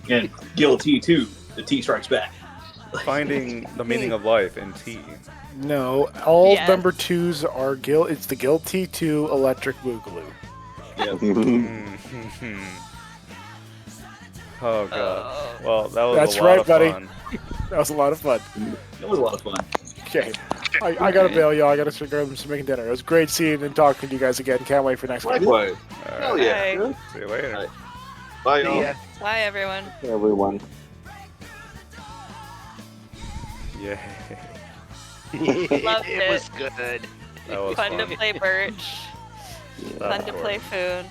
And Guilty too. The T strikes back. Finding the meaning of life in tea. No, all Yeah. number 2s are It's the Guild T2 Electric Boogaloo. Oh god. Well, that was That's a lot right, of buddy. fun. That was a lot of fun. It was a lot of fun. Okay, I gotta bail, y'all. I gotta figure out some making dinner. It was great seeing and talking to you guys again. Can't wait for next week. Likewise. All Hell right. yeah. Bye. See you later. All right. Bye, y'all. Yeah. Bye, everyone. Everyone. Yay. Loved it was it. good. That was Fun fun. to play Birch. That Fun to was play Foon.